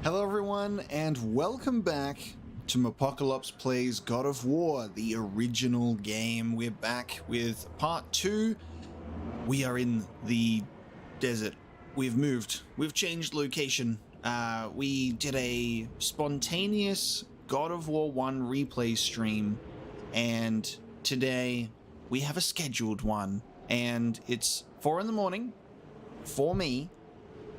Hello everyone, and welcome back to Apocalypse Plays God of War, the original game. We're back with part 2. We are in the desert. We've moved. We've changed location. We did a spontaneous God of War 1 replay stream, and today we have a scheduled one, and it's 4 in the morning for me,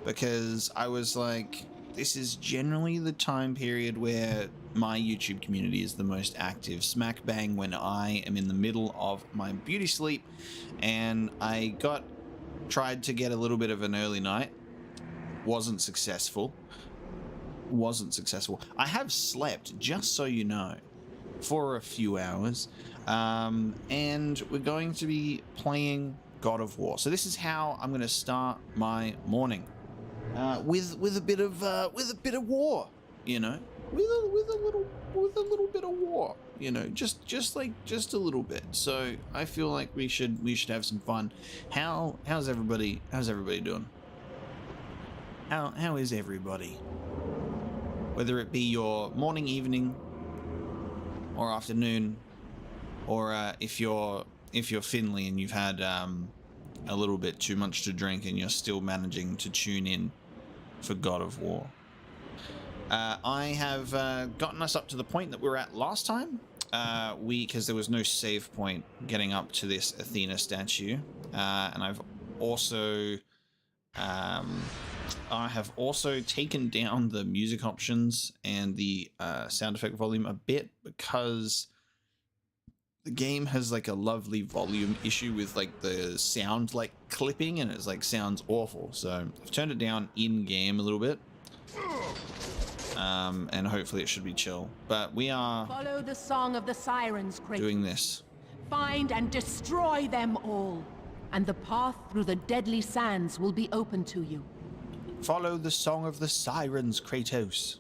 because I was like, this is generally the time period where my YouTube community is the most active, smack bang when I am in the middle of my beauty sleep, and I tried to get a little bit of an early night. Wasn't successful. I have slept, just so you know, for a few hours, and we're going to be playing God of War. So this is how I'm going to start my morning. With a bit of war, you know, with a little bit of war, you know, just a little bit. So I feel like we should have some fun. How's everybody doing? How is everybody? Whether it be your morning, evening, or afternoon, or if you're Finley and you've had a little bit too much to drink and you're still managing to tune in for God of War. I have gotten us up to the point that we were at last time, because there was no save point getting up to this Athena statue, and I have also taken down the music options and the sound effect volume a bit, because the game has like a lovely volume issue with like the sound like clipping, and it's like sounds awful. So I've turned it down in game a little bit, and hopefully it should be chill. But we are follow the song of the sirens, Kratos. Doing this. Find and destroy them all, and the path through the deadly sands will be open to you. Follow the song of the sirens, Kratos.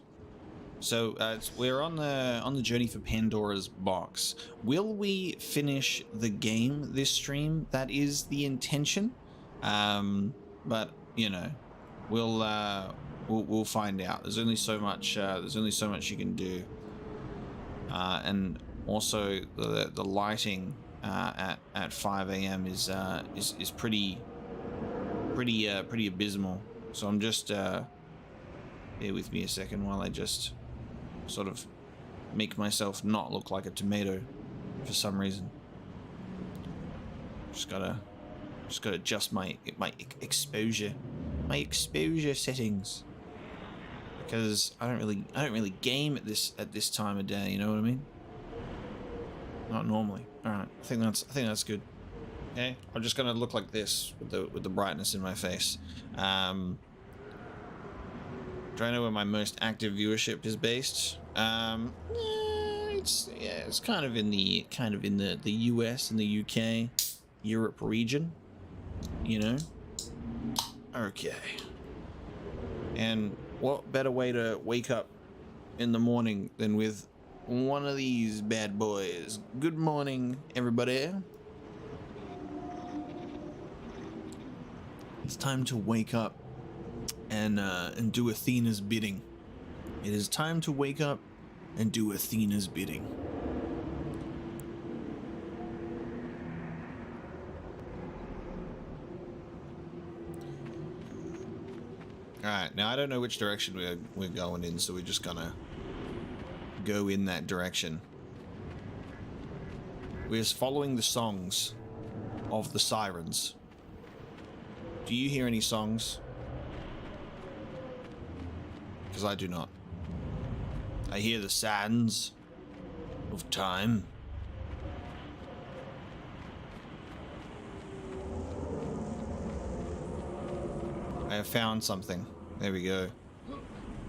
So we're on the journey for Pandora's box. Will we finish the game this stream? That is the intention. But you know, we'll find out. There's only so much. You can do. And also the lighting at 5 a.m. is pretty abysmal. So I'm just bear with me a second while I just sort of make myself not look like a tomato for some reason. Just gotta adjust my exposure settings, because I don't really game at this time of day, you know what I mean? Not normally. All right, I think that's good. Okay, I'm just gonna look like this with the brightness in my face. Do I know where my most active viewership is based? It's kind of in the US and the UK, Europe region, you know. Okay. And what better way to wake up in the morning than with one of these bad boys? Good morning, everybody. It's time to wake up and do Athena's bidding. It is time to wake up and do Athena's bidding. Alright, now I don't know which direction we're going in, so we're just gonna go in that direction. We're following the songs of the sirens. Do you hear any songs? Because I do not. I hear the sands of time. I have found something. There we go.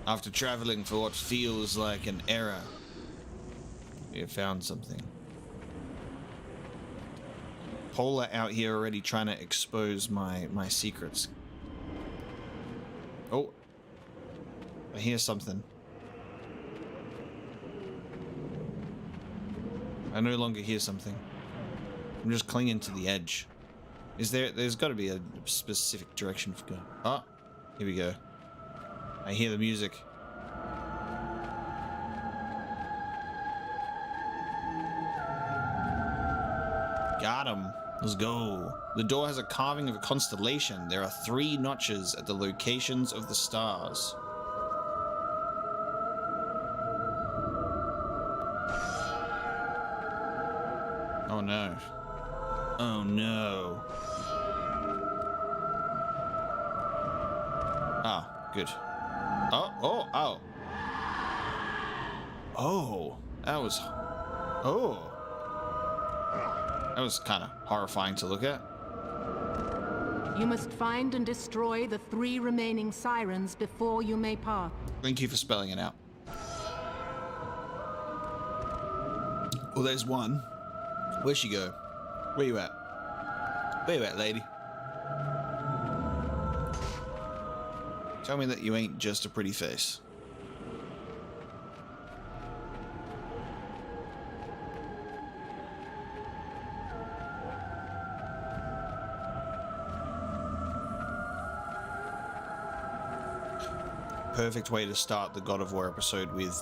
After traveling for what feels like an era, we have found something. Polar out here already trying to expose my secrets. Oh. I hear something. I no longer hear something. I'm just clinging to the edge. There's got to be a specific direction for go. Oh, here we go. I hear the music. Let's go. The door has a carving of a constellation. There are 3 notches at the locations of the stars. Oh no. Oh no. Ah, good. Oh. Oh, that was... Oh. That was kind of horrifying to look at. You must find and destroy the 3 remaining sirens before you may pass. Thank you for spelling it out. Well, there's one. Where'd she go? Where you at? Where you at, lady? Tell me that you ain't just a pretty face. Perfect way to start the God of War episode with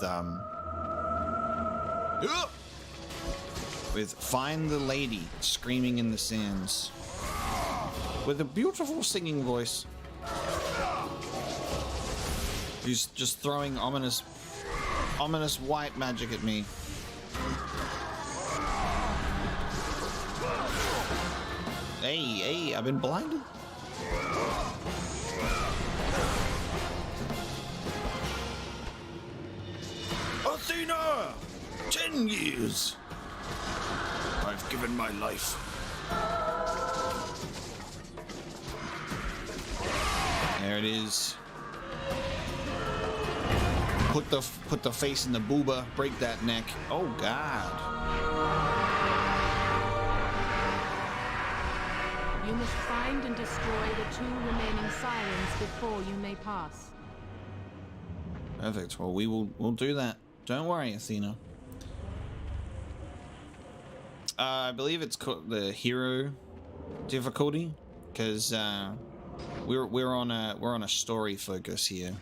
Find the Lady screaming in the sands with a beautiful singing voice who's just throwing ominous white magic at me. Hey, I've been blinded. Athena! 10 years! I've given my life. There it is. Put the face in the booba, break that neck. Oh God. You must find and destroy the 2 remaining sirens before you may pass. Perfect. Well, we'll do that. Don't worry, Athena. I believe it's called the hero difficulty, because we're on a story focus here.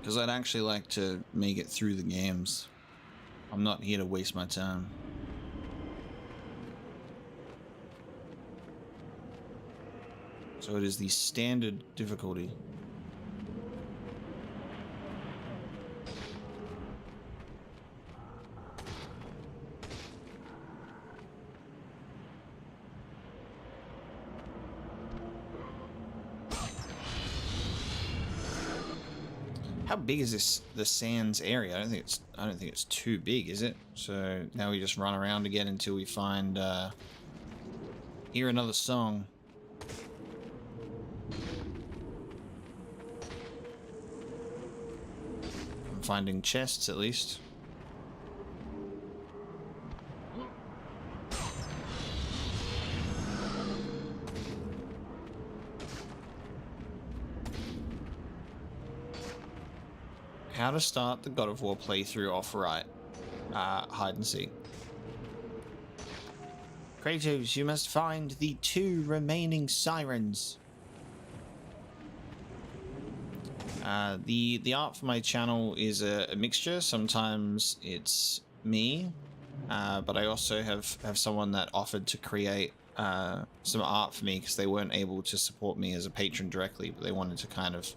Because I'd actually like to make it through the games. I'm not here to waste my time. So it is the standard difficulty. How big is the sands area? I don't think it's too big, is it? So now we just run around again until we find hear another song. I'm finding chests at least. How to start the God of War playthrough off right. Hide and seek. Kratos, you must find the 2 remaining sirens. The art for my channel is a mixture. Sometimes it's me, but I also have someone that offered to create some art for me because they weren't able to support me as a patron directly, but they wanted to kind of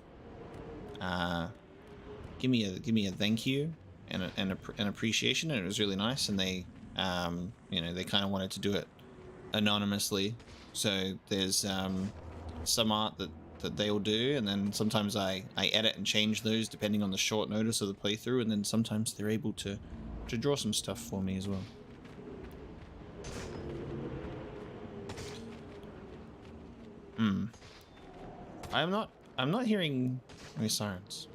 give me a thank you and an appreciation, and it was really nice. And they you know, they kind of wanted to do it anonymously, so there's some art that they'll do, and then sometimes I edit and change those depending on the short notice of the playthrough, and then sometimes they're able to draw some stuff for me as well. I'm not hearing any sirens.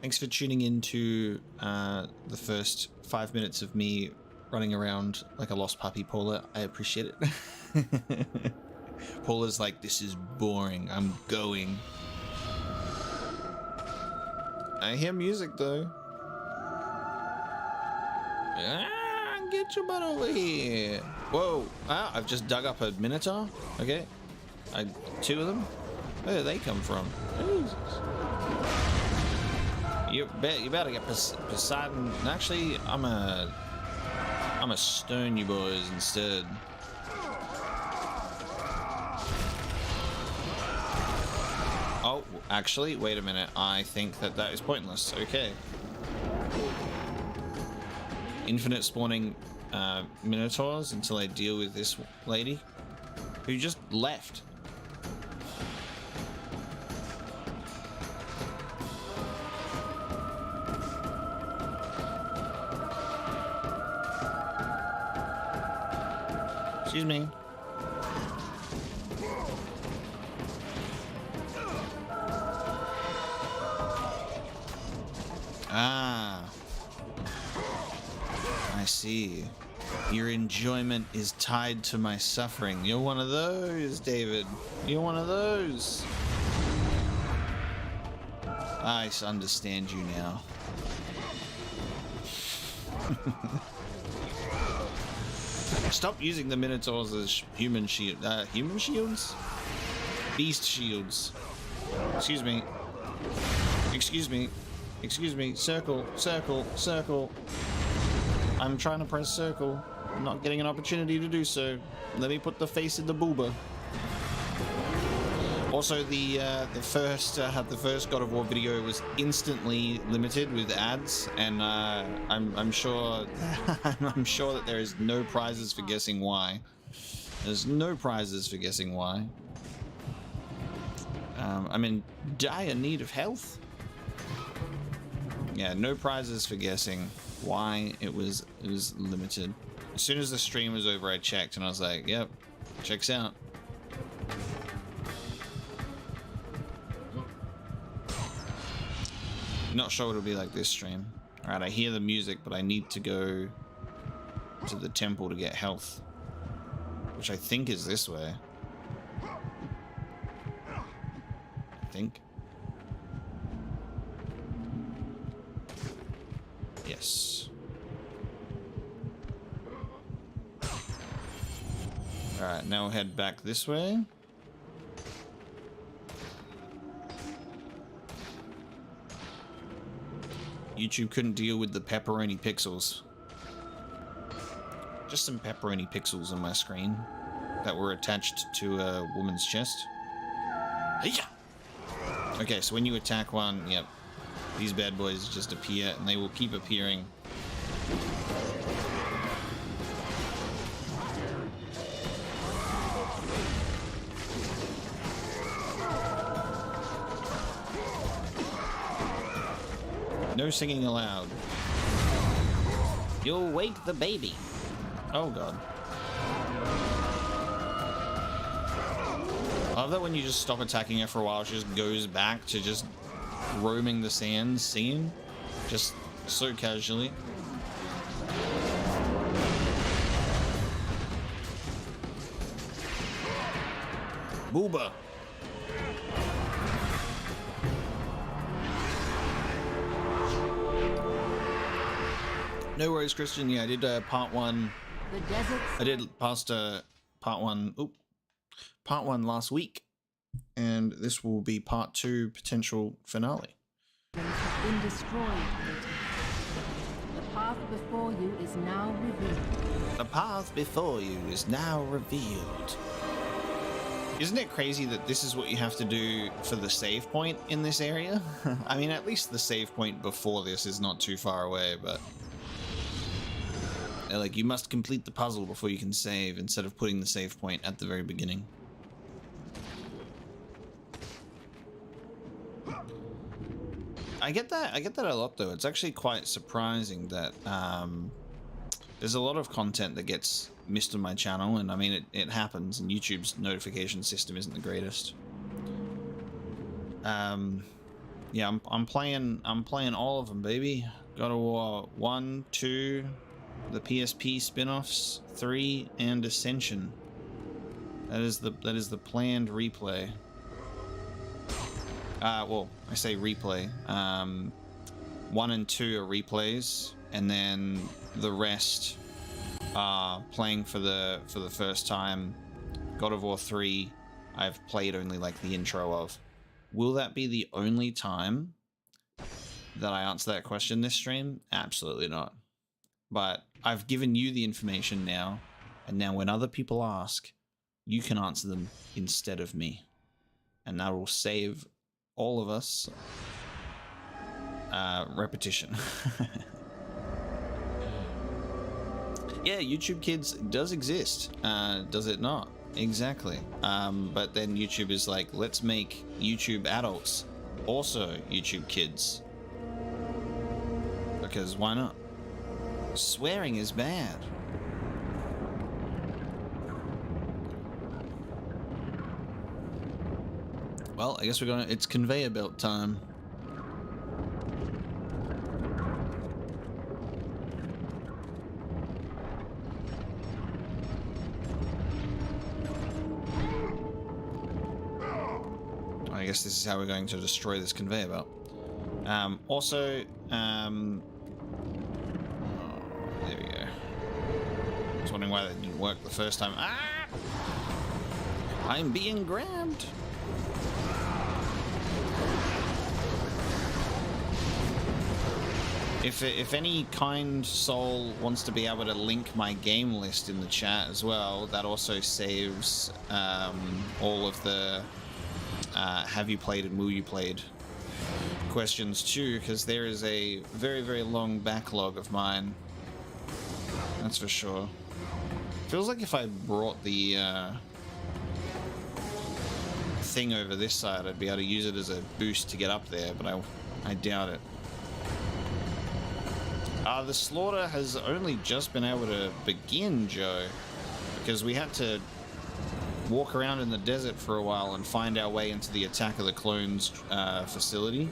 Thanks for tuning in to the first 5 minutes of me running around like a lost puppy, Paula. I appreciate it. Paula's like, this is boring. I'm going. I hear music though. Get your butt over here. Whoa. I've just dug up a minotaur. Okay. 2 of them. Where did they come from? Jesus. You better get Poseidon. Actually, I'm a stone you boys instead. Oh, actually, wait a minute. I think that is pointless. Okay. Infinite spawning minotaurs until I deal with this lady who just left. Excuse me. Ah. I see. Your enjoyment is tied to my suffering. You're one of those, David. You're one of those. I understand you now. Stop using the Minotaurs as human shields? Beast shields. Excuse me. Excuse me. Excuse me. Circle, circle, circle. I'm trying to press circle. I'm not getting an opportunity to do so. Let me put the face in the booba. Also, the first God of War video was instantly limited with ads, and I'm sure I'm sure that there is no prizes for guessing why. There's no prizes for guessing why. I'm in dire need of health. Yeah, no prizes for guessing why it was limited. As soon as the stream was over, I checked and I was like, yep, checks out. Not sure it'll be like this stream. Alright, I hear the music, but I need to go to the temple to get health, which I think is this way. I think. Yes. Alright, now we'll head back this way. YouTube couldn't deal with the pepperoni pixels. Just some pepperoni pixels on my screen that were attached to a woman's chest. Okay, so when you attack one, yep, these bad boys just appear, and they will keep appearing. No singing allowed. You'll wake the baby. Oh god. I love that when you just stop attacking her for a while, she just goes back to just roaming the sands, singing. Just so casually. Booba. No worries, Christian. Yeah, I did part one. The deserts. I did past part one. Oop, part one last week, and this will be part two, potential finale. Have been destroyed. The path before you is now revealed. The path before you is now revealed. Isn't it crazy that this is what you have to do for the save point in this area? I mean, at least the save point before this is not too far away, but. Like, you must complete the puzzle before you can save, instead of putting the save point at the very beginning. I get that a lot, though. It's actually quite surprising that there's a lot of content that gets missed on my channel, and I mean, it happens, and YouTube's notification system isn't the greatest. Yeah, I'm playing all of them, baby. God of War 1, 2, the PSP spin-offs, 3, and Ascension. That is the planned replay. Well, I say replay. 1 and 2 are replays, and then the rest are playing for the first time. God of War 3, I've played only like the intro of. Will that be the only time that I answer that question this stream? Absolutely not. But I've given you the information now, and now when other people ask, you can answer them instead of me. And that will save all of us repetition. Yeah, YouTube Kids does exist, does it not? Exactly. But then YouTube is like, let's make YouTube adults also YouTube Kids. Because why not? Swearing is bad. Well, I guess we're gonna, it's conveyor belt time. I guess this is how we're going to destroy this conveyor belt. Also, oh, there we go. I was wondering why that didn't work the first time. Ah! I'm being grabbed. If any kind soul wants to be able to link my game list in the chat as well, that also saves all of the have you played and will you played questions too, because there is a very, very long backlog of mine. That's for sure. Feels like if I brought the thing over this side, I'd be able to use it as a boost to get up there, but I doubt it. The slaughter has only just been able to begin, Joe, because we had to walk around in the desert for a while and find our way into the Attack of the Clones facility.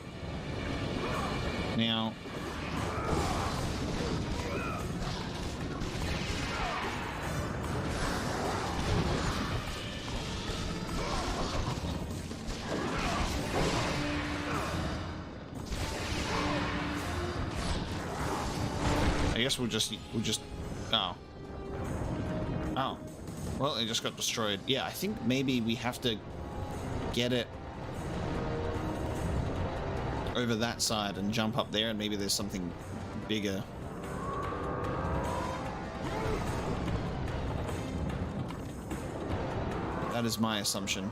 Now, I guess we'll just oh well, it just got destroyed. Yeah, I think maybe we have to get it over that side and jump up there, and maybe there's something bigger. That is my assumption.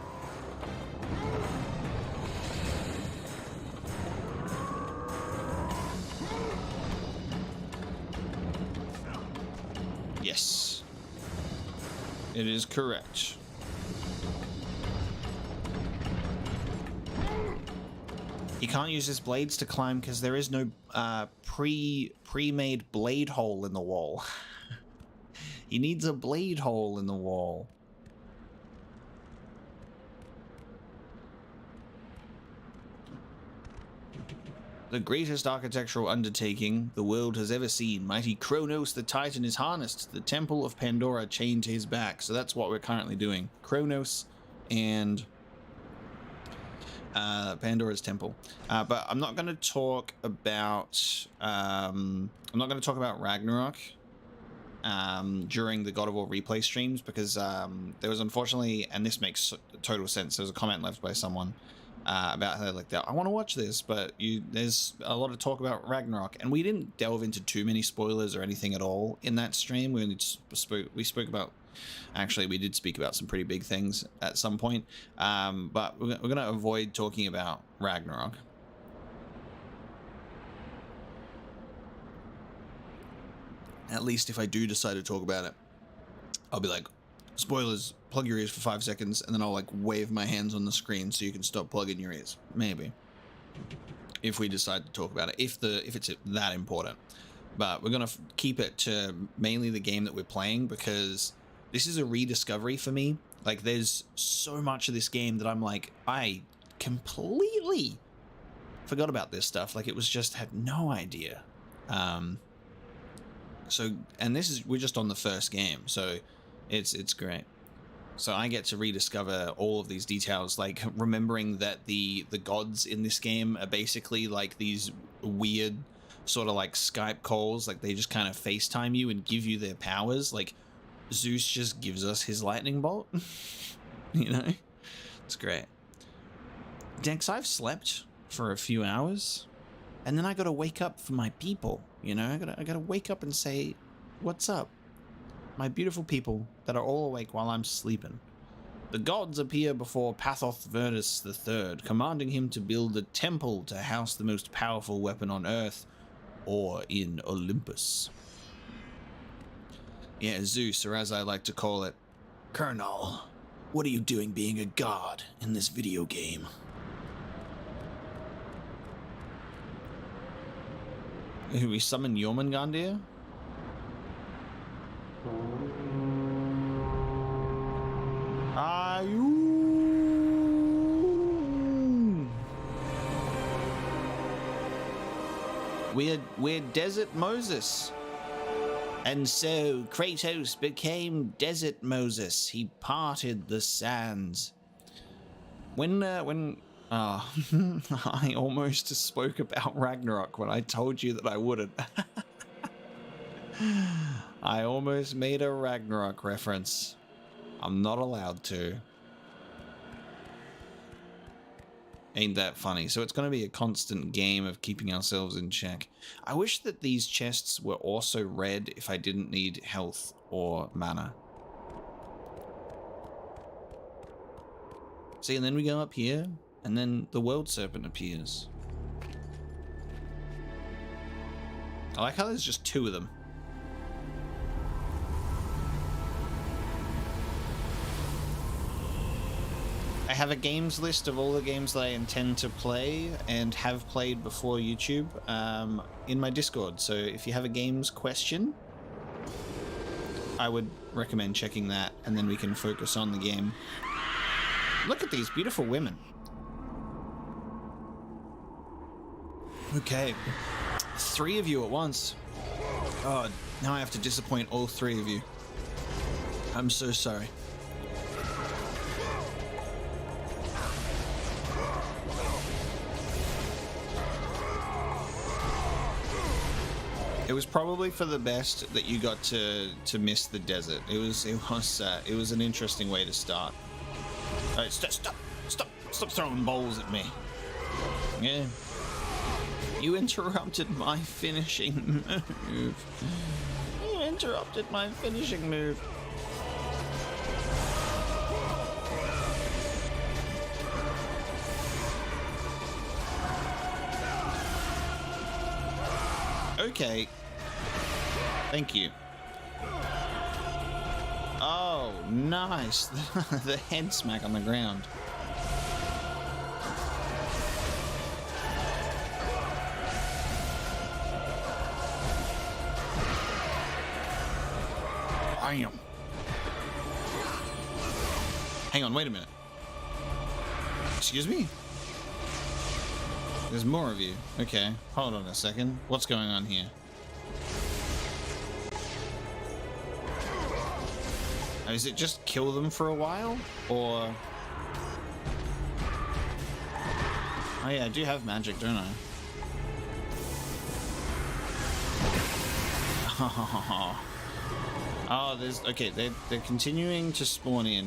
Yes. It is correct. You can't use his blades to climb because there is no pre-made blade hole in the wall. He needs a blade hole in the wall. The greatest architectural undertaking the world has ever seen. Mighty Kratos the Titan is harnessed. The Temple of Pandora chained to his back. So that's what we're currently doing. Kratos and Pandora's Temple. But I'm not going to talk about Ragnarok during the God of War replay streams, because there was, unfortunately, and this makes total sense, there was a comment left by someone about how like that. I want to watch this, but there's a lot of talk about Ragnarok, and we didn't delve into too many spoilers or anything at all in that stream. We spoke about, actually, we did speak about some pretty big things at some point, but we're going to avoid talking about Ragnarok. At least if I do decide to talk about it, I'll be like, spoilers, plug your ears for 5 seconds, and then I'll like wave my hands on the screen so you can stop plugging your ears. Maybe. If we decide to talk about it, if it's that important. But we're going to keep it to mainly the game that we're playing, because this is a rediscovery for me. Like, there's so much of this game that I'm like, I completely forgot about this stuff. Like, it was just, had no idea. So, and we're just on the first game, so it's great. So I get to rediscover all of these details, like remembering that the gods in this game are basically like these weird sort of like Skype calls, like they just kind of FaceTime you and give you their powers. Like Zeus just gives us his lightning bolt. You know, it's great. Dex, I've slept for a few hours, And then I gotta wake up for my people, you know? I gotta wake up and say, what's up? My beautiful people that are all awake while I'm sleeping. The gods appear before Pathoth Vernus III, commanding him to build a temple to house the most powerful weapon on Earth, or in Olympus. Yeah, Zeus, or as I like to call it, Colonel, what are you doing being a god in this video game? We summon Jormungandr? We're Desert Moses. And so Kratos became Desert Moses. He parted the sands. I almost spoke about Ragnarok when I told you that I wouldn't. I almost made a Ragnarok reference. I'm not allowed to. Ain't that funny? So it's going to be a constant game of keeping ourselves in check. I wish that these chests were also red if I didn't need health or mana. See, and then we go up here, and then the World Serpent appears. I like how there's just two of them. I have a games list of all the games that I intend to play and have played before YouTube in my Discord. So if you have a games question, I would recommend checking that, and then we can focus on the game. Look at these beautiful women. Okay, 3 of you at once. Oh, now I have to disappoint all 3 of you. I'm so sorry. It was probably for the best that you got to miss the desert. It was an interesting way to start. All right, stop throwing bowls at me. Yeah. You interrupted my finishing move. You interrupted my finishing move. Okay. Thank you. Oh, nice. The head smack on the ground. Bam. Hang on, wait a minute. Excuse me? There's more of you. Okay, hold on a second. What's going on here? Is it just kill them for a while? Or... Oh yeah, I do have magic, don't I? Oh, there's... Okay, they're continuing to spawn in.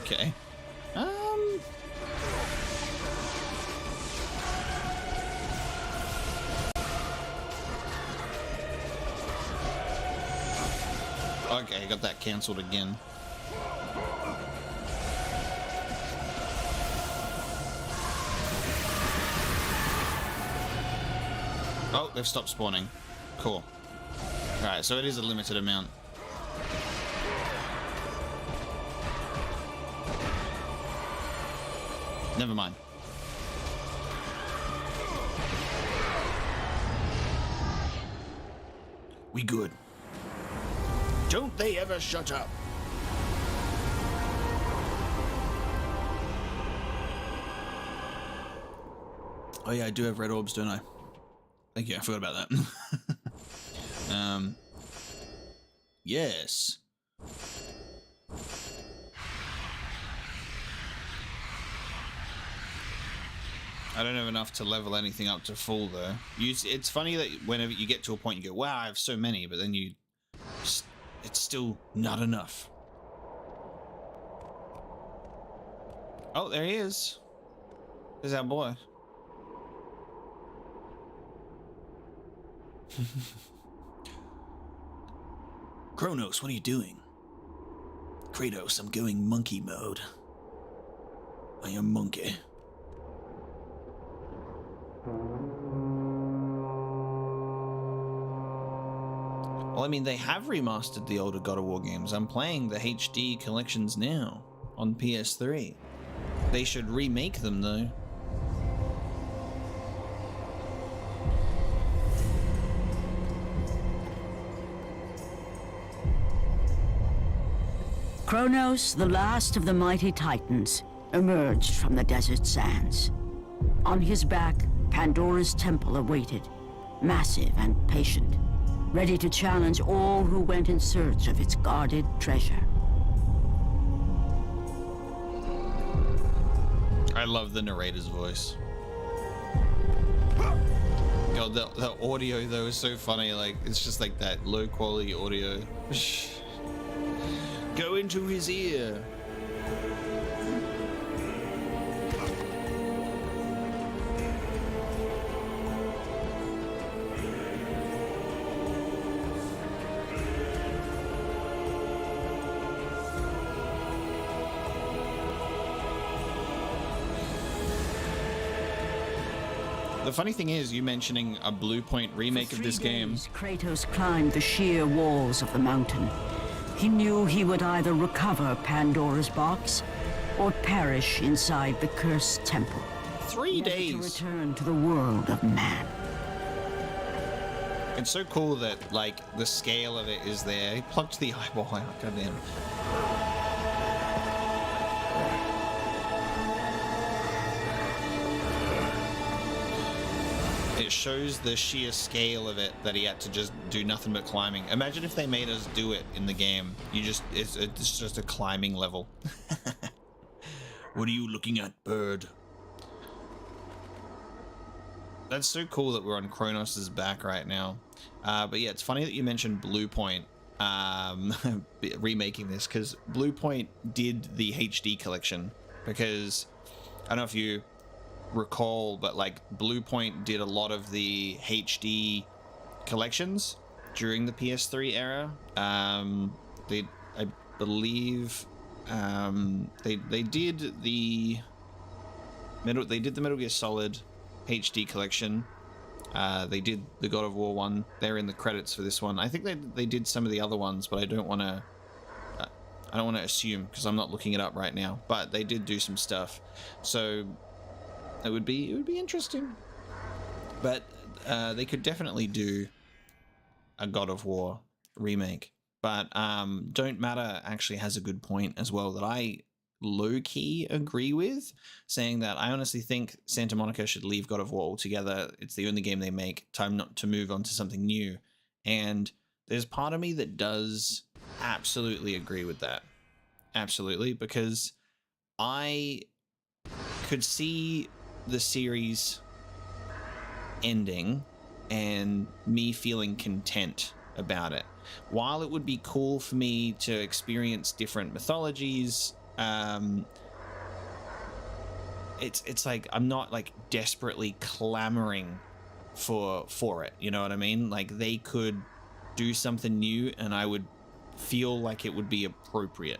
Okay. Okay, I got that cancelled again. Oh, they've stopped spawning. Cool. Alright, so it is a limited amount. Never mind. We good. Don't they ever shut up? Oh yeah, I do have red orbs, don't I? Thank you, I forgot about that. Yes. I don't have enough to level anything up to full though. It's funny that whenever you get to a point you go, wow, I have so many, but then it's still not enough. Oh, there he is. There's our boy. Kronos, what are you doing? Kratos, I'm going monkey mode. I am monkey. Well, I mean, they have remastered the older God of War games. I'm playing the HD collections now on PS3. They should remake them, though. Kronos, the last of the mighty Titans, emerged from the desert sands. On his back, Pandora's temple awaited, massive and patient, ready to challenge all who went in search of its guarded treasure. I love the narrator's voice. God, the audio though is so funny. Like, it's just like that low quality audio. Go into his ear. The funny thing is, you mentioning a Blue Point remake of this game. Kratos climbed the sheer walls of the mountain. He knew he would either recover Pandora's box or perish inside the cursed temple. 3 days. To return to the world of man. It's so cool that, like, the scale of it is there. He plucked the eyeball out, goddamn. It shows the sheer scale of it, that he had to just do nothing but climbing. Imagine if they made us do it in the game. It's just a climbing level. What are you looking at, bird? That's so cool that we're on Kronos' back right now. But yeah, it's funny that you mentioned Blue Point remaking this, because Blue Point did the HD collection. Because I don't know if you recall, but like Blue Point did a lot of the HD collections during the PS3 era. I believe they did the Metal Gear Solid HD collection. They did the God of War one. They're in the credits for this one. I think they did some of the other ones, but I don't want to assume because I'm not looking it up right now. But they did do some stuff, so it would be interesting. But they could definitely do a God of War remake. But Don't Matter actually has a good point as well that I low-key agree with, saying that I honestly think Santa Monica should leave God of War altogether. It's the only game they make. Time not to move on to something new. And there's part of me that does absolutely agree with that. Absolutely, because I could see the series ending and me feeling content about it. While it would be cool for me to experience different mythologies, it's like I'm not like desperately clamoring for it, you know what I mean? Like they could do something new and I would feel like it would be appropriate.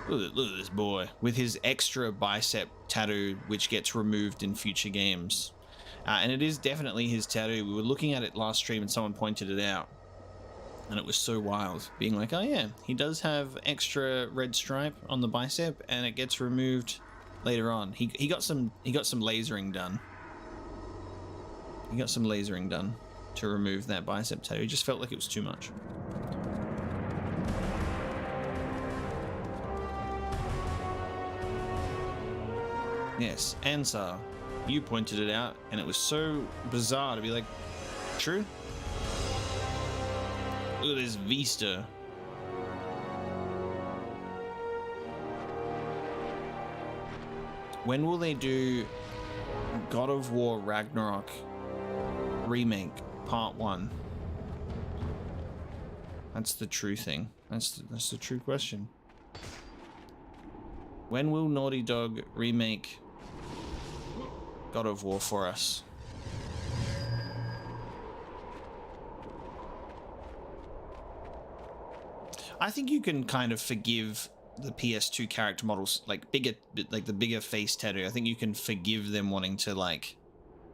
Look at this boy with his extra bicep tattoo, which gets removed in future games. And it is definitely his tattoo. We were looking at it last stream and someone pointed it out. And it was so wild, being like, oh yeah, he does have extra red stripe on the bicep and it gets removed later on. He got some lasering done. He got some lasering done to remove that bicep tattoo. He just felt like it was too much. Yes, Ansar, you pointed it out, and it was so bizarre to be like, true? Look at this vista. When will they do God of War Ragnarok remake part 1? That's the true thing. That's the true question. When will Naughty Dog remake God of War for us? I think you can kind of forgive the PS2 character models, like the bigger face tattoo. I think you can forgive them wanting to like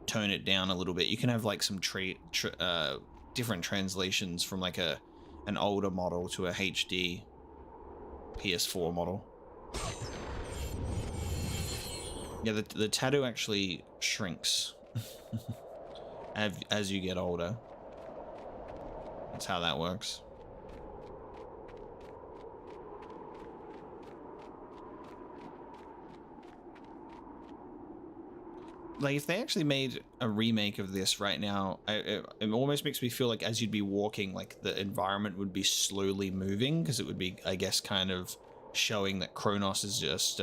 tone it down a little bit. You can have like some different translations from like an older model to a HD PS4 model. Yeah, the tattoo actually shrinks as you get older. That's how that works. Like, if they actually made a remake of this right now, it almost makes me feel like as you'd be walking, like the environment would be slowly moving, because it would be, I guess, kind of showing that Kratos is just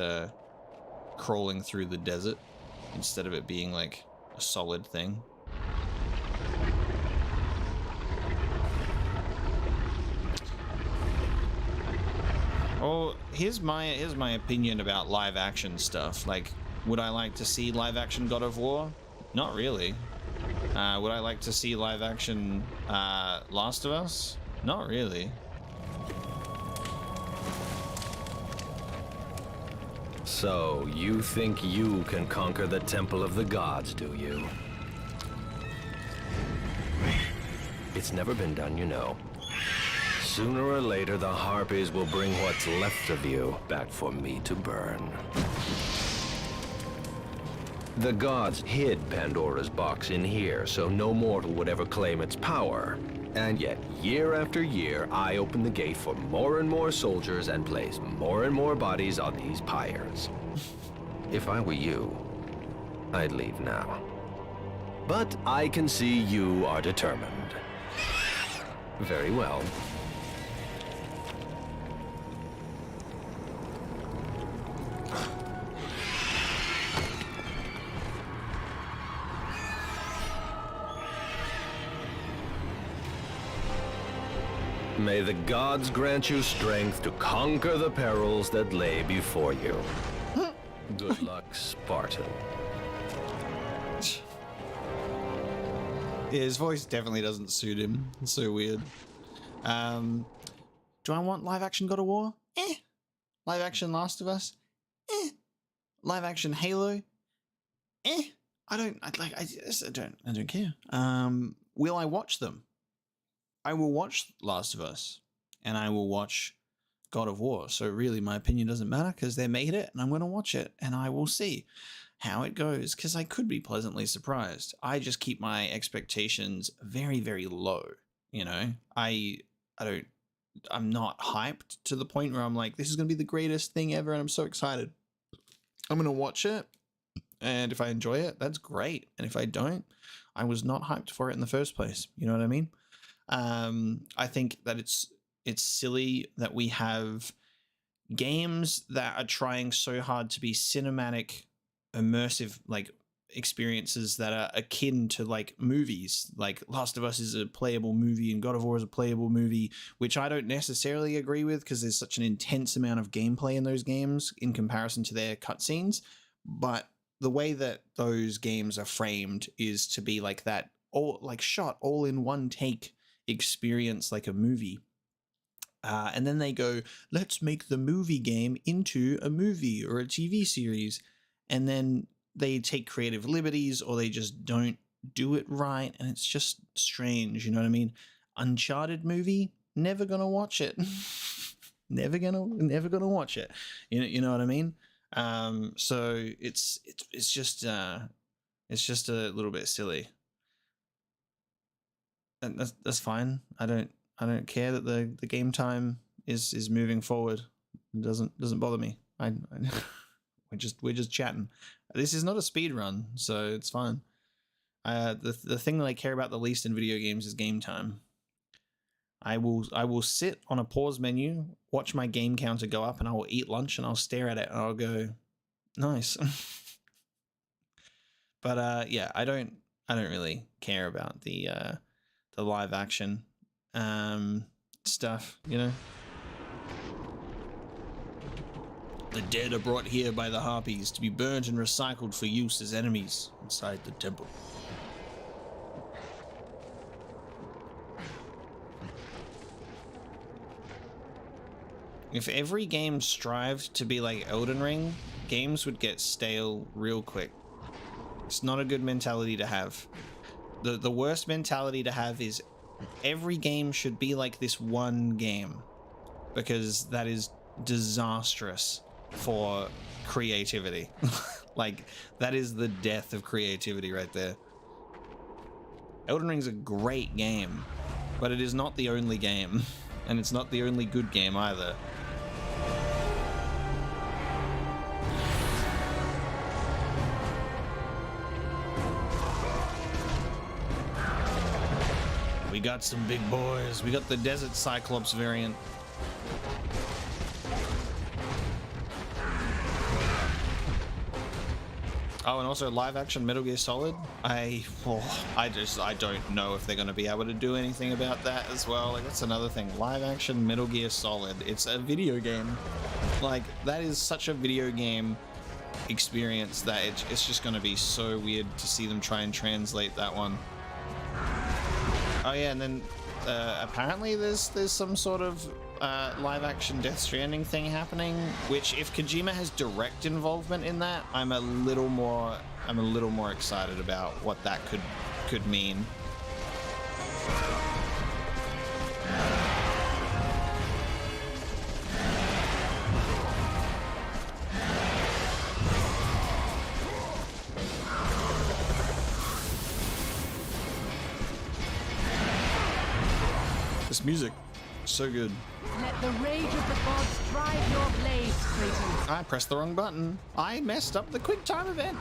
crawling through the desert instead of it being like a solid thing. Oh, here's my opinion about live action stuff. Like, would I like to see live action God of War? Not really. Would I like to see live action Last of Us? Not really. So, you think you can conquer the Temple of the Gods, do you? It's never been done, you know. Sooner or later, the Harpies will bring what's left of you back for me to burn. The gods hid Pandora's box in here, so no mortal would ever claim its power. And yet, year after year, I open the gate for more and more soldiers and place more and more bodies on these pyres. If I were you, I'd leave now. But I can see you are determined. Very well. May the gods grant you strength to conquer the perils that lay before you. Good luck, Spartan. Yeah, his voice definitely doesn't suit him. It's so weird. Do I want live action God of War? Eh. Live action Last of Us? Eh. Live action Halo? Eh. I don't care. Will I watch them? I will watch Last of Us, and I will watch God of War. So really, my opinion doesn't matter because they made it, and I'm going to watch it, and I will see how it goes because I could be pleasantly surprised. I just keep my expectations very, very low. You know, I'm not hyped to the point where I'm like, this is going to be the greatest thing ever, and I'm so excited. I'm going to watch it, and if I enjoy it, that's great. And if I don't, I was not hyped for it in the first place. You know what I mean? I think that it's silly that we have games that are trying so hard to be cinematic, immersive, like experiences that are akin to like movies. Like Last of Us is a playable movie and God of War is a playable movie, which I don't necessarily agree with because there's such an intense amount of gameplay in those games in comparison to their cutscenes. But the way that those games are framed is to be like that, all like shot all in one take experience like a movie, and then they go, let's make the movie game into a movie or a TV series, and then they take creative liberties or they just don't do it right, and it's just strange. You know what I mean? Uncharted movie, never gonna watch it. never gonna watch it. You know what I mean? So it's just a little bit silly. And that's fine. I don't care that the game time is moving forward. It doesn't bother me. We're just chatting. This is not a speed run, so it's fine. The thing that I care about the least in video games is game time. I will sit on a pause menu, watch my game counter go up, and I will eat lunch and I'll stare at it and I'll go, nice. But yeah, I don't really care about the live action stuff, you know. The dead are brought here by the Harpies to be burnt and recycled for use as enemies inside the temple. If every game strived to be like Elden Ring, games would get stale real quick. It's not a good mentality to have. The worst mentality to have is every game should be like this one game, because that is disastrous for creativity. Like, that is the death of creativity right there. Elden Ring's a great game, but it is not the only game, and it's not the only good game either. We got some big boys. We got the Desert Cyclops variant. Oh, and also live action Metal Gear Solid. I don't know if they're going to be able to do anything about that as well. Like, that's another thing. Live action Metal Gear Solid. It's a video game. Like, that is such a video game experience that it's just going to be so weird to see them try and translate that one. Oh yeah, and then apparently there's some sort of live action Death Stranding thing happening, which if Kojima has direct involvement in that, I'm a little more excited about what that could mean. This music, so good. Let the rage of the gods drive your blades, Kratos. I pressed the wrong button. I messed up the quick time event.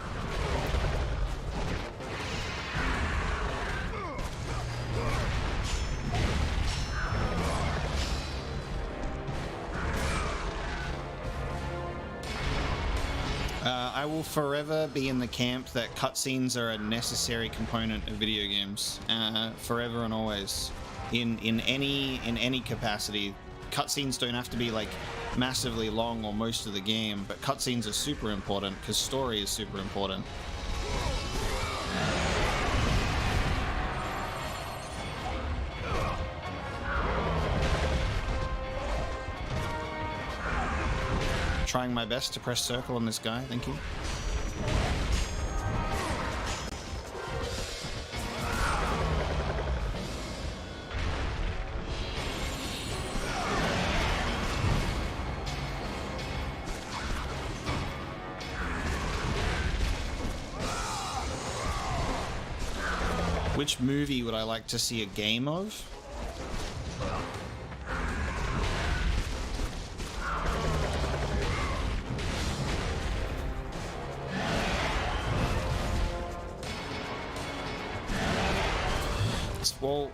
I will forever be in the camp that cutscenes are a necessary component of video games. Forever and always. In any capacity. Cutscenes don't have to be like massively long or most of the game, but cutscenes are super important because story is super important. Trying my best to press circle on this guy, thank you. Which movie would I like to see a game of? Well,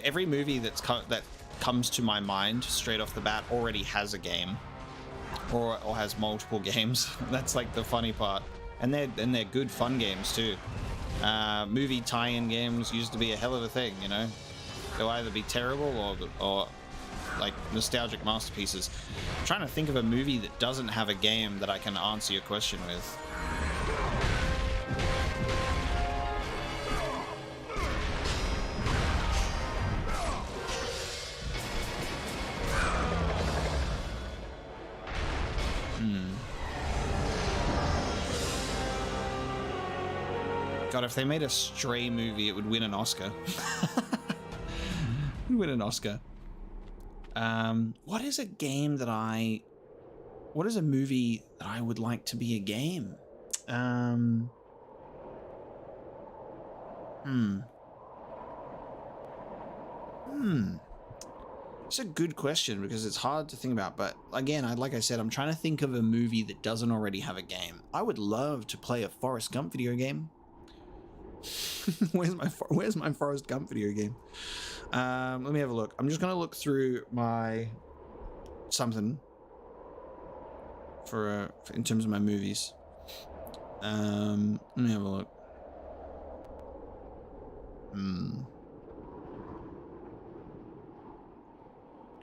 every movie that comes to my mind straight off the bat already has a game, or has multiple games. That's like the funny part, and they're good fun games too. Movie tie-in games used to be a hell of a thing, you know. They'll either be terrible or like nostalgic masterpieces. I'm trying to think of a movie that doesn't have a game that I can answer your question with. God, if they made a Stray movie, it would win an Oscar. It would win an Oscar. What is a game that what is a movie that I would like to be a game? It's a good question because it's hard to think about, but again, like I said, I'm trying to think of a movie that doesn't already have a game. I would love to play a Forrest Gump video game. Where's my Forrest Gump video game? Let me have a look. I'm just gonna look through my something for in terms of my movies. Let me have a look.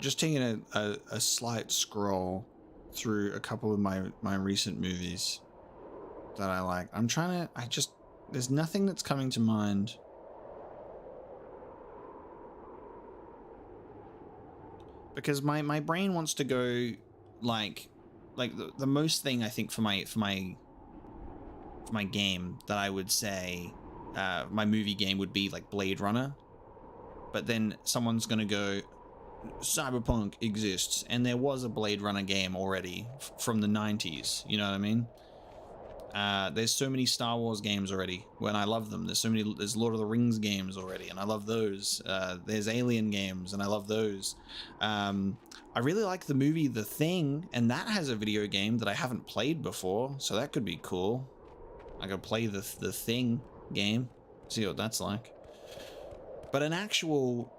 Just taking a slight scroll through a couple of my recent movies that I like. I'm trying to, there's nothing that's coming to mind. Because my brain wants to go like the most thing I think for my game that I would say my movie game would be like Blade Runner. But then someone's gonna go, Cyberpunk exists, and there was a Blade Runner game already from the 90s, you know what I mean? There's so many Star Wars games already, and I love them. There's Lord of the Rings games already, and I love those. There's Alien games, and I love those. I really like the movie The Thing, and that has a video game that I haven't played before, so that could be cool. I could play the Thing game, see what that's like. But an actual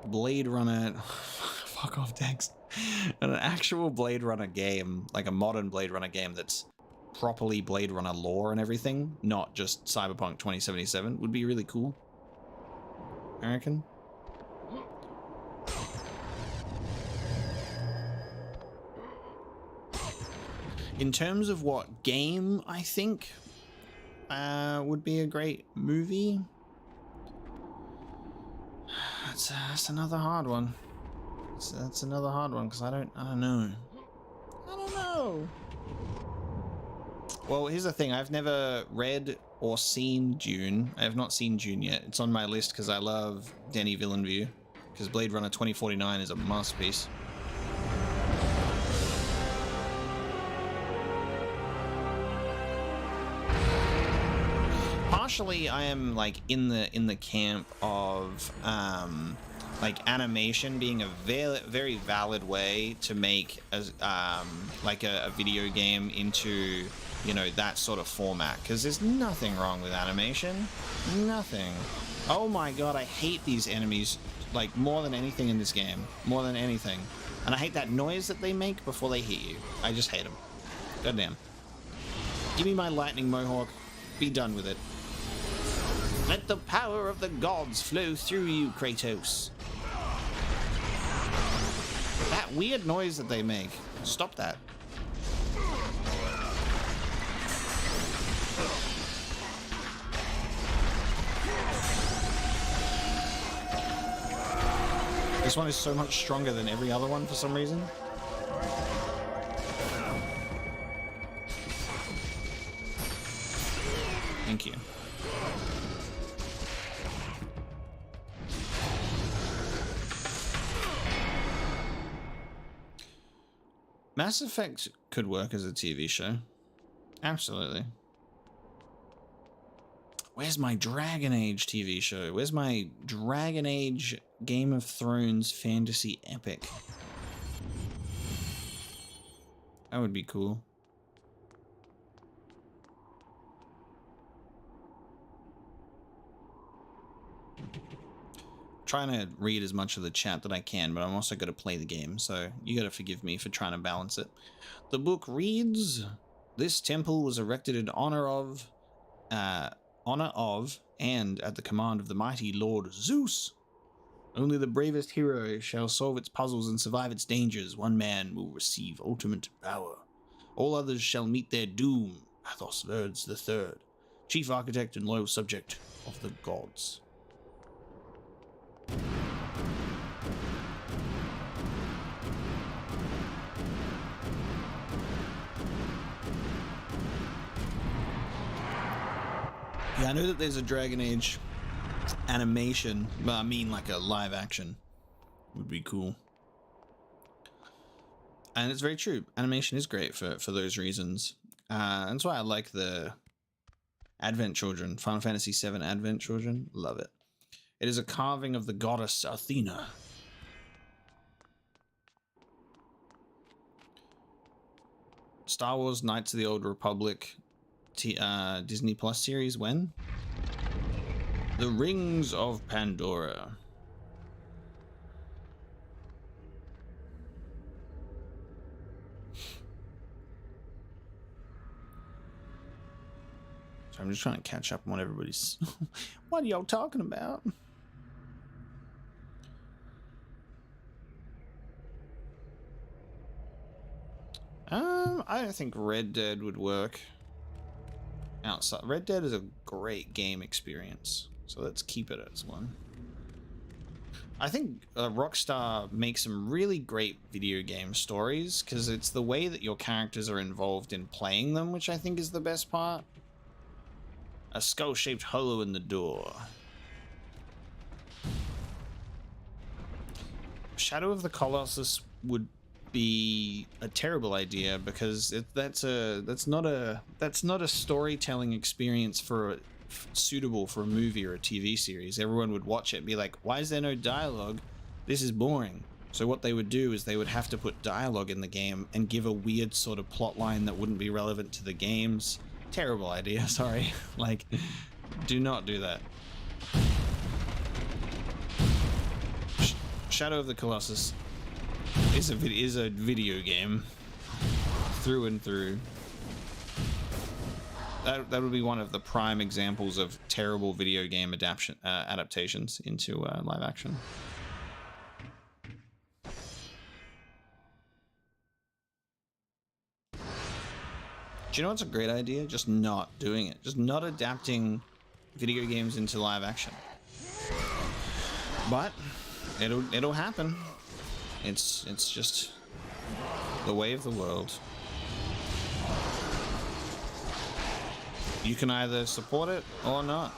Blade Runner... Fuck off, Dex. An actual Blade Runner game, like a modern Blade Runner game that's properly Blade Runner lore and everything, not just Cyberpunk 2077, would be really cool. I reckon. In terms of what game I think would be a great movie, that's another hard one. That's another hard one because I don't know. I don't know. Well, here's the thing. I've never read or seen Dune. I have not seen Dune yet. It's on my list because I love Denis Villeneuve. Because Blade Runner 2049 is a masterpiece. Partially, I am like in the camp of like animation being a very valid way to make like a video game into, you know, that sort of format, because there's nothing wrong with animation. Nothing. Oh my god, I hate these enemies like more than anything in this game. More than anything. And I hate that noise that they make before they hit you. I just hate them. Goddamn. Give me my lightning mohawk. Be done with it. Let the power of the gods flow through you, Kratos. That weird noise that they make. Stop that. This one is so much stronger than every other one for some reason. Thank you. Mass Effect could work as a TV show. Absolutely. Where's my Dragon Age TV show? Where's my Dragon Age Game of Thrones fantasy epic? That would be cool. Trying to read as much of the chat that I can, but I'm also going to play the game, so you got to forgive me for trying to balance it. The book reads, this temple was erected in honor of and at the command of the mighty Lord Zeus. Only the bravest hero shall solve its puzzles and survive its dangers. One man will receive ultimate power. All others shall meet their doom. Athos Verdes III, chief architect and loyal subject of the gods. Yeah, I know that there's a Dragon Age animation, but I mean like a live action would be cool. And it's very true. Animation is great for those reasons. That's why I like the Advent Children, Final Fantasy VII Advent Children. Love it. It is a carving of the goddess Athena. Star Wars Knights of the Old Republic Disney Plus series when? The Rings of Pandora. So I'm just trying to catch up on what everybody's... What are y'all talking about? I don't think Red Dead would work outside. Red Dead is a great game experience, so let's keep it as one. I think Rockstar makes some really great video game stories because it's the way that your characters are involved in playing them, which I think is the best part. A skull-shaped hole in the door. Shadow of the Colossus would be a terrible idea because that's not a storytelling experience suitable for a movie or a TV series. Everyone would watch it and be like, why is there no dialogue? This is boring. So what they would do is they would have to put dialogue in the game and give a weird sort of plot line that wouldn't be relevant to the games. Terrible idea, sorry. Like, do not do that. Shadow of the Colossus is a video game through and through. That would be one of the prime examples of terrible video game adaptations into live action. Do you know what's a great idea? Just not doing it. Just not adapting video games into live action. But it'll happen. It's just the way of the world. You can either support it or not.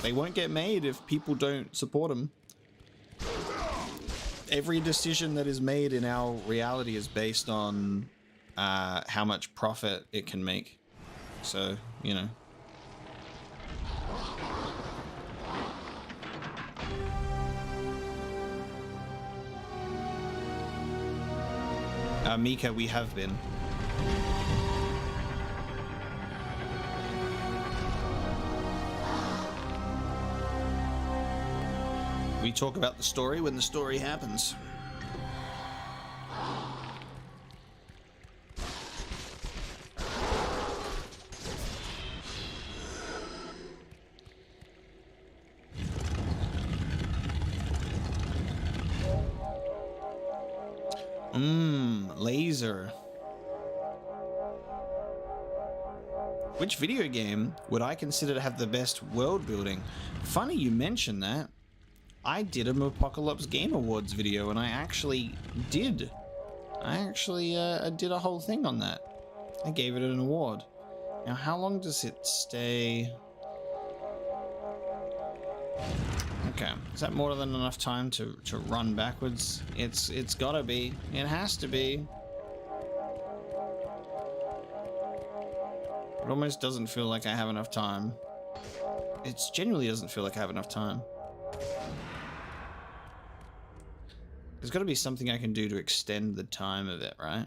They won't get made if people don't support them. Every decision that is made in our reality is based on how much profit it can make. So, you know. Mika, we have been. We talk about the story when the story happens. Laser. Which video game would I consider to have the best world building? Funny you mention that. I did a Apocalypse Game Awards video, and I actually did. I did a whole thing on that. I gave it an award. Now, how long does it stay? Okay, is that more than enough time to run backwards? It's gotta be. It has to be. It almost doesn't feel like I have enough time. It genuinely doesn't feel like I have enough time. There's got to be something I can do to extend the time of it, right?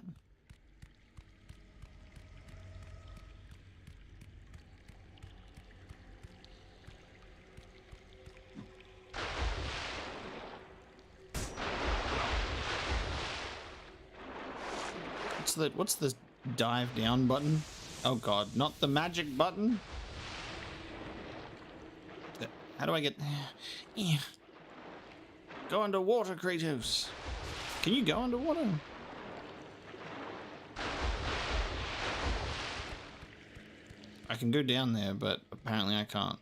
What's the dive down button? Oh god, not the magic button. How do I get... Go underwater, Kratos. Can you go underwater? I can go down there, but apparently I can't.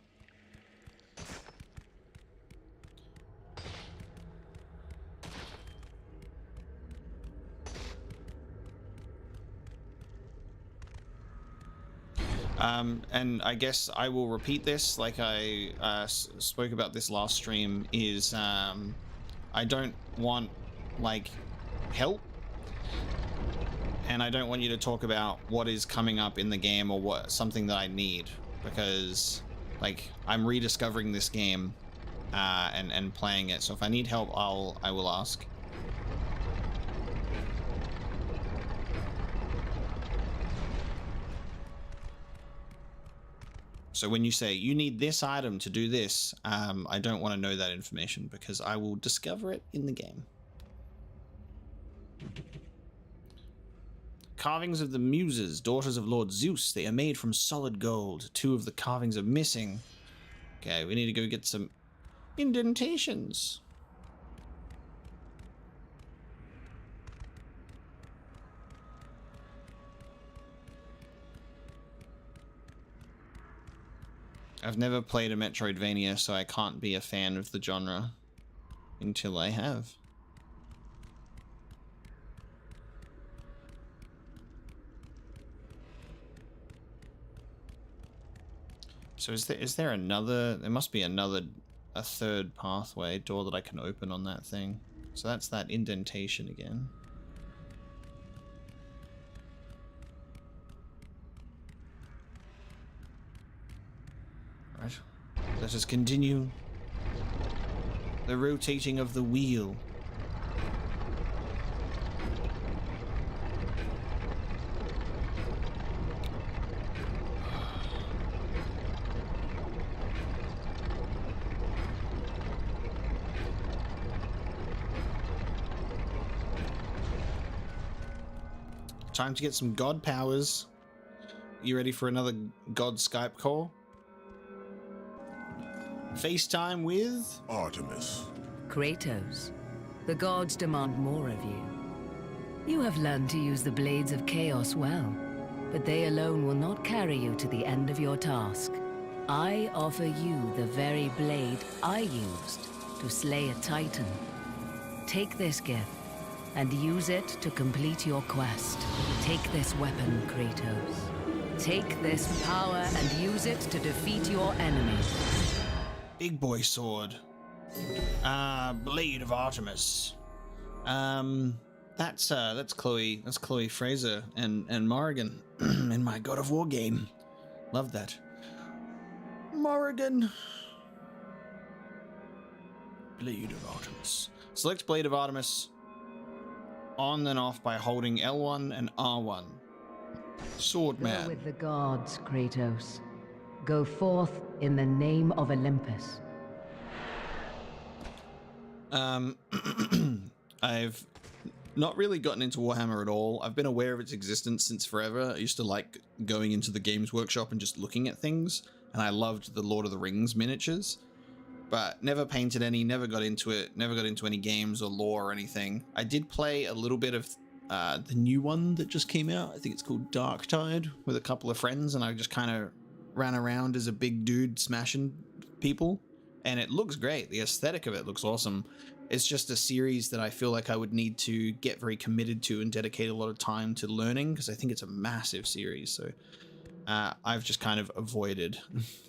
And I guess I will repeat this like I spoke about this last stream, is I don't want, like, help, and I don't want you to talk about what is coming up in the game or something that I need, because, like, I'm rediscovering this game and playing it, so if I need help, I will ask. So when you say, you need this item to do this, I don't want to know that information because I will discover it in the game. carvings of the Muses, daughters of Lord Zeus. They are made from solid gold. 2 of the carvings are missing. Okay, we need to go get some indentations. I've never played a Metroidvania, so I can't be a fan of the genre until I have. So is there another, there must be a third pathway door that I can open on that thing. So that's that indentation again. Right. Let us continue the rotating of the wheel. Time to get some god powers. You ready for another god Skype call? FaceTime with Artemis. Kratos, the gods demand more of you. You have learned to use the blades of chaos well, but they alone will not carry you to the end of your task. I offer you the very blade I used to slay a titan. Take this gift and use it to complete your quest. Take this weapon, Kratos. Take this power and use it to defeat your enemies. big boy sword. Blade of Artemis. That's Chloe. That's Chloe Fraser and Morrigan in my God of War game. Love that. Morrigan. Blade of Artemis. Select Blade of Artemis on and off by holding L1 and R1. Swordman. Go with the gods, Kratos. Go forth in the name of Olympus. I've not really gotten into Warhammer at all. I've been aware of its existence since forever. I used to like going into the Games Workshop and just looking at things, and I loved the Lord of the Rings miniatures, but never painted any, never got into it, never got into any games or lore or anything. I did play a little bit of the new one that just came out. I think it's called Darktide, with a couple of friends, and I just kind of ran around as a big dude smashing people, and it looks great. The aesthetic of it looks awesome. It's just a series that I feel like I would need to get very committed to and dedicate a lot of time to learning, because I think it's a massive series. So I've just kind of avoided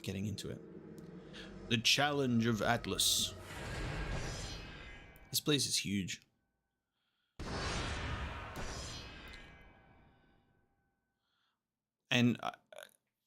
getting into it. The Challenge of Atlas. This place is huge. And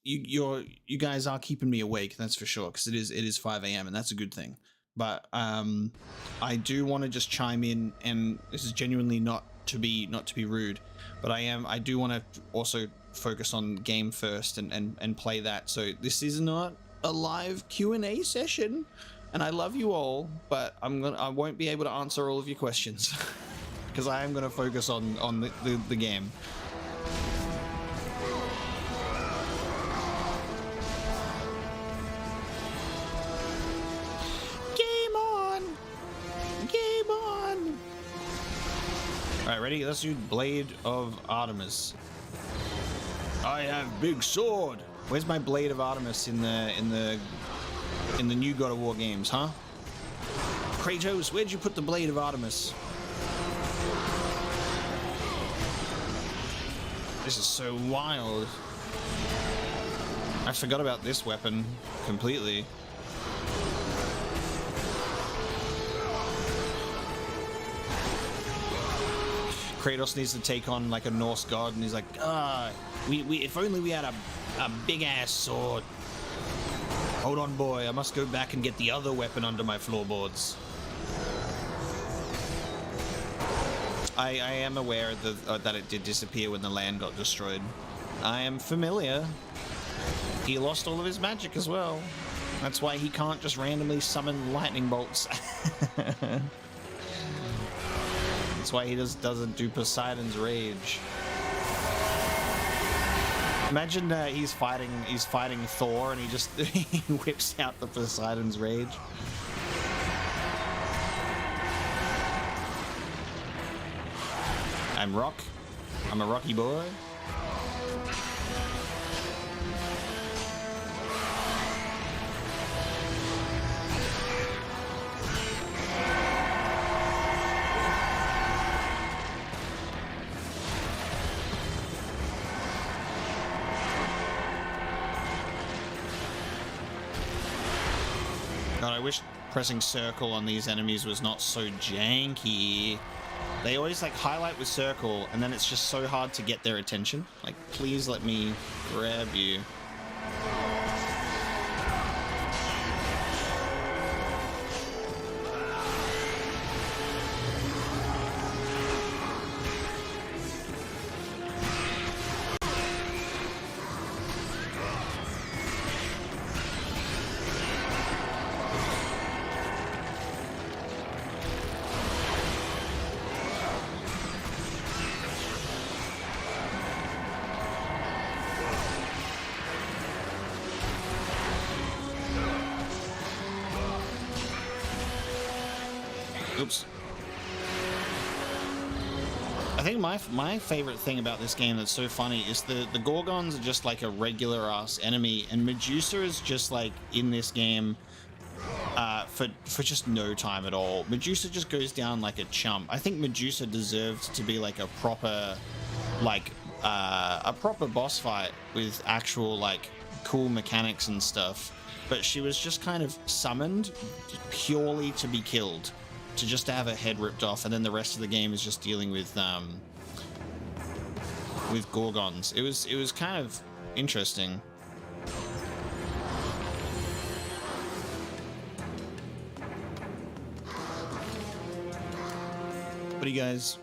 you guys are keeping me awake, that's for sure, because it is 5 a.m. and that's a good thing. But I do want to just chime in, and this is genuinely not to be rude, but I do want to also focus on game first and play that. So this is not a live Q&A session, and I love you all, but I won't be able to answer all of your questions because I am going to focus on the game. Alright, ready? Let's do Blade of Artemis. I have big sword. Where's my Blade of Artemis in the new God of War games, huh? Kratos, where'd you put the Blade of Artemis? This is so wild. I forgot about this weapon completely. Kratos needs to take on like a Norse god, and he's like, if only we had a big ass sword. Hold on, boy, I must go back and get the other weapon under my floorboards. I am aware that it did disappear when the land got destroyed. I am familiar. He lost all of his magic as well. That's why he can't just randomly summon lightning bolts. That's why he doesn't do Poseidon's rage. Imagine he's fighting Thor and he just he whips out the Poseidon's rage. I'm Rock. I'm a rocky boy. God, I wish pressing circle on these enemies was not so janky. They always like highlight with circle and then it's just so hard to get their attention. Like, please let me grab you. Oops. I think my favorite thing about this game that's so funny is the Gorgons are just like a regular ass enemy, and Medusa is just like in this game for just no time at all. Medusa just goes down like a chump. I think Medusa deserved to be like a proper boss fight with actual like cool mechanics and stuff, but she was just kind of summoned purely to be killed, to just to have her head ripped off, and then the rest of the game is just dealing with Gorgons. It was kind of interesting. What are you guys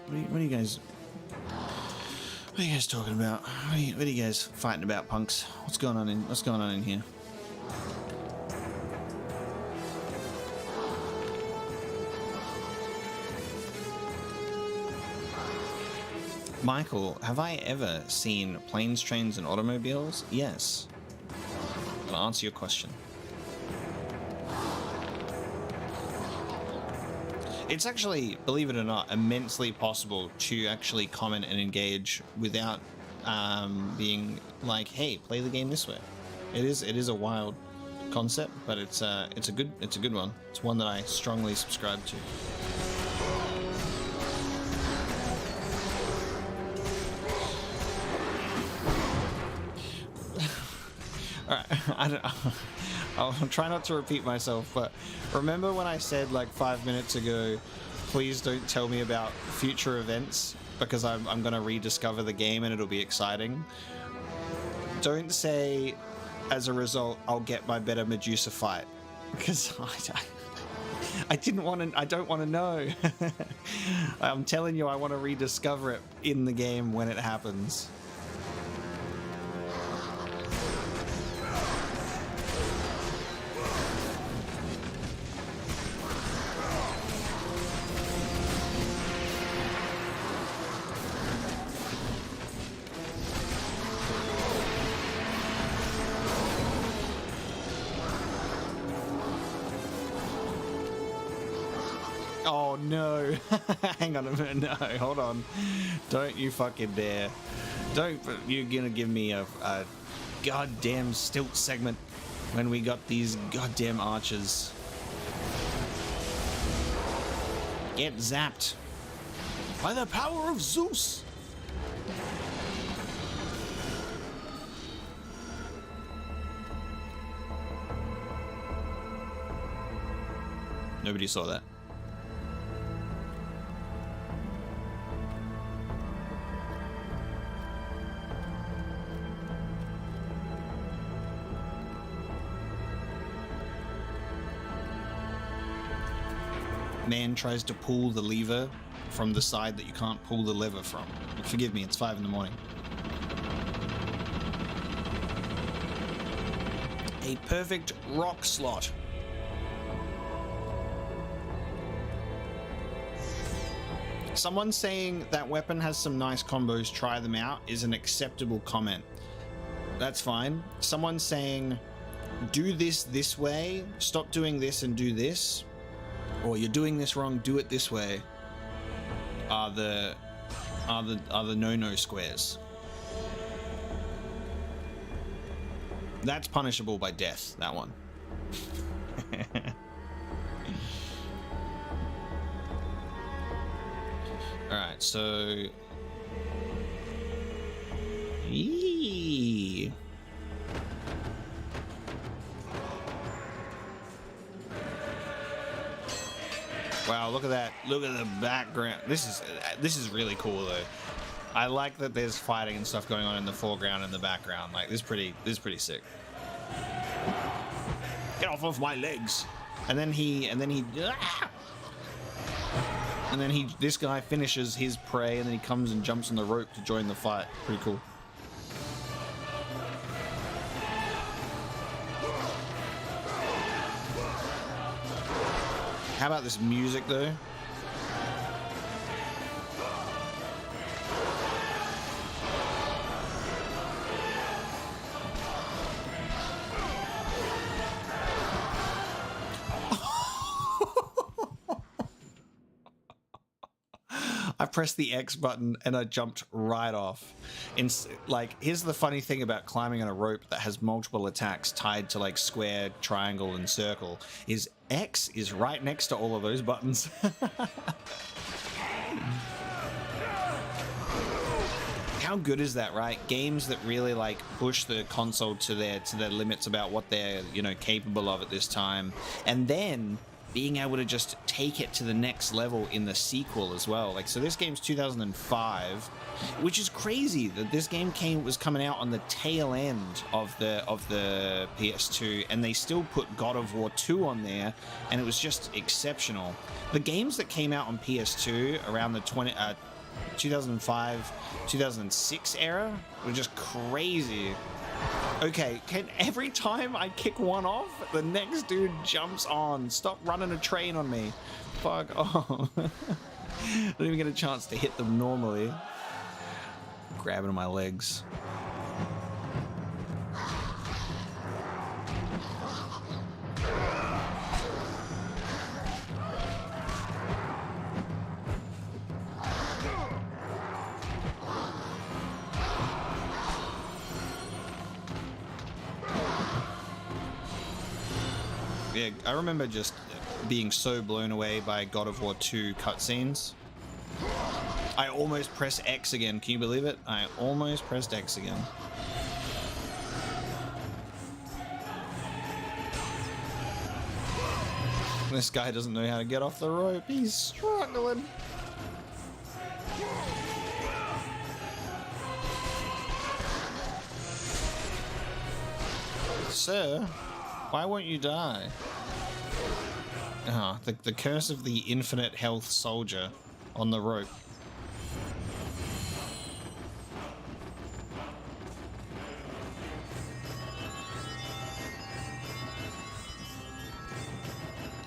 talking about? What are you guys fighting about, punks? What's going on in here? Michael, have I ever seen planes, trains, and automobiles? Yes. I'll answer your question. It's actually, believe it or not, immensely possible to actually comment and engage without being like, "Hey, play the game this way." It is a wild concept, but it's a good one. It's one that I strongly subscribe to. Alright, I'll try not to repeat myself, but remember when I said like 5 minutes ago, please don't tell me about future events because I'm going to rediscover the game and it'll be exciting? Don't say, as a result, I'll get my better Medusa fight, because I don't want to know. I'm telling you, I want to rediscover it in the game when it happens. Oh no. Hang on a minute. No, hold on. Don't you fucking dare. You're gonna give me a goddamn stilt segment when we got these goddamn archers. Get zapped by the power of Zeus. Nobody saw that. Man tries to pull the lever from the side that you can't pull the lever from. Forgive me, it's 5 in the morning. A perfect rock slot. Someone saying that weapon has some nice combos, try them out, is an acceptable comment. That's fine. Someone saying, do this way, stop doing this and do this, or you're doing this wrong, do it this way, are the no-no squares. That's punishable by death, that one. Alright, so... Eee. Wow, look at that. Look at the background. This is really cool though. I like that there's fighting and stuff going on in the foreground and the background. Like this is pretty sick. Get off of my legs. And then this guy finishes his prey and then he comes and jumps on the rope to join the fight. Pretty cool. How about this music though? I pressed the X button and I jumped right off. Like, here's the funny thing about climbing on a rope that has multiple attacks tied to like square, triangle, and circle is X is right next to all of those buttons. How good is that, right? Games that really like push the console to their limits about what they're, you know, capable of at this time, and then being able to just take it to the next level in the sequel as well. Like, so this game's 2005, which is crazy that this game was coming out on the tail end of the PS2, and they still put God of War 2 on there, and it was just exceptional. The games that came out on PS2 around the 2005, 2006 era were just crazy. Okay, every time I kick one off, the next dude jumps on. Stop running a train on me. Fuck off. I don't even get a chance to hit them normally. Grabbing my legs. Yeah, I remember just being so blown away by God of War 2 cutscenes. I almost pressed X again. Can you believe it? I almost pressed X again. This guy doesn't know how to get off the rope. He's struggling. Sir, why won't you die? Ah, the curse of the infinite health soldier on the rope.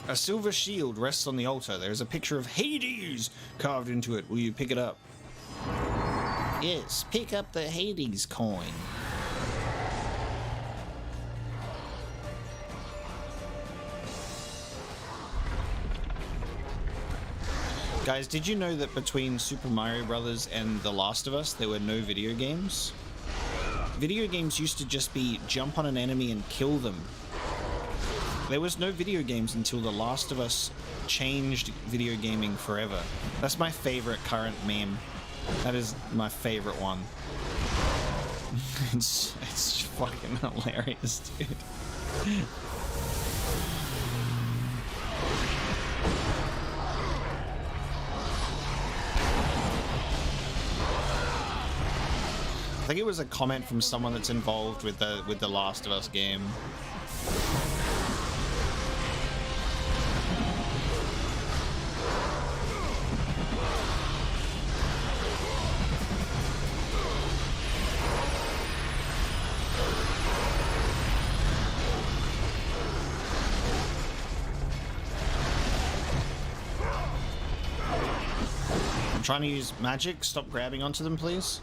A silver shield rests on the altar. There is a picture of Hades carved into it. Will you pick it up? Yes, pick up the Hades coin. Guys, did you know that between Super Mario Brothers and The Last of Us, there were no video games? Video games used to just be jump on an enemy and kill them. There was no video games until The Last of Us changed video gaming forever. That's my favorite current meme. That is my favorite one. It's fucking hilarious, dude. I think it was a comment from someone that's involved with the Last of Us game. I'm trying to use magic. Stop grabbing onto them, please.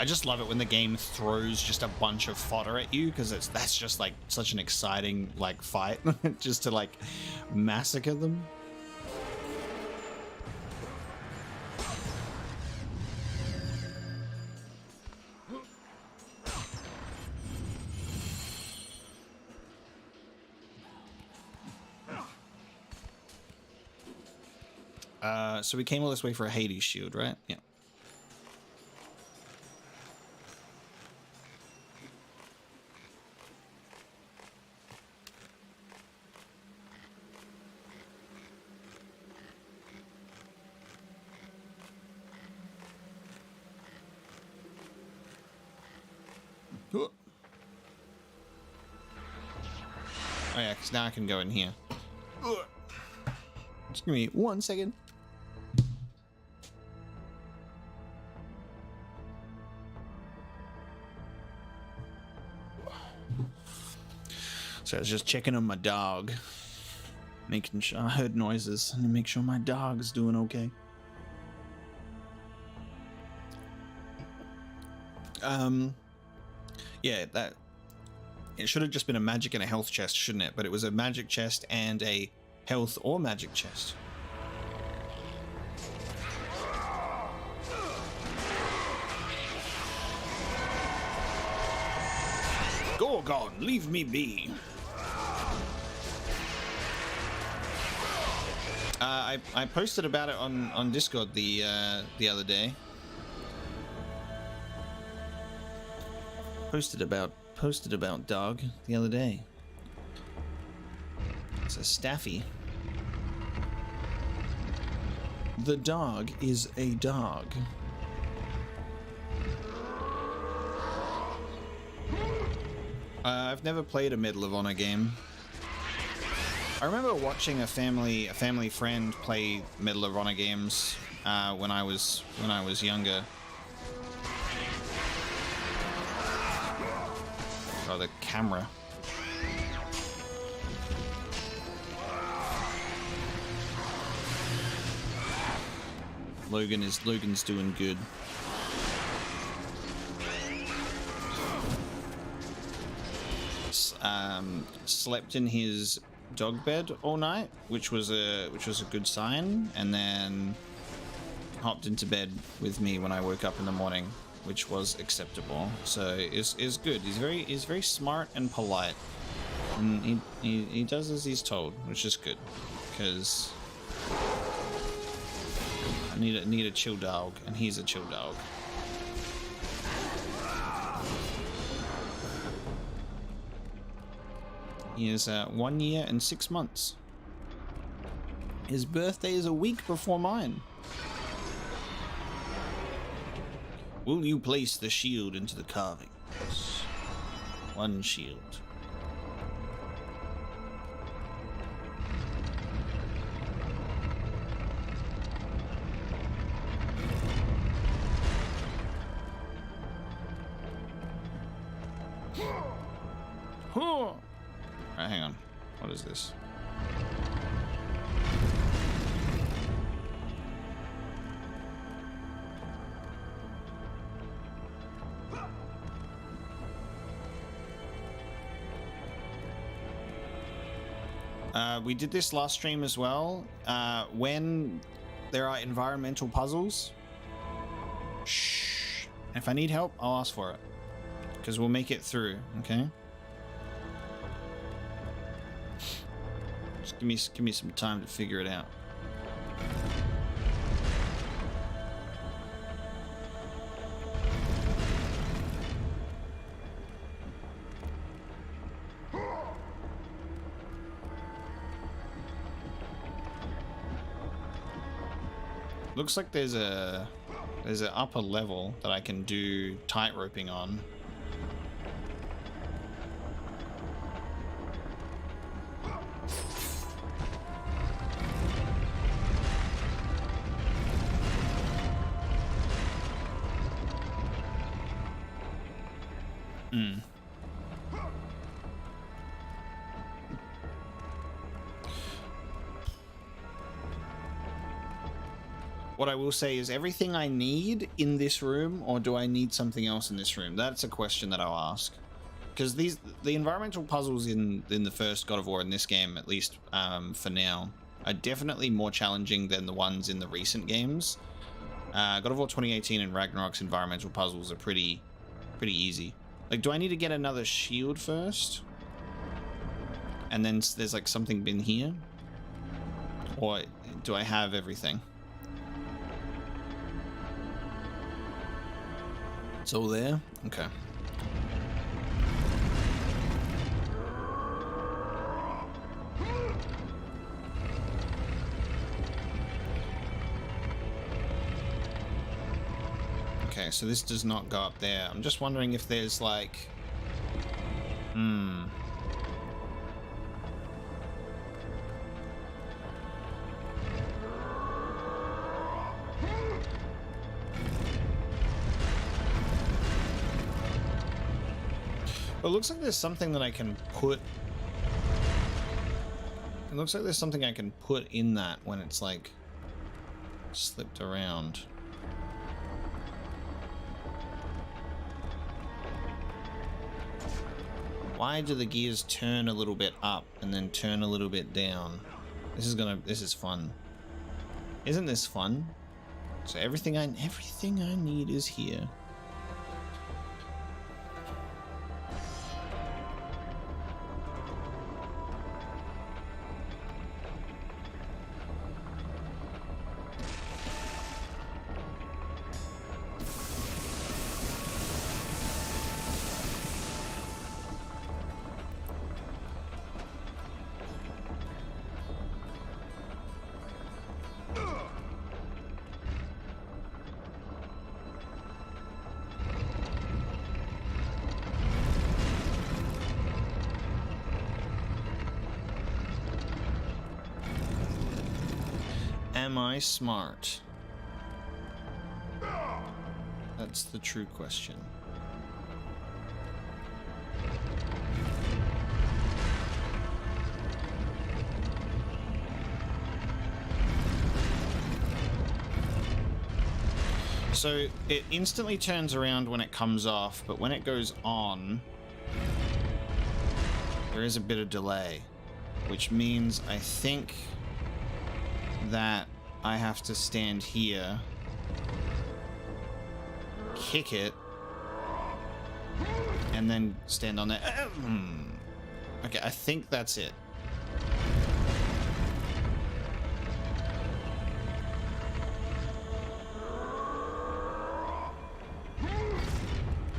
I just love it when the game throws just a bunch of fodder at you, because that's just like such an exciting like fight just to like massacre them. So we came all this way for a Hades shield, right? Yeah. Oh yeah, because now I can go in here. Just give me 1 second. So I was just checking on my dog, making sure I heard noises and make sure my dog's doing okay. Yeah, that it should have just been a magic and a health chest, shouldn't it? But it was a magic chest and a health or magic chest. Gorgon, leave me be. I posted about it on Discord the other day. Posted about dog the other day. It's a Staffy. The dog is a dog. I've never played a Medal of Honor game. I remember watching a family friend play Medal of Honor games when I was younger. Oh, the camera. Logan's doing good. Slept in his dog bed all night, which was a good sign, and then hopped into bed with me when I woke up in the morning, which was acceptable. So is good. He's very smart and polite, and he does as he's told, which is good, because I need a chill dog, and he's a chill dog. He is 1 year and 6 months. His birthday is a week before mine. Will you place the shield into the carving? Yes. 1 shield. Alright, hang on. What is this? We did this last stream as well. When there are environmental puzzles, shh. If I need help, I'll ask for it, because we'll make it through. Okay. Just give me some time to figure it out. Looks like there's an upper level that I can do tight roping on. What I will say is everything I need in this room, or do I need something else in this room? That's a question that I'll ask. Because the environmental puzzles in the first God of War, in this game at least for now, are definitely more challenging than the ones in the recent games. God of War 2018 and Ragnarok's environmental puzzles are pretty easy. Like, do I need to get another shield first? And then there's like something in here? Or do I have everything? It's all there? Okay. Okay, so this does not go up there. I'm just wondering if there's like... Well, it looks like there's something that I can put... It looks like there's something I can put in that when it's like slipped around. Why do the gears turn a little bit up and then turn a little bit down? This is fun. Isn't this fun? So everything I need is here. Am I smart? That's the true question. So it instantly turns around when it comes off, but when it goes on, there is a bit of delay, which means I think that I have to stand here, kick it, and then stand on there. Okay, I think that's it.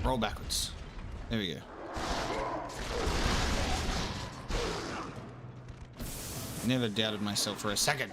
Roll backwards. There we go. Never doubted myself for a second.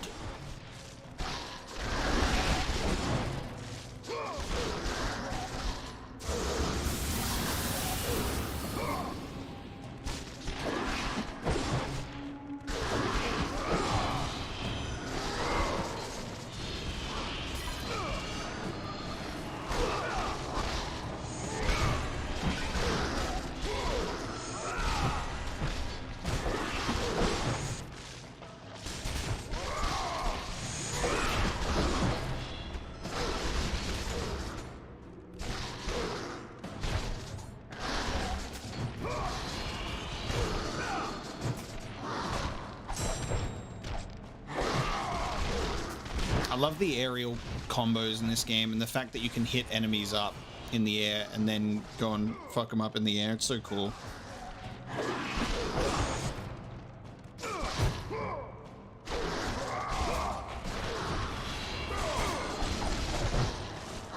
I love the aerial combos in this game and the fact that you can hit enemies up in the air and then go and fuck them up in the air. It's so cool.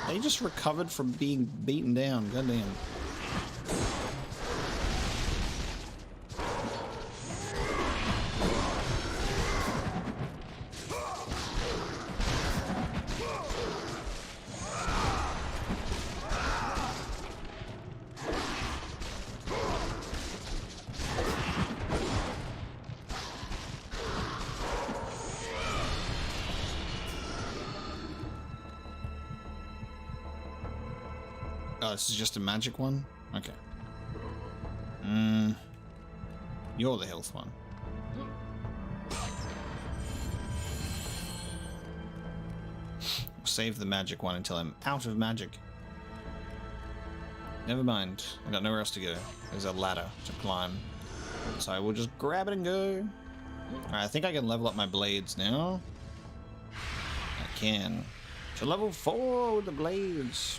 They just recovered from being beaten down. Goddamn. Oh, this is just a magic one? Okay. You're the health one. save the magic one until I'm out of magic. Never mind. I've got nowhere else to go. There's a ladder to climb. So I will just grab it and go. Alright, I think I can level up my blades now. I can. To level 4 with the blades.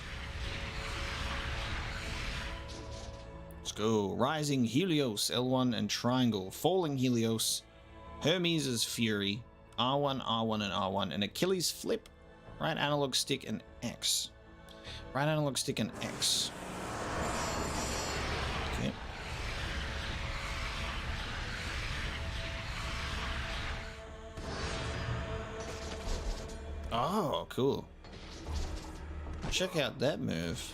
Let's go. Rising Helios, L1 and triangle. Falling Helios. Hermes' Fury. R1, R1, and R1. And Achilles Flip. Right analog stick and X. Right analog stick and X. Okay. Oh, cool. Check out that move.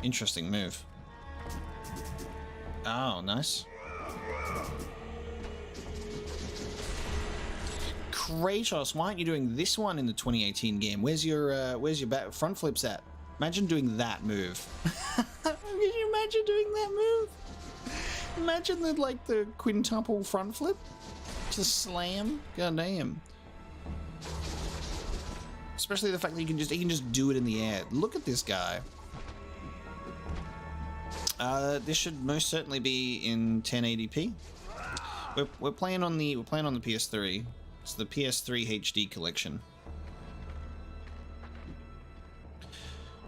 Interesting move. Oh, nice. Kratos, why aren't you doing this one in the 2018 game? Where's your front flips at? Imagine doing that move. Can you imagine doing that move? Imagine the quintuple front flip. Just slam. God damn. Especially the fact that he can just do it in the air. Look at this guy. This should most certainly be in 1080p. We're playing on the PS3. It's the PS3 HD collection.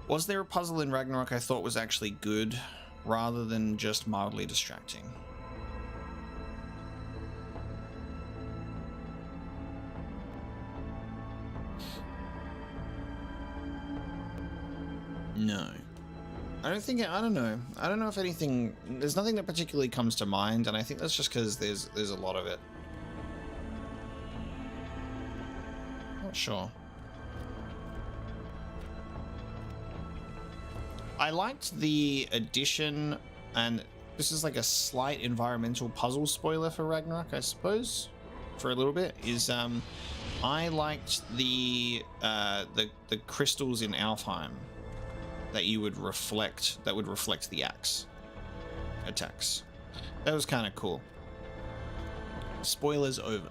Was there a puzzle in Ragnarok I thought was actually good, rather than just mildly distracting? No. I don't know. I don't know if anything... There's nothing that particularly comes to mind, and I think that's just because there's a lot of it. Not sure. I liked the addition, and this is like a slight environmental puzzle spoiler for Ragnarok, I suppose, for a little bit, is I liked the crystals in Alfheim that would reflect the axe attacks. That was kind of cool. Spoilers over.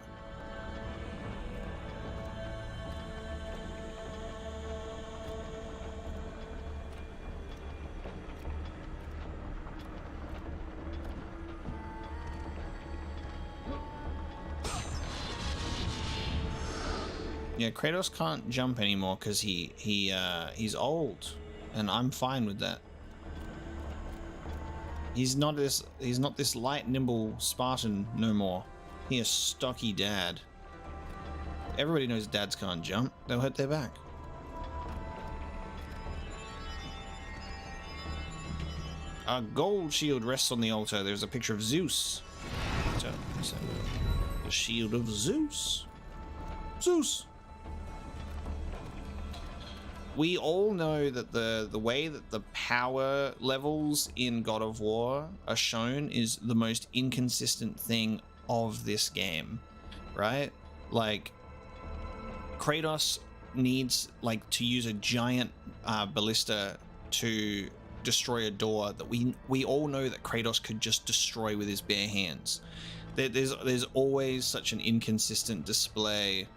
Yeah, Kratos can't jump anymore because he's old, and I'm fine with that. He's not this light, nimble Spartan no more. He is stocky dad. Everybody knows dads can't jump. They'll hurt their back. A gold shield rests on the altar. There's a picture of Zeus. So, the shield of Zeus. Zeus. We all know that the way that the power levels in God of War are shown is the most inconsistent thing of this game, right? Like, Kratos needs to use a giant ballista to destroy a door that we all know that Kratos could just destroy with his bare hands. There's always such an inconsistent display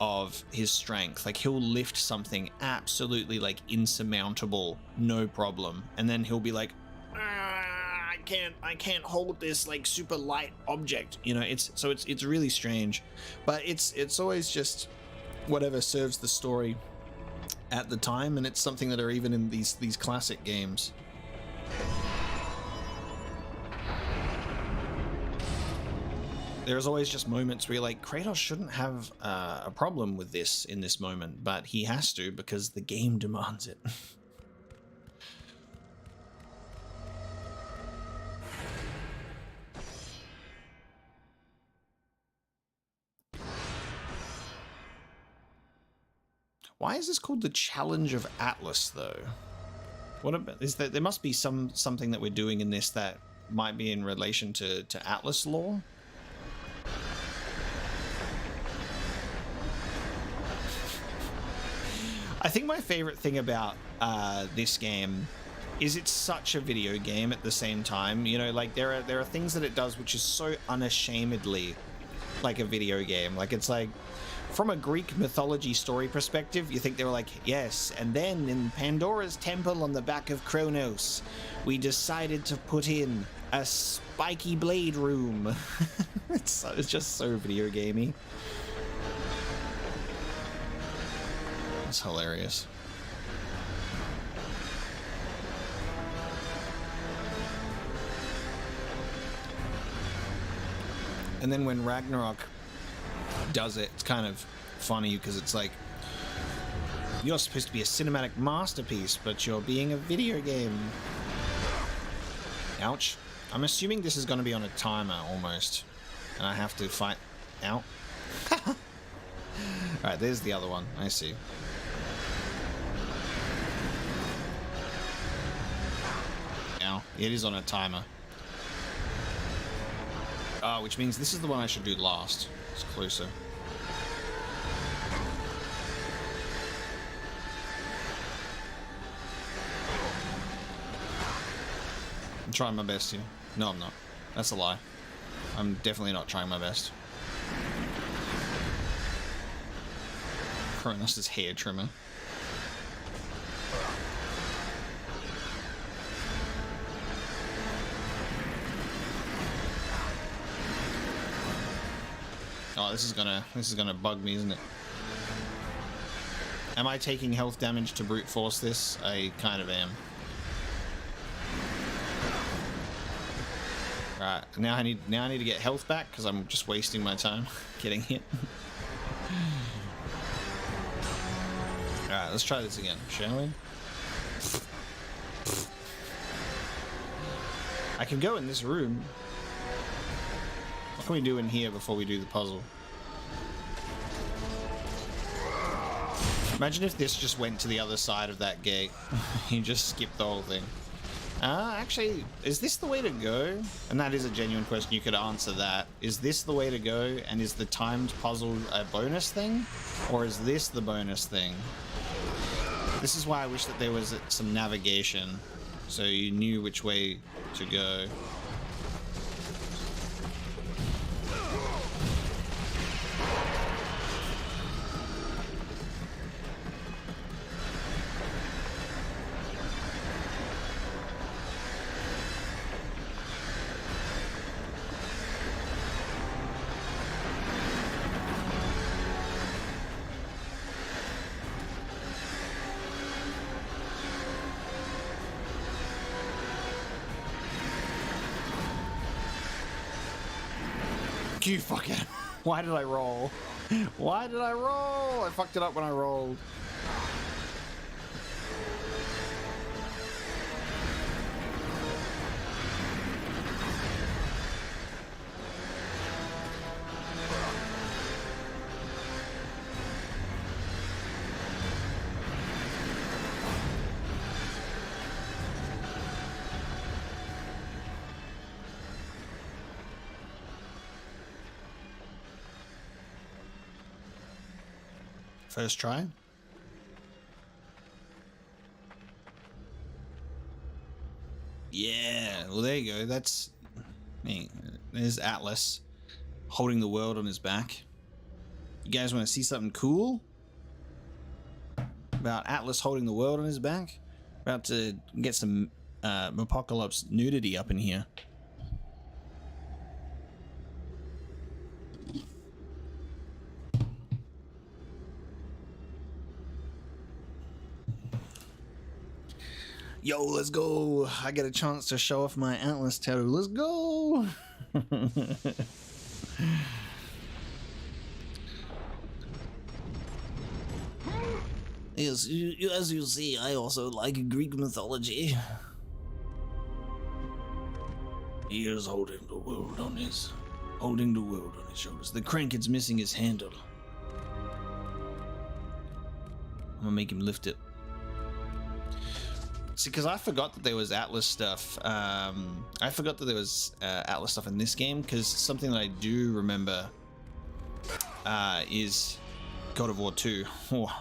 of his strength. Like, he'll lift something absolutely insurmountable, no problem, and then he'll be like, I can't hold this super light object, you know. It's really strange, but it's always just whatever serves the story at the time, and it's something that are even in these classic games. There's always just moments where you're like, Kratos shouldn't have a problem with this in this moment, but he has to because the game demands it. Why is this called the Challenge of Atlas, though? What about, is that there must be something that we're doing in this that might be in relation to Atlas lore? I think my favorite thing about this game is it's such a video game at the same time. You know, there are things that it does which is so unashamedly like a video game. Like, it's like, from a Greek mythology story perspective, you think they were like, yes, and then in Pandora's temple on the back of Kronos, we decided to put in a spiky blade room. It's just so video gamey. That's hilarious. And then when Ragnarok does it, it's kind of funny because it's like, you're supposed to be a cinematic masterpiece, but you're being a video game. Ouch. I'm assuming this is going to be on a timer almost, and I have to fight out. Alright, there's the other one. I see. Ow. It is on a timer. Which means this is the one I should do last. It's closer. I'm trying my best here. No, I'm not. That's a lie. I'm definitely not trying my best. Kronos' hair trimmer. Oh, this is gonna bug me, isn't it? Am I taking health damage to brute force this? I kind of am. Right, now I need to get health back because I'm just wasting my time getting hit. Alright, let's try this again, shall we? I can go in this room. What can we do in here before we do the puzzle? Imagine if this just went to the other side of that gate. You just skipped the whole thing. Actually, is this the way to go? And that is a genuine question. You could answer that. Is this the way to go? And is the timed puzzle a bonus thing? Or is this the bonus thing? This is why I wish that there was some navigation, so you knew which way to go. You fucking... Why did I roll? Why did I roll? I fucked it up when I rolled. First try. Yeah, well there you go. That's me. There's Atlas holding the world on his back. You guys want to see something cool about Atlas holding the world on his back? About to get some Apocalypse nudity up in here. Yo, let's go. I get a chance to show off my Atlas tattoo. Let's go. Yes, as you see, I also like Greek mythology. He is holding the world on his shoulders. The crank is missing his handle. I'm gonna make him lift it. See, because I forgot that there was Atlas stuff. I forgot that there was Atlas stuff in this game, because something that I do remember is God of War 2. Oh,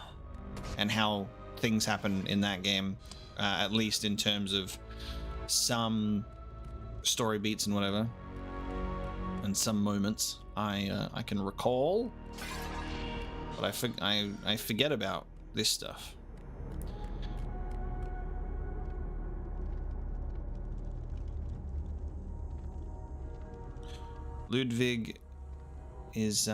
and how things happen in that game, at least in terms of some story beats and whatever, and some moments I can recall. But I forget about this stuff. Ludwig is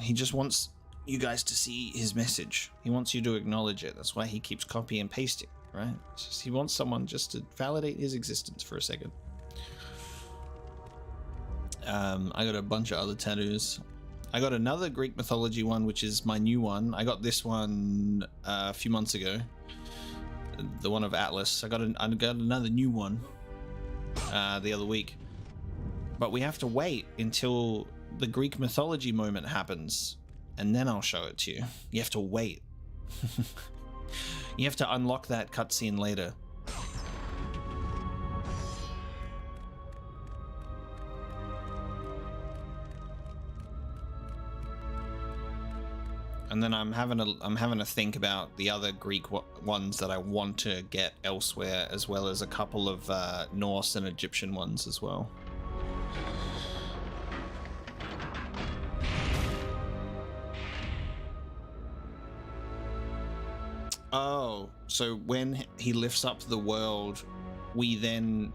he just wants you guys to see his message. He wants you to acknowledge it. That's why he keeps copy and pasting, right? It's just, he wants someone just to validate his existence for a second. I got a bunch of other tattoos. I got another Greek mythology one, which is my new one. I got this one a few months ago. The one of Atlas. I got another new one the other week. But we have to wait until the Greek mythology moment happens, and then I'll show it to you. You have to wait. You have to unlock that cutscene later. And then I'm having to think about the other Greek ones that I want to get elsewhere, as well as a couple of Norse and Egyptian ones as well. Oh, so when he lifts up the world, we then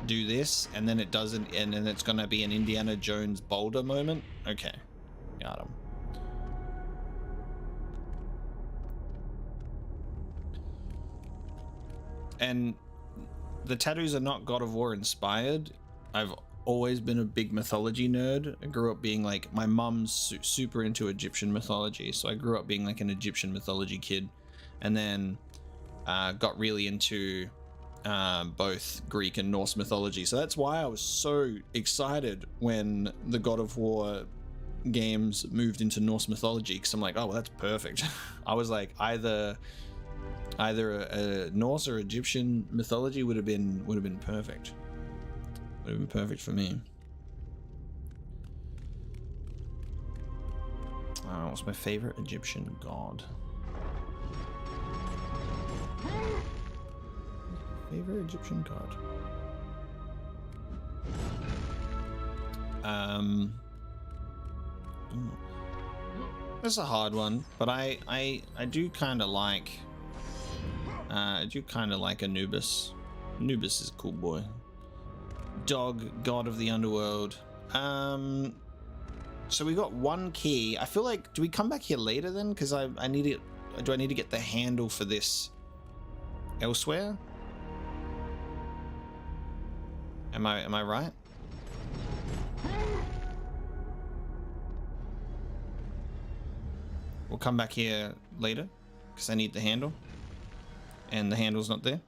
do this, and then it doesn't, and then it's gonna be an Indiana Jones boulder moment? Okay, got him. And the tattoos are not God of War inspired. I've always been a big mythology nerd. I grew up being like, my mom's super into Egyptian mythology, so I grew up being like an Egyptian mythology kid, and then got really into both Greek and Norse mythology. So that's why I was so excited when the God of War games moved into Norse mythology, because I'm like, oh well, that's perfect. I was like, either a Norse or Egyptian mythology would have been perfect. Would have been perfect for me. What's my favorite Egyptian god? Favorite Egyptian god? That's a hard one, but I do kind of like Anubis. Anubis is a cool boy. Dog, god of the underworld. So we got one key. I feel like, do we come back here later then? Because I need it. Do I need to get the handle for this elsewhere? Am I right? We'll come back here later because I need the handle, and the handle's not there.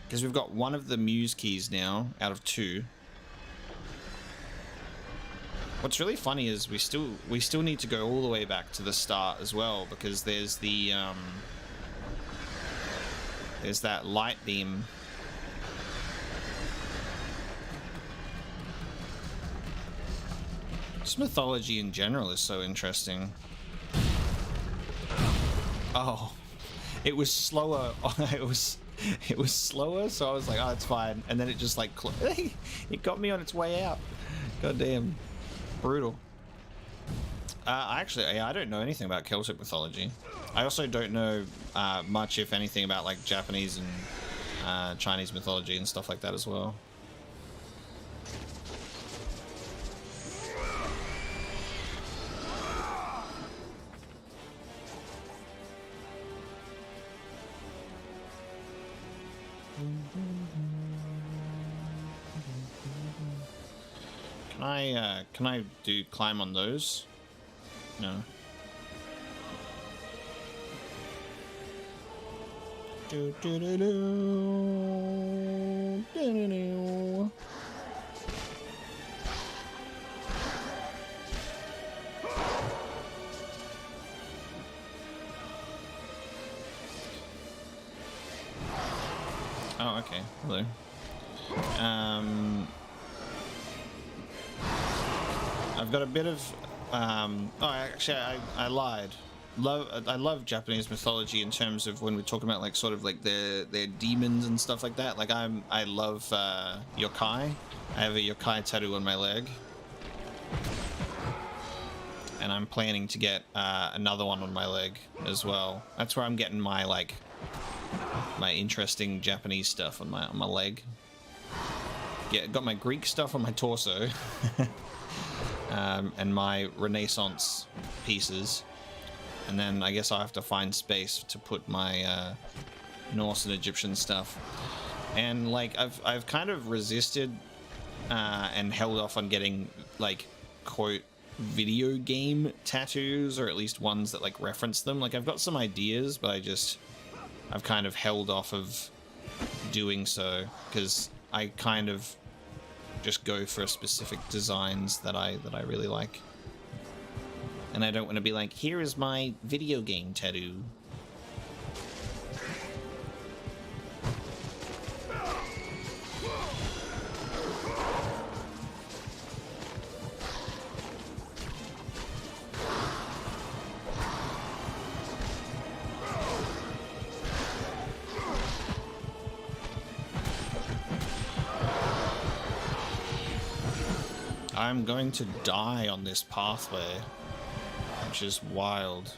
Because we've got one of the muse keys now out of 2. What's really funny is we still need to go all the way back to the start as well, because there's the there's that light beam. This mythology in general is so interesting. Oh, it was slower. It was slower, so I was like, oh, it's fine. And then it just like, it got me on its way out. God damn. Brutal. I don't know anything about Celtic mythology. I also don't know much, if anything, about like Japanese and Chinese mythology and stuff like that as well. Can I do climb on those? No. Do, do, do, do. Do, do, do. Oh, okay. Hello. I've got a bit of oh, actually I lied. I love Japanese mythology in terms of when we're talking about like sort of like their demons and stuff like that. Like I love yokai. I have a yokai tattoo on my leg. And I'm planning to get another one on my leg as well. That's where I'm getting my like my interesting Japanese stuff on my leg. Yeah, got my Greek stuff on my torso, and my Renaissance pieces. And then I guess I'll have to find space to put my Norse and Egyptian stuff. And like I've kind of resisted and held off on getting like quote video game tattoos, or at least ones that like reference them. Like I've got some ideas, but I've kind of held off of doing so because I kind of just go for specific designs that I really like. And I don't want to be like, here is my video game tattoo. I'm going to die on this pathway, which is wild.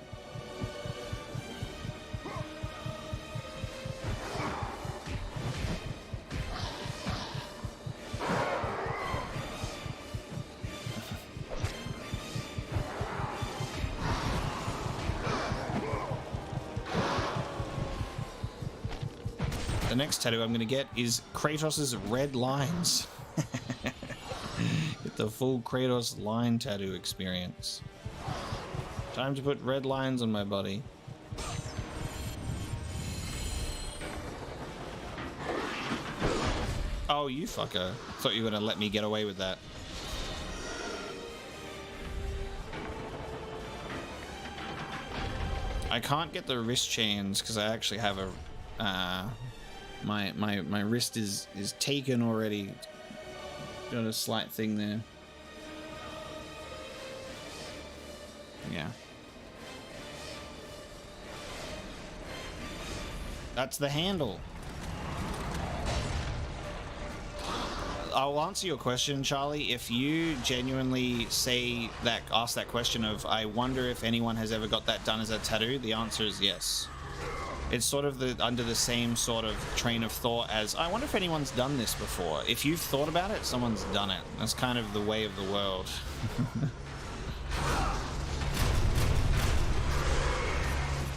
The next tattoo I'm going to get is Kratos' red lines. Get the full Kratos line tattoo experience. Time to put red lines on my body. Oh, you fucker. Thought you were gonna let me get away with that. I can't get the wrist chains because I actually have a my wrist is taken already. Got a slight thing there. Yeah. That's the handle. I'll answer your question, Charlie. If you genuinely ask that question of, I wonder if anyone has ever got that done as a tattoo, the answer is yes. It's sort of under the same sort of train of thought as, I wonder if anyone's done this before. If you've thought about it, someone's done it. That's kind of the way of the world.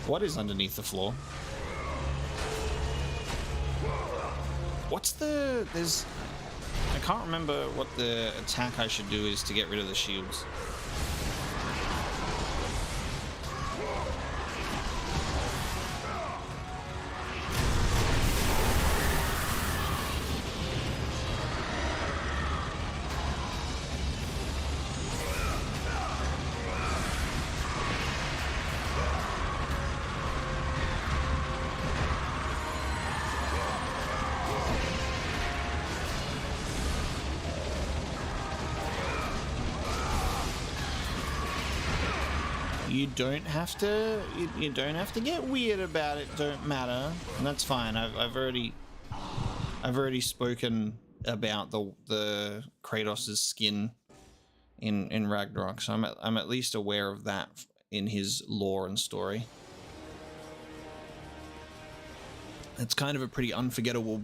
What is underneath the floor? I can't remember what the attack I should do is to get rid of the shields. You don't have to get weird about it. Don't matter, and that's fine. I've already spoken about the Kratos' skin in Ragnarok, so I'm at least aware of that in his lore and story. It's kind of a pretty unforgettable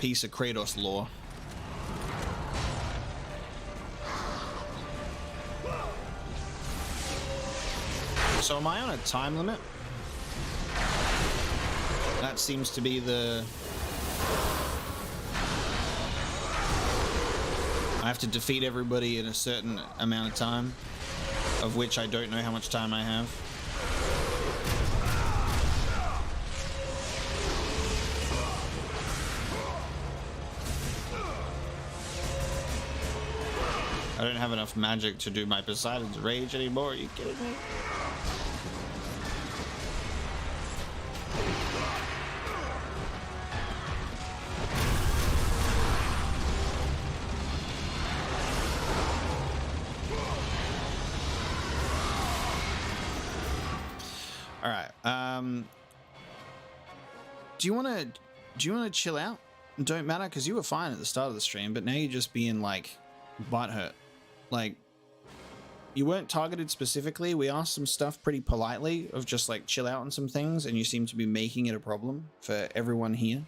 piece of Kratos lore. So am I on a time limit? That seems to be I have to defeat everybody in a certain amount of time, of which I don't know how much time I have. I don't have enough magic to do my Poseidon's Rage anymore. Are you kidding me? All right. Do you want to chill out? Don't matter, because you were fine at the start of the stream, but now you're just being like butthurt. Like, you weren't targeted specifically. We asked some stuff pretty politely of just like chill out on some things, and you seem to be making it a problem for everyone here.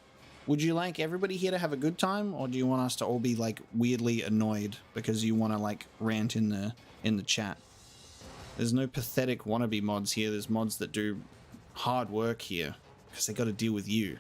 Would you like everybody here to have a good time, or do you want us to all be like weirdly annoyed because you want to like rant in the chat? There's no pathetic wannabe mods here. There's mods that do hard work here because they got to deal with you.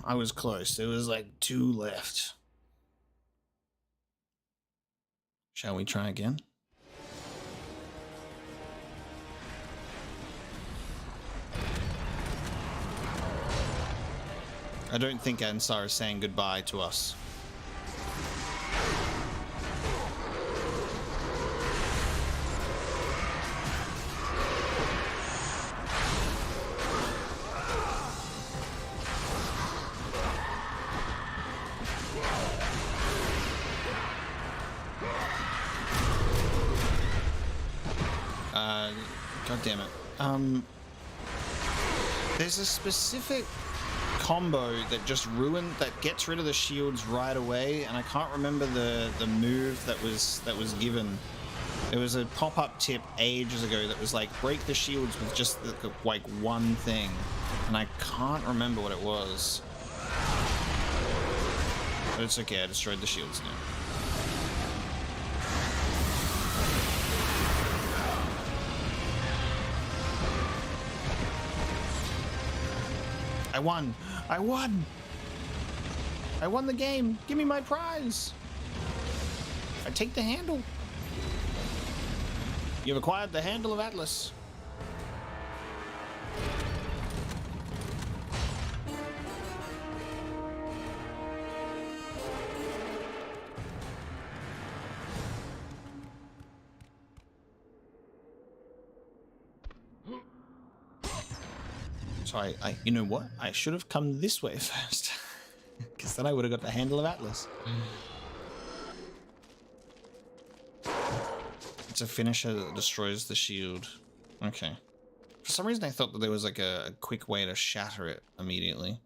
I was close. There was like 2 left. Shall we try again? I don't think Ansar is saying goodbye to us. God damn it. There's a specific combo that just gets rid of the shields right away, and I can't remember the move that was given. There was a pop-up tip ages ago that was like break the shields with just like one thing, and I can't remember what it was. But it's okay, I destroyed the shields now. I won! I won! I won the game! Give me my prize! I take the handle! You've acquired the handle of Atlas. So you know what? I should have come this way first. Because then I would have got the handle of Atlas. It's a finisher that destroys the shield. Okay. For some reason I thought that there was like a quick way to shatter it immediately.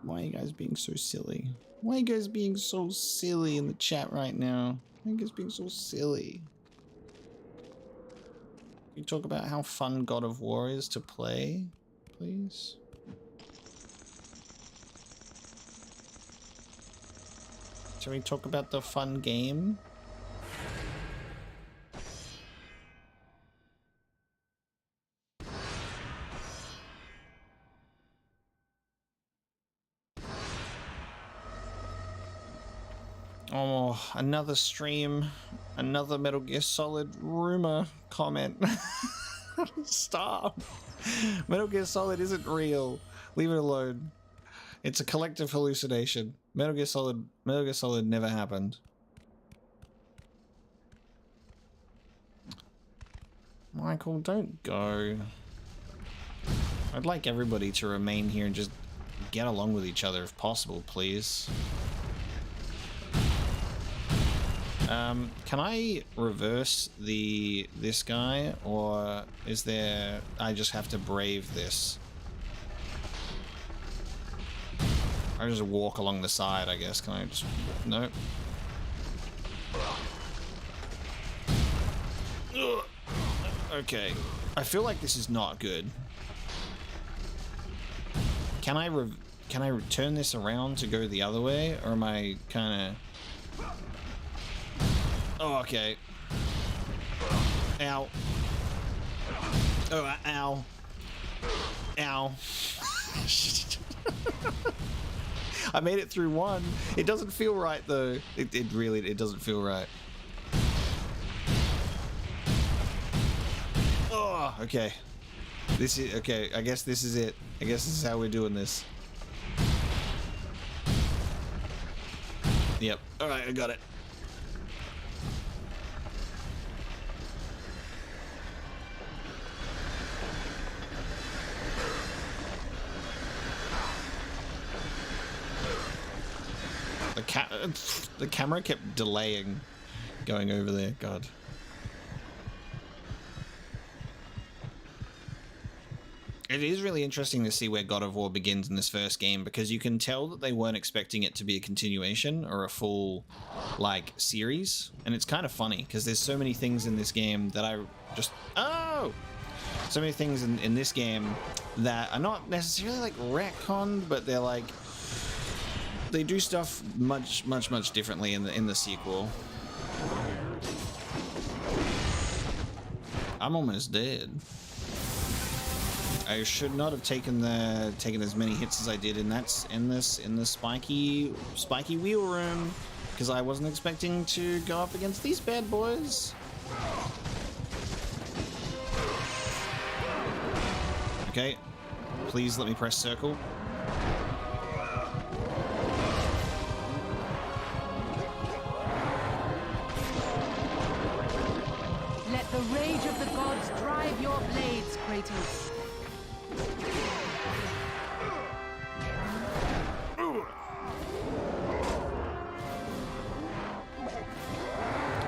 Why are you guys being so silly? Why are you guys being so silly in the chat right now? Why are you guys being so silly? Can you talk about how fun God of War is to play, please? Shall we talk about the fun game? Oh, another stream, another Metal Gear Solid rumor comment. Stop. Metal Gear Solid isn't real. Leave it alone. It's a collective hallucination. Metal Gear Solid never happened. Michael, don't go. I'd like everybody to remain here and just get along with each other if possible, please. Can I reverse this guy, or is there, I just have to brave this? I just walk along the side, I guess. Can I just, nope. Ugh. Okay, I feel like this is not good. Can I turn this around to go the other way, or am I kind of... Oh, okay. Ow. Oh, ow. Ow. I made it through one. It doesn't feel right though. It really doesn't feel right. Oh, okay. This is okay. I guess this is it. I guess this is how we're doing this. Yep. All right, I got it. The camera kept delaying going over there. God. It is really interesting to see where God of War begins in this first game, because you can tell that they weren't expecting it to be a continuation or a full, like, series. And it's kind of funny, because there's so many things in this game that I just... Oh! So many things in this game that are not necessarily, like, retconned, but they're, like... They do stuff much differently in the sequel. I'm almost dead. I should not have taken as many hits as I did in the spiky wheel room, because I wasn't expecting to go up against these bad boys. Okay, please let me press circle. Let the rage of the gods drive your blades, Kratos.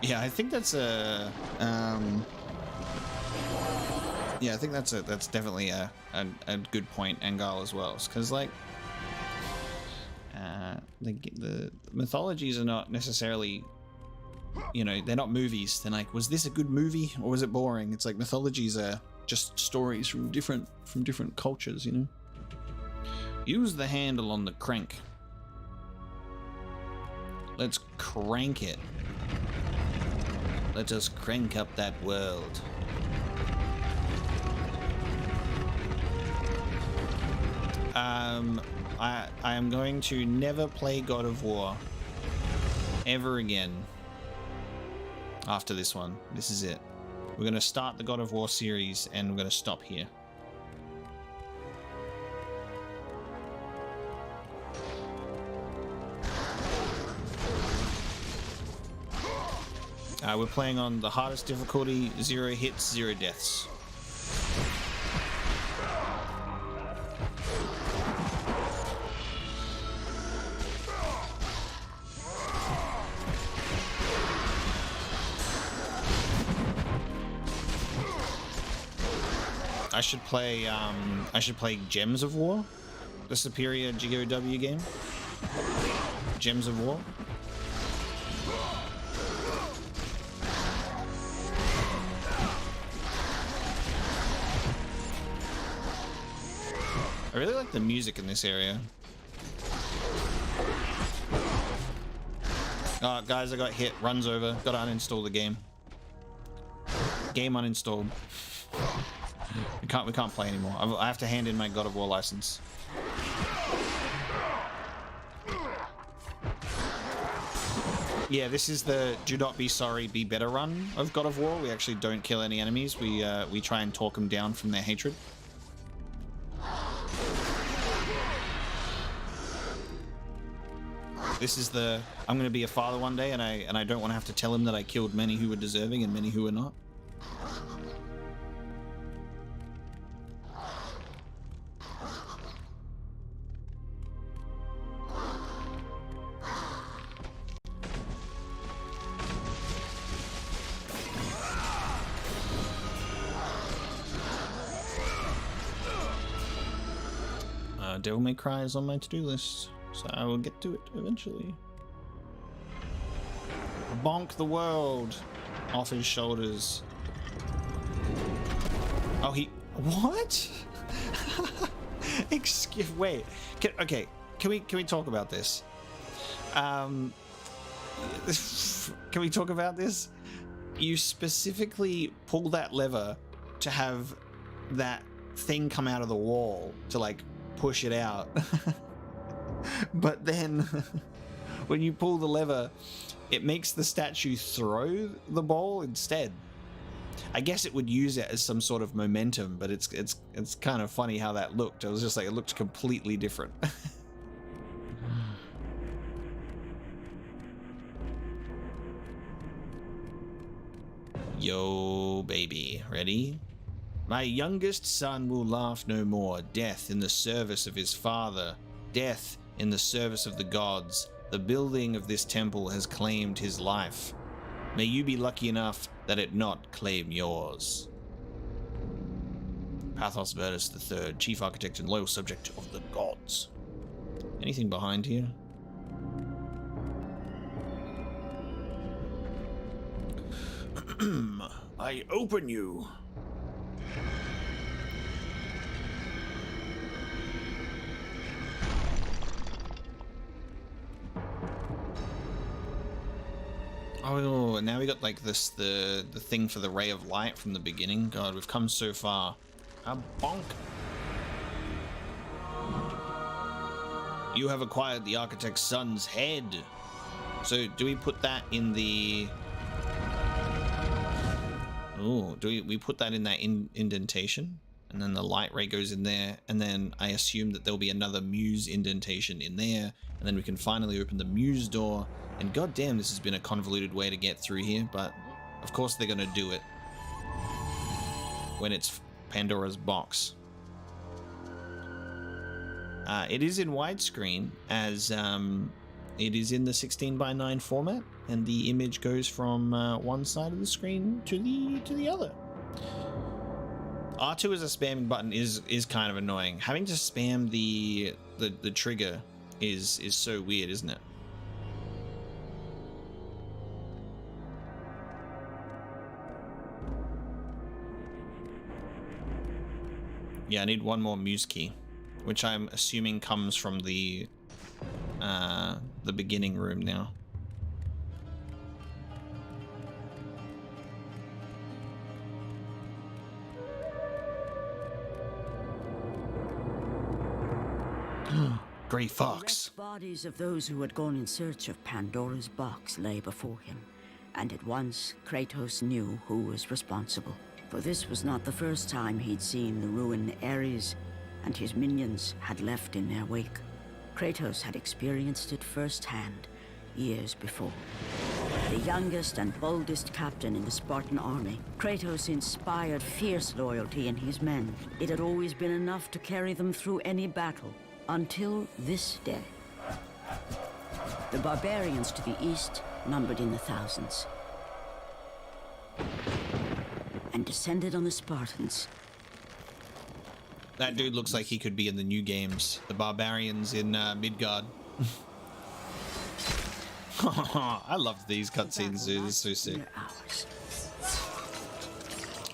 Yeah, I think that's a yeah, I think that's definitely a good point, Angal, as well, because like the mythologies are not necessarily, you know, they're not movies. They're like, was this a good movie or was it boring? It's like mythologies are just stories from different cultures, you know. Use the handle on the crank. Let's crank it. Let us crank up that world. I am going to never play God of War ever again after this one. This is it. We're going to start the God of War series and we're going to stop here. We're playing on the hardest difficulty, 0 hits, 0 deaths. I should play Gems of War, the superior GOW game. Gems of War. I really like the music in this area. Oh, guys, I got hit. Runs over. Got to uninstall the game. Game uninstalled. We can't play anymore. I have to hand in my God of War license. Yeah, this is the do not be sorry, be better run of God of War. We actually don't kill any enemies. We try and talk them down from their hatred. This is the I'm going to be a father one day, and I don't want to have to tell him that I killed many who were deserving and many who were not. Devil May Cry is on my to-do list, so I will get to it eventually. Bonk the world off his shoulders. Oh, he... What? Excuse... Wait. Okay, can we talk about this? Can we talk about this? You specifically pull that lever to have that thing come out of the wall to like push it out. But then when you pull the lever, it makes the statue throw the ball instead. I guess it would use it as some sort of momentum, but it's kind of funny how that looked. I was just like, it looked completely different. Yo, baby, ready? My youngest son will laugh no more. Death in the service of his father. Death in the service of the gods. The building of this temple has claimed his life. May you be lucky enough that it not claim yours. Pathos Vertus III, Chief Architect and Loyal Subject of the Gods. Anything behind here? I open you. Oh, and now we got like this, the thing for the ray of light from the beginning. God, we've come so far. A bonk. You have acquired the architect's son's head. So do we put that in the... Oh, do we put that in that indentation? And then the light ray goes in there, and then I assume that there'll be another muse indentation in there, and then we can finally open the muse door. And goddamn, this has been a convoluted way to get through here, but of course they're gonna do it when it's Pandora's box. It is in widescreen, as it is in the 16:9 format, and the image goes from one side of the screen to the other. R2 as a spamming button is kind of annoying. Having to spam the trigger is so weird, isn't it? Yeah, I need one more muse key, which I'm assuming comes from the beginning room now. Grey Fox. The bodies of those who had gone in search of Pandora's box lay before him, and at once Kratos knew who was responsible. For this was not the first time he'd seen the ruin Ares and his minions had left in their wake. Kratos had experienced it firsthand, years before. The youngest and boldest captain in the Spartan army, Kratos inspired fierce loyalty in his men. It had always been enough to carry them through any battle, until this day. The barbarians to the east numbered in the thousands, and descended on the Spartans. That dude looks like he could be in the new games. The barbarians in Midgard. I love these cutscenes, dude. This is so sick.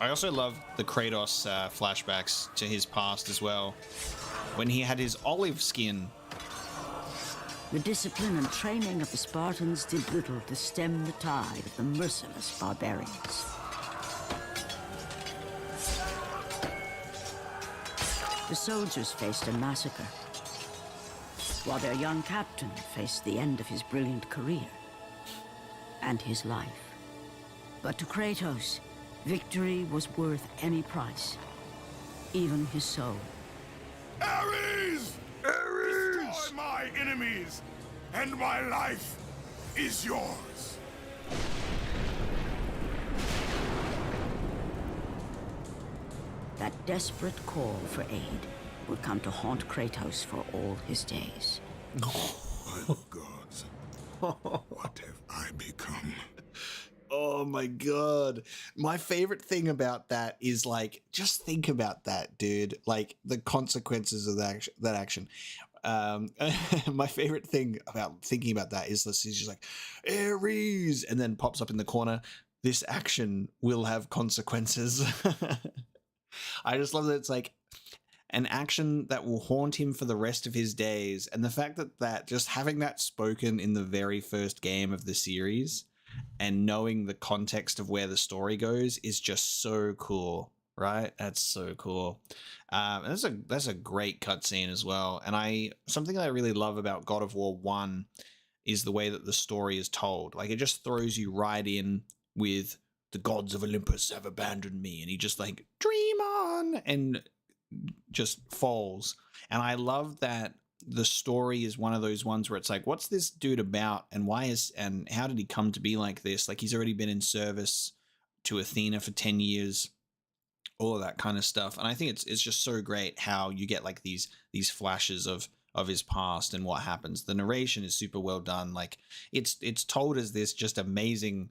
I also love the Kratos flashbacks to his past as well, when he had his olive skin. The discipline and training of the Spartans did little to stem the tide of the merciless barbarians. The soldiers faced a massacre, while their young captain faced the end of his brilliant career and his life. But to Kratos, victory was worth any price, even his soul. Ares! Ares! Destroy my enemies, and my life is yours. That desperate call for aid would come to haunt Kratos for all his days. By the gods, what have I become? Oh my god. My favorite thing about that is, like, just think about that, dude. Like, the consequences of that action. My favorite thing about thinking about that is this is just like, Ares, and then pops up in the corner, this action will have consequences. I just love that it's like an action that will haunt him for the rest of his days. And the fact that just having that spoken in the very first game of the series and knowing the context of where the story goes is just so cool. right? That's so cool. And that's a great cutscene as well. And something that I really love about God of War 1 is the way that the story is told. Like, it just throws you right in with the gods of Olympus have abandoned me, and he just like, dream on, and just falls. And I love that the story is one of those ones where it's like, what's this dude about, and and how did he come to be like this? Like, he's already been in service to Athena for 10 years, all of that kind of stuff. And I think it's just so great how you get like these flashes of his past and what happens. The narration is super well done. Like, it's told as this just amazing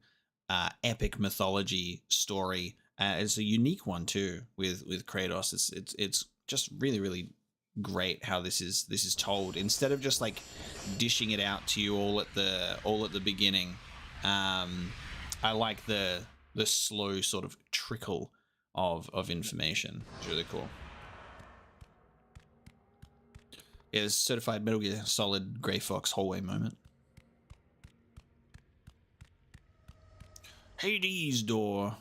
epic mythology story. It's a unique one too with Kratos. It's just really, really great how this is told, instead of just like dishing it out to you all at the beginning. I like the slow sort of trickle of information. It's really cool. Yeah, there's certified Metal Gear Solid Grey Fox hallway moment. Hades door.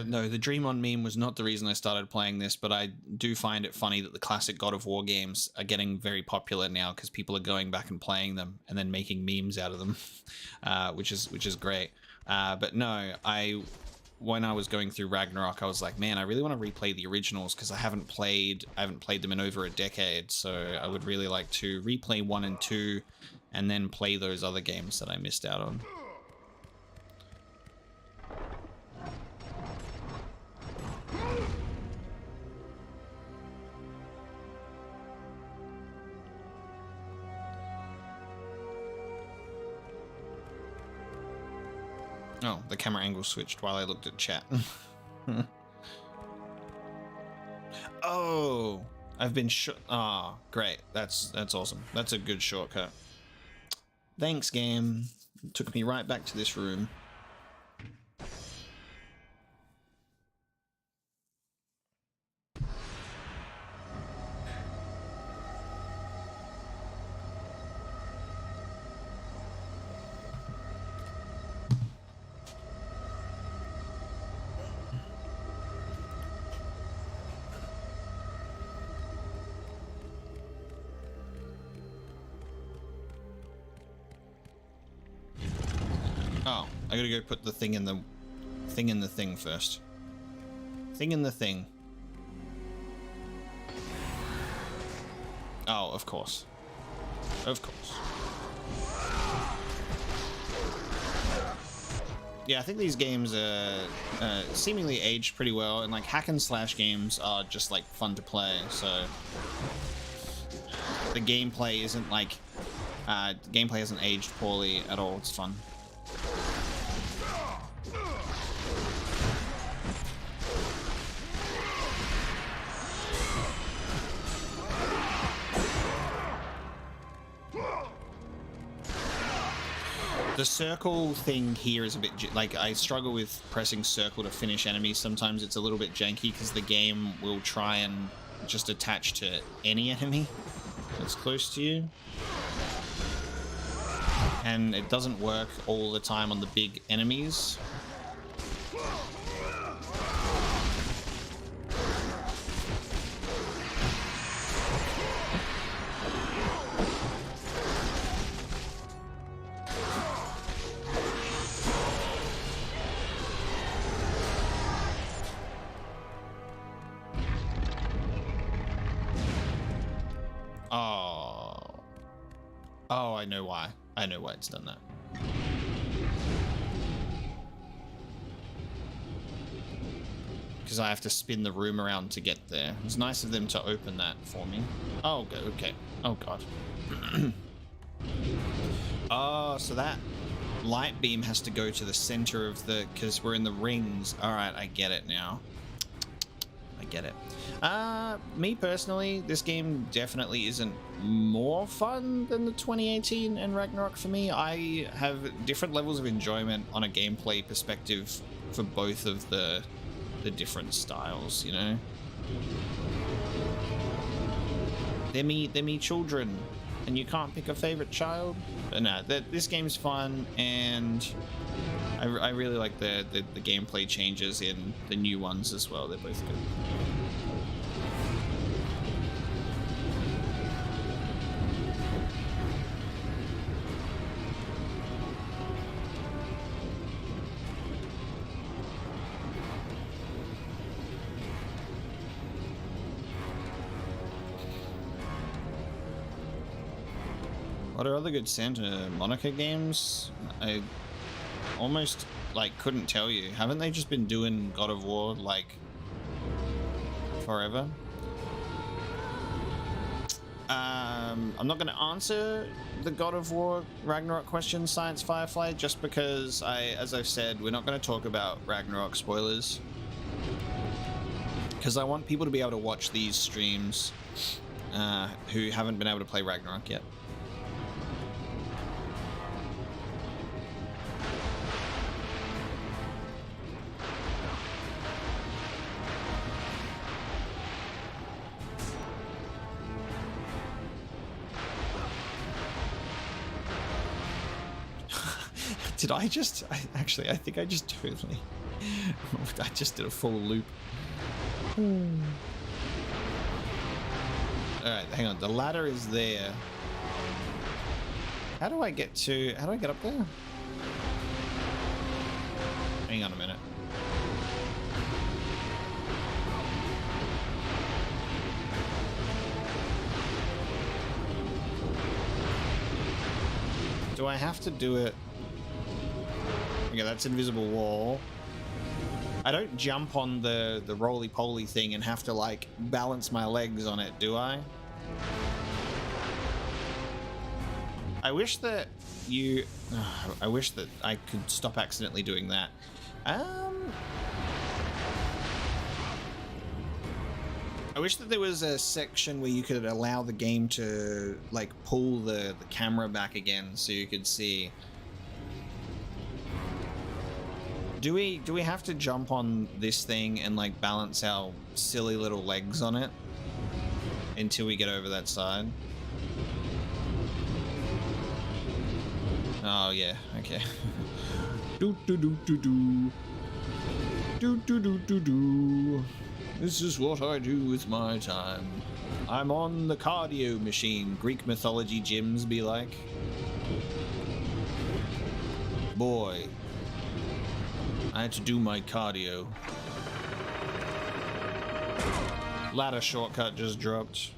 No, the Dream On meme was not the reason I started playing this, but I do find it funny that the classic God of War games are getting very popular now because people are going back and playing them and then making memes out of them, which is great. But no, when I was going through Ragnarok, I was like, man, I really want to replay the originals because I haven't played them in over a decade. So I would really like to replay 1 and 2 and then play those other games that I missed out on. Oh, the camera angle switched while I looked at chat. Oh, I've been great. That's awesome. That's a good shortcut. Thanks, game. It took me right back to this room. Oh, I gotta go put the thing in the thing first. Thing in the thing. Oh, of course. Of course. Yeah, I think these games are seemingly aged pretty well, and like hack and slash games are just like fun to play. So the gameplay isn't like gameplay hasn't aged poorly at all. It's fun. The circle thing here is a bit like, I struggle with pressing circle to finish enemies. Sometimes it's a little bit janky because the game will try and just attach to any enemy that's close to you. And it doesn't work all the time on the big enemies. Oh, I know why. I know why it's done that. Because I have to spin the room around to get there. It's nice of them to open that for me. Oh, okay. Oh, God. Oh, so that light beam has to go to the center of the... Because we're in the rings. All right, I get it now. I get it. Me personally, this game definitely isn't more fun than the 2018 and Ragnarok for me. I have different levels of enjoyment on a gameplay perspective for both of the different styles, you know? They're me children, and you can't pick a favorite child. But no, this game's fun, and I really like the gameplay changes in the new ones as well. They're both good. What are other good Santa Monica games? I almost like couldn't tell you. Haven't they just been doing God of War like forever? I'm not going to answer the God of War Ragnarok question, Science Firefly, just because as I've said, we're not going to talk about Ragnarok spoilers, because I want people to be able to watch these streams who haven't been able to play Ragnarok yet. Did I just... Actually, I think I just totally... I just did a full loop. Alright, hang on. The ladder is there. How do I get to... How do I get up there? Hang on a minute. Do I have to do it... Okay, that's invisible wall. I don't jump on the roly-poly thing and have to, like, balance my legs on it, do I? I wish that you... I wish that I could stop accidentally doing that. I wish that there was a section where you could allow the game to, like, pull the camera back again so you could see... Do we have to jump on this thing and like balance our silly little legs on it until we get over that side? Oh yeah, okay. Do do do do do. Do do do do do. This is what I do with my time. I'm on the cardio machine. Greek mythology gyms be like. Boy. I had to do my cardio. Ladder shortcut just dropped.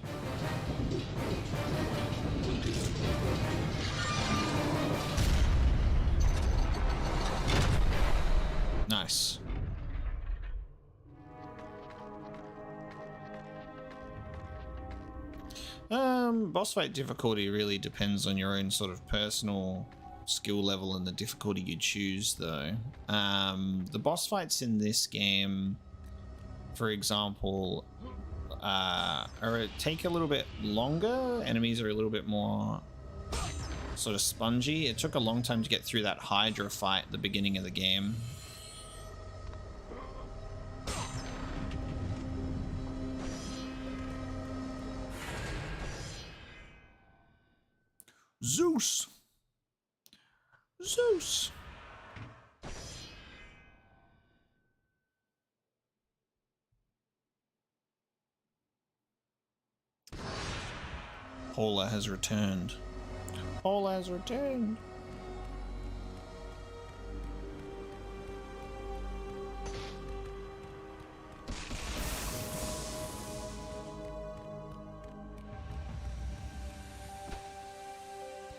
Nice. Boss fight difficulty really depends on your own sort of personal skill level and the difficulty you choose, though. The boss fights in this game, for example, take a little bit longer. Enemies are a little bit more sort of spongy. It took a long time to get through that Hydra fight at the beginning of the game. Zeus! Zeus! Paula has returned. Paula has returned.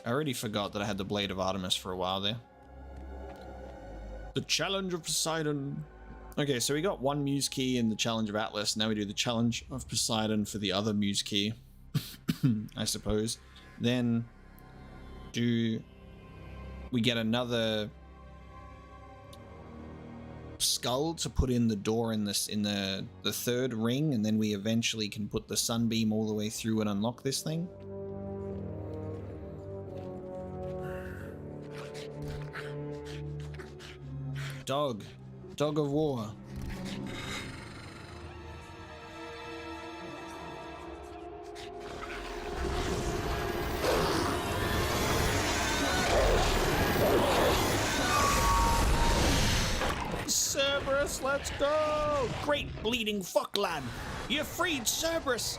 I already forgot that I had the Blade of Artemis for a while there. The Challenge of Poseidon. Okay, so we got one Muse Key in the Challenge of Atlas. Now we do the Challenge of Poseidon for the other Muse Key, I suppose. Then we get another skull to put in the door in the third ring, and then we eventually can put the sunbeam all the way through and unlock this thing. Dog of war. Yes, let's go! Great bleeding fuck, lad! You freed Cerberus!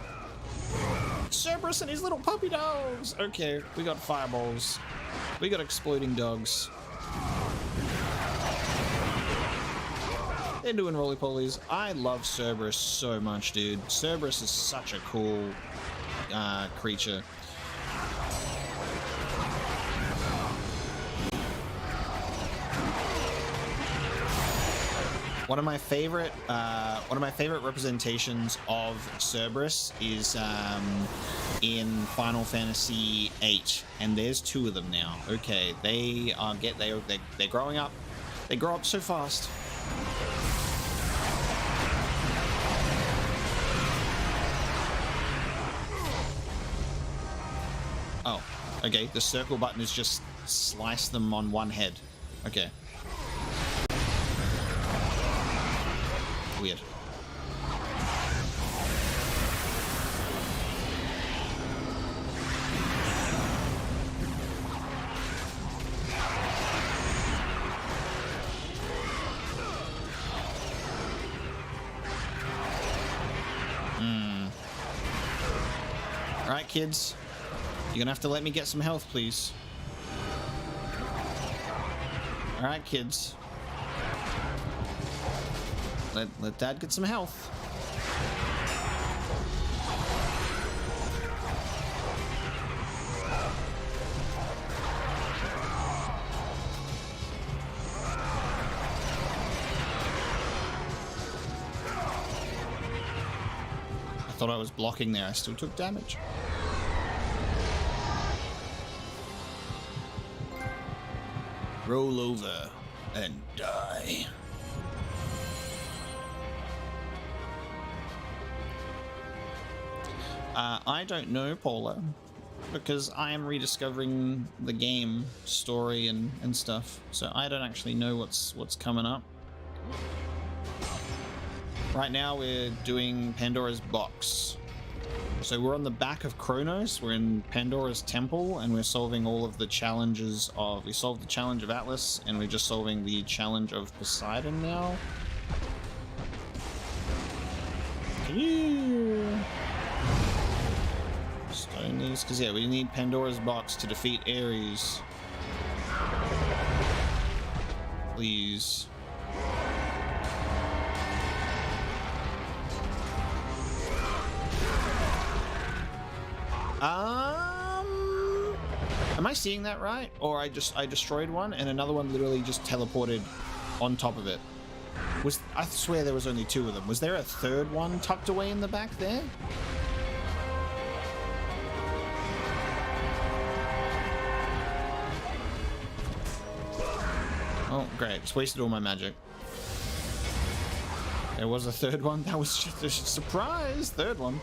Cerberus and his little puppy dogs! Okay, we got fireballs. We got exploding dogs. They're doing roly-polies. I love Cerberus so much, dude. Cerberus is such a cool creature. One of my favorite representations of Cerberus is in Final Fantasy VIII, and there's 2 of them now. Okay, they're growing up. They grow up so fast. Oh, okay. The circle button is just slice them on one head. Okay. Weird. All right, kids. You're gonna have to let me get some health, please. All right, kids. Let Dad get some health. I thought I was blocking there. I still took damage. Roll over and die. I don't know, Paula, because I am rediscovering the game story and stuff, so I don't actually know what's coming up. Right now we're doing Pandora's box. So we're on the back of Kratos, we're in Pandora's temple, and we're solving all of the challenges of... We solved the challenge of Atlas, and we're just solving the challenge of Poseidon now. Yeah. Stone these, because yeah, we need Pandora's box to defeat Ares. Please. Am I seeing that right? Or I destroyed one and another one literally just teleported on top of it. I swear there was only 2 of them. Was there a 3rd one tucked away in the back there? Oh, great. Just wasted all my magic. There was a 3rd one. That was just a surprise. 3rd one.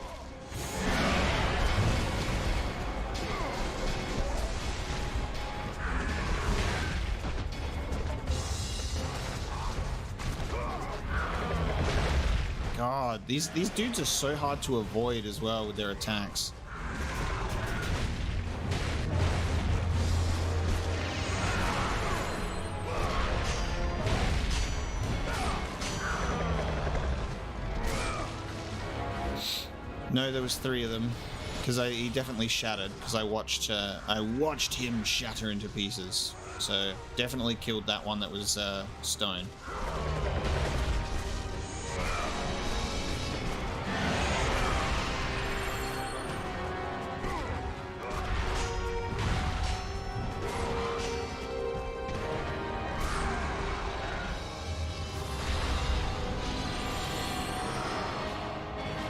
God, these dudes are so hard to avoid as well with their attacks. No, there was 3 of them, because he definitely shattered. Because I watched him shatter into pieces. So definitely killed that one that was stone.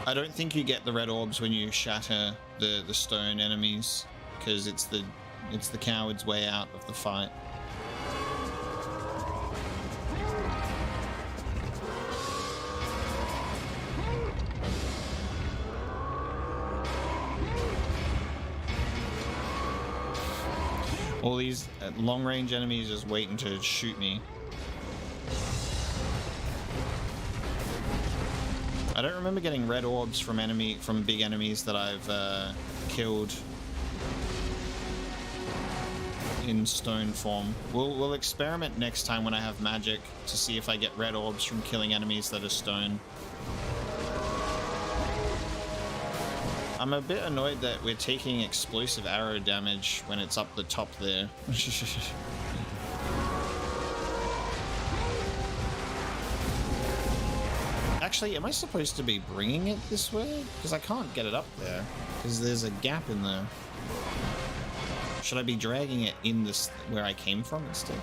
I don't think you get the red orbs when you shatter the stone enemies, because it's the coward's way out of the fight. All these long-range enemies just waiting to shoot me. I don't remember getting red orbs from big enemies that I've killed in stone form. We'll experiment next time when I have magic to see if I get red orbs from killing enemies that are stone. I'm a bit annoyed that we're taking explosive arrow damage when it's up the top there. Actually, am I supposed to be bringing it this way? Because I can't get it up there. Because there's a gap in there. Should I be dragging it in this where I came from instead?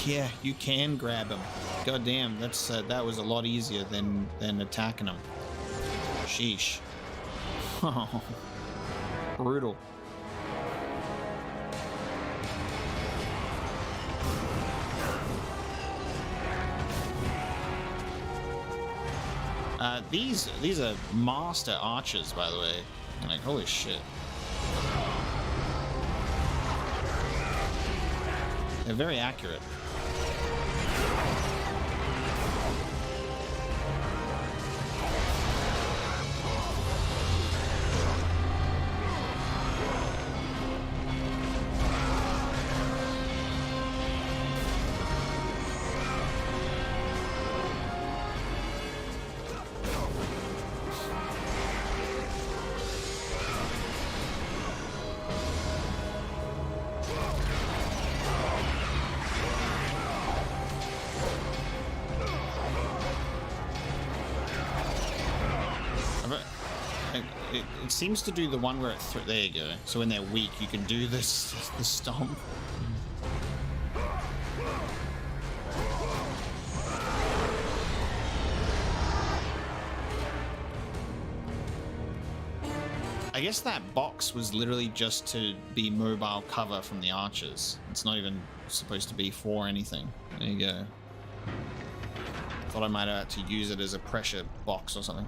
Yeah, you can grab him. God damn, that's that was a lot easier than attacking him. Sheesh. Brutal. These are master archers, by the way. Like, holy shit. They're very accurate. It seems to do the one where there you go. So when they're weak, you can do this, the stomp. I guess that box was literally just to be mobile cover from the archers. It's not even supposed to be for anything. There you go. Thought I might have had to use it as a pressure box or something.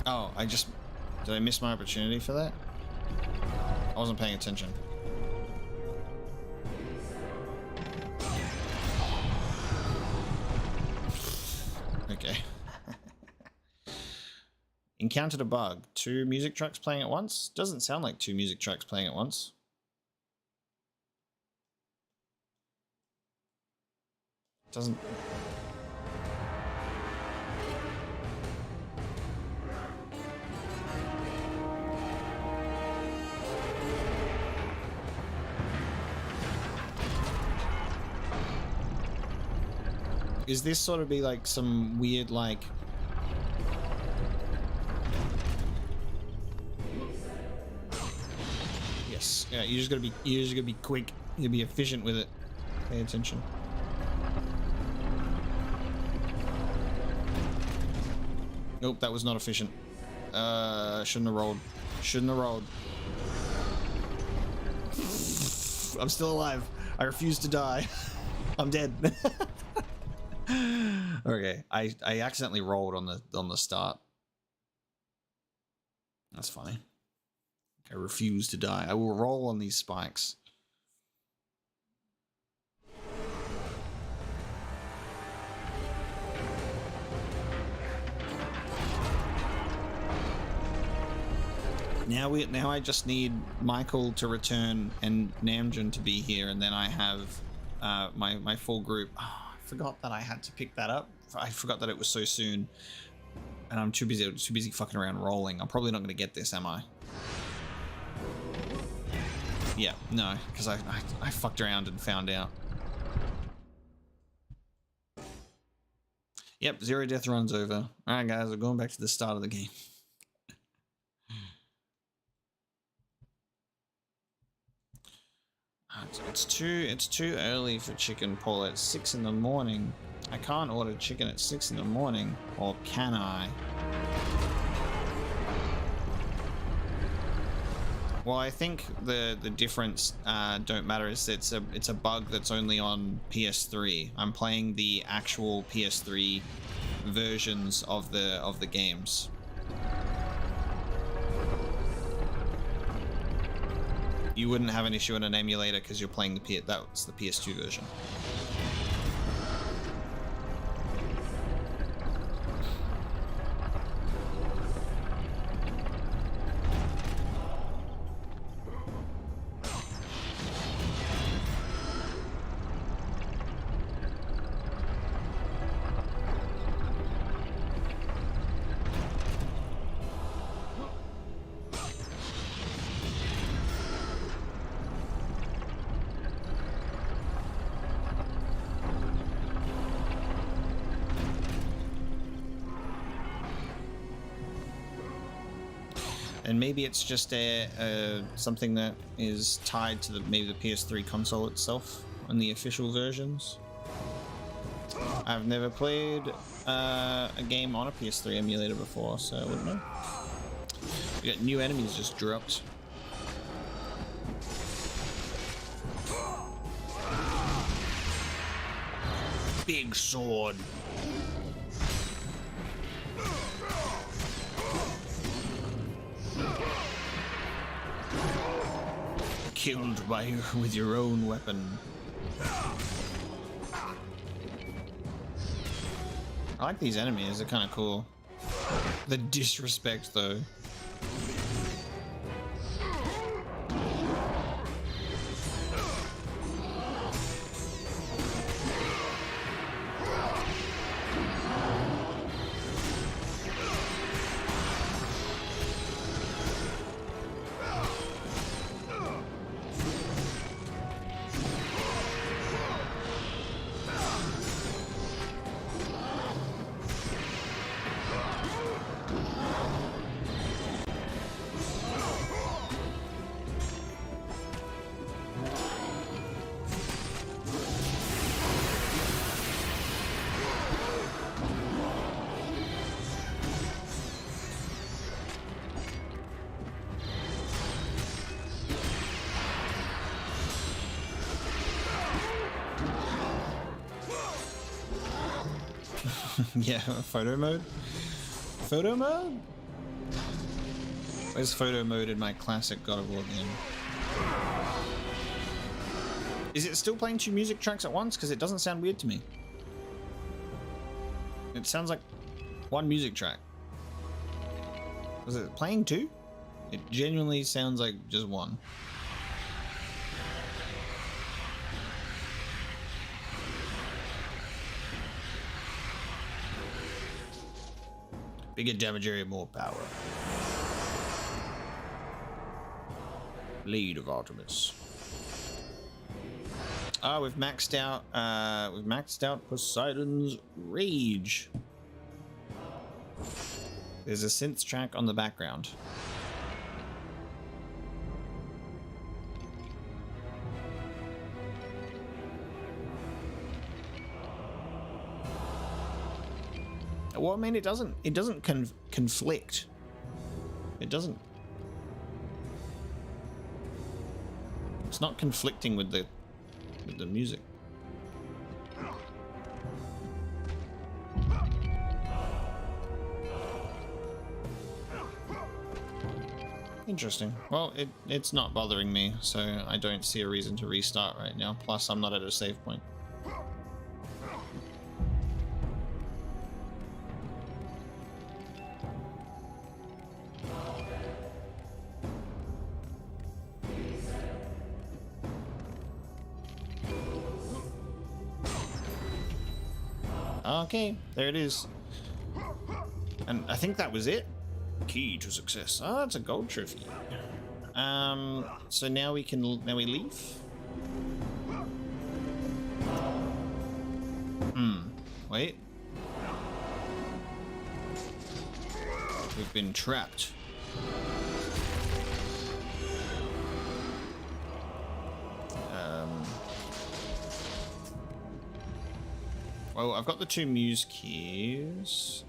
Oh, did I miss my opportunity for that? I wasn't paying attention. Okay. Encountered a bug. 2 music tracks playing at once? Doesn't sound like 2 music tracks playing at once. Doesn't... Is this sort of be like some weird like... Yes. Yeah, you just gotta be quick. You gotta be efficient with it. Pay attention. Nope, that was not efficient. Shouldn't have rolled. Shouldn't have rolled. I'm still alive. I refuse to die. I'm dead. Okay, I accidentally rolled on the start. That's funny. I refuse to die. I will roll on these spikes. Now I just need Michael to return and Namjoon to be here, and then I have my full group. Oh, I forgot that I had to pick that up. I forgot that it was so soon, and I'm too busy fucking around rolling. I'm probably not going to get this, am I? Yeah, no, because I fucked around and found out. Yep, 0 death runs over. All right, guys, we're going back to the start of the game. It's too early for chicken, Paul. It's 6 in the morning. I can't order chicken at 6 in the morning, or can I? Well, I think the difference don't matter. Is it's a bug that's only on PS3. I'm playing the actual PS3 versions of the games. You wouldn't have an issue in an emulator because you're playing that's the PS2 version. And maybe it's just something that is tied to maybe the PS3 console itself on the official versions. I've never played a game on a PS3 emulator before, so I wouldn't know. We got new enemies just dropped. Big sword. Killed with your own weapon. I like these enemies, they're kind of cool. The disrespect though. Yeah, photo mode? Photo mode? Where's photo mode in my classic God of War game? Is it still playing 2 music tracks at once? Because it doesn't sound weird to me. It sounds like 1 music track. Was it playing 2? It genuinely sounds like just 1. Bigger damage area, more power. Blade of Artemis. Ah, we've maxed out Poseidon's Rage. There's a synth track on the background. Well, I mean, it doesn't conflict. It doesn't. It's not conflicting with the music. Interesting. Well, it's not bothering me, so I don't see a reason to restart right now. Plus, I'm not at a save point. Okay, there it is. And I think that was it. Key to success. Oh, that's a gold trophy. So now we leave. Wait. We've been trapped. Well, I've got the 2 Muse keys.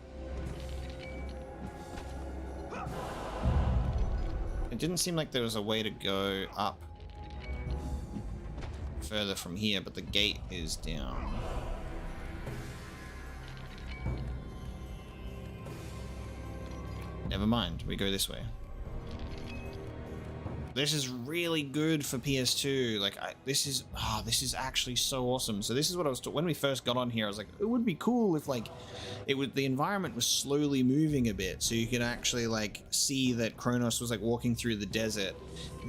It didn't seem like there was a way to go up further from here, but the gate is down. Never mind, we go this way. This is really good for PS2. Like, this is actually so awesome. So this is what I was when we first got on here. I was like, it would be cool if like the environment was slowly moving a bit, so you could actually like see that Kratos was like walking through the desert.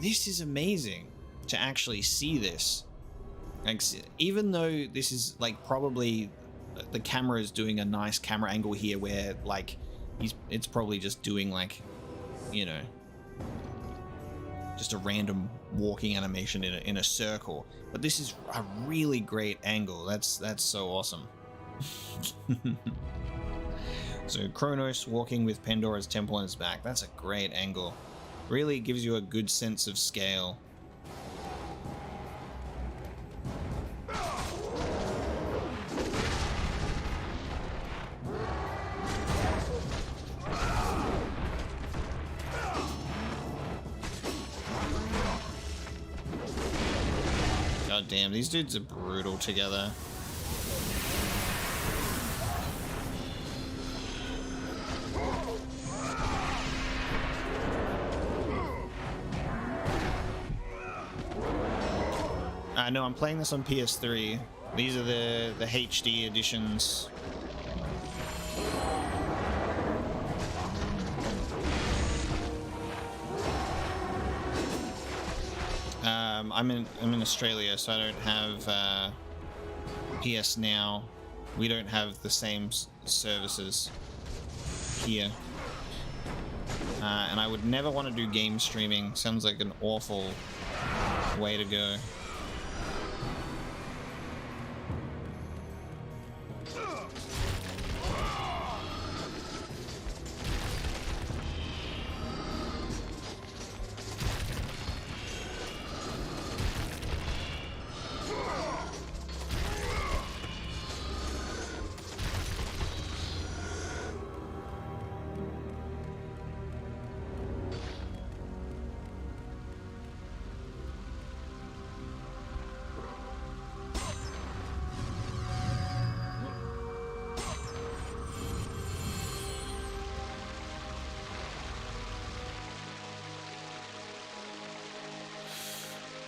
This is amazing to actually see this. Like, even though this is like probably the camera is doing a nice camera angle here, where like it's probably just doing like, you know, just a random walking animation in a circle, but this is a really great angle. That's so awesome. So Kratos walking with Pandora's temple on his back, that's a great angle. Really gives you a good sense of scale. God damn, these dudes are brutal together. No, I'm playing this on PS3. These are the HD editions. I'm in Australia, so I don't have PS Now. We don't have the same services here, and I would never want to do game streaming. Sounds like an awful way to go.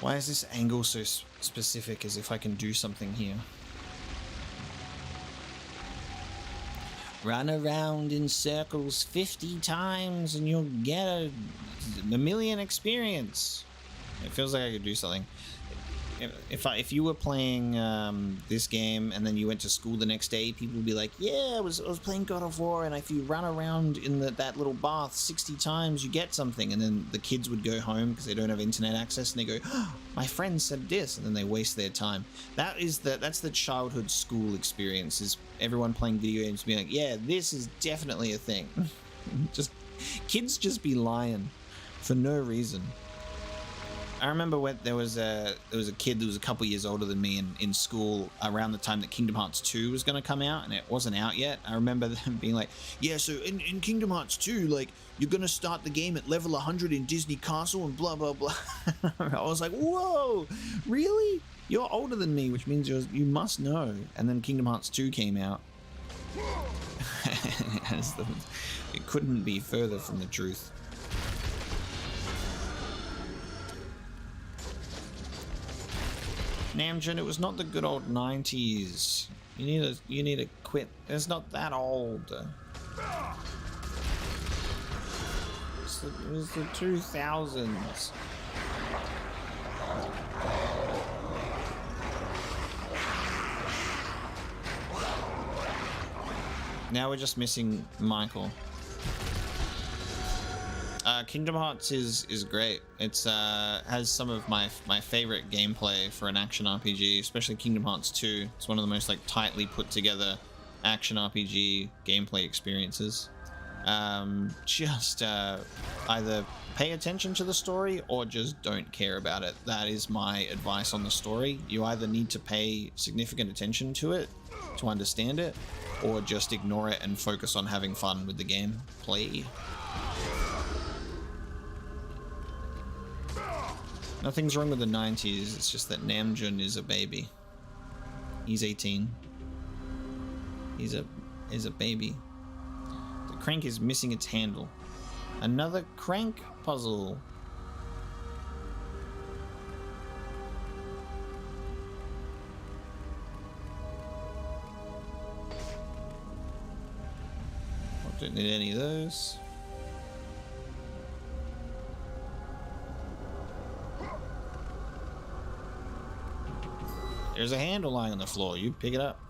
Why is this angle so specific, as if I can do something here? Run around in circles 50 times and you'll get a million experience. It feels like I could do something. If you were playing this game and then you went to school the next day, people would be like, yeah, I was playing God of War, and if you run around in that little bath 60 times, you get something. And then the kids would go home because they don't have internet access, and they go, oh, my friend said this, and then they waste their time. That's the childhood school experience, is everyone playing video games being like, yeah, this is definitely a thing. Kids just be lying for no reason. I remember when there was a kid that was a couple years older than me in school around the time that Kingdom Hearts 2 was going to come out, and it wasn't out yet. I remember them being like, yeah, so in Kingdom Hearts 2, like, you're going to start the game at level 100 in Disney Castle and blah, blah, blah. I was like, whoa, really? You're older than me, which means you must know. And then Kingdom Hearts 2 came out. It couldn't be further from the truth. Namjoon, it was not the good old 90s. You need to quit. It's not that old. It was the 2000s. Now we're just missing Michael. Kingdom Hearts is great. It's has some of my favorite gameplay for an action RPG, especially Kingdom Hearts 2. It's one of the most like tightly put together action RPG gameplay experiences. Just either pay attention to the story or just don't care about it. That is my advice on the story. You either need to pay significant attention to it to understand it, or just ignore it and focus on having fun with the game. Play. Nothing's wrong with the 90s, it's just that Namjoon is a baby. He's 18. He's a baby. The crank is missing its handle. Another crank puzzle. Don't need any of those. There's a handle lying on the floor. You pick it up.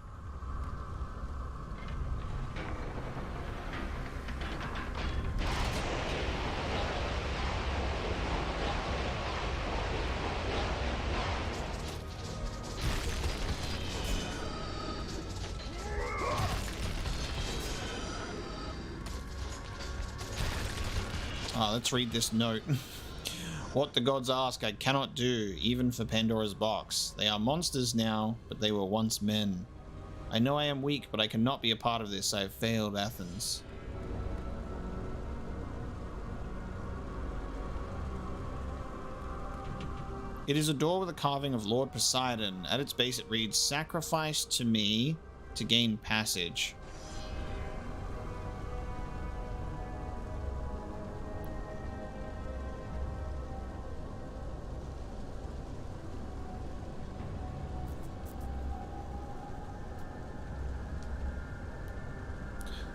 Let's read this note. What the gods ask, I cannot do, even for Pandora's box. They are monsters now, but they were once men. I know I am weak, but I cannot be a part of this. I have failed Athens. It is a door with a carving of Lord Poseidon. At its base it reads, sacrifice to me to gain passage.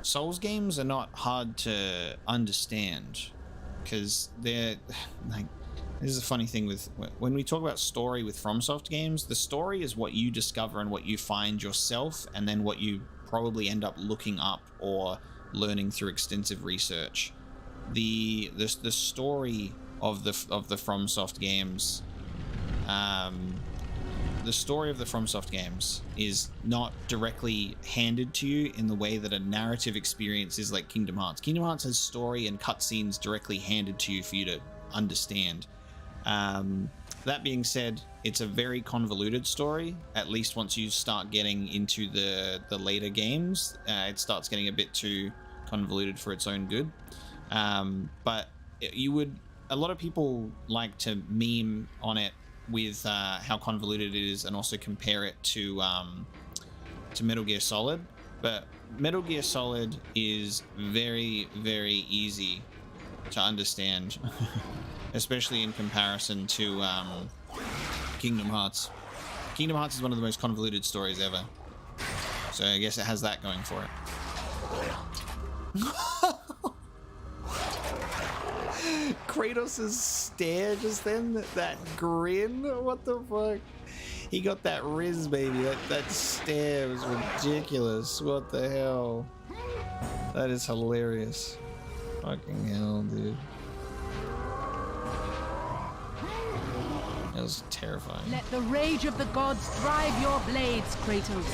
Souls games are not hard to understand because they're like, this is a funny thing with when we talk about story with FromSoft games, the story is what you discover and what you find yourself, and then what you probably end up looking up or learning through extensive research. The story of the FromSoft games, the story of the FromSoft games is not directly handed to you in the way that a narrative experience is like Kingdom Hearts. Kingdom Hearts has story and cutscenes directly handed to you for you to understand. That being said, it's a very convoluted story, at least once you start getting into the later games. It starts getting a bit too convoluted for its own good. But a lot of people like to meme on it with how convoluted it is and also compare it to Metal Gear Solid. But Metal Gear Solid is very, very easy to understand, especially in comparison to Kingdom Hearts. Kingdom Hearts is one of the most convoluted stories ever. So I guess it has that going for it. Kratos' stare just then, that grin, what the fuck? He got that riz, baby. That stare was ridiculous. What the hell? That is hilarious. Fucking hell, dude. That was terrifying. Let the rage of the gods drive your blades, Kratos.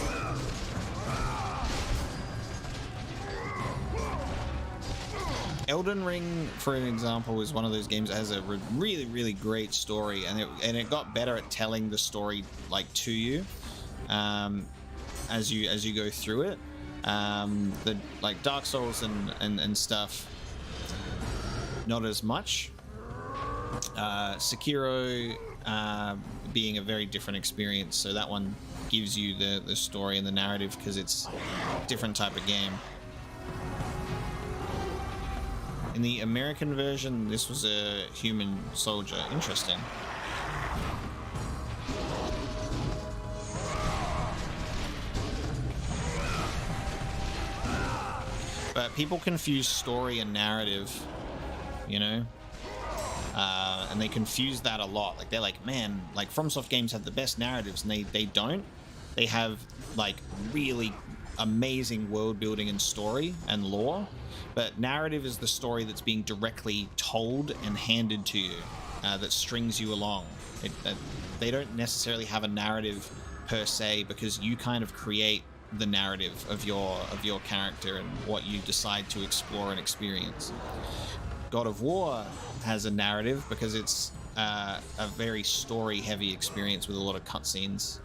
Elden Ring, for an example, is one of those games that has a really, really great story, and it got better at telling the story like to you, as you go through it. The like Dark Souls and stuff, not as much. Sekiro being a very different experience, so that one gives you the story and the narrative because it's a different type of game. In the American version, this was a human soldier. Interesting. But people confuse story and narrative, you know? And they confuse that a lot. Like, they're like, man, like, FromSoft games have the best narratives, and they don't. They have, like, really amazing world building and story and lore. But narrative is the story that's being directly told and handed to you, that strings you along. They don't necessarily have a narrative per se, because you kind of create the narrative of your character and what you decide to explore and experience. God of War has a narrative because it's a very story-heavy experience with a lot of cutscenes.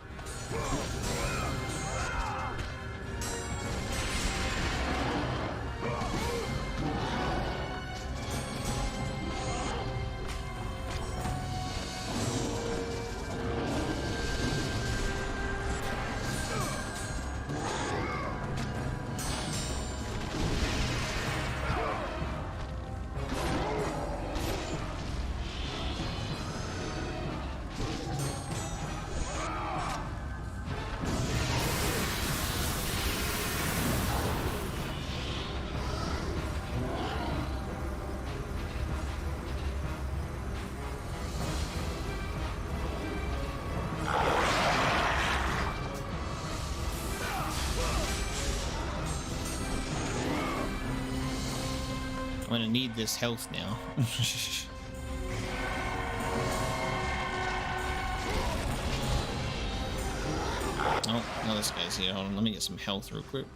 I'm gonna need this health now. Oh, no, this guy's here. Hold on, let me get some health real quick.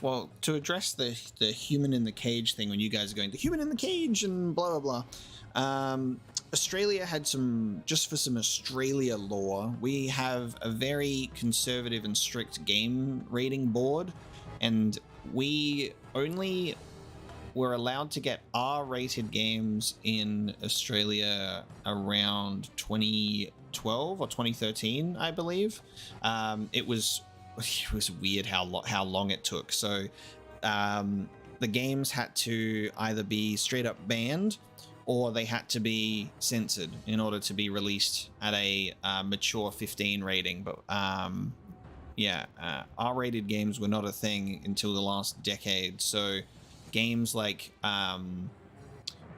Well, to address the human in the cage thing, when you guys are going the human in the cage and blah blah blah, Australia had some, just for some Australia lore, we have a very conservative and strict game rating board, and we only were allowed to get R-rated games in Australia around 2012 or 2013, I believe. It was weird how long it took. So the games had to either be straight up banned or they had to be censored in order to be released at a mature 15 rating. But R-rated games were not a thing until the last decade. So games like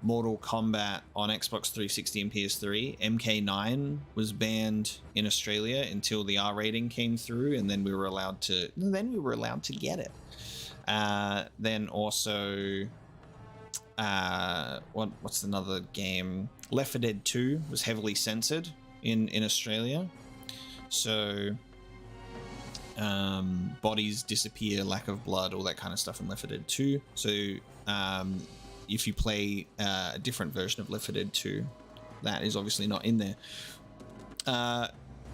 Mortal Kombat on Xbox 360 and PS3, MK9 was banned in Australia until the R rating came through, and then we were allowed to get it. Then also, what's another game? Left 4 Dead 2 was heavily censored in Australia, so bodies disappear, lack of blood, all that kind of stuff in Left 4 Dead 2. So if you play a different version of Left 4 Dead 2, that is obviously not in there.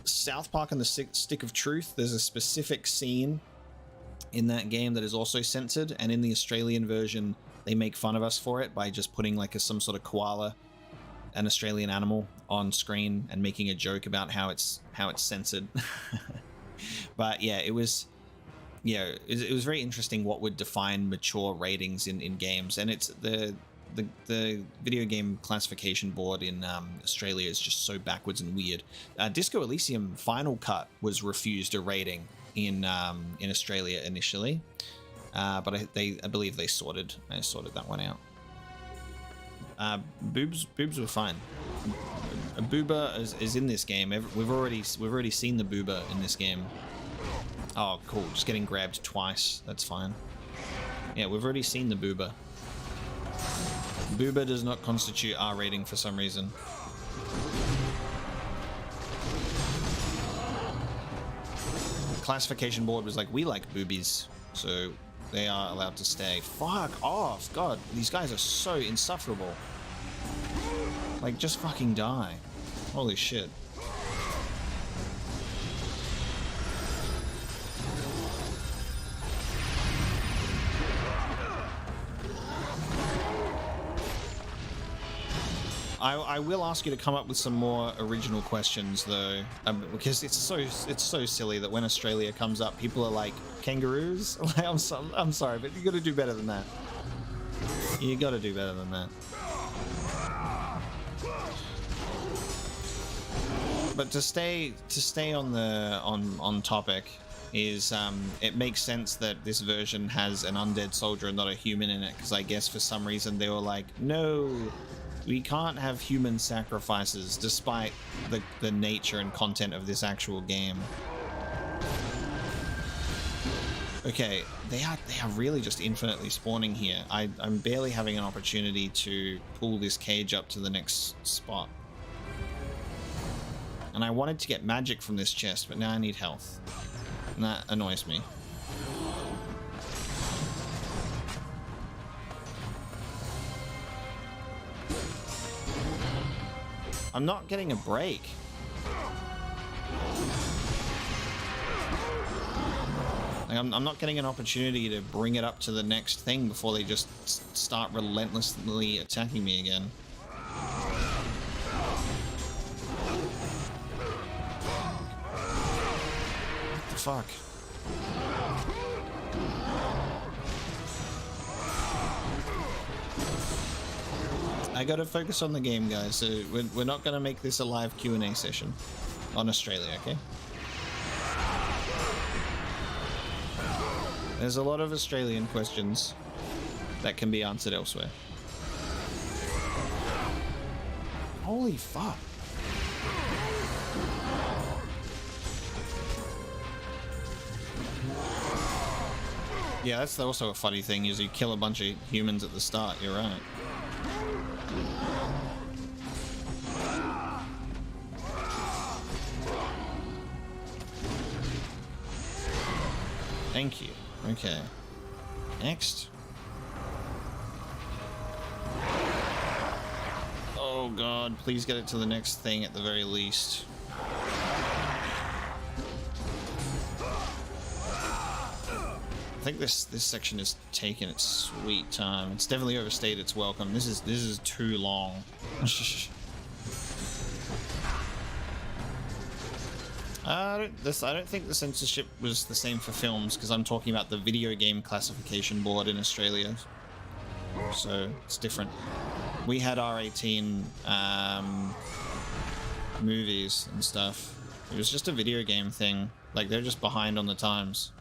South Park and the Stick of Truth, there's a specific scene in that game that is also censored, and in the Australian version, they make fun of us for it by just putting like some sort of koala, an Australian animal, on screen and making a joke about how it's censored. But yeah, it was very interesting what would define mature ratings in games, and it's the video game classification board in Australia is just so backwards and weird. Disco Elysium Final Cut was refused a rating in Australia initially, but I believe they sorted that one out. Boobs were fine. A booba is in this game. We've already seen the booba in this game. Oh, cool. Just getting grabbed twice. That's fine. Yeah, we've already seen the booba. Booba does not constitute R rating for some reason. The classification board was like, we like boobies, so they are allowed to stay. Fuck off. God, these guys are so insufferable. Like, just fucking die. Holy shit. I will ask you to come up with some more original questions, though, because it's so silly that when Australia comes up, people are like, kangaroos? I'm sorry, but you got to do better than that. You got to do better than that. But to stay on topic is it makes sense that this version has an undead soldier and not a human in it, because I guess for some reason they were like, no, we can't have human sacrifices, despite the nature and content of this actual game. Okay, they are really just infinitely spawning here. I'm barely having an opportunity to pull this cage up to the next spot. And I wanted to get magic from this chest, but now I need health. And that annoys me. I'm not getting a break. Like, I'm not getting an opportunity to bring it up to the next thing before they just start relentlessly attacking me again. What the fuck? I gotta focus on the game, guys. So we're not gonna make this a live Q&A session on Australia, okay? There's a lot of Australian questions that can be answered elsewhere. Holy fuck. Yeah, that's also a funny thing, is you kill a bunch of humans at the start, you're right. Thank you. Okay. Next. Oh god, please get it to the next thing at the very least. I think this section is taking its sweet time. It's definitely overstayed its welcome. This is too long. I don't think the censorship was the same for films, because I'm talking about the video game classification board in Australia, so it's different. We had R18 movies and stuff. It was just a video game thing. Like, they're just behind on the times.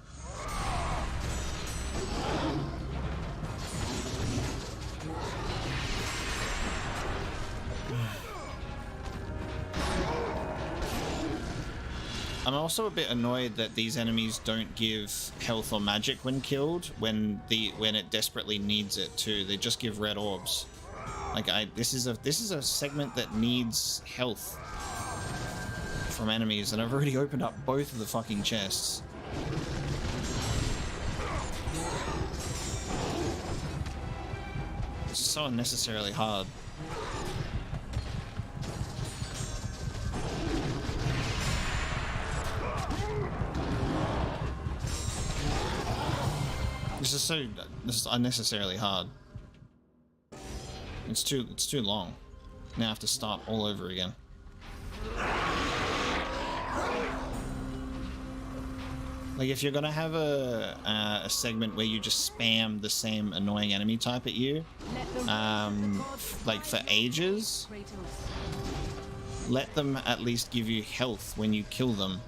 I'm also a bit annoyed that these enemies don't give health or magic when killed, when it desperately needs it too. They just give red orbs. Like, this is a segment that needs health from enemies, and I've already opened up both of the fucking chests. It's so unnecessarily hard. This is unnecessarily hard. It's too long. Now I have to start all over again. Like, if you're gonna have a segment where you just spam the same annoying enemy type at you, like for ages, let them at least give you health when you kill them.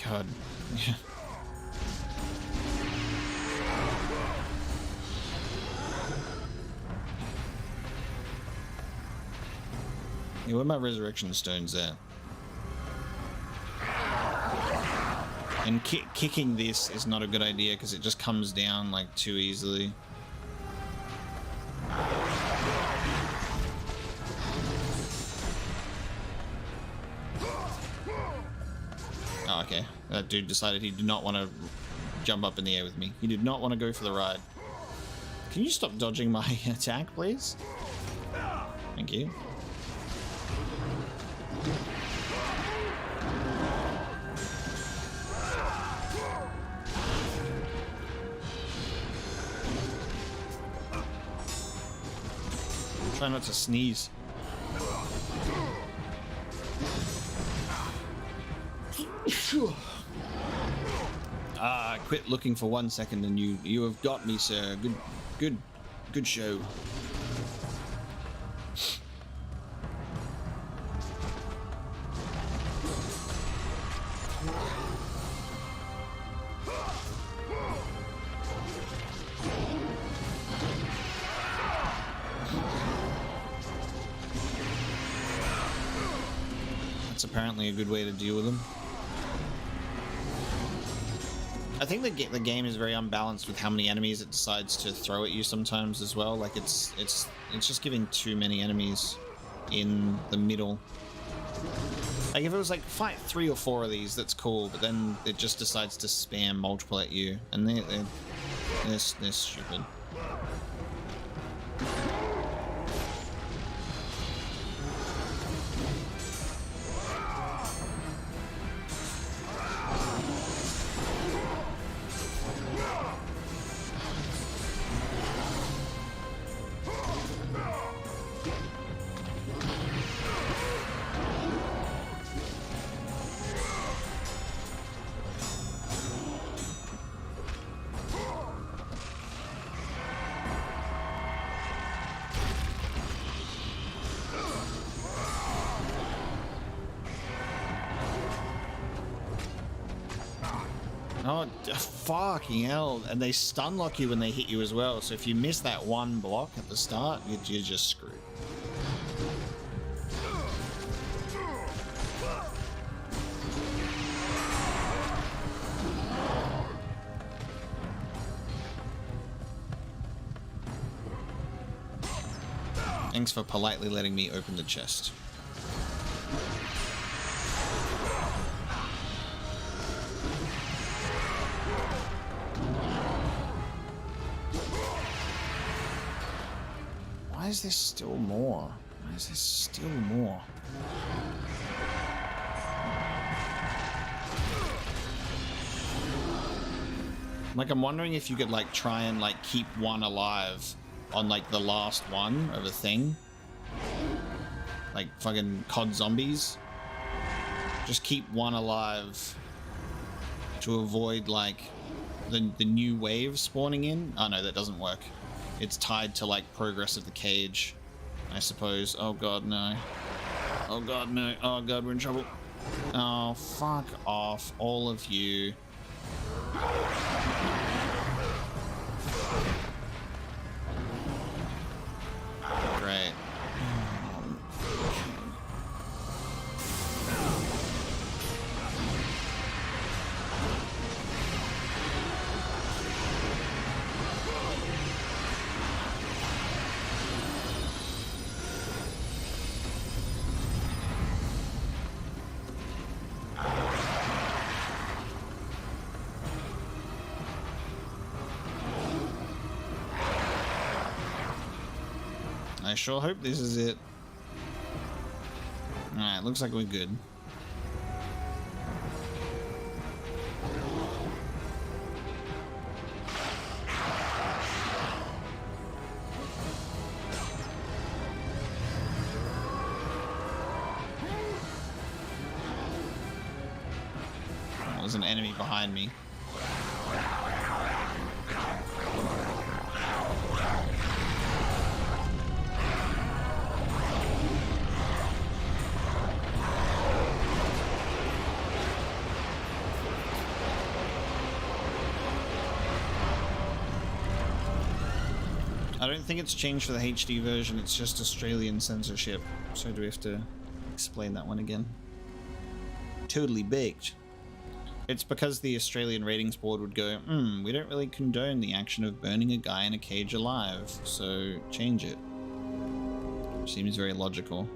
God. Yeah. Yeah, where my resurrection stones at? And kicking this is not a good idea because it just comes down like too easily. Oh, okay. That dude decided he did not want to jump up in the air with me. He did not want to go for the ride. Can you stop dodging my attack, please? Thank you. Try not to sneeze. I quit looking for 1 second and you have got me, sir. Good show. That's apparently a good way to deal with them. I think the game is very unbalanced with how many enemies it decides to throw at you sometimes as well. Like, it's just giving too many enemies in the middle. Like, if it was like fight 3 or 4 of these, that's cool, but then it just decides to spam multiple at you, and they're stupid. Oh, fucking hell. And they stun lock you when they hit you as well. So if you miss that one block at the start, you're just screwed. Thanks for politely letting me open the chest. Why is there still more? Why is there still more? Like, I'm wondering if you could, like, try and, like, keep one alive on, like, the last one of a thing. Like, fucking COD zombies. Just keep one alive to avoid, like, the new wave spawning in. Oh, no, that doesn't work. It's tied to, like, progress of the cage, I suppose. Oh, God, no. Oh, God, no. Oh, God, we're in trouble. Oh, fuck off, all of you. Great. I sure hope this is it. Alright, looks like we're good. Oh, there's an enemy behind me. I don't think it's changed for the HD version, it's just Australian censorship. So do we have to explain that one again? Totally baked. It's because the Australian ratings board would go, we don't really condone the action of burning a guy in a cage alive, so change it. Seems very logical.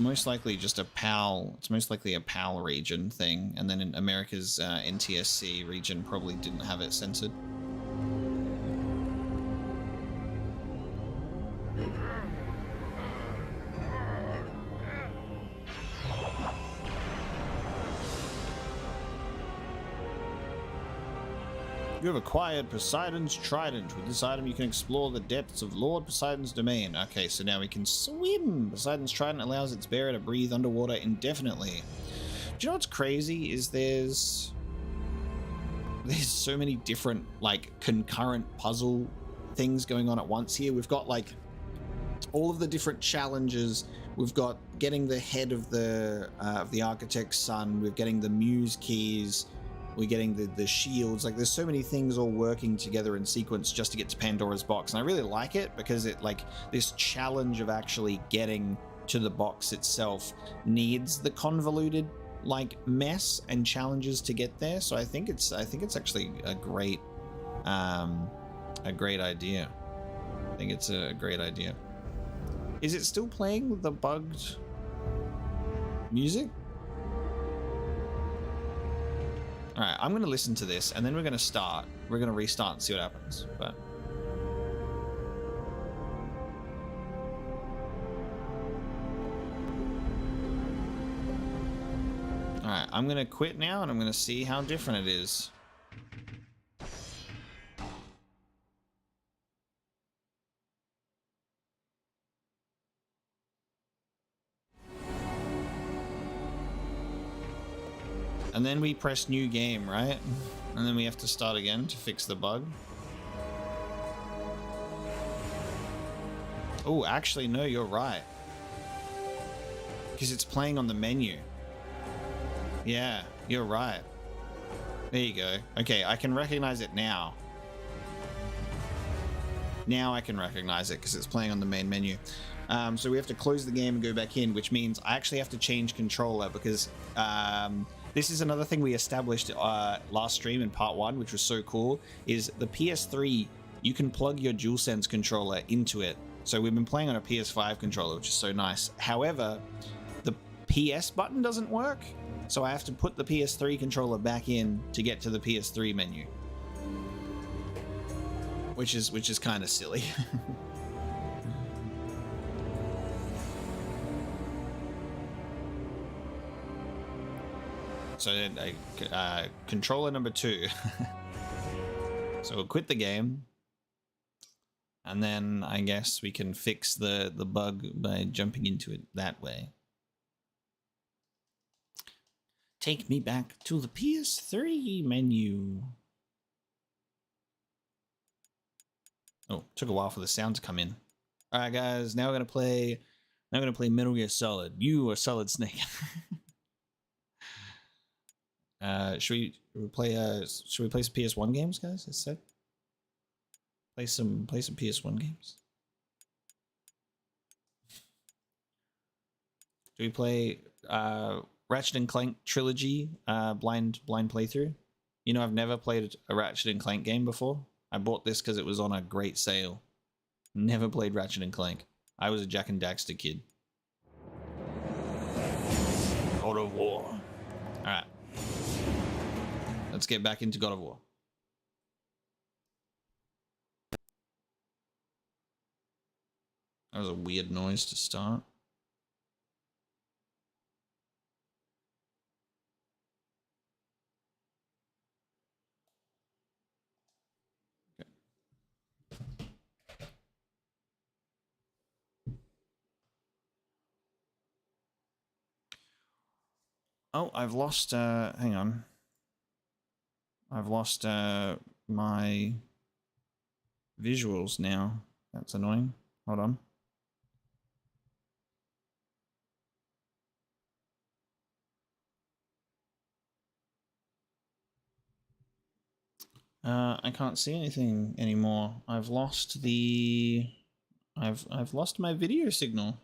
Most likely just a PAL, it's most likely a PAL region thing, and then in America's NTSC region probably didn't have it censored. You have acquired Poseidon's Trident. With this item, you can explore the depths of Lord Poseidon's domain. Okay, so now we can swim. Poseidon's Trident allows its bearer to breathe underwater indefinitely. Do you know what's crazy? Is there's so many different, like, concurrent puzzle things going on at once here. We've got, like, all of the different challenges. We've got getting the head of the architect's son. We're getting the muse keys. We're getting the shields. Like, there's so many things all working together in sequence just to get to Pandora's box, and I really like it because it, like, this challenge of actually getting to the box itself needs the convoluted, like, mess and challenges to get there. So I think it's actually a great idea. I think it's a great idea. Is it still playing the bugged music? All right, I'm going to listen to this, and then we're going to start. We're going to restart and see what happens. But all right, I'm going to quit now, and I'm going to see how different it is. And then we press new game, right? And then we have to start again to fix the bug. Oh, actually, no, you're right. Because it's playing on the menu. Yeah, you're right. There you go. Okay, I can recognize it now. Now I can recognize it because it's playing on the main menu. So we have to close the game and go back in, which means I actually have to change controller because this is another thing we established last stream in part 1, which was so cool, is the PS3, you can plug your DualSense controller into it. So we've been playing on a PS5 controller, which is so nice. However, the PS button doesn't work, so I have to put the PS3 controller back in to get to the PS3 menu. Which is kind of silly. So controller number 2. So we'll quit the game, and then I guess we can fix the bug by jumping into it that way. Take me back to the PS3 menu. Oh, took a while for the sound to come in. All right, guys, now we're gonna play. Now we're gonna play Metal Gear Solid. You are Solid Snake. Should we play? Should we play some PS1 games, guys? Instead, play some PS1 games. Do we play Ratchet and Clank Trilogy blind playthrough? You know, I've never played a Ratchet and Clank game before. I bought this because it was on a great sale. Never played Ratchet and Clank. I was a Jack and Daxter kid. God of War. Alright. Let's get back into God of War. That was a weird noise to start. Oh, I've lost, hang on. I've lost, my visuals now. That's annoying. Hold on. I can't see anything anymore. I've lost the... I've lost my video signal.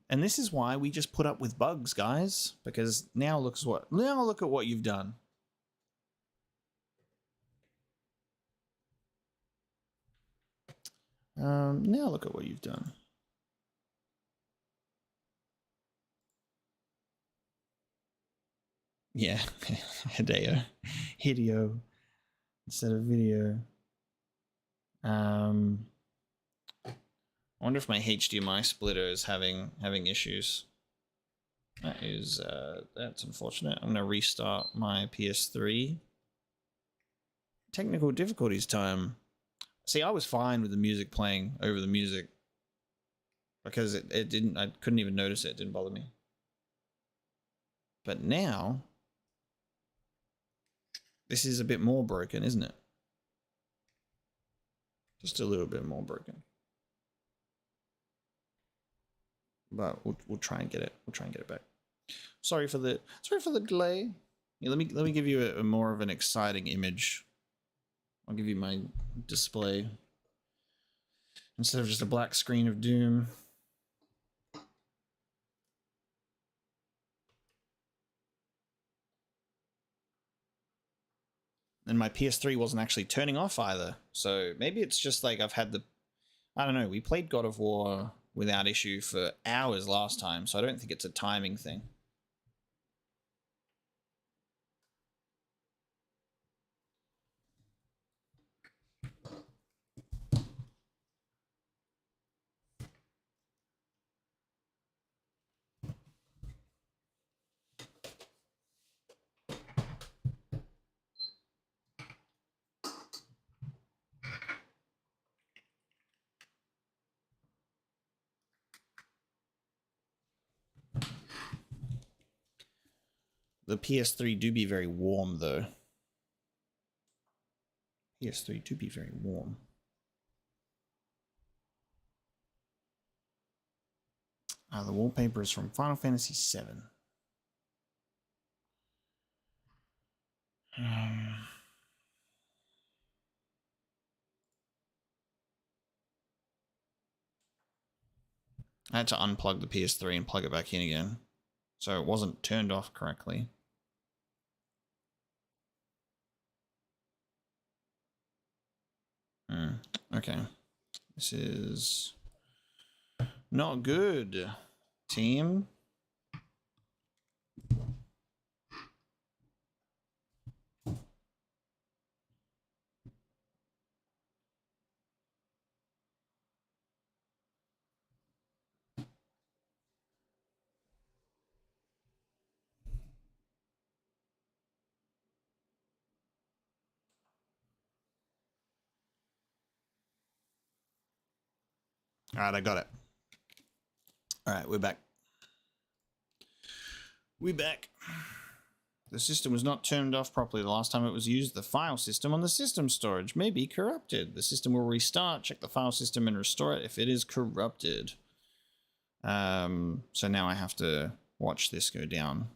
And this is why we just put up with bugs, guys, because now look at what you've done. Now look at what you've done. Yeah, Hideo instead of video. I wonder if my HDMI splitter is having issues. That's unfortunate. I'm gonna restart my PS3. Technical difficulties time. See, I was fine with the music playing over the music because it didn't. I couldn't even notice it. It didn't bother me. But now, this is a bit more broken, isn't it? Just a little bit more broken. But we'll try and get it. We'll try and get it back. Sorry for the delay. Yeah, let me give you a more of an exciting image. I'll give you my display instead of just a black screen of doom. And my PS3 wasn't actually turning off either. So maybe it's just like I've had I don't know, we played God of War without issue for hours last time, so I don't think it's a timing thing. The PS3 do be very warm, though. PS3 do be very warm. The wallpaper is from Final Fantasy VII. I had to unplug the PS3 and plug it back in again, so it wasn't turned off correctly. Okay. This is not good, team. All right, I got it. All right, we're back. We're back. The system was not turned off properly the last time it was used. The file system on the system storage may be corrupted. The system will restart. Check the file system and restore it if it is corrupted. So now I have to watch this go down.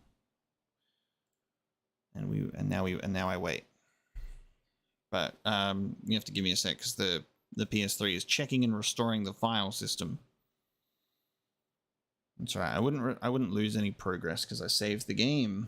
And now I wait. But you have to give me a sec because the PS3 is checking and restoring the file system. That's right. I wouldn't lose any progress because I saved the game.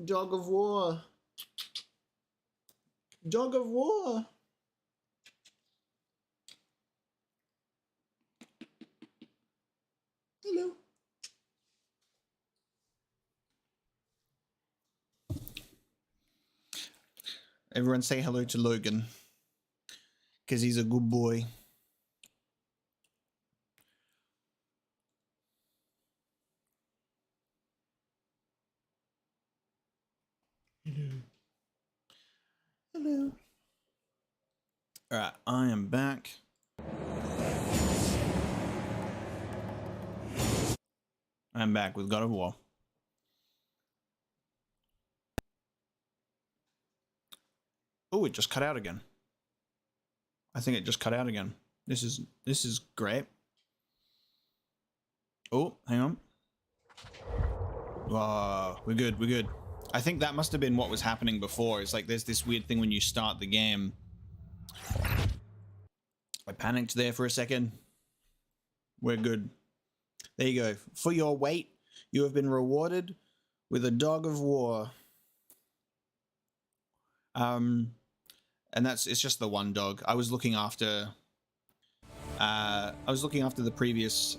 Dog of War. Dog of War. Hello. Everyone say hello to Logan. Because he's a good boy. Hello. Alright, I am back. I'm back with God of War. Oh, it just cut out again. I think it just cut out again. This is great. Oh, hang on. Whoa, we're good, we're good. I think that must have been what was happening before. It's like there's this weird thing when you start the game. I panicked there for a second. We're good. There you go. For your wait, you have been rewarded with a Dog of War. And it's just the one dog. I was looking after the previous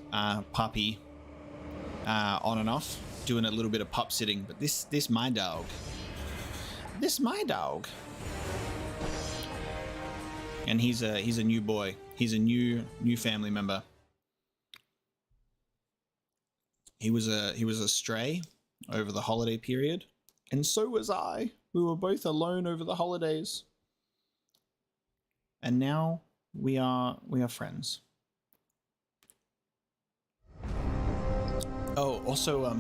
puppy on and off, doing a little bit of pup sitting, but this my dog. This my dog. And he's a new boy. He's a new family member. He was a stray over the holiday period, and so was I. We were both alone over the holidays. And now we are friends. Oh, also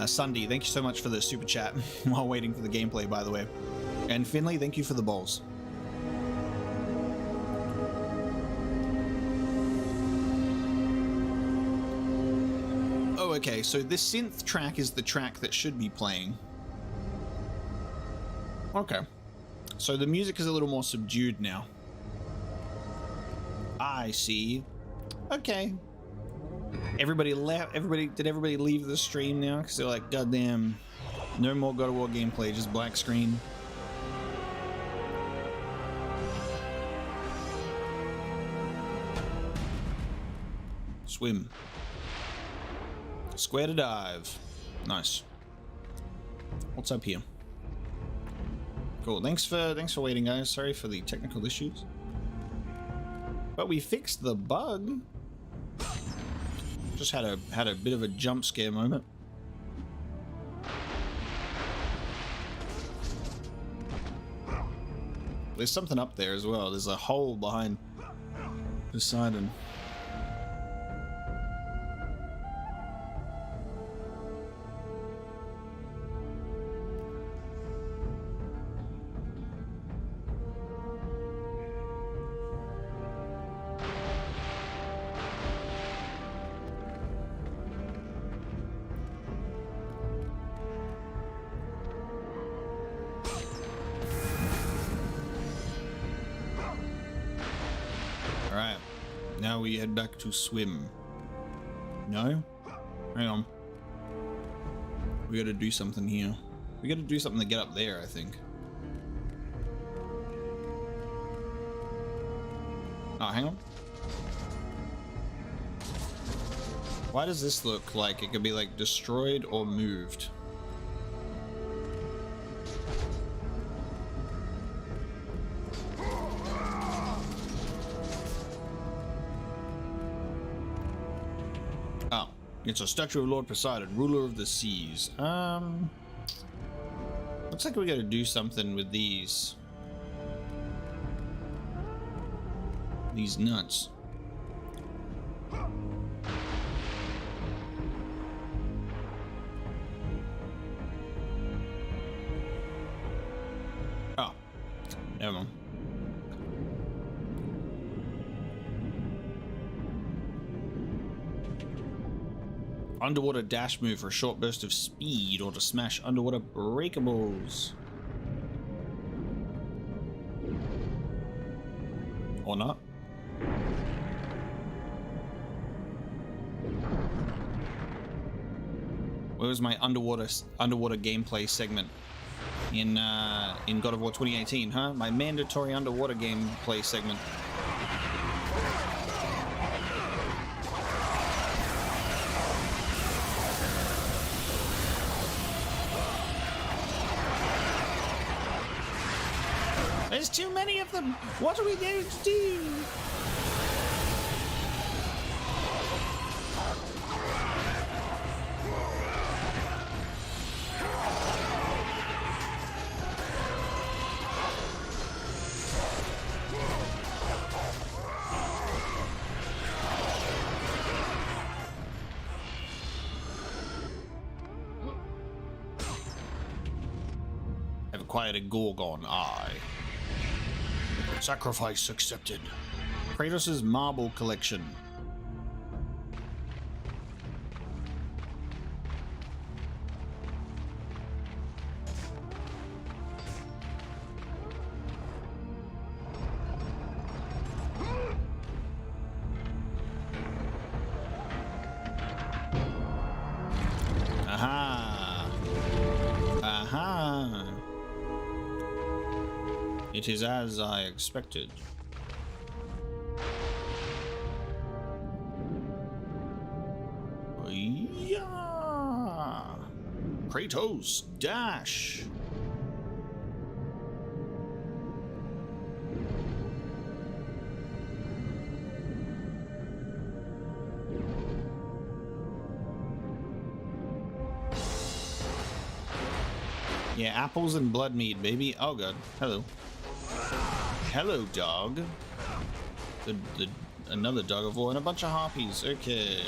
Sunday, thank you so much for the super chat while waiting for the gameplay, by the way. And Finley, thank you for the balls. Oh, okay, so this synth track is the track that should be playing. Okay. So the music is a little more subdued now. I see. Okay. Everybody left. Did everybody leave the stream now? Because they're like, goddamn, no more God of War gameplay, just black screen. swim. Square to dive. Nice. What's up here? Cool. Thanks for waiting, guys. Sorry for the technical issues. But we fixed the bug. Just had a bit of a jump scare moment. There's something up there as well. There's a hole behind Poseidon. Alright, now we head back to swim. No? Hang on. We gotta do something here. We gotta do something to get up there, I think. Oh, hang on. Why does this look like it could be like destroyed or moved? It's a statue of Lord Poseidon, ruler of the seas. Looks like we gotta do something with these nuts. Oh, never mind. Underwater dash move for a short burst of speed or to smash underwater breakables. Or not. Where was my underwater gameplay segment in God of War 2018, huh? My mandatory underwater gameplay segment. There's too many of them. What are we going to do? Have acquired a Gorgon eye. Sacrifice accepted. Kratos' marble collection. Aha! Aha! It is as I expected. Yeah! Kratos, dash! Yeah, apples and blood mead, baby. Oh god. Hello. Hello, dog. Another dog of war and a bunch of harpies. Okay.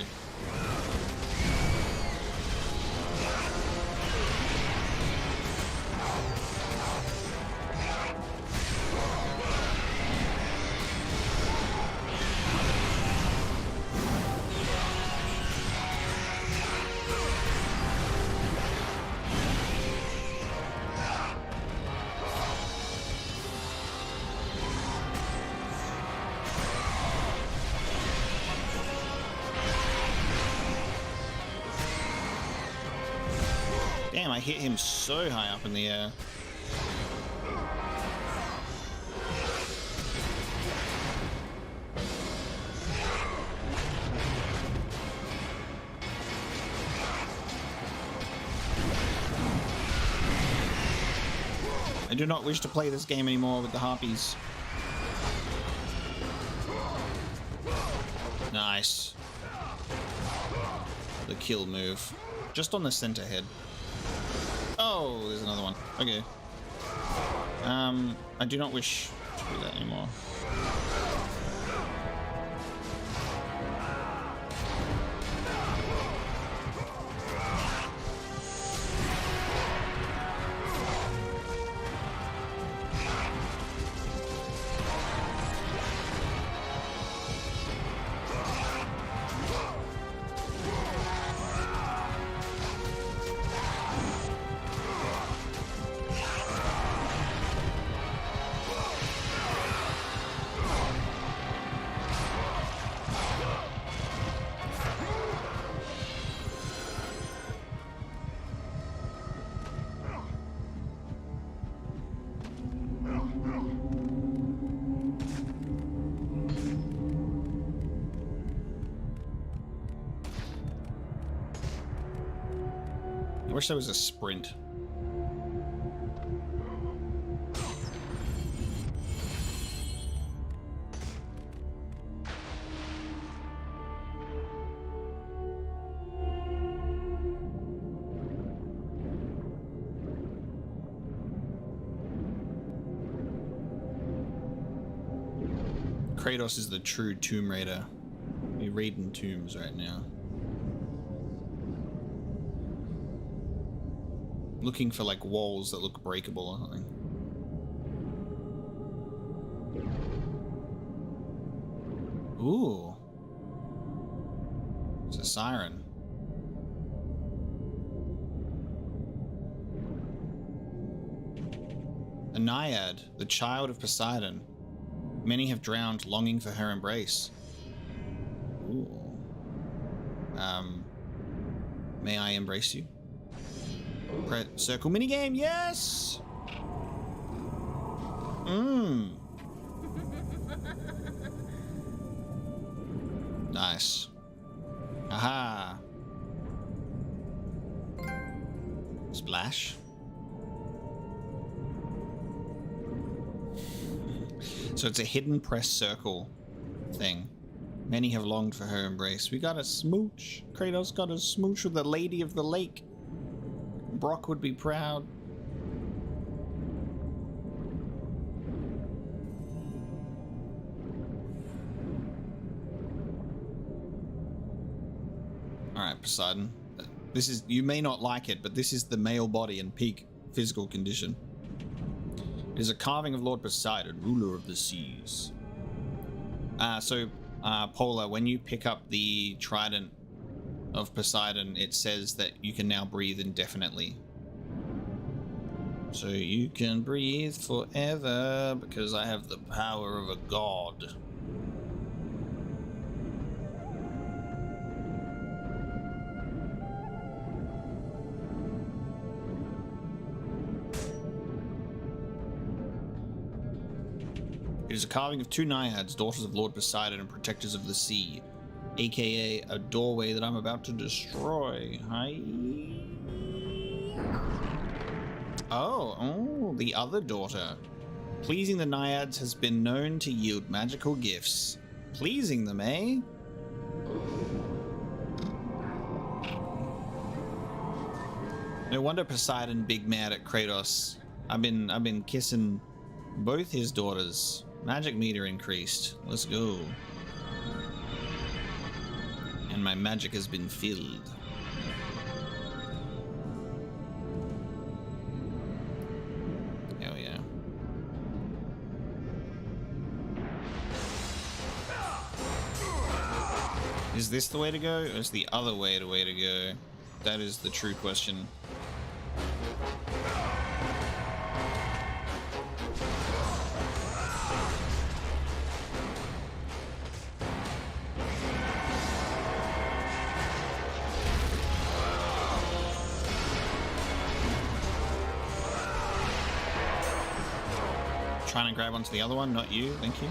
Damn, I hit him so high up in the air. I do not wish to play this game anymore with the harpies. Nice. The kill move. Just on the center head. Oh, there's another one. Okay. I do not wish to do that anymore. I wish there was a sprint. Kratos is the true Tomb Raider. We're raiding tombs right now. Looking for like walls that look breakable or something. Ooh. It's a siren. A naiad, the child of Poseidon. Many have drowned longing for her embrace. Ooh. May I embrace you? Circle minigame, yes! Nice. Aha. Splash. So it's a hidden press circle thing. Many have longed for her embrace. We got a smooch. Kratos got a smooch with the Lady of the Lake. Brock would be proud. Alright, Poseidon. This is, you may not like it, but this is the male body in peak physical condition. It is a carving of Lord Poseidon, ruler of the seas. Polar, when you pick up the trident of Poseidon, it says that you can now breathe indefinitely. So you can breathe forever because I have the power of a god. It is a carving of two naiads, daughters of Lord Poseidon and protectors of the sea, aka a doorway that I'm about to destroy. Hi. Oh, the other daughter. Pleasing the naiads has been known to yield magical gifts. Pleasing them, eh? No wonder Poseidon big mad at Kratos. I've been kissing both his daughters. Magic meter increased. Let's go. And my magic has been filled. Hell yeah. Is this the way to go, or is the other way the way to go? That is the true question. Trying to grab onto the other one, not you, thank you.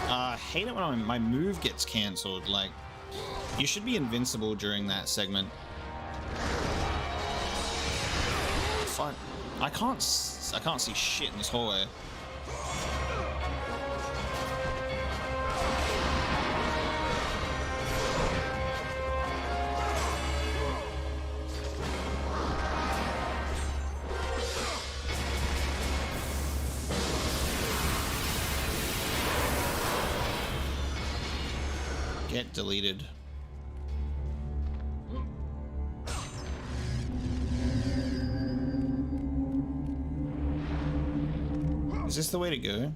I hate it when my move gets cancelled. Like, you should be invincible during that segment. fuck? I can't see shit in this hallway. Get deleted. Is this the way to go?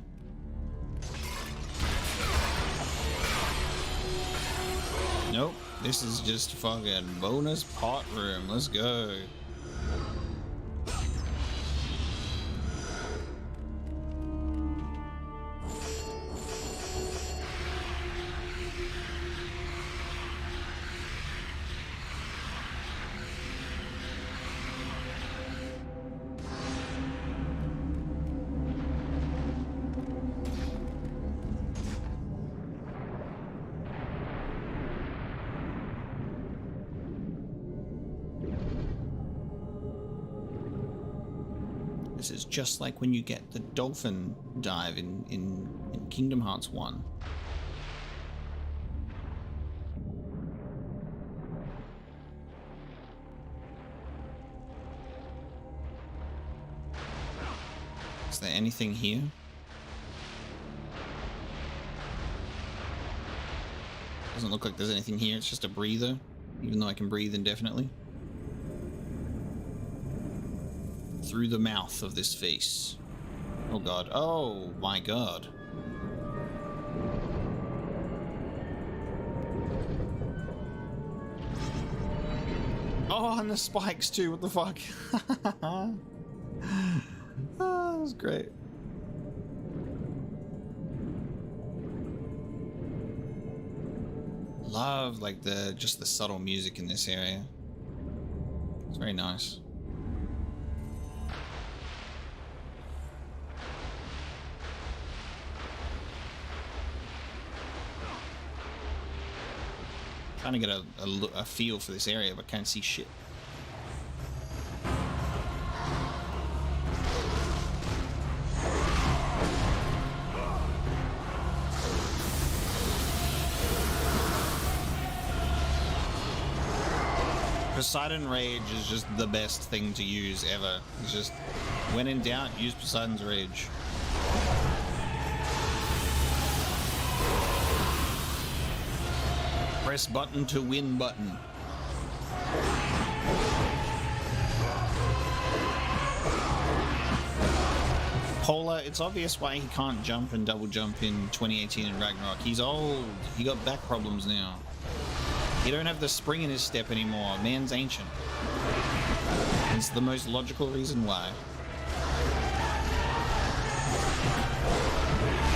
Nope. This is just fucking bonus pot room. Let's go. This is just like when you get the dolphin dive in Kingdom Hearts 1. Is there anything here? Doesn't look like there's anything here. It's just a breather, even though I can breathe indefinitely. Through the mouth of this face. Oh god. Oh my god. Oh, and the spikes too. What the fuck? Oh, that was great. Love like just the subtle music in this area. It's very nice. Trying to get a feel for this area, but can't see shit. Poseidon Rage is just the best thing to use ever. It's just, when in doubt, use Poseidon's Rage. Press button to win button. Polar, it's obvious why he can't jump and double jump in 2018 in Ragnarok. He's old. He got back problems now. He don't have the spring in his step anymore. Man's ancient. It's the most logical reason why.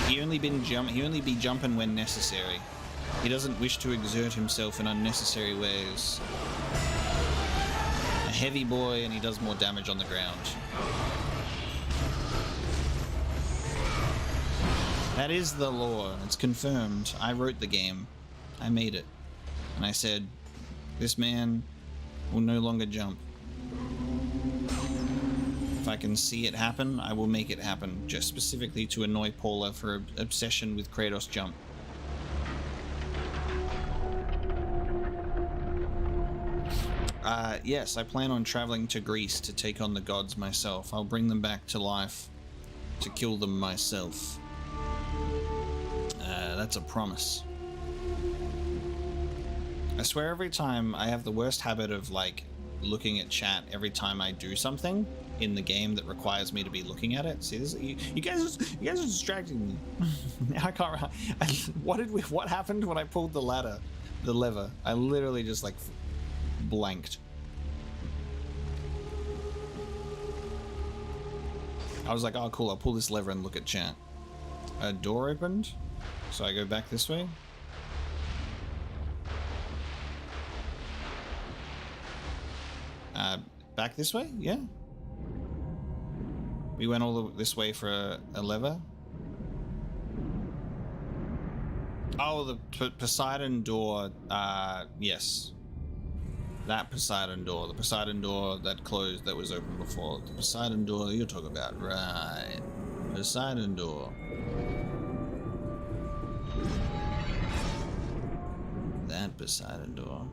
He only be jumping when necessary. He doesn't wish to exert himself in unnecessary ways. A heavy boy, and he does more damage on the ground. That is the lore. It's confirmed. I wrote the game. I made it. And I said, this man will no longer jump. If I can see it happen, I will make it happen. Just specifically to annoy Paula for her obsession with Kratos jump. Yes, I plan on traveling to Greece to take on the gods myself. I'll bring them back to life to kill them myself. That's a promise. I swear every time I have the worst habit of like looking at chat every time I do something in the game that requires me to be looking at it. See this? You guys are distracting me. I can't. What happened when I pulled the lever? I literally just like blanked. I was like, oh cool, I'll pull this lever and look at chat. A door opened, so I go back this way. Back this way? Yeah. We went all this way for a lever. Oh, the Poseidon door. Yes. That Poseidon door. The Poseidon door that closed that was open before. The Poseidon door you're talking about. Right. Poseidon door. That Poseidon door.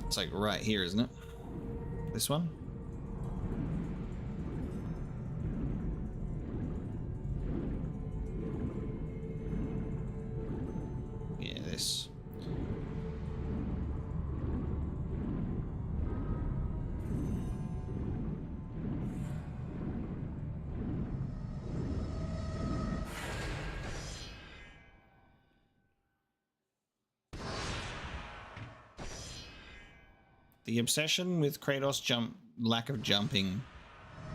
It's like right here, isn't it? This one? Yeah, this. The obsession with Kratos' lack of jumping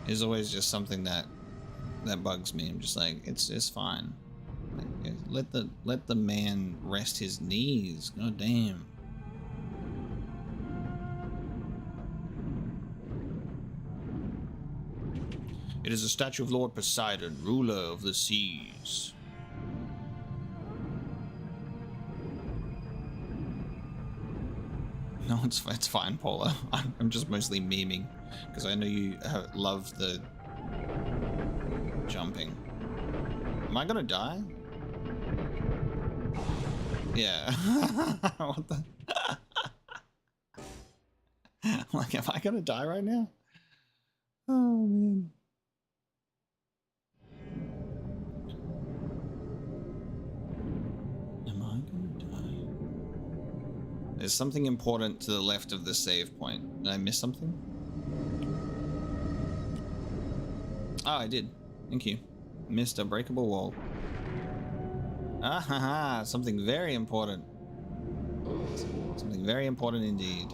is always just something that bugs me. I'm just like, it's fine. Like, let the man rest his knees. God damn. It is a statue of Lord Poseidon, ruler of the seas. No, it's fine, Paula. I'm just mostly memeing because I know you love the jumping. Am I gonna die? Yeah. What the? Like, am I gonna die right now? Oh man. There's something important to the left of the save point. Did I miss something? Oh, I did. Thank you. Missed a breakable wall. Ah ha ha! Something very important. Something very important indeed.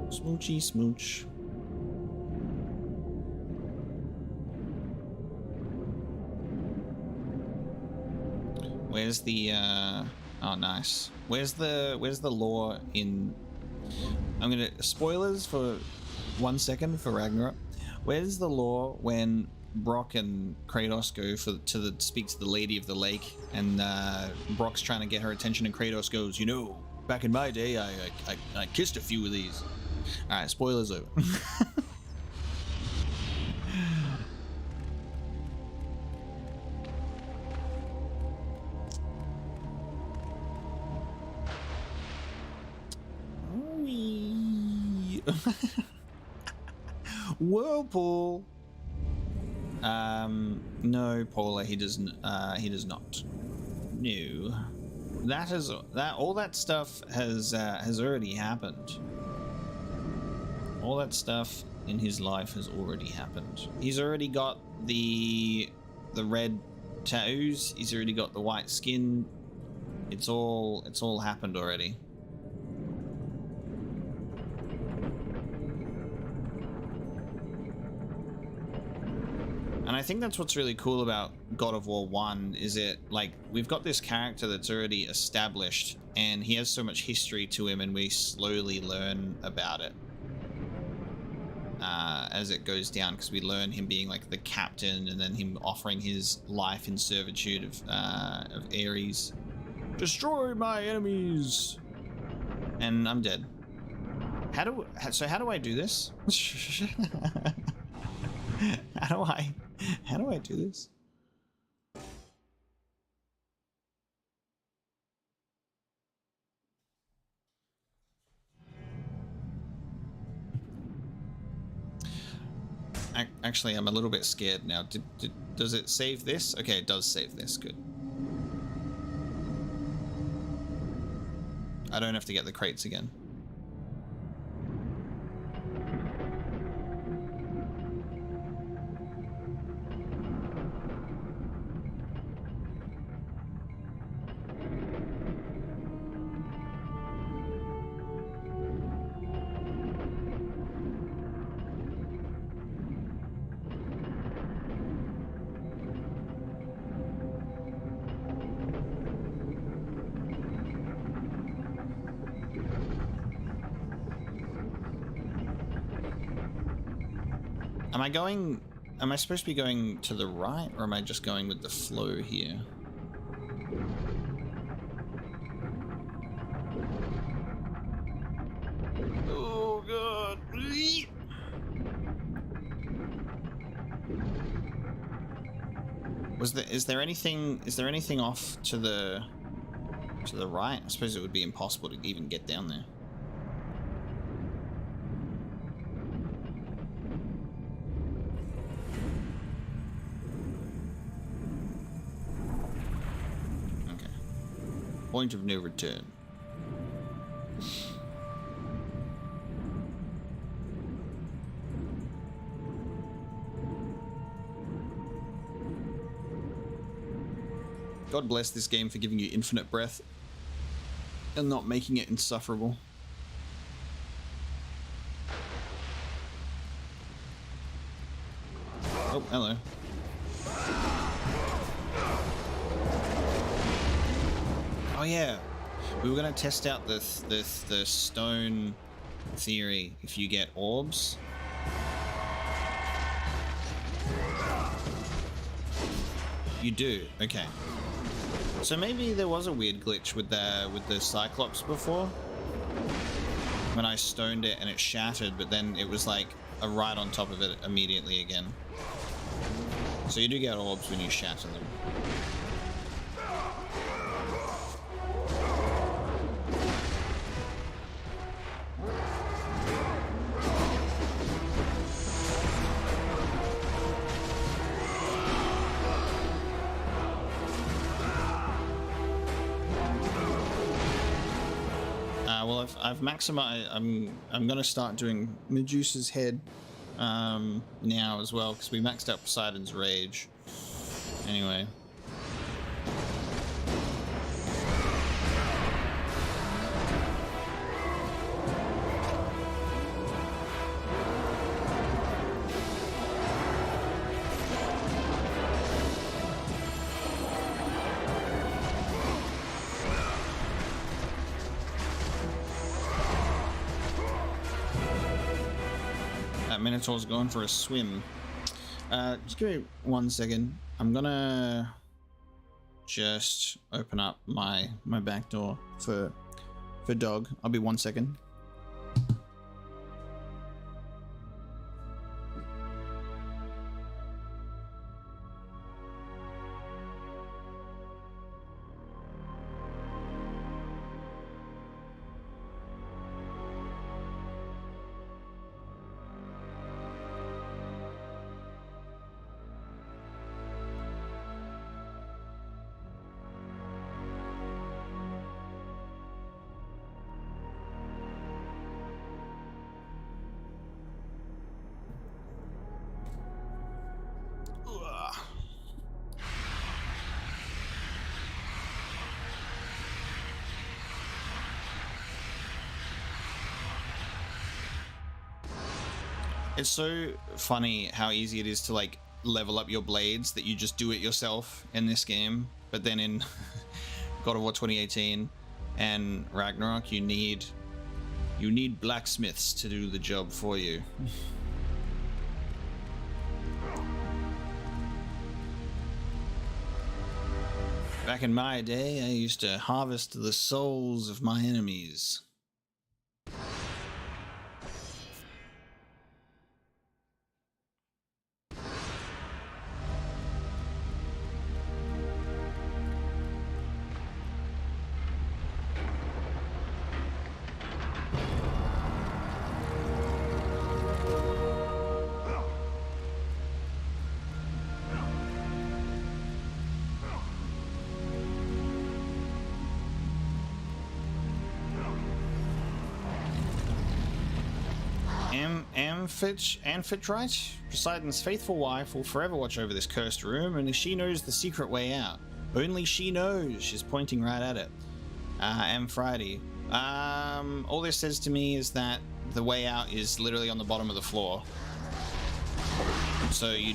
Smoochy smooch. Where's the oh nice. Where's the lore in I'm gonna spoilers for 1 second for Ragnarok. Where's the lore when Brock and Kratos go to speak to the Lady of the Lake and Brock's trying to get her attention and Kratos goes, you know, back in my day I kissed a few of these. Alright, spoilers over. Whirlpool. No, Paula, he does not. No. All that stuff has already happened. All that stuff in his life has already happened. He's already got the red tattoos, he's already got the white skin. It's all happened already. And I think that's what's really cool about God of War 1 is it, like, we've got this character that's already established and he has so much history to him and we slowly learn about it as it goes down, because we learn him being like the captain and then him offering his life in servitude of Ares. Destroy my enemies! And I'm dead. How do I do this? How do I do this? Actually, I'm a little bit scared now. Does it save this? Okay, it does save this. Good. I don't have to get the crates again. Am I going am I supposed to be going to the right, or am I just going with the flow here? Oh god. Is there anything off to the right? I suppose it would be impossible to even get down there. Okay. Point of no return. God bless this game for giving you infinite breath and not making it insufferable. Oh, hello. Oh yeah, we were gonna test out the stone theory. If you get orbs, you do. Okay. So maybe there was a weird glitch with the Cyclops before, when I stoned it and it shattered, but then it was like right on top of it immediately again. So you do get orbs when you shatter them. Well, I've maximized. I'm gonna start doing Medusa's head now as well, because we maxed out Poseidon's rage. Anyway. Minotaur's going for a swim. Just give me 1 second. I'm gonna just open up my back door for dog. I'll be 1 second. It's so funny how easy it is to like level up your blades, that you just do it yourself in this game, but then in God of War 2018 and Ragnarok you need blacksmiths to do the job for you. Back in my day, I used to harvest the souls of my enemies. Amphitrite, Poseidon's faithful wife, will forever watch over this cursed room, and she knows the secret way out. Only she knows. She's pointing right at it. Amphitrite. All this says to me is that the way out is literally on the bottom of the floor. So you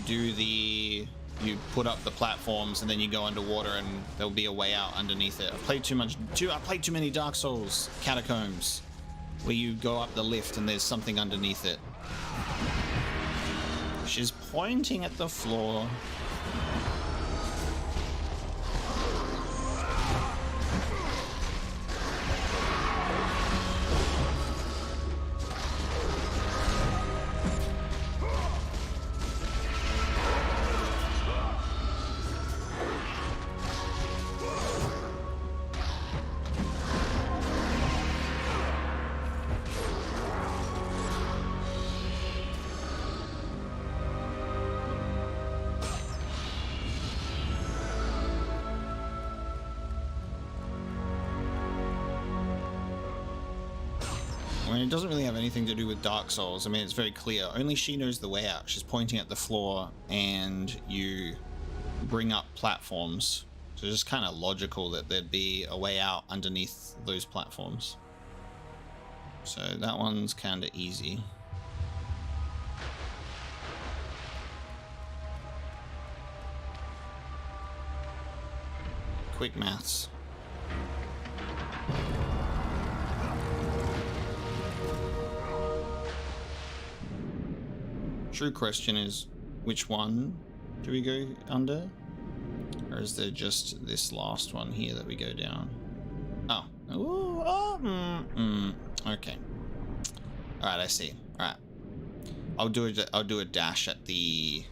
put up the platforms and then you go underwater and there'll be a way out underneath it. I played too many Dark Souls Catacombs, where you go up the lift and there's something underneath it. She's pointing at the floor. I mean, it doesn't really have anything to do with Dark Souls. I mean, it's very clear. Only she knows the way out. She's pointing at the floor, and you bring up platforms. So it's just kind of logical that there'd be a way out underneath those platforms. So that one's kind of easy. Quick maths. True question is, which one do we go under? Or is there just this last one here that we go down? Oh. Ooh, oh, okay. Alright, I see. Alright. I'll do a dash at the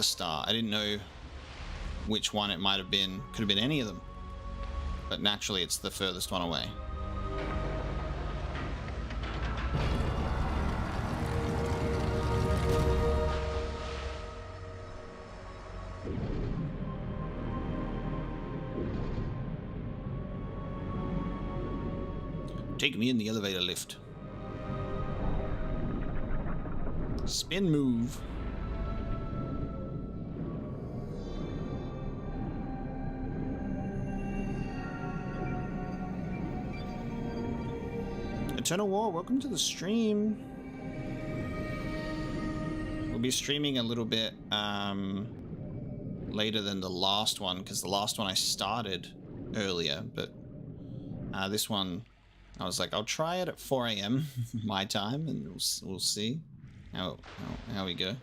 start. I didn't know which one it might have been. Could have been any of them. But naturally it's the furthest one away. Take me in the elevator lift. Spin move. Eternal War, welcome to the stream. We'll be streaming a little bit later than the last one, because the last one I started earlier, but this one I was like, I'll try it at 4 AM my time, and we'll see how we go.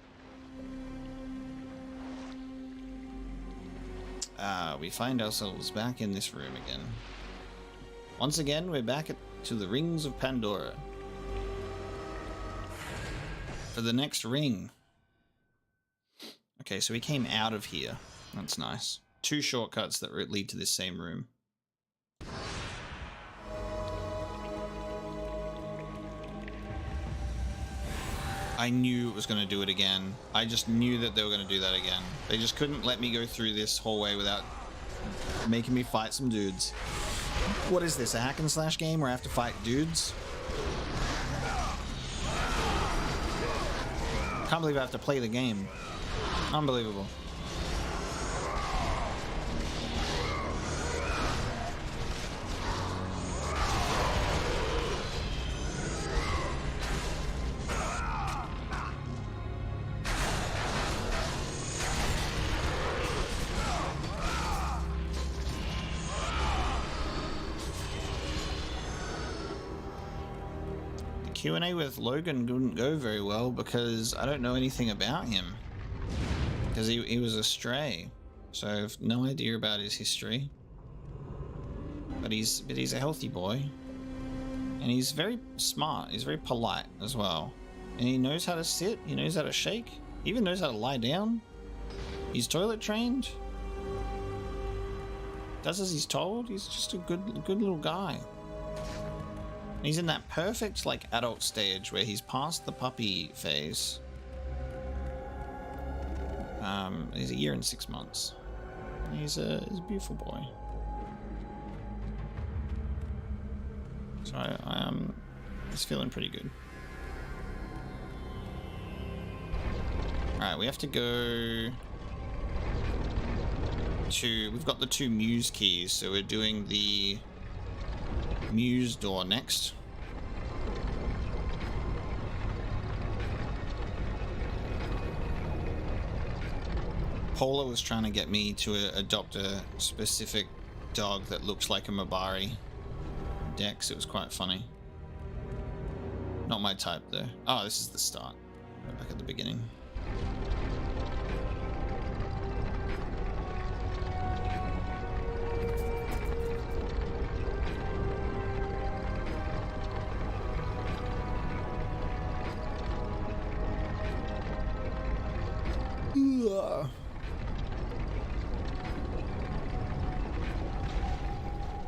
We find ourselves back in this room again. Once again, we're back to the rings of Pandora. For the next ring. Okay, so we came out of here. That's nice. 2 shortcuts that lead to this same room. I knew it was going to do it again. I just knew that they were going to do that again. They just couldn't let me go through this hallway without making me fight some dudes. What is this, a hack and slash game where I have to fight dudes? Can't believe I have to play the game. Unbelievable. Q&A with Logan didn't go very well because I don't know anything about him. Because he was a stray, so I have no idea about his history. But he's a healthy boy, and he's very smart. He's very polite as well, and he knows how to sit. He knows how to shake. He even knows how to lie down. He's toilet trained. Does as he's told. He's just a good little guy. He's in that perfect, like, adult stage where he's past the puppy phase. He's a year and 6 months. He's a beautiful boy. So he's feeling pretty good. Alright, we have to go to... We've got the 2 Muse keys, so we're doing the Muse door next. Paula was trying to get me to adopt a specific dog that looks like a Mabari. Dex, it was quite funny. Not my type though. Oh, this is the start. Right back at the beginning.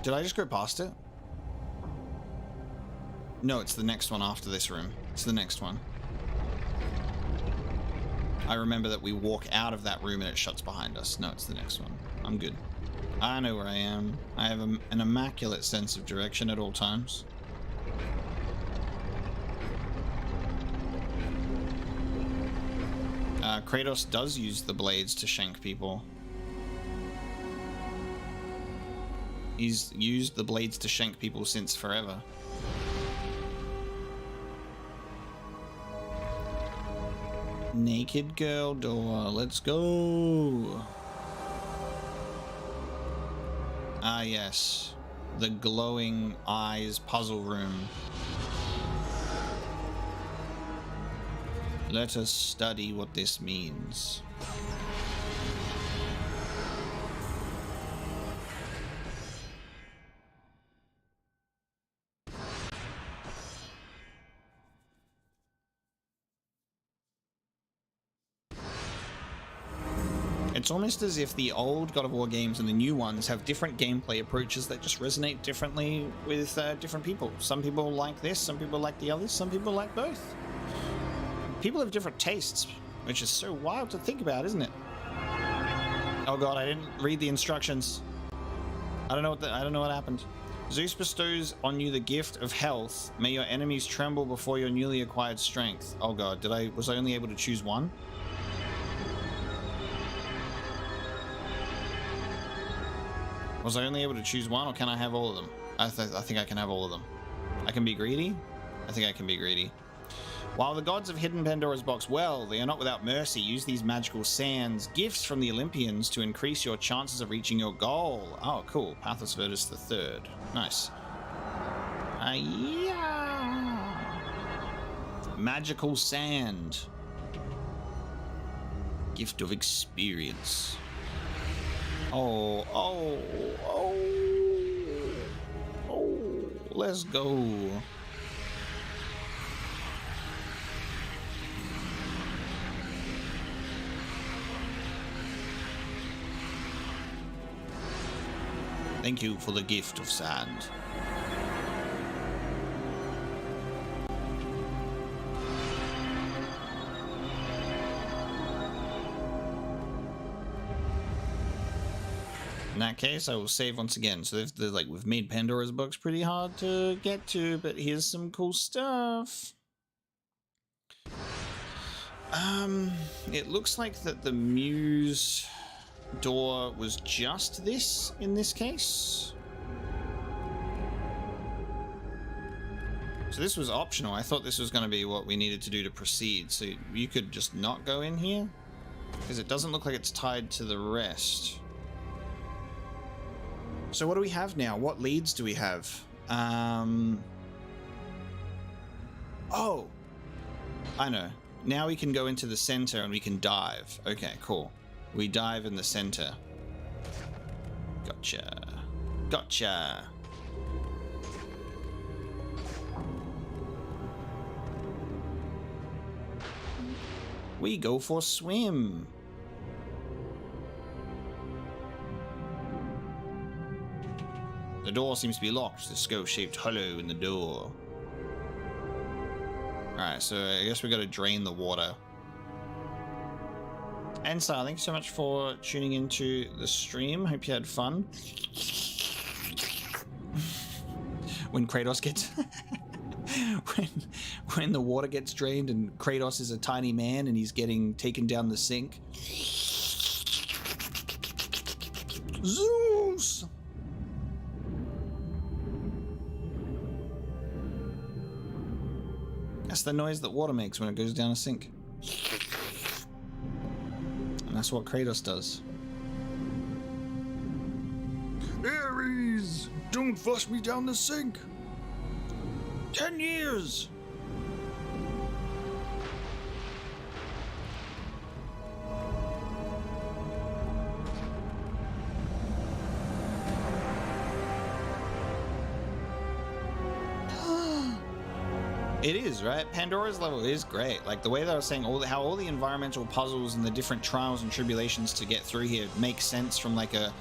Did I just go past it? No, it's the next one after this room. It's the next one. I remember that we walk out of that room and it shuts behind us. No, it's the next one. I'm good. I know where I am. I have an immaculate sense of direction at all times. Kratos does use the blades to shank people. He's used the blades to shank people since forever. Naked girl door, let's go. Ah yes, the glowing eyes puzzle room. Let us study what this means. It's almost as if the old God of War games and the new ones have different gameplay approaches that just resonate differently with different people. Some people like this, some people like the others, some people like both. People have different tastes, which is so wild to think about, isn't it? Oh god, I didn't read the instructions. I don't know what happened. Zeus bestows on you the gift of health. May your enemies tremble before your newly acquired strength. Oh god, was I only able to choose one? Was I only able to choose one, or can I have all of them? I think I can have all of them. I can be greedy? I think I can be greedy. While the gods have hidden Pandora's box well, they are not without mercy. Use these magical sands, gifts from the Olympians, to increase your chances of reaching your goal. Oh, cool. Pathos Virtus III. Nice. Yeah. Magical sand. Gift of experience. Oh, let's go. Thank you for the gift of sand. In that case, I will save once again. So we've made Pandora's box pretty hard to get to, but here's some cool stuff. It looks like that the Muse door was just this in this case. So this was optional. I thought this was going to be what we needed to do to proceed. So you could just not go in here because it doesn't look like it's tied to the rest. So what do we have now? What leads do we have? Oh, I know. Now we can go into the center and we can dive. Okay, cool. We dive in the center. Gotcha. Gotcha. We go for a swim. The door seems to be locked. There's a skull-shaped hollow in the door. Alright, so I guess we got to drain the water. And so, thank you so much for tuning into the stream. Hope you had fun. When Kratos gets... when the water gets drained and Kratos is a tiny man and he's getting taken down the sink. Zeus! That's the noise that water makes when it goes down a sink. That's what Kratos does. Ares! Don't flush me down the sink! 10 years! It is, right? Pandora's level is great. Like the way that I was saying, how all the environmental puzzles and the different trials and tribulations to get through here make sense from like a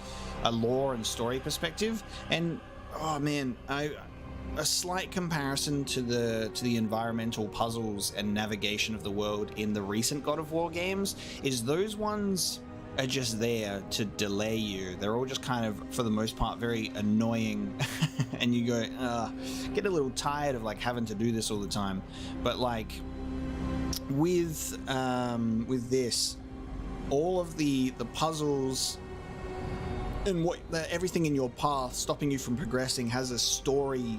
lore and story perspective. And oh man, a slight comparison to the environmental puzzles and navigation of the world in the recent God of War games is those ones are just there to delay you. They're all just kind of, for the most part, very annoying, and you go, get a little tired of like having to do this all the time. But like with this, all of the puzzles and everything in your path stopping you from progressing has a story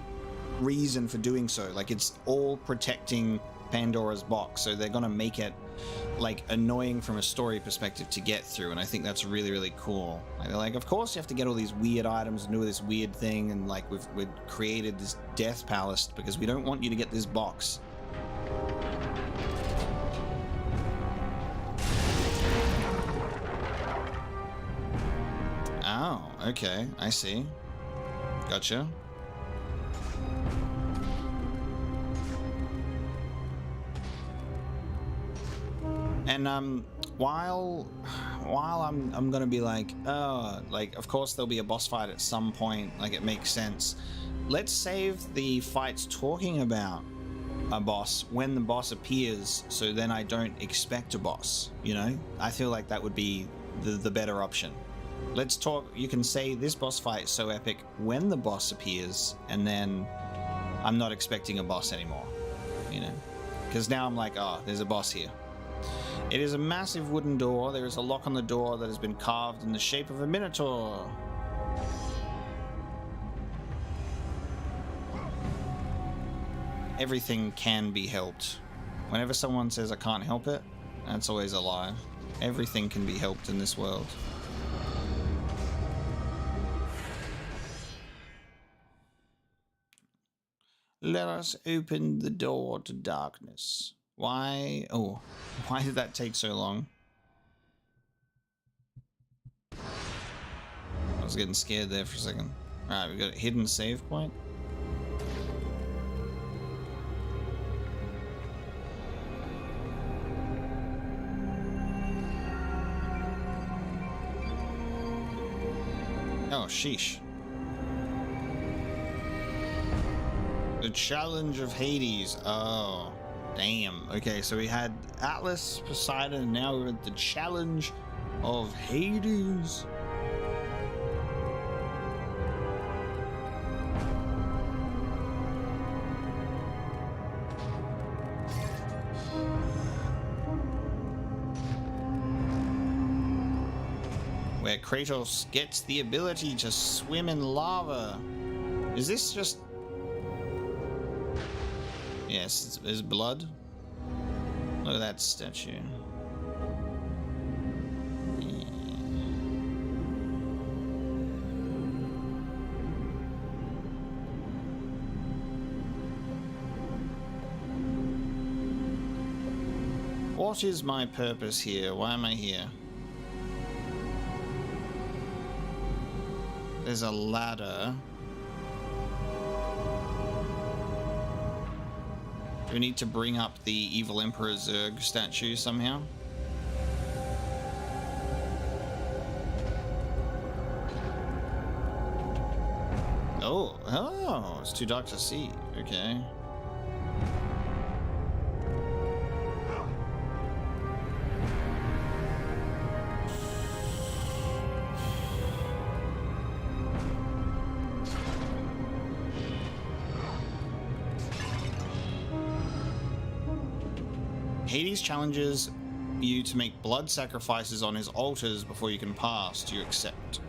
reason for doing so. Like it's all protecting Pandora's box, so they're gonna make it like annoying from a story perspective to get through, and I think that's really, really cool. Like, they're like, of course you have to get all these weird items and do this weird thing, and like we've created this death palace because we don't want you to get this box. Oh, okay, I see. Gotcha. And while I'm gonna be like, oh, like of course there'll be a boss fight at some point, like it makes sense. Let's save the fights talking about a boss when the boss appears, so then I don't expect a boss, you know? I feel like that would be the better option. Let's talk, you can say this boss fight is so epic when the boss appears, and then I'm not expecting a boss anymore, you know? Because now I'm like, oh, there's a boss here. It is a massive wooden door. There is a lock on the door that has been carved in the shape of a minotaur. Everything can be helped. Whenever someone says I can't help it, that's always a lie. Everything can be helped in this world. Let us open the door to darkness. Why? Oh, why did that take so long? I was getting scared there for a second. Alright, we got a hidden save point. Oh, sheesh. The challenge of Hades. Oh. Damn. Okay, so we had Atlas, Poseidon, and now we're at the challenge of Hades. Where Kratos gets the ability to swim in lava. Is this just... Yes, there's blood. Look at that statue. Yeah. What is my purpose here? Why am I here? There's a ladder. Do we need to bring up the evil Emperor Zerg statue somehow? Oh, it's too dark to see. Okay. Hades challenges you to make blood sacrifices on his altars before you can pass. Do you accept?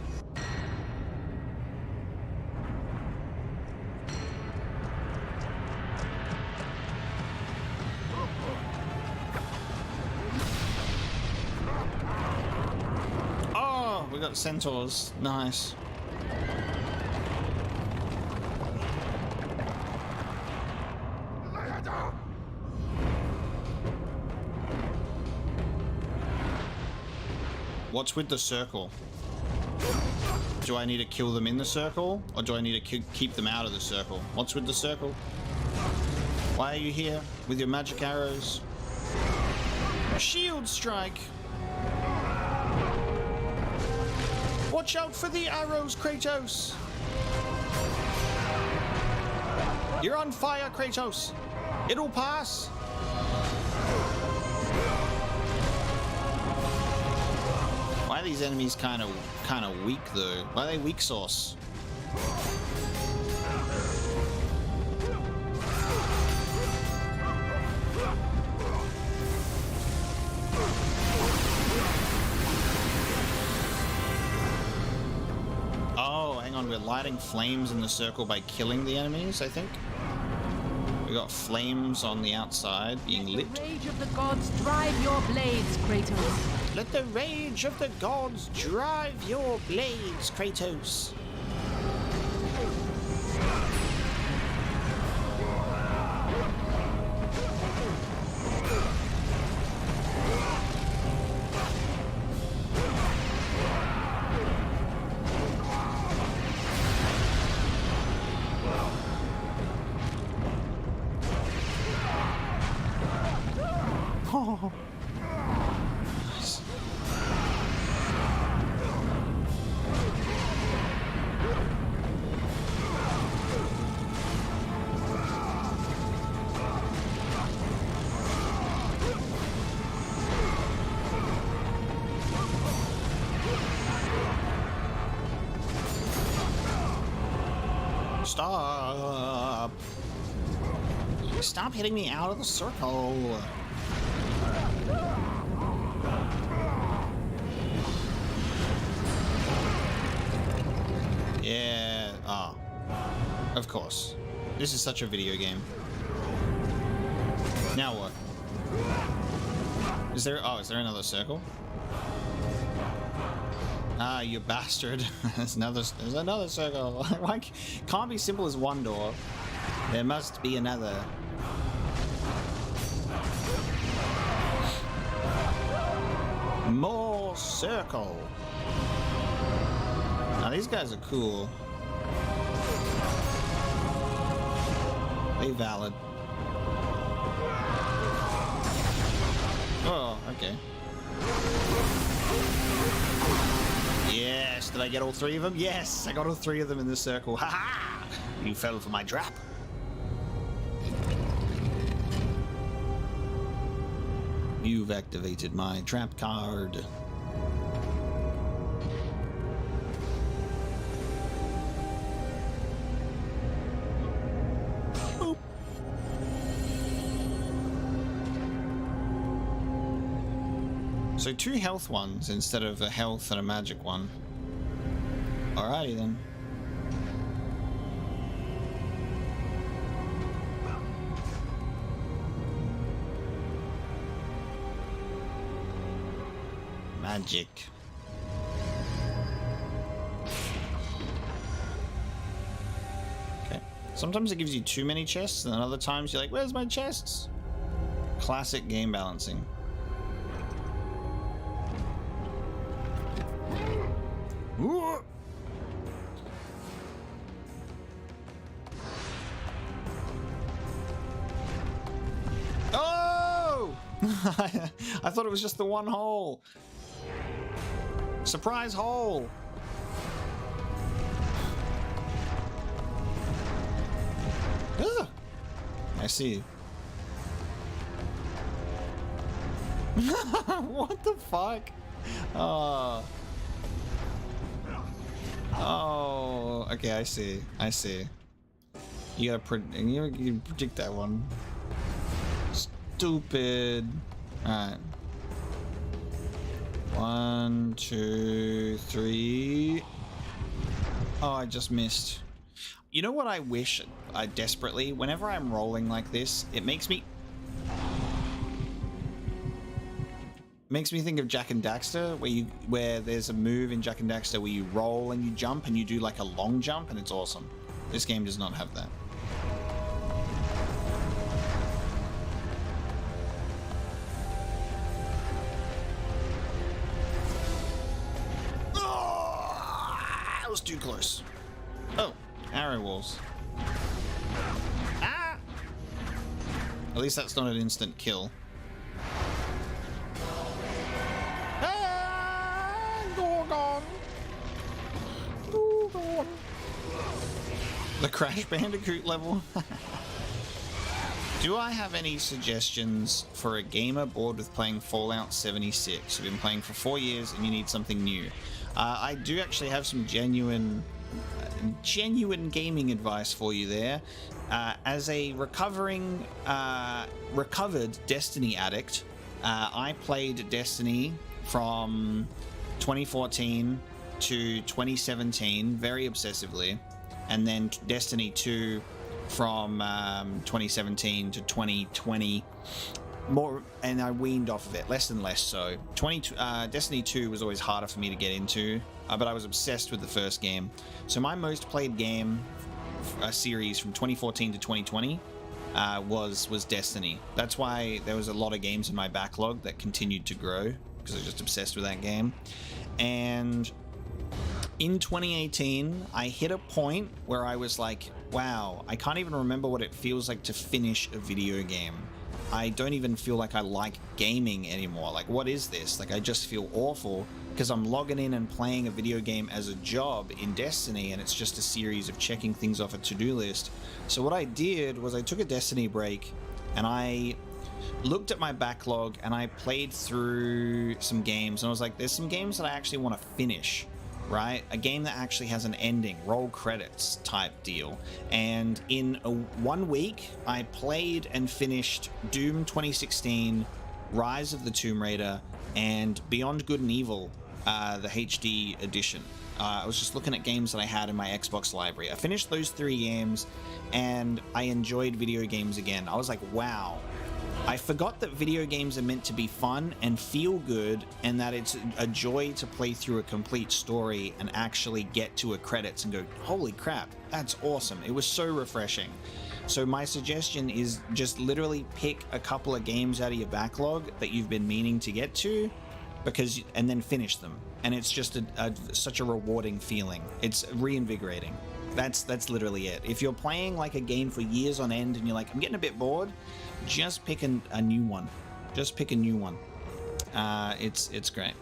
Oh, we got centaurs. Nice. What's with the circle? Do I need to kill them in the circle, or do I need to keep them out of the circle? What's with the circle? Why are you here with your magic arrows? Shield strike! Watch out for the arrows, Kratos! You're on fire, Kratos. It'll pass. Why are these enemies kind of weak though? Why are they weak sauce? Oh, hang on, we're lighting flames in the circle by killing the enemies, I think. We got flames on the outside being lit. Let the rage of the gods drive your blades, Kratos. Let the rage of the gods drive your blades, Kratos. Oh. Nice. Stop. Stop hitting me out of the circle. Yeah, of course. This is such a video game. Now what? Is there another circle? Ah, you bastard. There's another circle. Why can't be simple as one door. There must be another. More circle. Now these guys are cool. They valid. Oh, okay. Yes, did I get all three of them? Yes, I got all three of them in the circle. Ha ha! You fell for my trap. You've activated my trap card. Boop. So 2 health ones instead of a health and a magic one. Alrighty then. Magic. Okay. Sometimes it gives you too many chests, and then other times you're like, where's my chests? Classic game balancing. Ooh. Oh! I thought it was just the one hole. Surprise hole! Ugh. I see. What the fuck? Oh, okay, I see. I see. You gotta you predict that one. Stupid. Alright. 1, 2, 3. Oh, I just missed. You know what I wish I desperately, whenever I'm rolling like this, it makes me think of Jak and Daxter, where there's a move in Jak and Daxter where you roll and you jump and you do like a long jump, and it's awesome. This game does not have that. That was too close. Oh, arrow walls. Ah! At least that's not an instant kill. The Crash Bandicoot level. Do I have any suggestions for a gamer bored with playing Fallout 76? You've been playing for 4 years and you need something new. I do actually have some genuine gaming advice for you there. As a recovered Destiny addict, I played Destiny from 2014 to 2017 very obsessively, and then Destiny 2 from 2017 to 2020 more, and I weaned off of it less and less so. Destiny 2 was always harder for me to get into, but I was obsessed with the first game. So my most played game series from 2014 to 2020 was Destiny. That's why there was a lot of games in my backlog that continued to grow, because I was just obsessed with that game. And in 2018, I hit a point where I was like, wow, I can't even remember what it feels like to finish a video game. I don't even feel like I like gaming anymore. Like, what is this? Like, I just feel awful because I'm logging in and playing a video game as a job in Destiny, and it's just a series of checking things off a to-do list. So what I did was I took a Destiny break and I looked at my backlog and I played through some games, and I was like, there's some games that I actually want to finish. Right? A game that actually has an ending, roll credits type deal. And in 1 week, I played and finished Doom 2016, Rise of the Tomb Raider, and Beyond Good and Evil, the HD edition. I was just looking at games that I had in my Xbox library. I finished those 3 games, and I enjoyed video games again. I was like, wow. I forgot that video games are meant to be fun and feel good, and that it's a joy to play through a complete story and actually get to a credits and go, holy crap, that's awesome. It was so refreshing. So my suggestion is just literally pick a couple of games out of your backlog that you've been meaning to get to, and then finish them. And it's just such a rewarding feeling. It's reinvigorating. That's literally it. If you're playing like a game for years on end and you're like, I'm getting a bit bored, just pick a new one. Just pick a new one. It's great.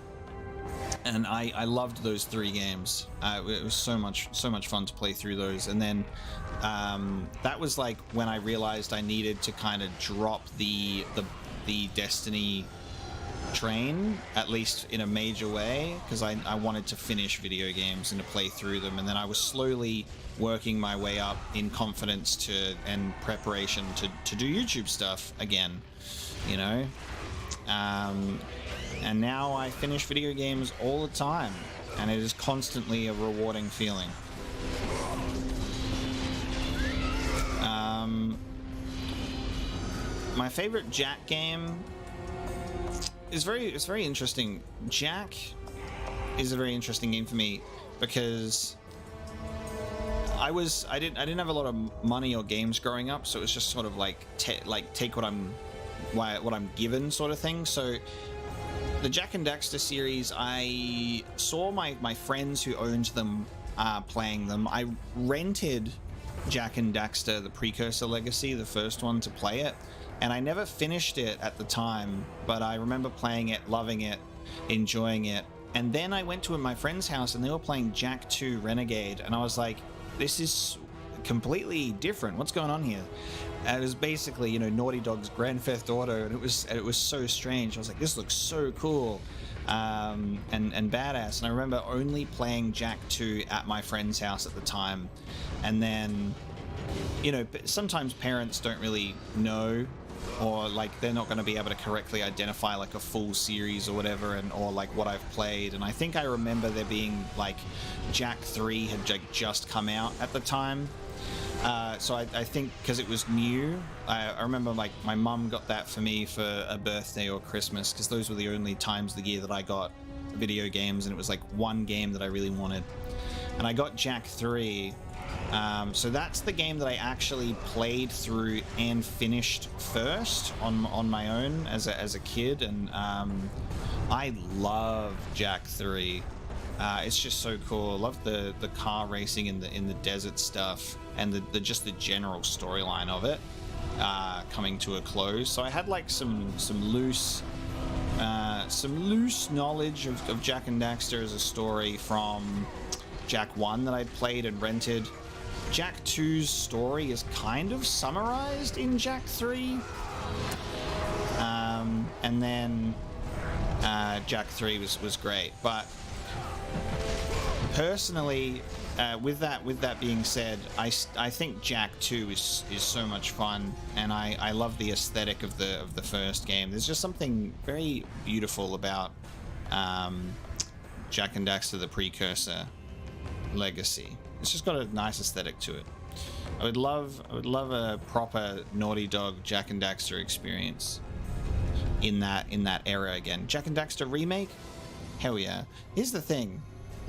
And I loved those 3 games. It was so much fun to play through those. And then that was like when I realized I needed to kind of drop the Destiny train, at least in a major way, because I wanted to finish video games and to play through them. And then I was slowly working my way up in confidence and preparation to do YouTube stuff again, you know. And now I finish video games all the time, and it is constantly a rewarding feeling. My favorite Jack game is very interesting. Jack is a very interesting game for me because I didn't have a lot of money or games growing up, so it was just sort of like take what I'm given sort of thing. So the Jack and Daxter series, I saw my friends who owned them playing them. I rented Jack and Daxter, the Precursor Legacy, the first one, to play it, and I never finished it at the time, but I remember playing it, loving it, enjoying it. And then I went to my friend's house and they were playing Jack 2 Renegade, and I was like, this is completely different. What's going on here? And it was basically, you know, Naughty Dog's Grand Theft Auto, and it was so strange. I was like, this looks so cool and badass. And I remember only playing Jack 2 at my friend's house at the time. And then, you know, sometimes parents don't really know, or like they're not going to be able to correctly identify like a full series or whatever, or like what I've played. And I think I remember there being like Jack 3 had just come out at the time. So I think because it was new, I remember like my mum got that for me for a birthday or Christmas, because those were the only times of the year that I got video games, and it was like one game that I really wanted. And I got Jack 3. So that's the game that I actually played through and finished first on my own as a kid, and I love Jack 3. It's just so cool. I love the car racing in the desert stuff, and the just the general storyline of it coming to a close. So I had like some loose knowledge of Jack and Daxter as a story from Jack 1 that I'd played and rented. Jack 2's story is kind of summarized in Jack 3. And then Jack 3 was great. But personally, with that being said, I think Jack 2 is so much fun, and I love the aesthetic of the first game. There's just something very beautiful about Jak and Daxter: The Precursor Legacy. It's just got a nice aesthetic to it. I would love a proper Naughty Dog Jak and Daxter experience in that era again. Jak and Daxter remake? Hell yeah. Here's the thing.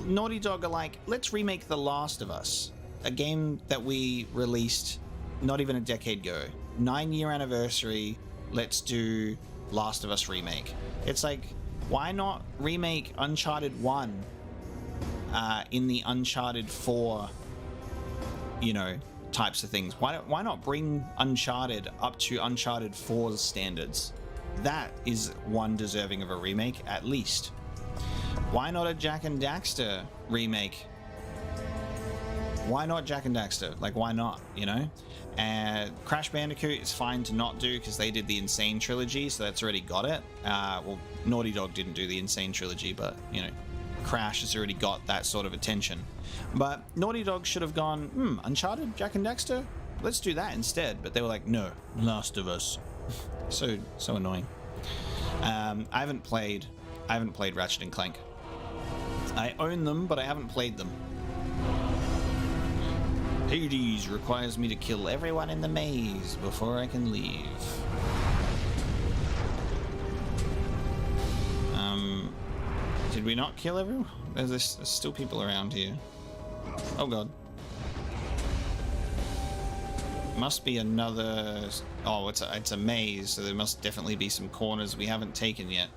Naughty Dog are like, let's remake The Last of Us, a game that we released not even a decade ago. 9-year anniversary, let's do Last of Us remake. It's like, why not remake Uncharted 1 in the Uncharted 4, you know, types of things? Why not bring Uncharted up to Uncharted 4's standards? That is one deserving of a remake, at least. Why not a Jak and Daxter remake? Why not Jak and Daxter? Like, why not, you know? And Crash Bandicoot is fine to not do because they did the Insane Trilogy, so that's already got it. Well, Naughty Dog didn't do the Insane Trilogy, but, you know, Crash has already got that sort of attention. But Naughty Dog should have gone, Uncharted, Jak and Daxter? Let's do that instead. But they were like, no, Last of Us. so annoying. I haven't played Ratchet and Clank. I own them, but I haven't played them. Hades requires me to kill everyone in the maze before I can leave. Did we not kill everyone? There's still people around here. Oh god. Must be another... Oh, it's a maze, so there must definitely be some corners we haven't taken yet.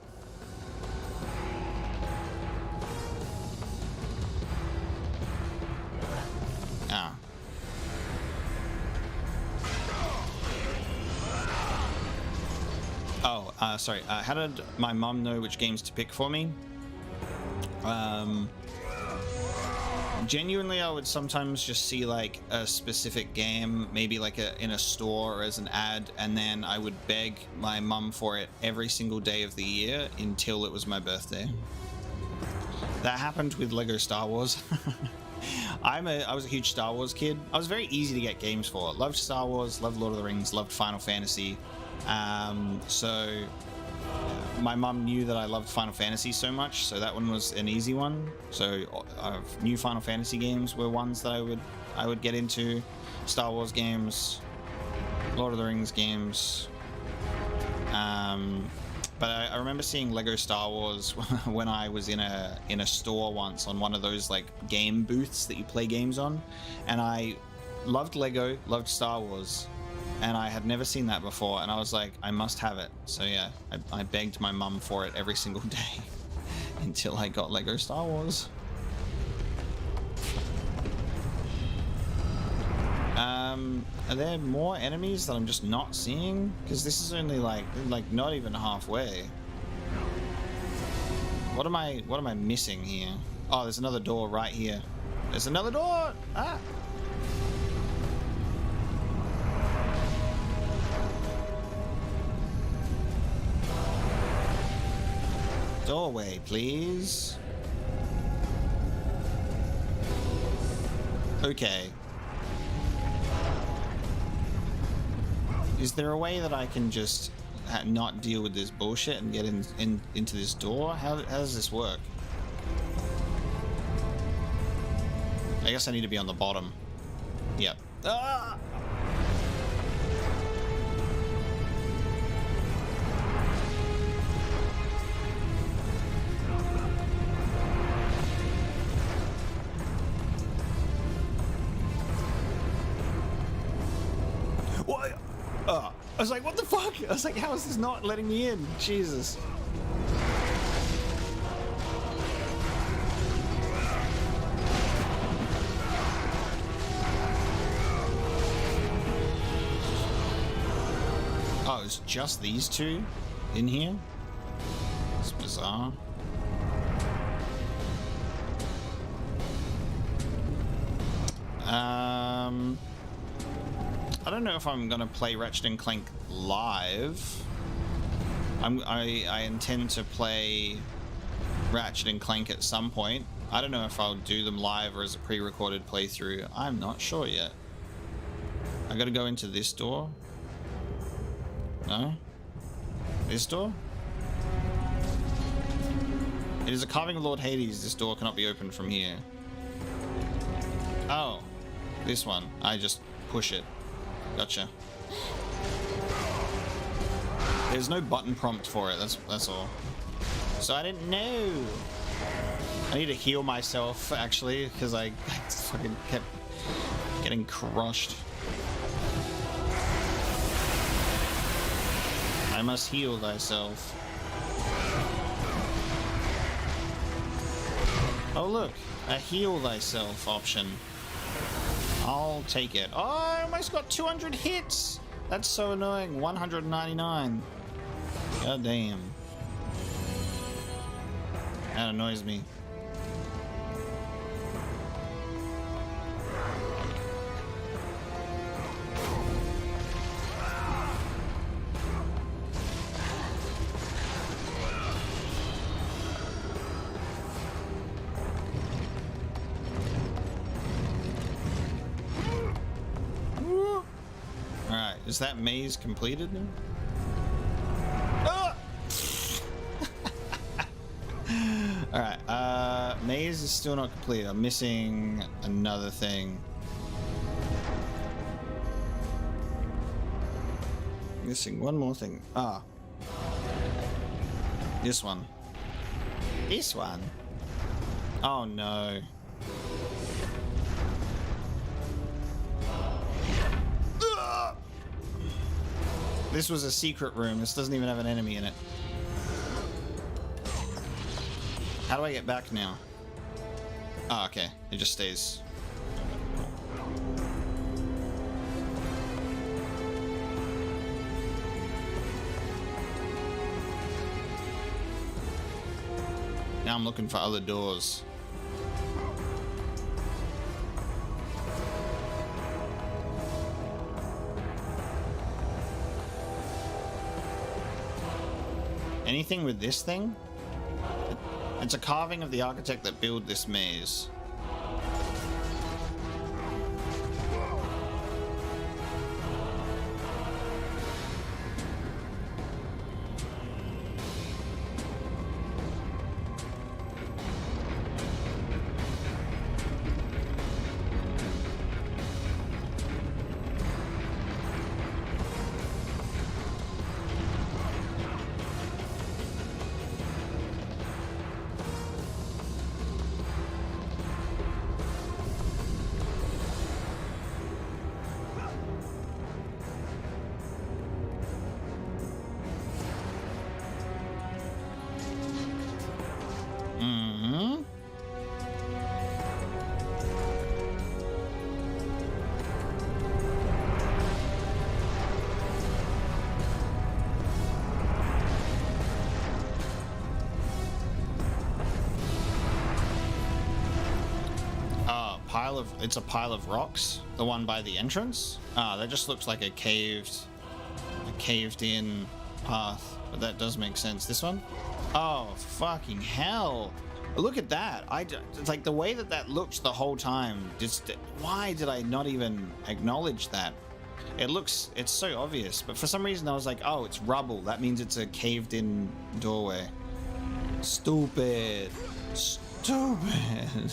Ah. Oh, sorry. How did my mum know which games to pick for me? Genuinely, I would sometimes just see like a specific game, maybe like in a store or as an ad, and then I would beg my mum for it every single day of the year until it was my birthday. That happened with Lego Star Wars. I was a huge Star Wars kid. I was very easy to get games for. Loved Star Wars, loved Lord of the Rings, loved Final Fantasy. So my mum knew that I loved Final Fantasy so much, so that one was an easy one. So new Final Fantasy games were ones that I would get into. Star Wars games, Lord of the Rings games. But I remember seeing Lego Star Wars when I was in a store once on one of those like game booths that you play games on, and I loved Lego, loved Star Wars. And I had never seen that before, and I was like, I must have it. So yeah, I begged my mum for it every single day until I got Lego Star Wars. Are there more enemies that I'm just not seeing? Because this is only like not even halfway. What am I missing here? Oh, there's another door right here. There's another door! Ah! Doorway, please. Okay. Is there a way that I can just not deal with this bullshit and get into this door? How does this work? I guess I need to be on the bottom. Yep. Ah! What? Oh, I was like, what the fuck? I was like, how is this not letting me in? Jesus. Oh, it's just these two in here? It's bizarre. I don't know if I'm gonna play Ratchet and Clank live. I intend to play Ratchet and Clank at some point. I don't know if I'll do them live or as a pre-recorded playthrough. I'm not sure yet. I gotta go into this door. No? This door? It is a carving of Lord Hades. This door cannot be opened from here. Oh. This one. I just push it. Gotcha. There's no button prompt for it. That's all. So I didn't know. I need to heal myself, actually, because I fucking kept getting crushed. I must heal thyself. Oh look, a heal thyself option. I'll take it. Oh, I almost got 200 hits! That's so annoying. 199. God damn. That annoys me. Alright, is that maze completed now? Alright, maze is still not complete. I'm missing another thing. Missing one more thing. Ah. This one. This one? Oh no. This was a secret room. This doesn't even have an enemy in it. How do I get back now? Oh, okay. It just stays. Now I'm looking for other doors. Anything with this thing? It's a carving of the architect that built this maze. It's a pile of rocks, the one by the entrance. Ah, that just looks like a caved in path, but that does make sense. This one? Oh, fucking hell. Look at that. It's like the way that looked the whole time. Why did I not even acknowledge that? It's so obvious, but for some reason I was like, oh, it's rubble. That means it's a caved in doorway. Stupid. Stupid.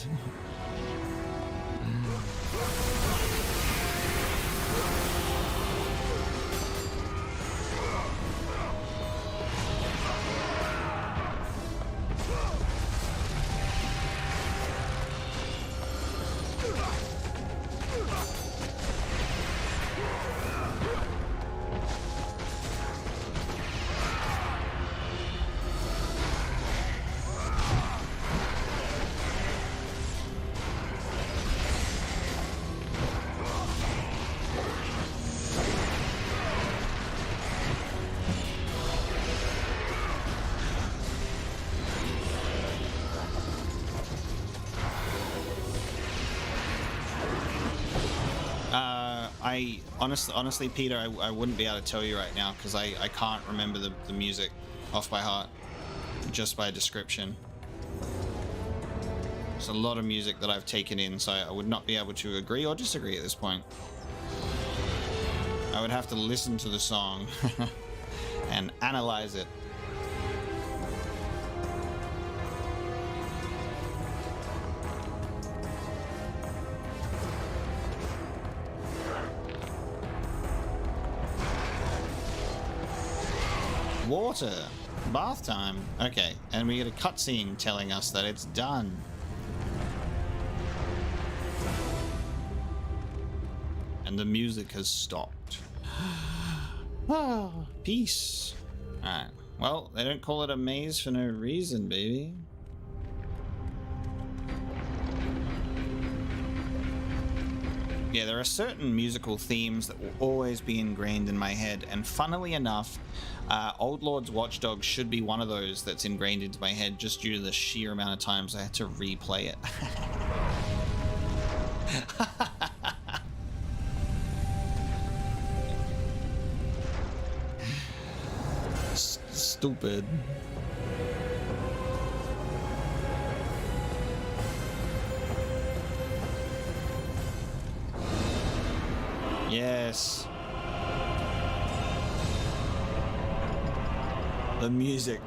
I honestly, Peter, I wouldn't be able to tell you right now because I can't remember the music off by heart, just by description. There's a lot of music that I've taken in, so I would not be able to agree or disagree at this point. I would have to listen to the song and analyze it. Water. Bath time. Okay, and we get a cutscene telling us that it's done. And the music has stopped. Ah, peace. Alright. Well, they don't call it a maze for no reason, baby. Yeah, there are certain musical themes that will always be ingrained in my head, and funnily enough, Old Lord's Watchdog should be one of those that's ingrained into my head just due to the sheer amount of times I had to replay it. Stupid. Yes. The music.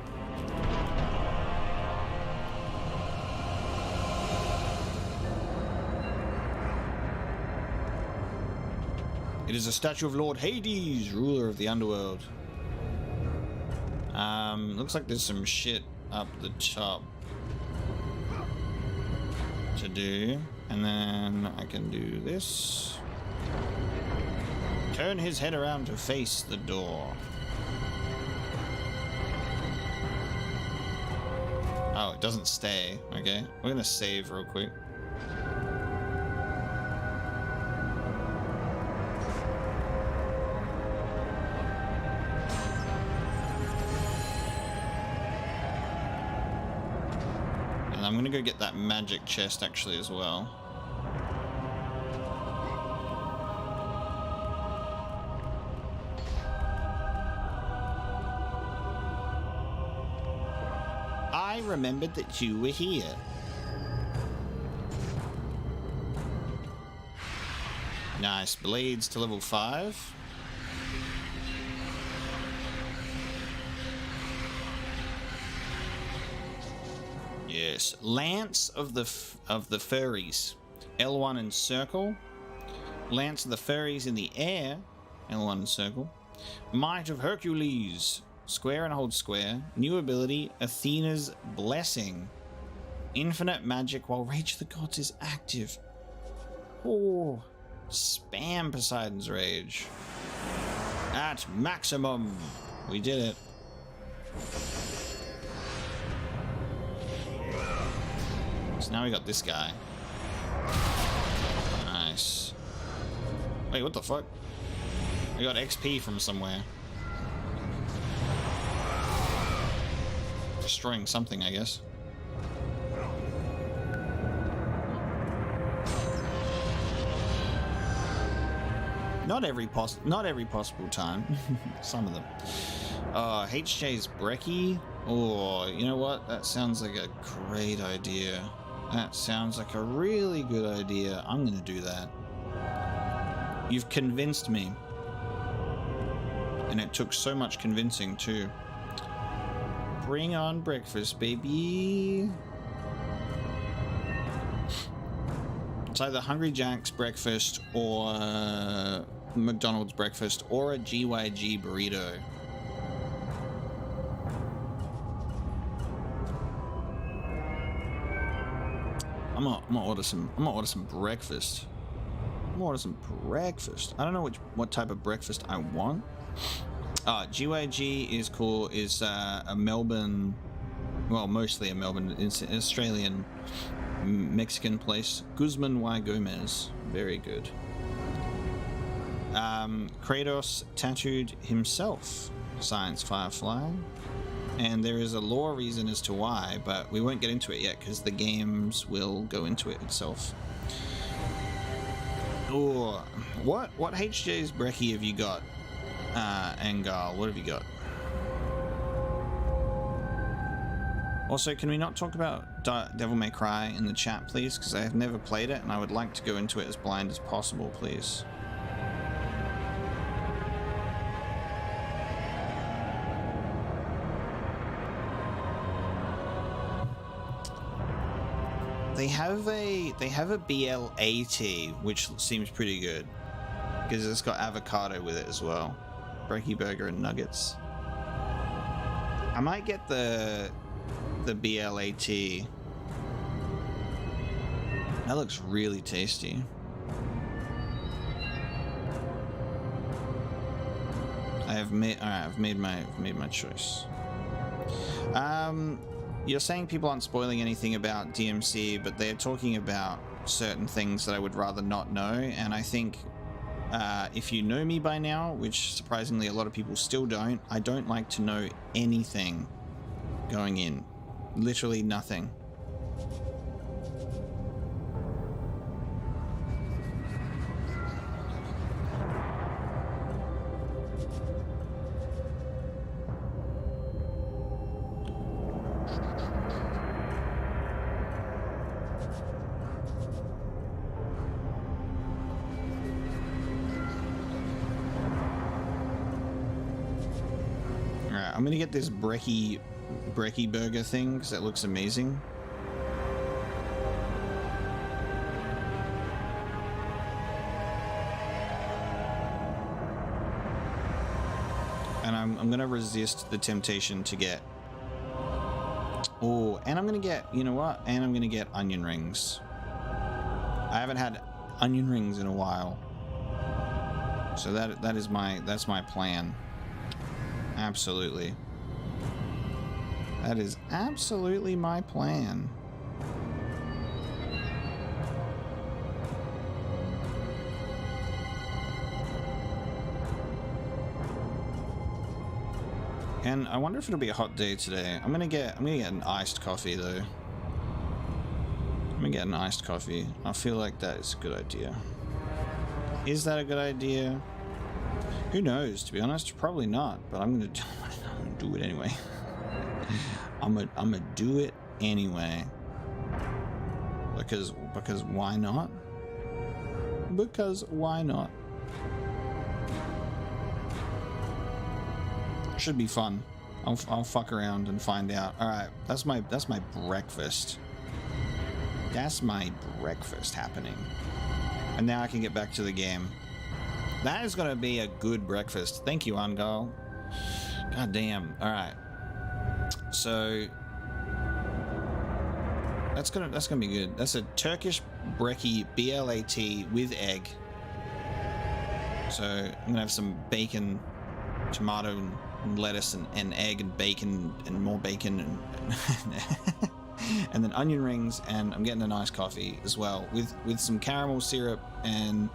It is a statue of Lord Hades, ruler of the underworld. Looks like there's some shit up the top to do. And then I can do this. Turn his head around to face the door. Oh, it doesn't stay. Okay, we're gonna save real quick. And I'm gonna go get that magic chest actually as well. I remembered that you were here. Nice. Blades to level 5. Yes. Lance of the furries. L1 and circle. Lance of the furries in the air. L1 and circle. Might of Hercules. Square and hold square. New ability, Athena's Blessing. Infinite magic while Rage of the Gods is active. Oh, spam Poseidon's Rage. At maximum. We did it. So now we got this guy. Nice. Wait, what the fuck? I got XP from somewhere. Destroying something, I guess. Not every possible time. Some of them. HJ's Brekkie. Oh, you know what? That sounds like a great idea. That sounds like a really good idea. I'm gonna do that. You've convinced me. And it took so much convincing too. Bring on breakfast, baby. It's either Hungry Jack's breakfast or McDonald's breakfast or a GYG burrito. I'm gonna order some breakfast. I'm gonna order some breakfast. I don't know what type of breakfast I want. GYG is cool. Is a Melbourne, well, mostly a Melbourne. It's an Australian Mexican place. Guzman y Gomez, very good. Kratos tattooed himself. Science Firefly. And there is a lore reason as to why, but we won't get into it yet because the games will go into it itself. Oh, what HJ's brekkie have you got? Angal, what have you got? Also, can we not talk about Devil May Cry in the chat, please? Because I have never played it, and I would like to go into it as blind as possible, please. They have a BL80, which seems pretty good because it's got avocado with it as well. Brekkie burger and nuggets. I might get the BL80. That looks really tasty. I've made my choice. You're saying people aren't spoiling anything about DMC, but they're talking about certain things that I would rather not know, and I think if you know me by now, which surprisingly a lot of people still don't, I don't like to know anything going in. Literally nothing. I'm gonna get this brekkie burger thing because that looks amazing. And I'm gonna resist the temptation to get. Oh, and I'm gonna get, you know what? And I'm gonna get onion rings. I haven't had onion rings in a while, so that's my plan. Absolutely. That is absolutely my plan. And I wonder if it'll be a hot day today. I'm gonna get an iced coffee though. I'm gonna get an iced coffee. I feel like that is a good idea. Is that a good idea? Who knows, to be honest? Probably not, but I'm gonna do it anyway. I'm gonna do it anyway. Because why not? Because why not? Should be fun. I'll fuck around and find out. All right, that's my breakfast. That's my breakfast happening. And now I can get back to the game. That is gonna be a good breakfast. Thank you, Angal. God damn. All right. So that's gonna be good. That's a Turkish brekkie BLAT with egg. So I'm gonna have some bacon, tomato, and lettuce, and egg, and bacon, and more bacon, and and then onion rings, and I'm getting a nice coffee as well with some caramel syrup and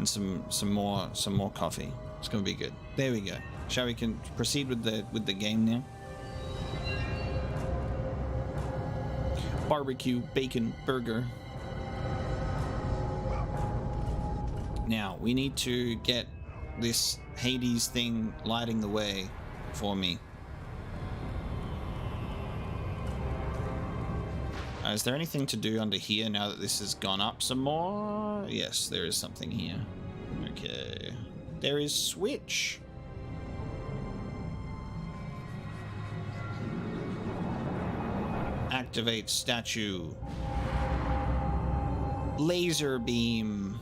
some more coffee. It's gonna be good. There we go. Shall we proceed with the game now? Barbecue bacon burger. Now we need to get this Hades thing lighting the way for me. Is there anything to do under here now that this has gone up some more? Yes, there is something here. Okay. There is switch. Activate statue. Laser beam.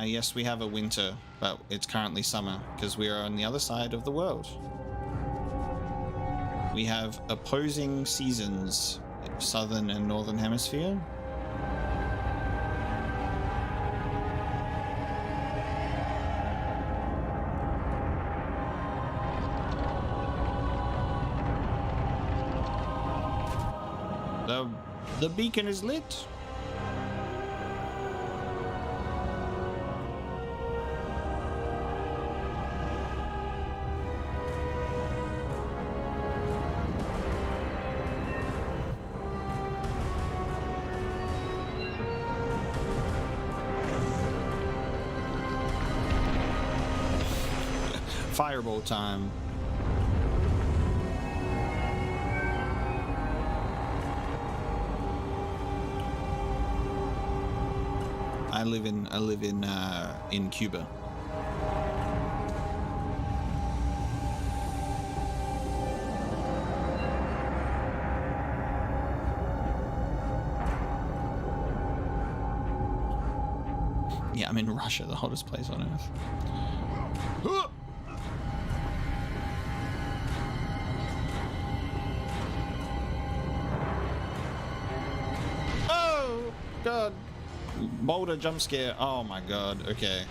Yes, we have a winter, but it's currently summer because we are on the other side of the world. We have opposing seasons, southern and northern hemisphere. The beacon is lit. Fireball time. I live in Cuba. Yeah, I'm in Russia, the hottest place on earth. Oh god. Boulder jump scare. Oh my god. Okay.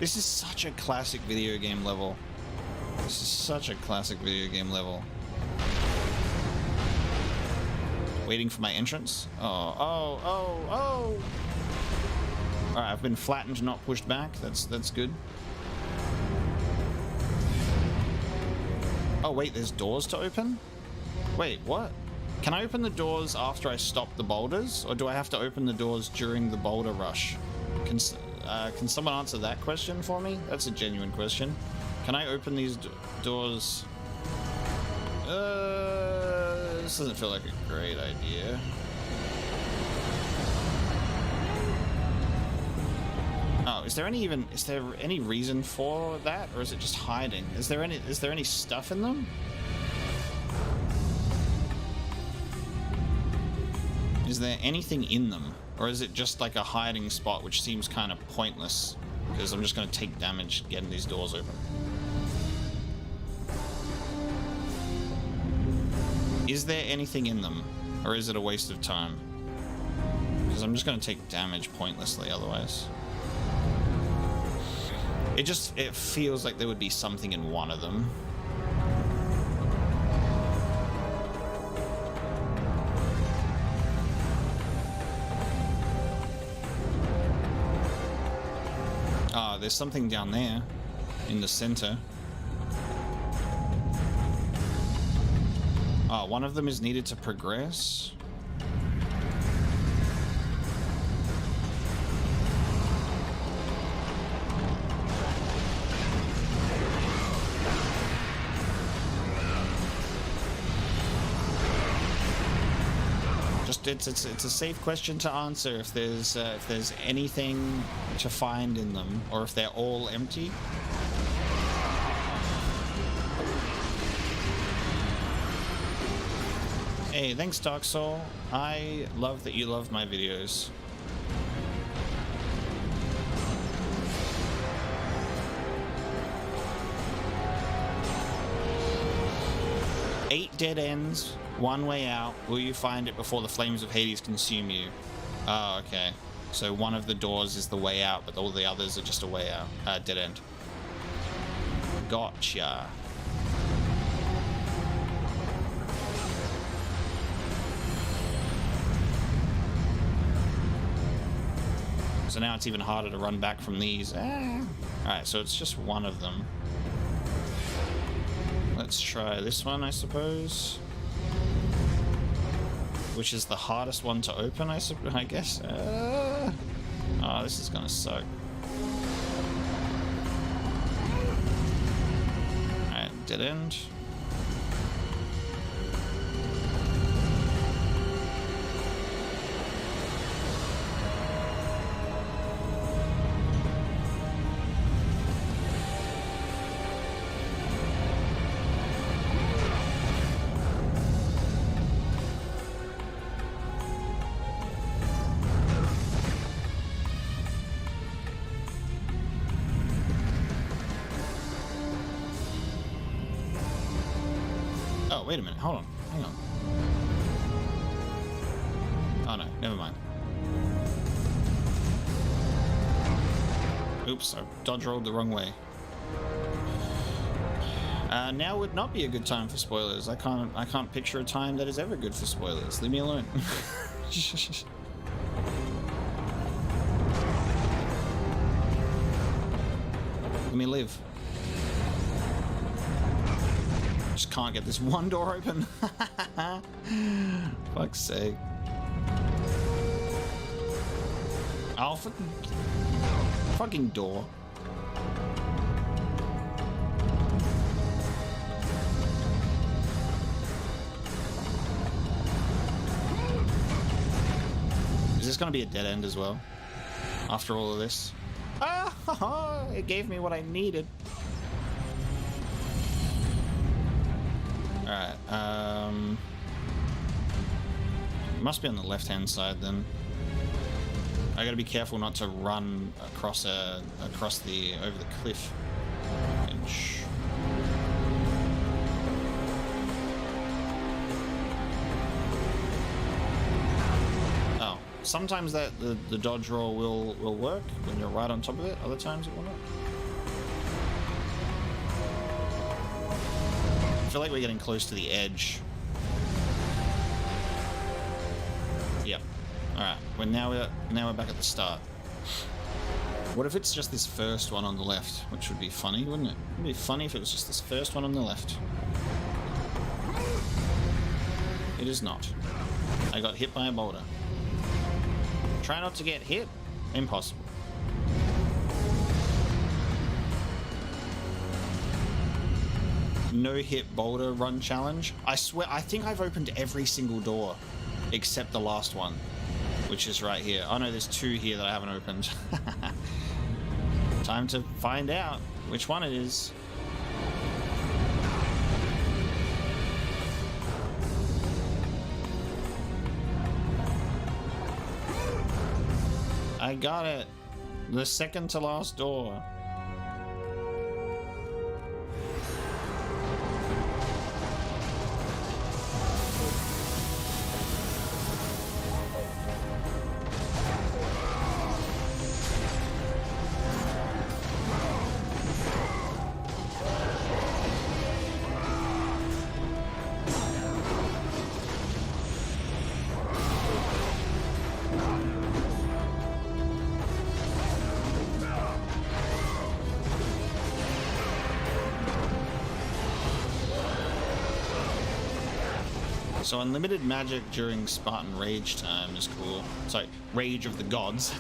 This is such a classic video game level. This is such a classic video game level. Waiting for my entrance. Oh. Alright, I've been flattened, not pushed back. That's good. Oh wait, there's doors to open? Wait, what? Can I open the doors after I stop the boulders? Or do I have to open the doors during the boulder rush? Can someone answer that question for me? That's a genuine question. Can I open these doors? This doesn't feel like a great idea. Oh, is there any reason for that, or is it just hiding? Is there any stuff in them? Is there anything in them, or is it just like a hiding spot, which seems kind of pointless because I'm just going to take damage getting these doors open? Is there anything in them, or is it a waste of time? Because I'm just going to take damage pointlessly otherwise. It feels like there would be something in one of them. Ah, there's something down there in the center. Ah, one of them is needed to progress. It's a safe question to answer if there's anything to find in them, or if they're all empty. Hey, thanks Dark Soul. I love that you love my videos. Eight dead ends. One way out. Will you find it before the flames of Hades consume you? Oh, okay. So one of the doors is the way out, but all the others are just a way out. Dead end. Gotcha. So now it's even harder to run back from these. Alright, so it's just one of them. Let's try this one, I suppose. Which is the hardest one to open, I guess. Oh, this is gonna suck. Alright, dead end. Wait a minute, hold on, hang on. Oh no, never mind. Oops, I dodge rolled the wrong way. Now would not be a good time for spoilers. I can't picture a time that is ever good for spoilers. Leave me alone. Let me live. Just can't get this one door open. Fuck's sake. Oh, fucking door. this going to be a dead end as well? After all of this? Ah, it gave me what I needed. Alright, must be on the left-hand side then. I gotta be careful not to run across over the cliff edge. Oh, sometimes the dodge roll will work when you're right on top of it. Other times it will not. I feel like we're getting close to the edge. Yep. Alright, well now we're back at the start. What if it's just this first one on the left? Which would be funny, wouldn't it? It'd be funny if it was just this first one on the left. It is not. I got hit by a boulder. Try not to get hit. Impossible. No hit boulder run challenge. I swear, I think I've opened every single door except the last one, which is right here. Oh no, there's two here that I haven't opened. Time to find out which one it is. I got it. The second to last door. So unlimited magic during Spartan Rage time is cool. Sorry, Rage of the Gods.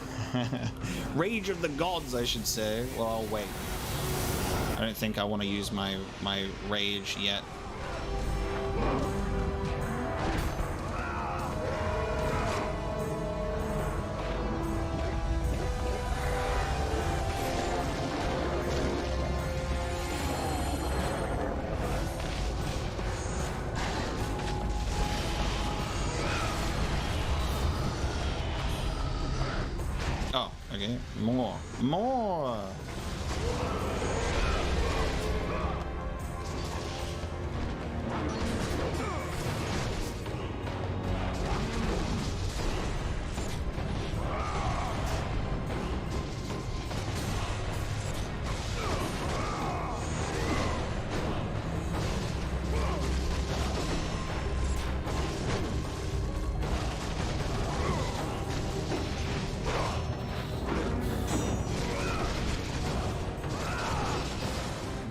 Rage of the Gods, I should say. Well, I'll wait. I don't think I want to use my Rage yet. Oh, okay. More.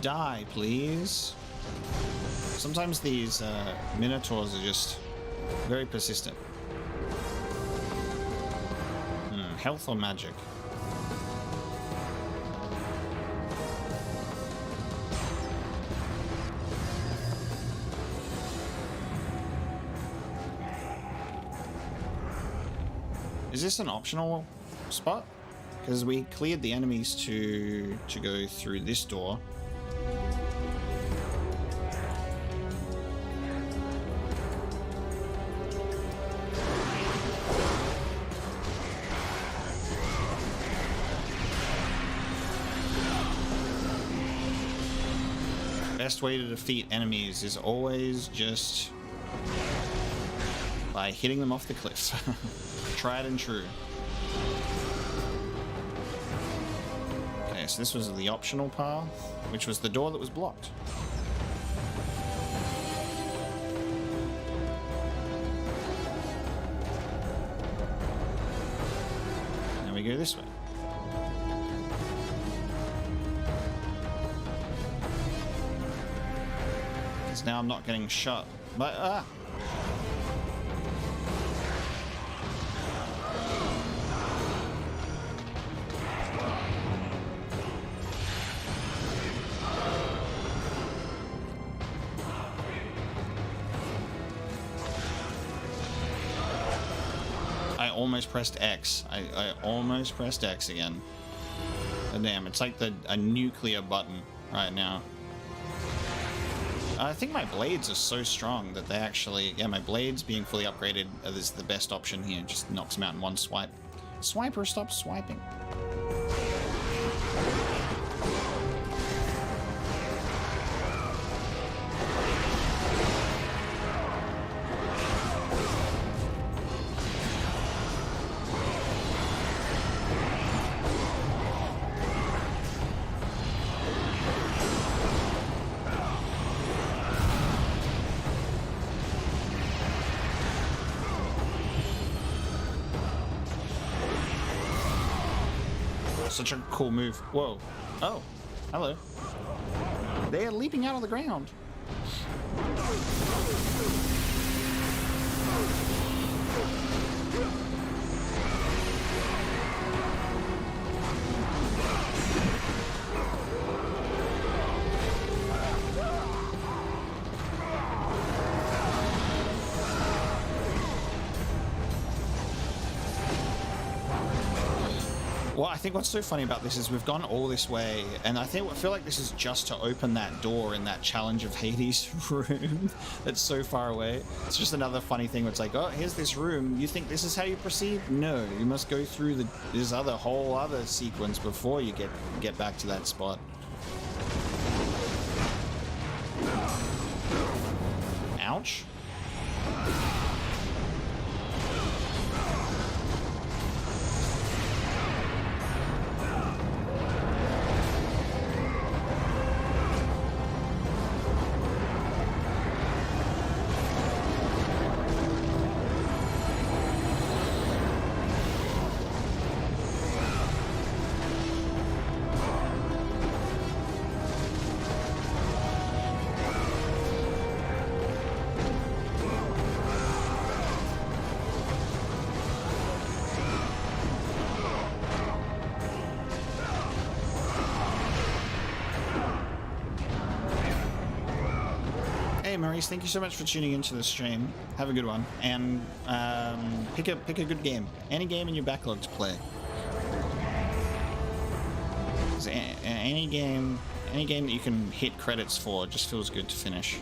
Die, please. Sometimes these minotaurs are just very persistent. Health or magic? Is this an optional spot? Because we cleared the enemies to go through this door. Best way to defeat enemies is always just by hitting them off the cliffs. Tried and true. Okay, so this was the optional path, which was the door that was blocked. Now we go this way. Now I'm not getting shot, but I almost pressed X. I almost pressed X again. Oh, damn, it's like a nuclear button right now. I think my blades are so strong that they actually... Yeah, my blades being fully upgraded is the best option here. It just knocks them out in one swipe. Swiper, stop swiping. Such a cool move. Whoa. Oh. Hello. They are leaping out of the ground. Well, I think what's so funny about this is we've gone all this way, and I feel like this is just to open that door in that Challenge of Hades room that's so far away. It's just another funny thing where it's like, oh, here's this room. You think this is how you proceed? No, you must go through this whole other sequence before you get back to that spot. Ouch. Hey Maurice, thank you so much for tuning into the stream. Have a good one, and pick a good game. Any game in your backlog to play. Any game that you can hit credits for just feels good to finish.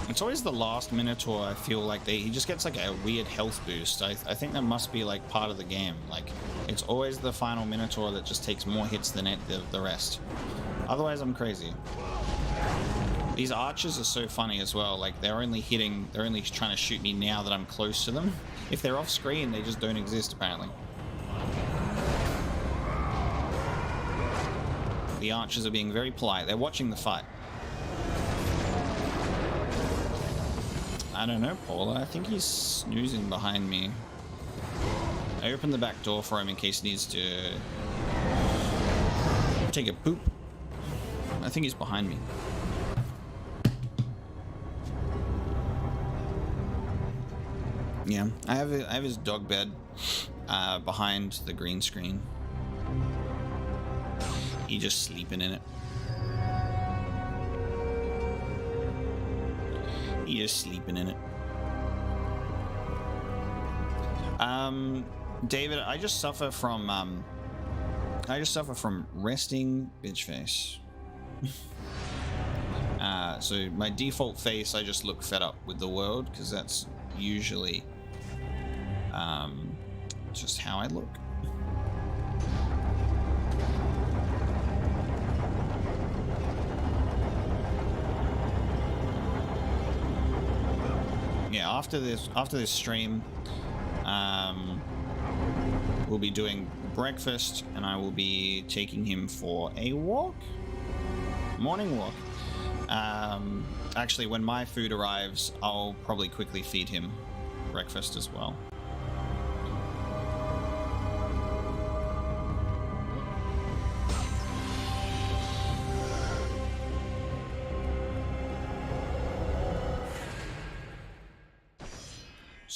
It's always the last Minotaur, I feel like he just gets like a weird health boost. I think that must be like part of the game. Like, it's always the final Minotaur that just takes more hits than the rest. Otherwise, I'm crazy. These archers are so funny as well. Like, they're only trying to shoot me now that I'm close to them. If they're off screen, they just don't exist, apparently. The archers are being very polite. They're watching the fight. I don't know, Paula. I think he's snoozing behind me. I opened the back door for him in case he needs to take a poop. I think he's behind me. Yeah, I have his dog bed behind the green screen. He just sleeping in it. He is sleeping in it. David, I just suffer from resting bitch face. So my default face, I just look fed up with the world, because that's usually just how I look. Yeah, after this stream, we'll be doing breakfast, and I will be taking him for a walk, morning walk. Actually, when my food arrives, I'll probably quickly feed him breakfast as well.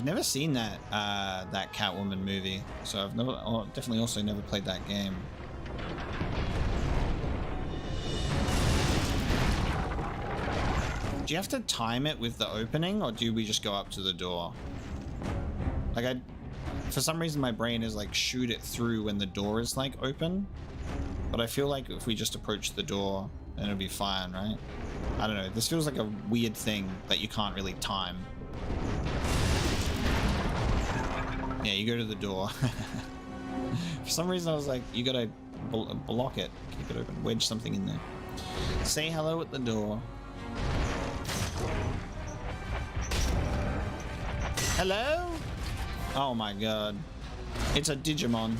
I've never seen that that Catwoman movie, so I've never, definitely also never played that game. Do you have to time it with the opening, or do we just go up to the door? Like, for some reason my brain is like shoot it through when the door is like open, but I feel like if we just approach the door, then it'll be fine, right? I don't know. This feels like a weird thing that you can't really time. Yeah, you go to the door. For some reason I was like, you gotta block it, keep it open, wedge something in there. Say hello at the door. Hello? Oh my god. It's a Digimon.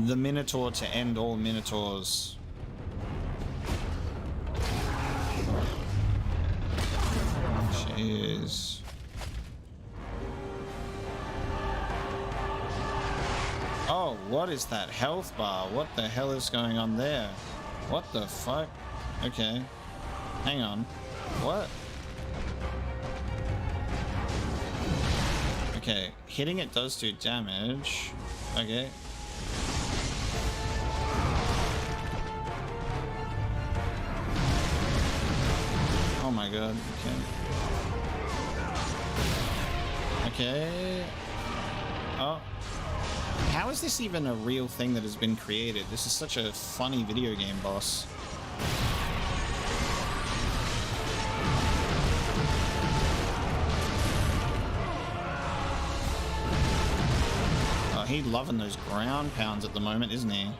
The Minotaur to end all Minotaurs. Jeez. Oh, what is that health bar? What the hell is going on there? What the fuck? Okay. Hang on. What? Okay, hitting it does do damage. Okay. Oh my god, okay. Okay. Oh. How is this even a real thing that has been created? This is such a funny video game boss. Oh, he's loving those ground pounds at the moment, isn't he?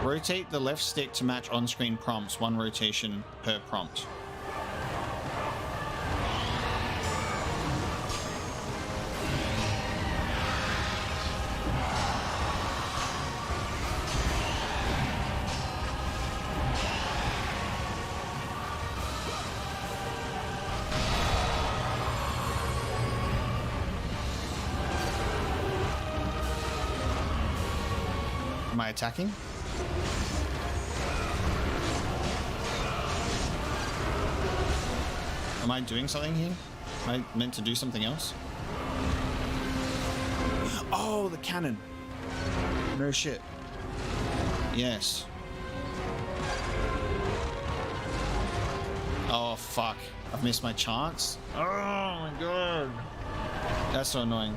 Rotate the left stick to match on-screen prompts. 1 rotation per prompt. Am I attacking? Am I doing something here? Am I meant to do something else? Oh, the cannon. No shit. Yes. Oh, fuck. I've missed my chance. Oh, my God. That's so annoying.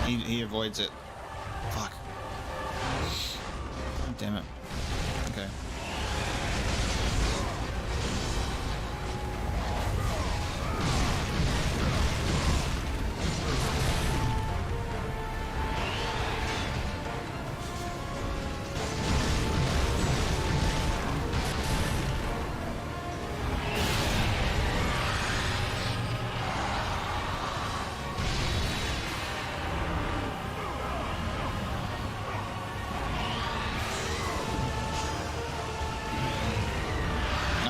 He avoids it. Fuck. Oh, damn it. Okay.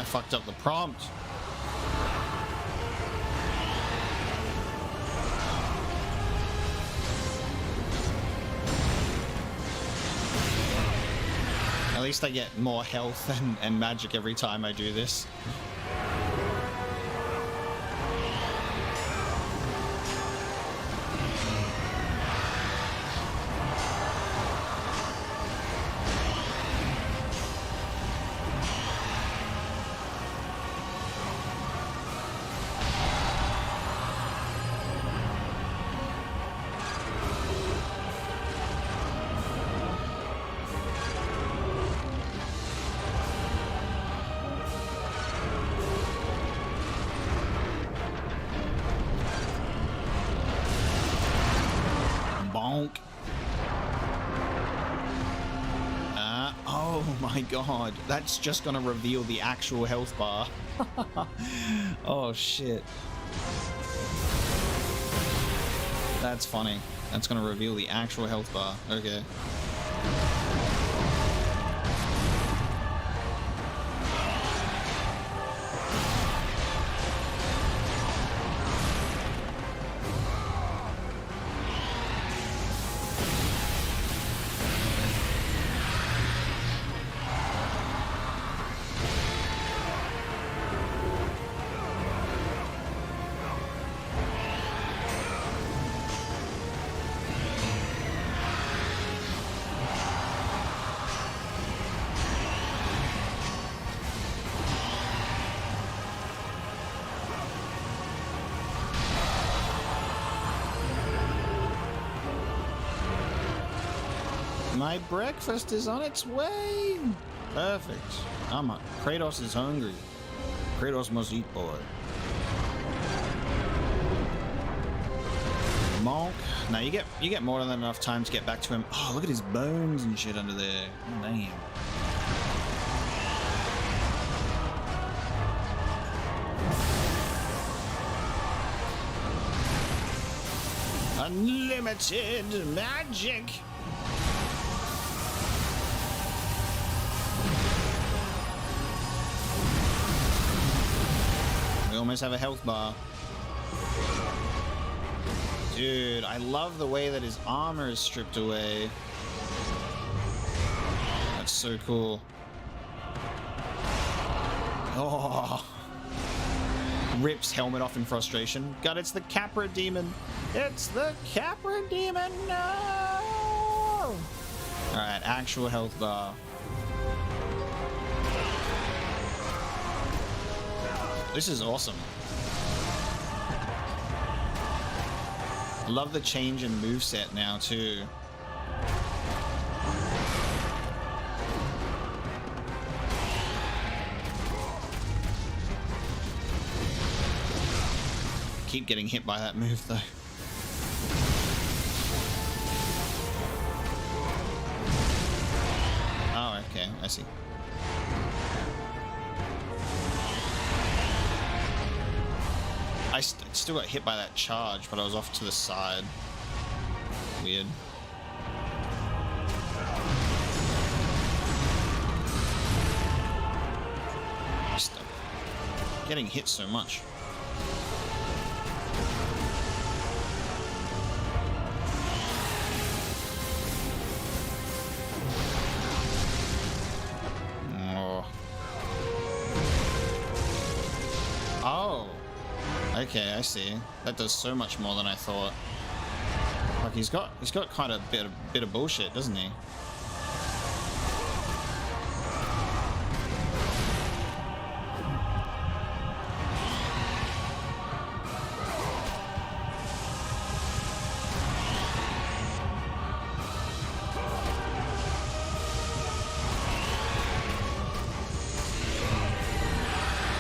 Fucked up the prompt. At least I get more health and magic every time I do this. Oh my god, that's just gonna reveal the actual health bar. Oh shit. That's funny. That's gonna reveal the actual health bar. Okay. My breakfast is on its way. Perfect. Kratos is hungry. Kratos must eat, boy. Monk. No, you get more than enough time to get back to him. Oh, look at his bones and shit under there. Oh, damn. Unlimited magic. We almost have a health bar. Dude, I love the way that his armor is stripped away. That's so cool. Oh. Rips helmet off in frustration. God, it's the Capra demon. It's the Capra demon. No! Alright, actual health bar. This is awesome. I love the change in moveset now too. Keep getting hit by that move though. Oh, okay, I see. I still got hit by that charge, but I was off to the side. Weird. Just getting hit so much. Okay, I see. That does so much more than I thought. Like he's got kind of a bit of bullshit, doesn't he?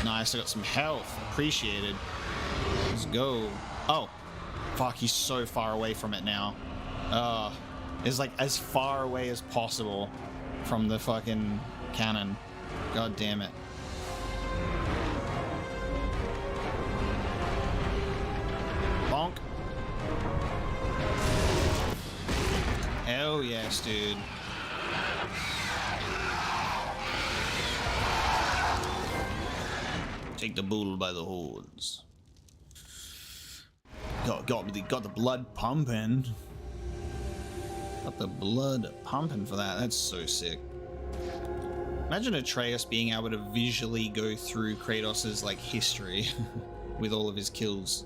Nice, I got some health. Appreciated. Let's go. Oh, fuck, he's so far away from it now. It's like as far away as possible from the fucking cannon. God damn it. Bonk. Hell yes, dude. Take the bull by the horns. Got the blood pumping. Got the blood pumping for that. That's so sick. Imagine Atreus being able to visually go through Kratos's like history with all of his kills.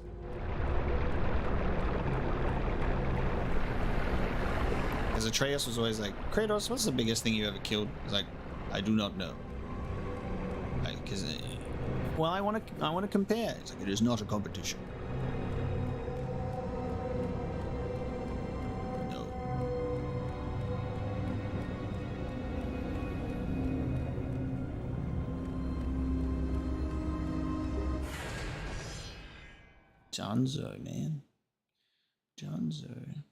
Because Atreus was always like, Kratos, what's the biggest thing you ever killed? He's like, I do not know. Because, well, I want to compare. It's like, it is not a competition. Jonzo, man. Jonzo.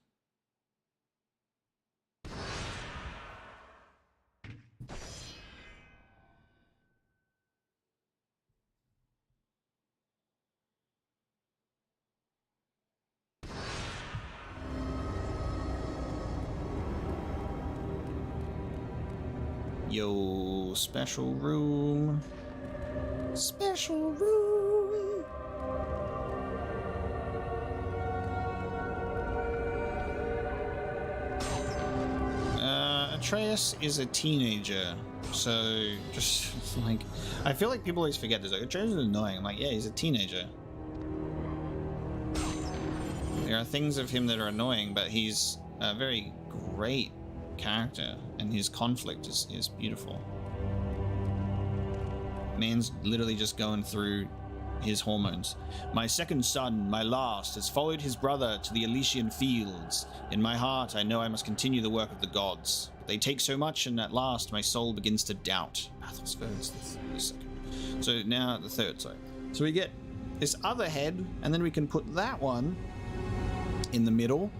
Yo, special room. Special room. Atreus is a teenager, so just like, I feel like people always forget this. Like, Atreus is annoying. I'm like, yeah, he's a teenager. There are things of him that are annoying, but he's a very great character, and his conflict is beautiful. Man's literally just going through his hormones. My second son, my last, has followed his brother to the Elysian fields. In my heart, I know I must continue the work of the gods. They take so much, and at last my soul begins to doubt. Pathos first, the second. So now the third, sorry. So we get this other head, and then we can put that one in the middle,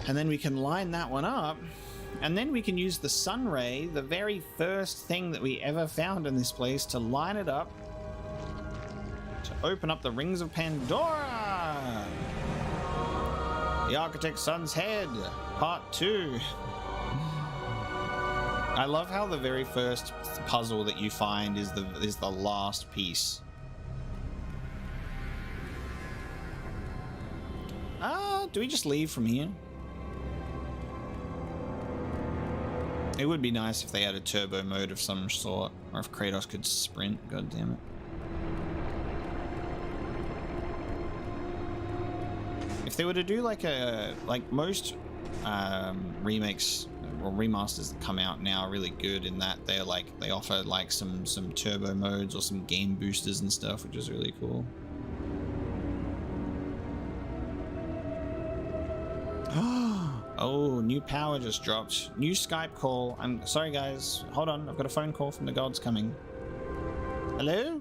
and then we can line that one up, and then we can use the sun ray, the very first thing that we ever found in this place, to line it up to open up the rings of Pandora. The Architect's Son's Head, Part 2. I love how the very first puzzle that you find is the last piece. Do we just leave from here? It would be nice if they had a turbo mode of some sort, or if Kratos could sprint. God damn it. If they were to do like most remakes or remasters that come out now are really good in that they offer like some turbo modes or some game boosters and stuff, which is really cool. Oh, new power just dropped. New Skype call. I'm sorry, guys. Hold on. I've got a phone call from the gods coming. Hello?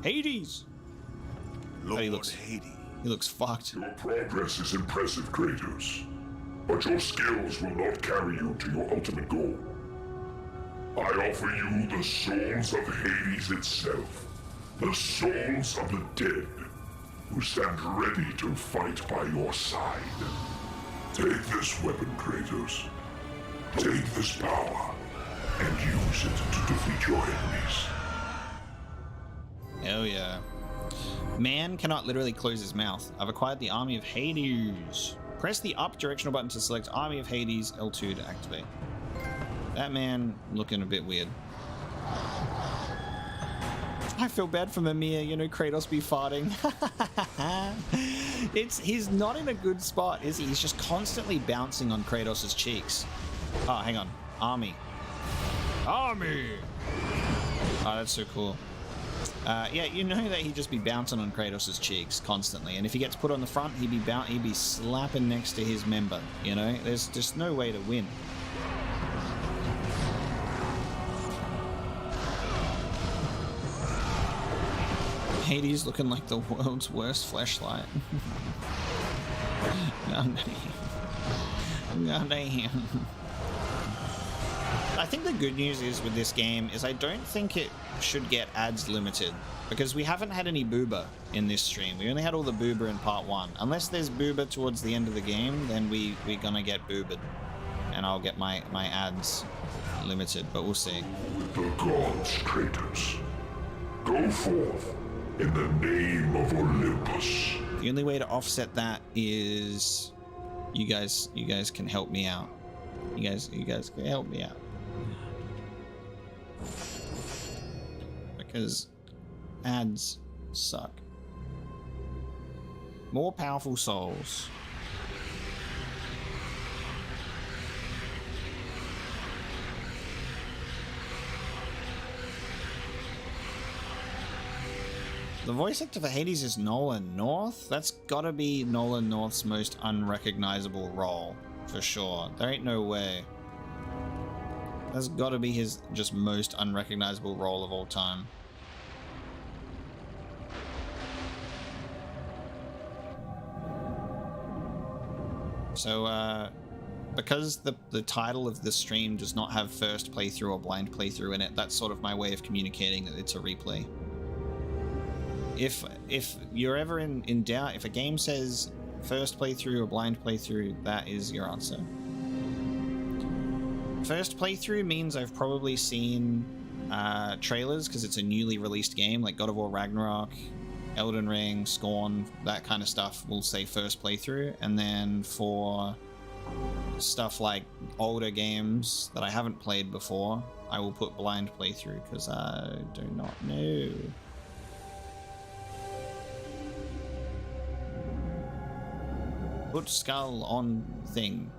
Hades. Lord he looks fucked. Your progress is impressive, Kratos. But your skills will not carry you to your ultimate goal. I offer you the souls of Hades itself. The souls of the dead, who stand ready to fight by your side. Take this weapon, Kratos. Take this power, and use it to defeat your enemies. Hell yeah. Man cannot literally close his mouth. I've acquired the Army of Hades. Press the up directional button to select Army of Hades, L2 to activate. That man looking a bit weird. I feel bad for Mimir, you know, Kratos be farting. He's not in a good spot, is he? He's just constantly bouncing on Kratos' cheeks. Oh, hang on. Army. Army! Oh, that's so cool. Yeah, you know that he'd just be bouncing on Kratos' cheeks constantly, and if he gets put on the front, he'd be slapping next to his member, you know? There's just no way to win. Hades looking like the world's worst fleshlight. God damn. I think the good news is with this game is I don't think it should get ads limited, because we haven't had any booba in this stream. We only had all the booba in part 1. Unless there's booba towards the end of the game, then we're gonna get booba'd, and I'll get my ads limited, but we'll see. With the gods, Kratos. Go forth in the name of Olympus. The only way to offset that is you guys can help me out. You guys can help me out. Because ads suck. More powerful souls. The voice actor for Hades is Nolan North. That's gotta be Nolan North's most unrecognizable role, for sure. There ain't no way. That's gotta be his just most unrecognizable role of all time. So, because the title of the stream does not have first playthrough or blind playthrough in it, that's sort of my way of communicating that it's a replay. If you're ever in doubt, if a game says first playthrough or blind playthrough, that is your answer. First playthrough means I've probably seen trailers, because it's a newly released game, like God of War Ragnarok, Elden Ring, Scorn, that kind of stuff will say first playthrough. And then for stuff like older games that I haven't played before, I will put blind playthrough, because I do not know. Put skull on thing.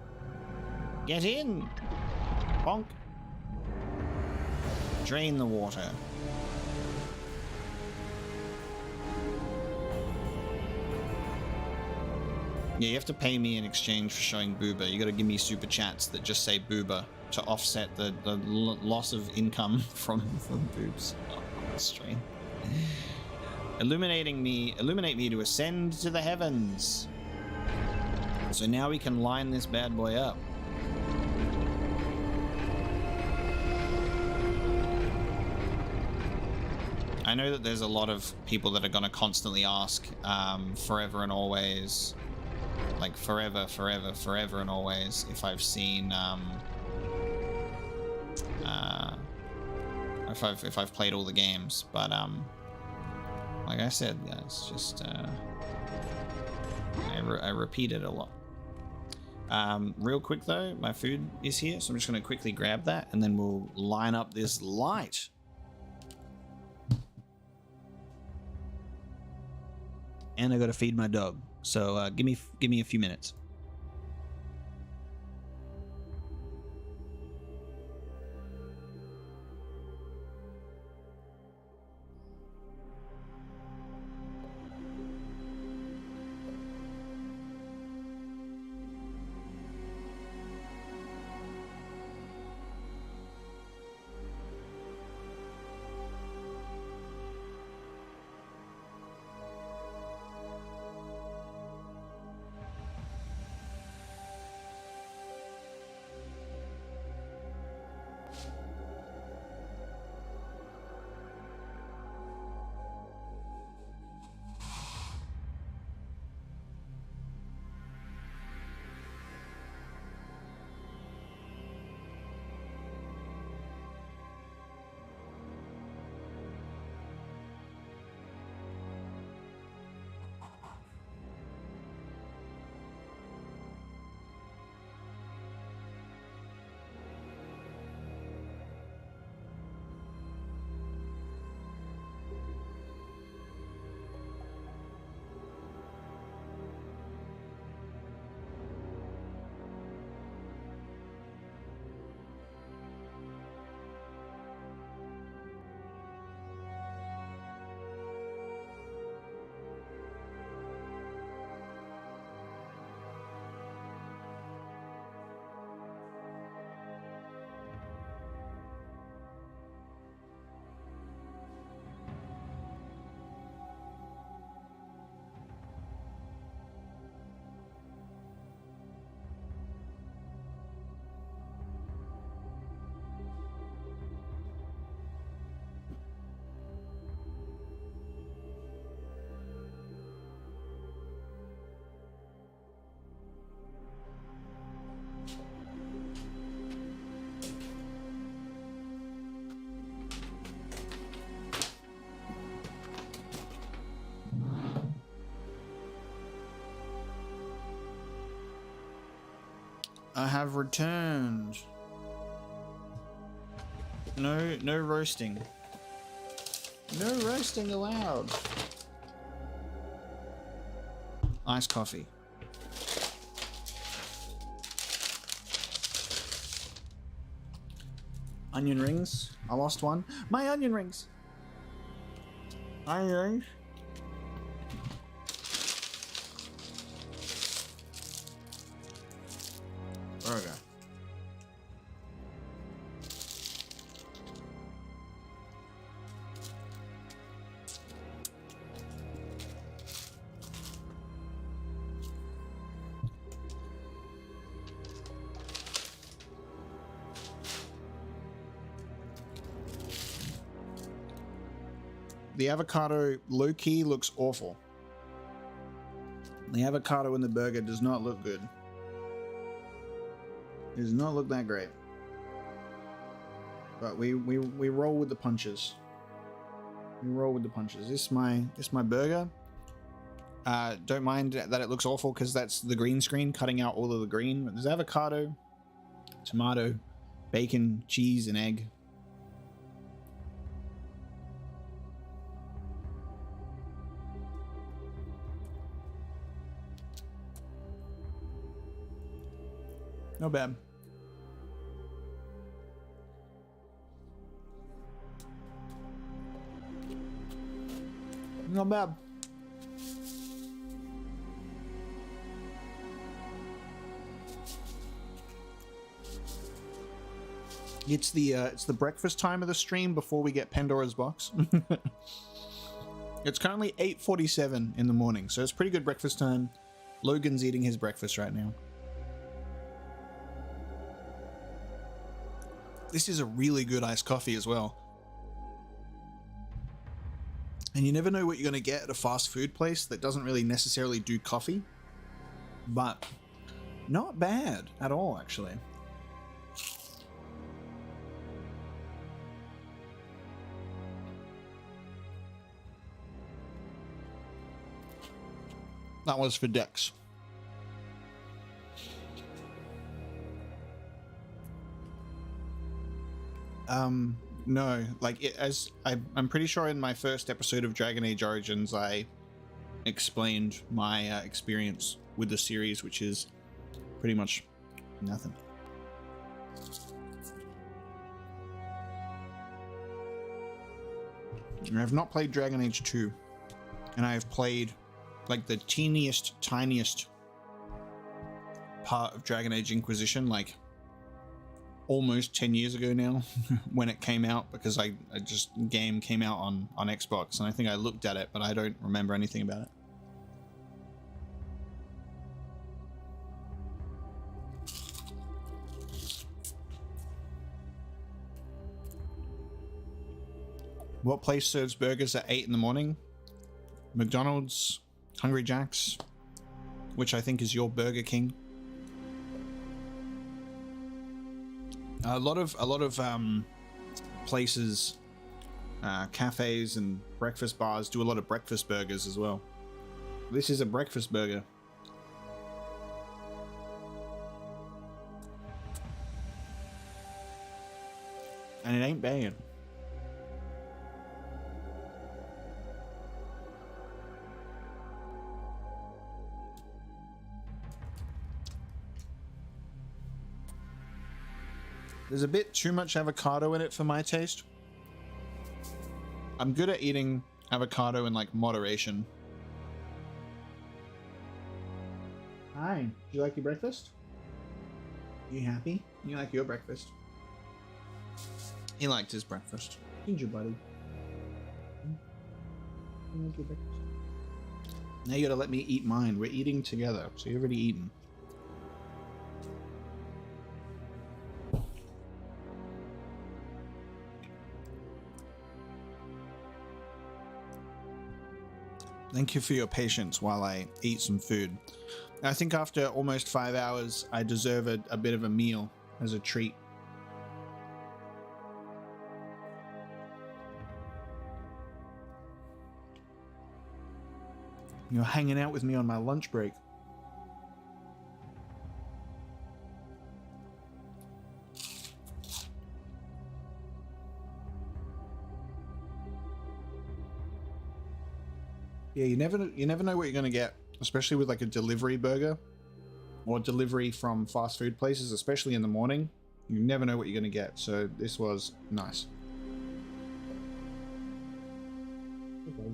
Get in! Bonk. Drain the water. Yeah, you have to pay me in exchange for showing booba. You gotta give me super chats that just say booba to offset the loss of income from boobs. Oh, stream. Illuminate me to ascend to the heavens. So now we can line this bad boy up. I know that there's a lot of people that are gonna constantly ask forever and always, like forever and always, if I've seen if I've played all the games, but like I said, guys, just I repeat it a lot. Real quick though, my food is here, so I'm just gonna quickly grab that and then we'll line up this light. And I gotta feed my dog, so give me a few minutes. I have returned. No roasting. No roasting allowed. Iced coffee. Onion rings. I lost one. My onion rings. Onion rings. There we go. The avocado low-key looks awful. The avocado in the burger does not look good. It does not look that great. But we roll with the punches. We roll with the punches. This my burger. Don't mind that it looks awful because that's the green screen cutting out all of the green. But there's avocado, tomato, bacon, cheese, and egg. Not bad. Not bad. It's the breakfast time of the stream before we get Pandora's box. It's currently 8:47 in the morning, so it's pretty good breakfast time. Logan's eating his breakfast right now. This is a really good iced coffee as well. And you never know what you're going to get at a fast food place that doesn't really necessarily do coffee, but not bad at all, actually. That was for Dex. No, like I'm pretty sure in my first episode of Dragon Age Origins, I explained my experience with the series, which is pretty much nothing. And I've not played Dragon Age 2, and I've played like the tiniest part of Dragon Age Inquisition, like almost 10 years ago now when it came out, because game came out on Xbox, and I think I looked at it, but I don't remember anything about it. What place serves burgers at 8 in the morning? McDonald's, Hungry Jack's, which I think is your Burger King. A lot of places, cafes and breakfast bars do a lot of breakfast burgers as well. This is a breakfast burger. And it ain't bad. There's a bit too much avocado in it for my taste. I'm good at eating avocado in like moderation. Hi, do you like your breakfast? You happy? You like your breakfast? He liked his breakfast. Ginger buddy. You like your breakfast? Now you gotta let me eat mine. We're eating together, so you've already eaten. Thank you for your patience while I eat some food. I think after almost 5 hours, I deserve a bit of a meal as a treat. You're hanging out with me on my lunch break. Yeah, you never know what you're gonna get, especially with like a delivery burger or delivery from fast food places, especially in the morning. You never know what you're gonna get, so this was nice. Okay.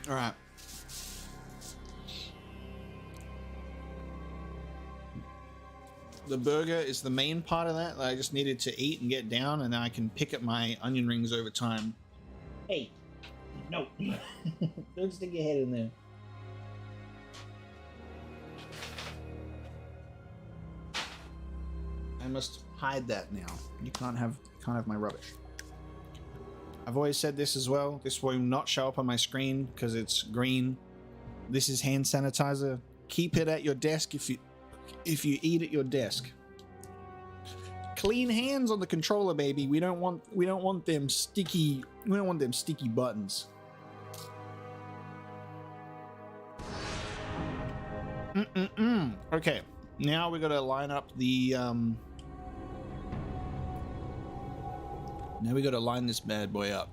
All right. The burger is the main part of that I just needed to eat and get down, and then I can pick up my onion rings over time. Hey, no. Don't stick your head in there. I must hide that now. You can't have my rubbish. I've always said this as well. This will not show up on my screen because it's green. This is hand sanitizer. Keep it at your desk if you eat at your desk. Clean hands on the controller, baby. We don't want them sticky buttons. Okay. Now we got to line up the now we got to line this bad boy up.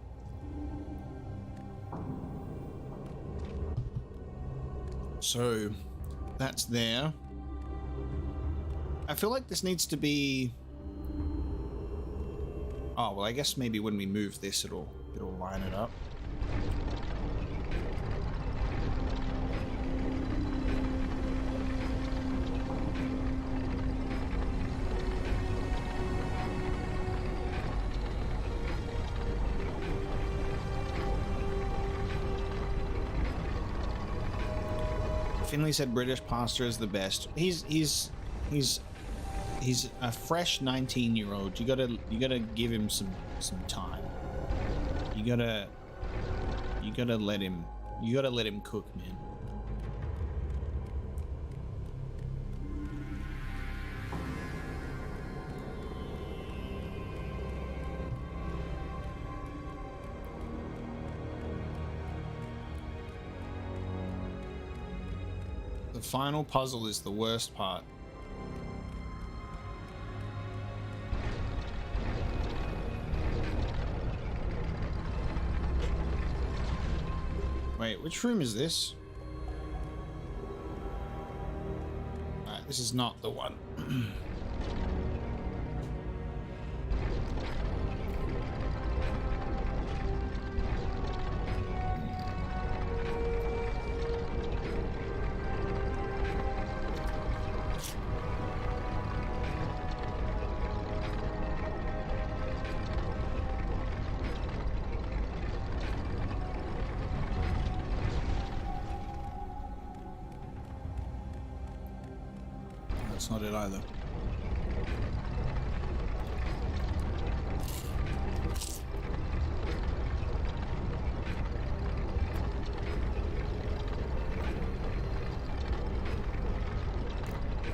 So that's there. I feel like this needs to be, oh well, I guess maybe when we move this it'll line it up. Finley said British pasta is the best. He's a fresh 19-year-old. You gotta give him some time. You gotta let him cook, man. The final puzzle is the worst part. Wait, which room is this? Alright, this is not the one. That's not it either.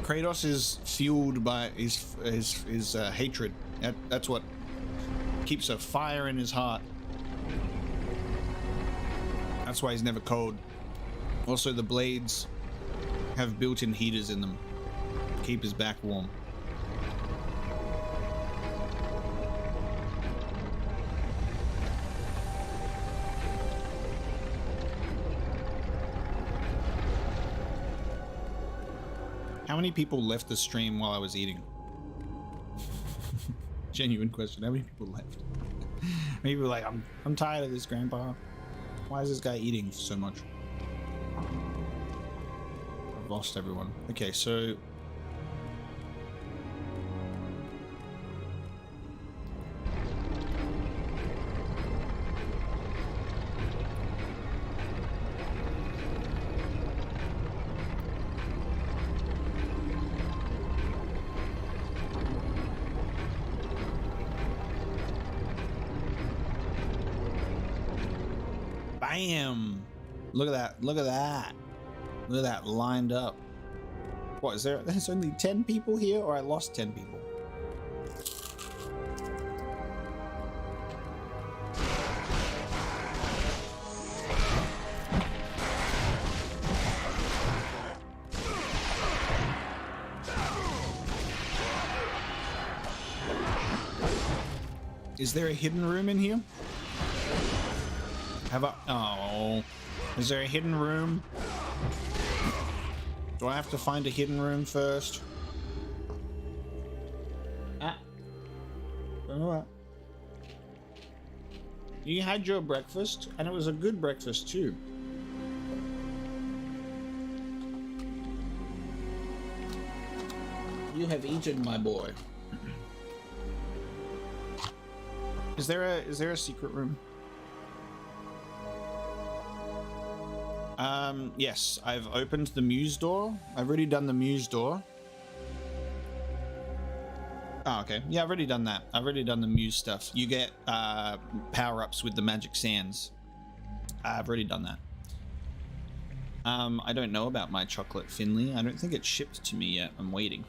Kratos is fueled by his hatred. That's what keeps a fire in his heart. That's why he's never cold. Also, the blades have built-in heaters in them. Keep his back warm. How many people left the stream while I was eating? Genuine question. How many people left? Maybe people were like, I'm tired of this, Grandpa. Why is this guy eating so much? I've lost everyone. Okay, so bam! Look at that, look at that. Look at that lined up. What is there? There's only 10 people here, or I lost 10 people? Is there a hidden room in here? Have I? Oh. Is there a hidden room? Do I have to find a hidden room first? Ah. Alright. You had your breakfast, and it was a good breakfast too. You have eaten, my boy. Is there a secret room? Yes, I've opened the muse door. I've already done the muse door. Oh, okay. Yeah, I've already done that. I've already done the muse stuff. You get power-ups with the magic sands. I've already done that. I don't know about my chocolate Finley. I don't think it's shipped to me yet. I'm waiting.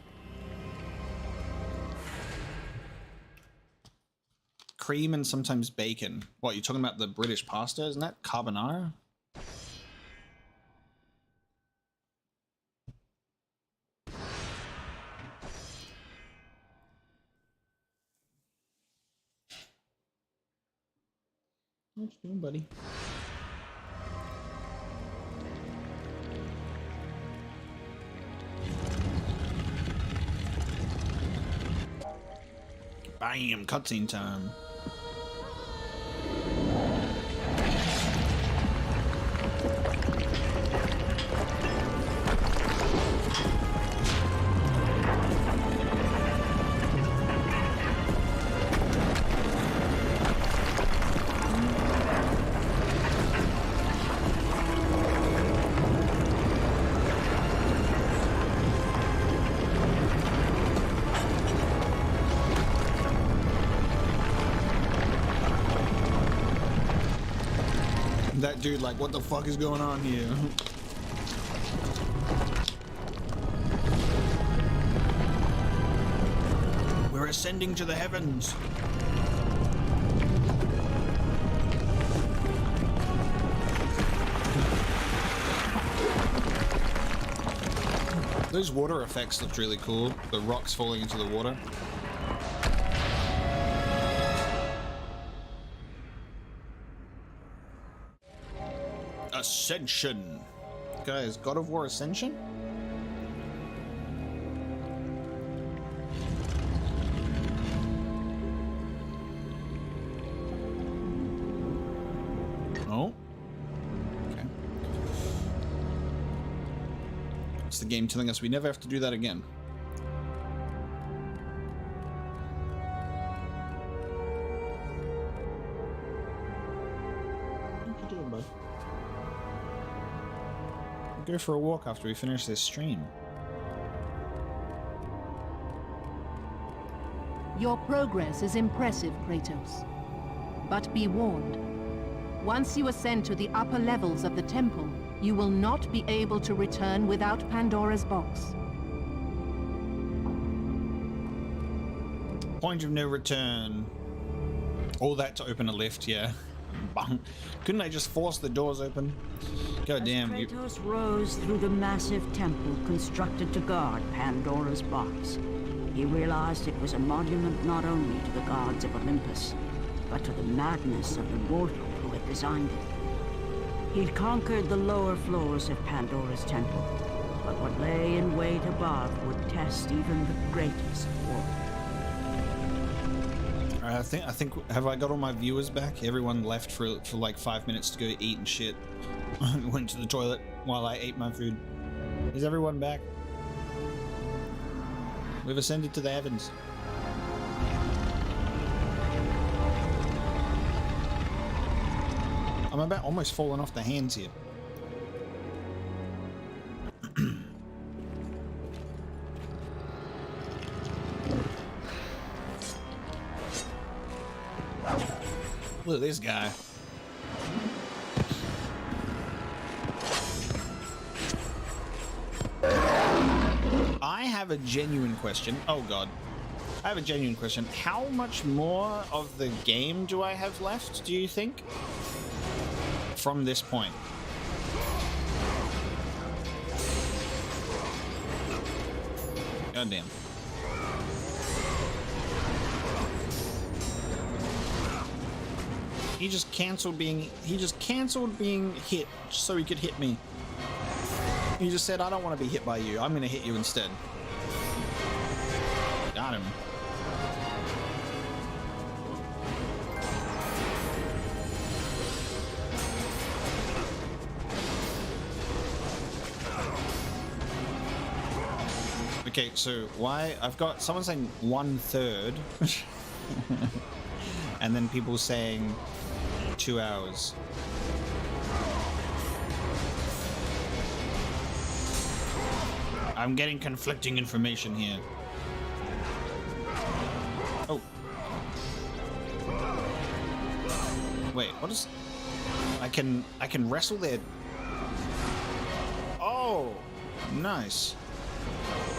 Cream and sometimes bacon. What, you're talking about the British pasta? Isn't that carbonara? What you doing, buddy? Bam! Cutscene time. That dude, like, what the fuck is going on here? We're ascending to the heavens. Those water effects looked really cool. The rocks falling into the water. Ascension. Guys, God of War Ascension? Oh. Okay. It's the game telling us we never have to do that again. What you doing, bud? Go for a walk after we finish this stream. Your progress is impressive, Kratos. But be warned. Once you ascend to the upper levels of the temple, you will not be able to return without Pandora's box. Point of no return. All that to open a lift, yeah. Couldn't I just force the doors open? God damn. As Kratos rose through the massive temple constructed to guard Pandora's box, he realized it was a monument not only to the gods of Olympus, but to the madness of the mortal who had designed it. He'd conquered the lower floors of Pandora's temple, but what lay in wait above would test even the greatest warrior. I think, have I got all my viewers back? Everyone left for like 5 minutes to go eat and shit. Went to the toilet while I ate my food. Is everyone back? We've ascended to the heavens. I'm about almost falling off the hands here. Look at this guy. I have a genuine question. Oh god. I have a genuine question. How much more of the game do I have left, do you think? From this point. God damn. He just cancelled being hit so he could hit me. He just said, I don't want to be hit by you. I'm going to hit you instead. Got him. Okay, so why I've got someone saying 1/3 and then people saying 2 hours. I'm getting conflicting information here. Oh. Wait, what is... I can wrestle there. Oh, nice.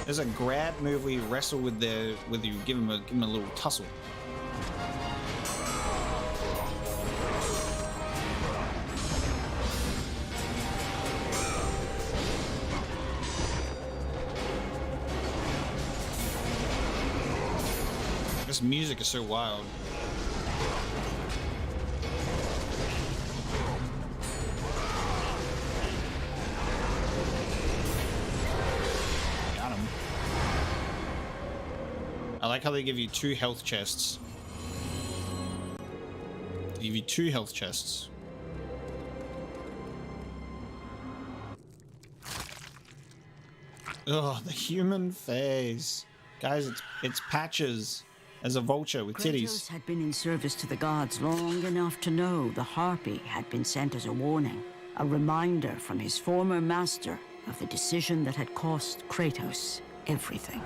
There's a grab move where you wrestle with you give him a little tussle. This music is so wild. I like how they give you 2 health chests. They give you 2 health chests. Oh, the human face. Guys, it's Patches as a vulture with Kratos titties. had been in service to the gods long enough to know the Harpy had been sent as a warning, a reminder from his former master of the decision that had cost Kratos everything.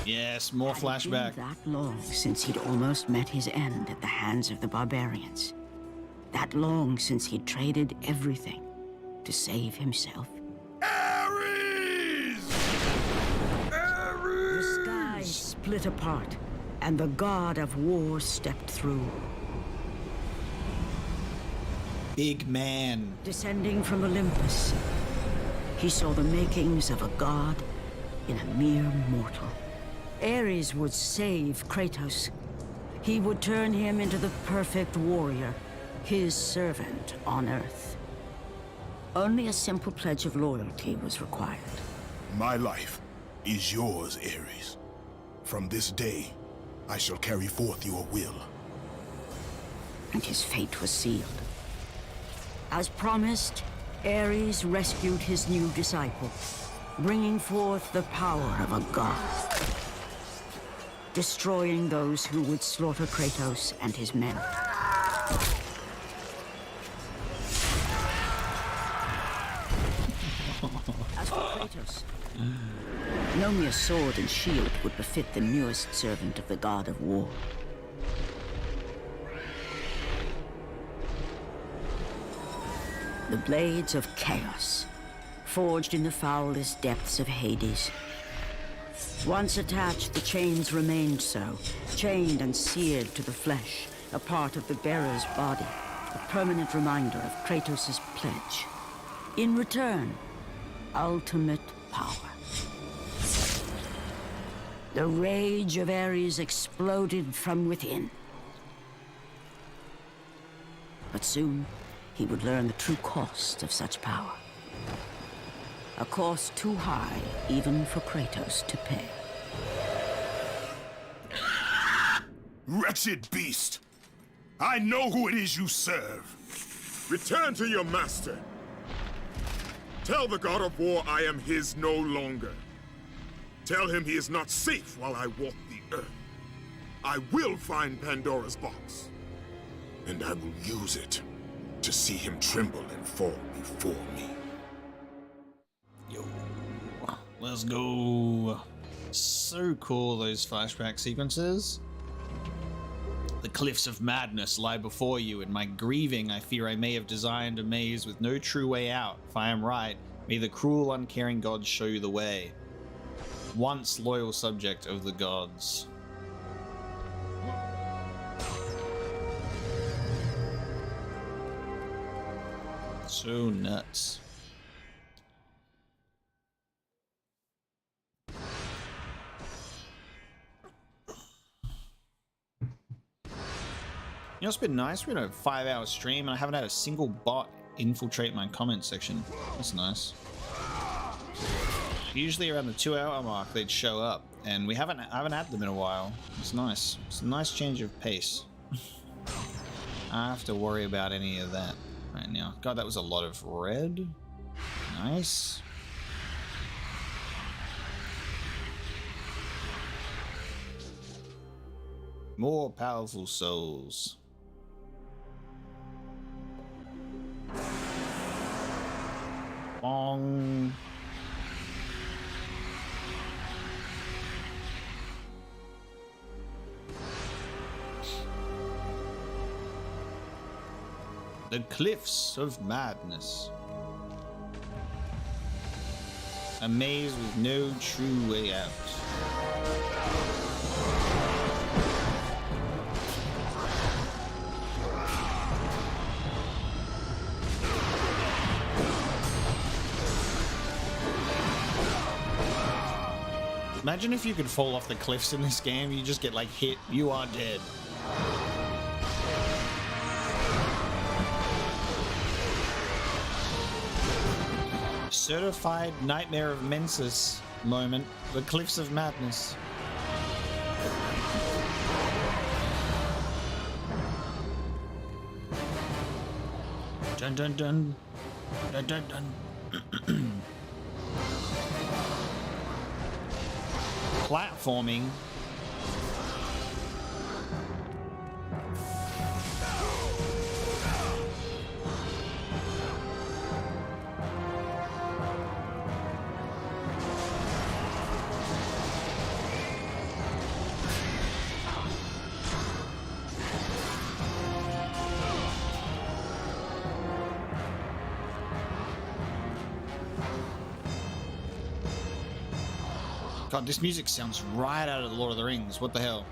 Yes, more Had it been flashback. that long since he'd almost met his end at the hands of the barbarians. That long since he'd traded everything to save himself. The sky split apart, and the god of war stepped through. Big man. Descending from Olympus, he saw the makings of a god in a mere mortal. Ares would save Kratos. He would turn him into the perfect warrior, his servant on Earth. Only a simple pledge of loyalty was required. My life is yours, Ares. From this day, I shall carry forth your will. And his fate was sealed. As promised, Ares rescued his new disciple, bringing forth the power of a god, destroying those who would slaughter Kratos and his men. As for Kratos, no mere sword and shield would befit the newest servant of the god of war. The blades of chaos, forged in the foulest depths of Hades. Once attached, the chains remained so, chained and seared to the flesh, a part of the bearer's body, a permanent reminder of Kratos' pledge. In return, ultimate power. The rage of Ares exploded from within. But soon, he would learn the true cost of such power. A cost too high even for Kratos to pay. Wretched beast! I know who it is you serve. Return to your master. Tell the god of war I am his no longer. Tell him he is not safe while I walk the earth. I will find Pandora's box. And I will use it to see him tremble and fall before me. Yo, let's go. So cool, those flashback sequences. The cliffs of madness lie before you. In my grieving, I fear I may have designed a maze with no true way out. If I am right, may the cruel, uncaring gods show you the way. Once loyal subject of the gods. So nuts. You know, it's been nice. We're in a 5-hour stream and I haven't had a single bot infiltrate my comment section. That's nice. Usually around the 2-hour mark they'd show up, and I haven't had them in a while. It's nice. It's a nice change of pace. I don't have to worry about any of that right now. God, that was a lot of red. Nice. More powerful souls. Bong. The cliffs of madness. A maze with no true way out. Imagine if you could fall off the cliffs in this game, you just get like hit, you are dead. Certified nightmare of Mensis moment, the cliffs of madness. Dun dun dun. Dun dun dun. Platforming. God, this music sounds right out of the Lord of the Rings. What the hell?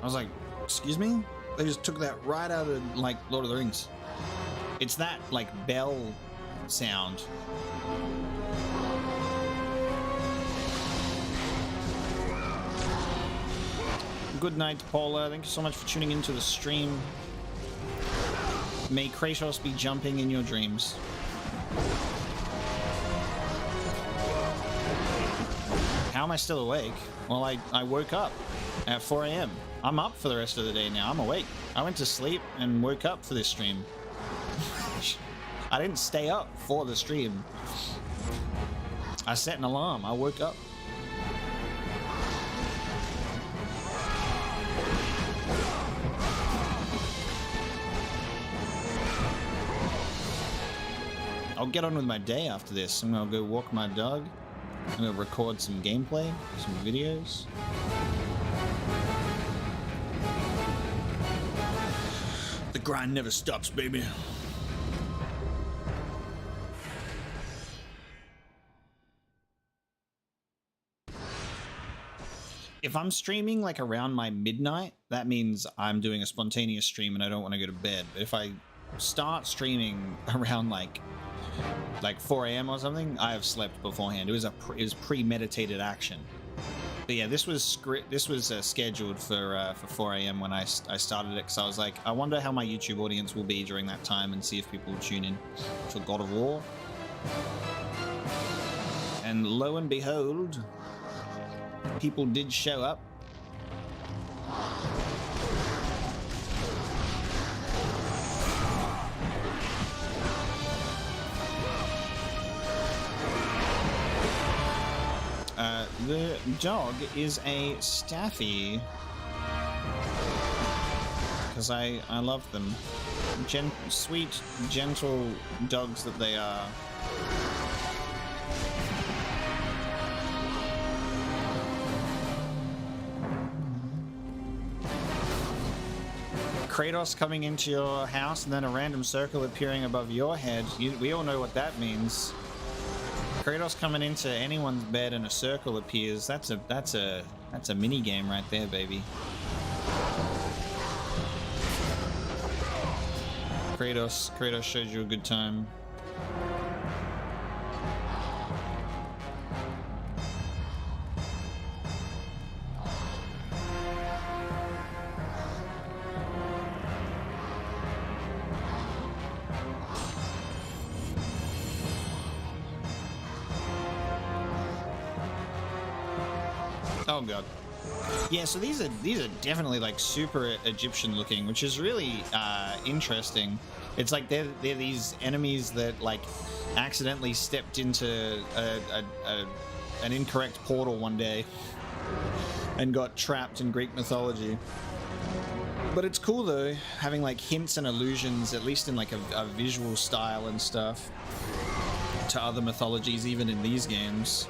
I was like, excuse me? They just took that right out of, like, Lord of the Rings. It's that, like, bell sound. Good night, Paula. Thank you so much for tuning into the stream. May Kratos be jumping in your dreams. How am I still awake? Well, I woke up at 4 a.m. I'm up for the rest of the day now. I'm awake. I went to sleep and woke up for this stream. I didn't stay up for the stream. I set an alarm. I woke up. I'll get on with my day after this. I'm gonna go walk my dog. I'm gonna record some gameplay, some videos. The grind never stops, baby. If I'm streaming like around my midnight, that means I'm doing a spontaneous stream and I don't want to go to bed. But if I start streaming around like 4 a.m. or something, I have slept beforehand. It was premeditated action. But yeah, this was scheduled for 4 a.m. when I started it, because I was like, I wonder how my YouTube audience will be during that time and see if people will tune in for God of War. And lo and behold, people did show up. The dog is a Staffy, because I love them. Sweet, gentle dogs that they are. Kratos coming into your house and then a random circle appearing above your head. We all know what that means. Kratos coming into anyone's bed and a circle appears. That's a mini game right there, baby. Kratos showed you a good time. Oh god. Yeah, so these are definitely like super Egyptian looking, which is really interesting. It's like they're these enemies that like accidentally stepped into an incorrect portal one day and got trapped in Greek mythology. But it's cool though, having like hints and allusions, at least in like a visual style and stuff, to other mythologies even in these games.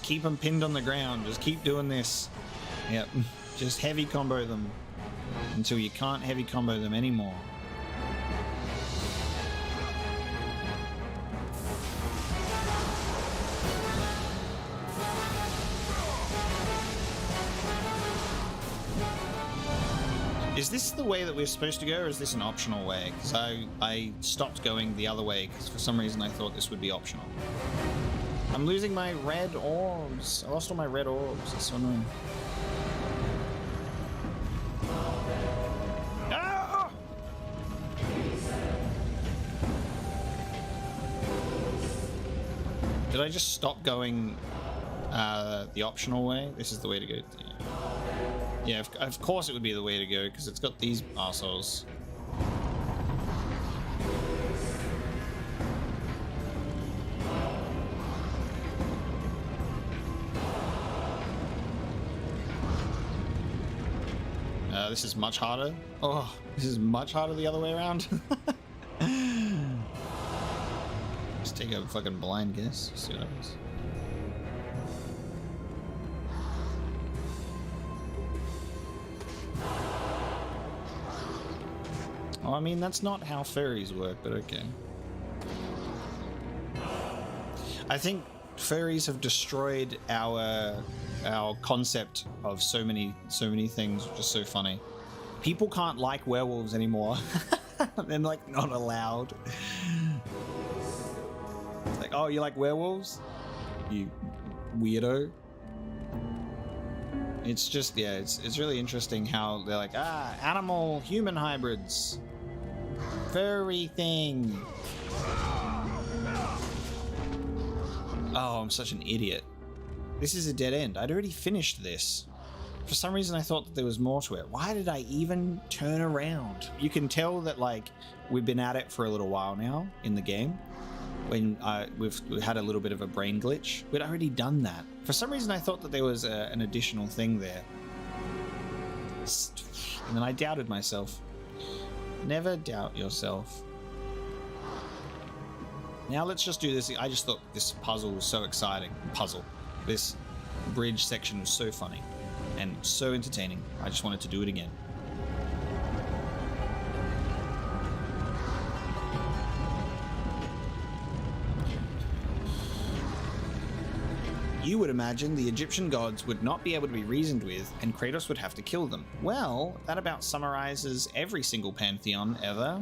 Keep them pinned on the ground. Just keep doing this. Yep. Just heavy combo them until you can't heavy combo them anymore. Is this the way that we're supposed to go, or is this an optional way? Because I stopped going the other way because for some reason I thought this would be optional. I'm losing my red orbs. I lost all my red orbs. It's so annoying. Ah! Did I just stop going the optional way? This is the way to go. Yeah, of course it would be the way to go, because it's got these assholes. This is much harder. Oh, this is much harder the other way around. Just take a fucking blind guess. See what happens. Oh, I mean, that's not how fairies work, but okay. I think fairies have destroyed our concept of so many things, which is so funny. People can't like werewolves anymore. They're like not allowed. It's like, oh, you like werewolves? You weirdo. It's just, yeah, it's really interesting how they're like, animal human hybrids. Furry thing. Oh, I'm such an idiot. This is a dead end. I'd already finished this. For some reason I thought that there was more to it. Why did I even turn around? You can tell that, like, we've been at it for a little while now in the game. When we've had a little bit of a brain glitch. We'd already done that. For some reason I thought that there was an additional thing there. And then I doubted myself. Never doubt yourself. Now let's just do this. I just thought this puzzle was so exciting. This bridge section was so funny and so entertaining. I just wanted to do it again. You would imagine the Egyptian gods would not be able to be reasoned with, and Kratos would have to kill them. Well, that about summarizes every single pantheon ever.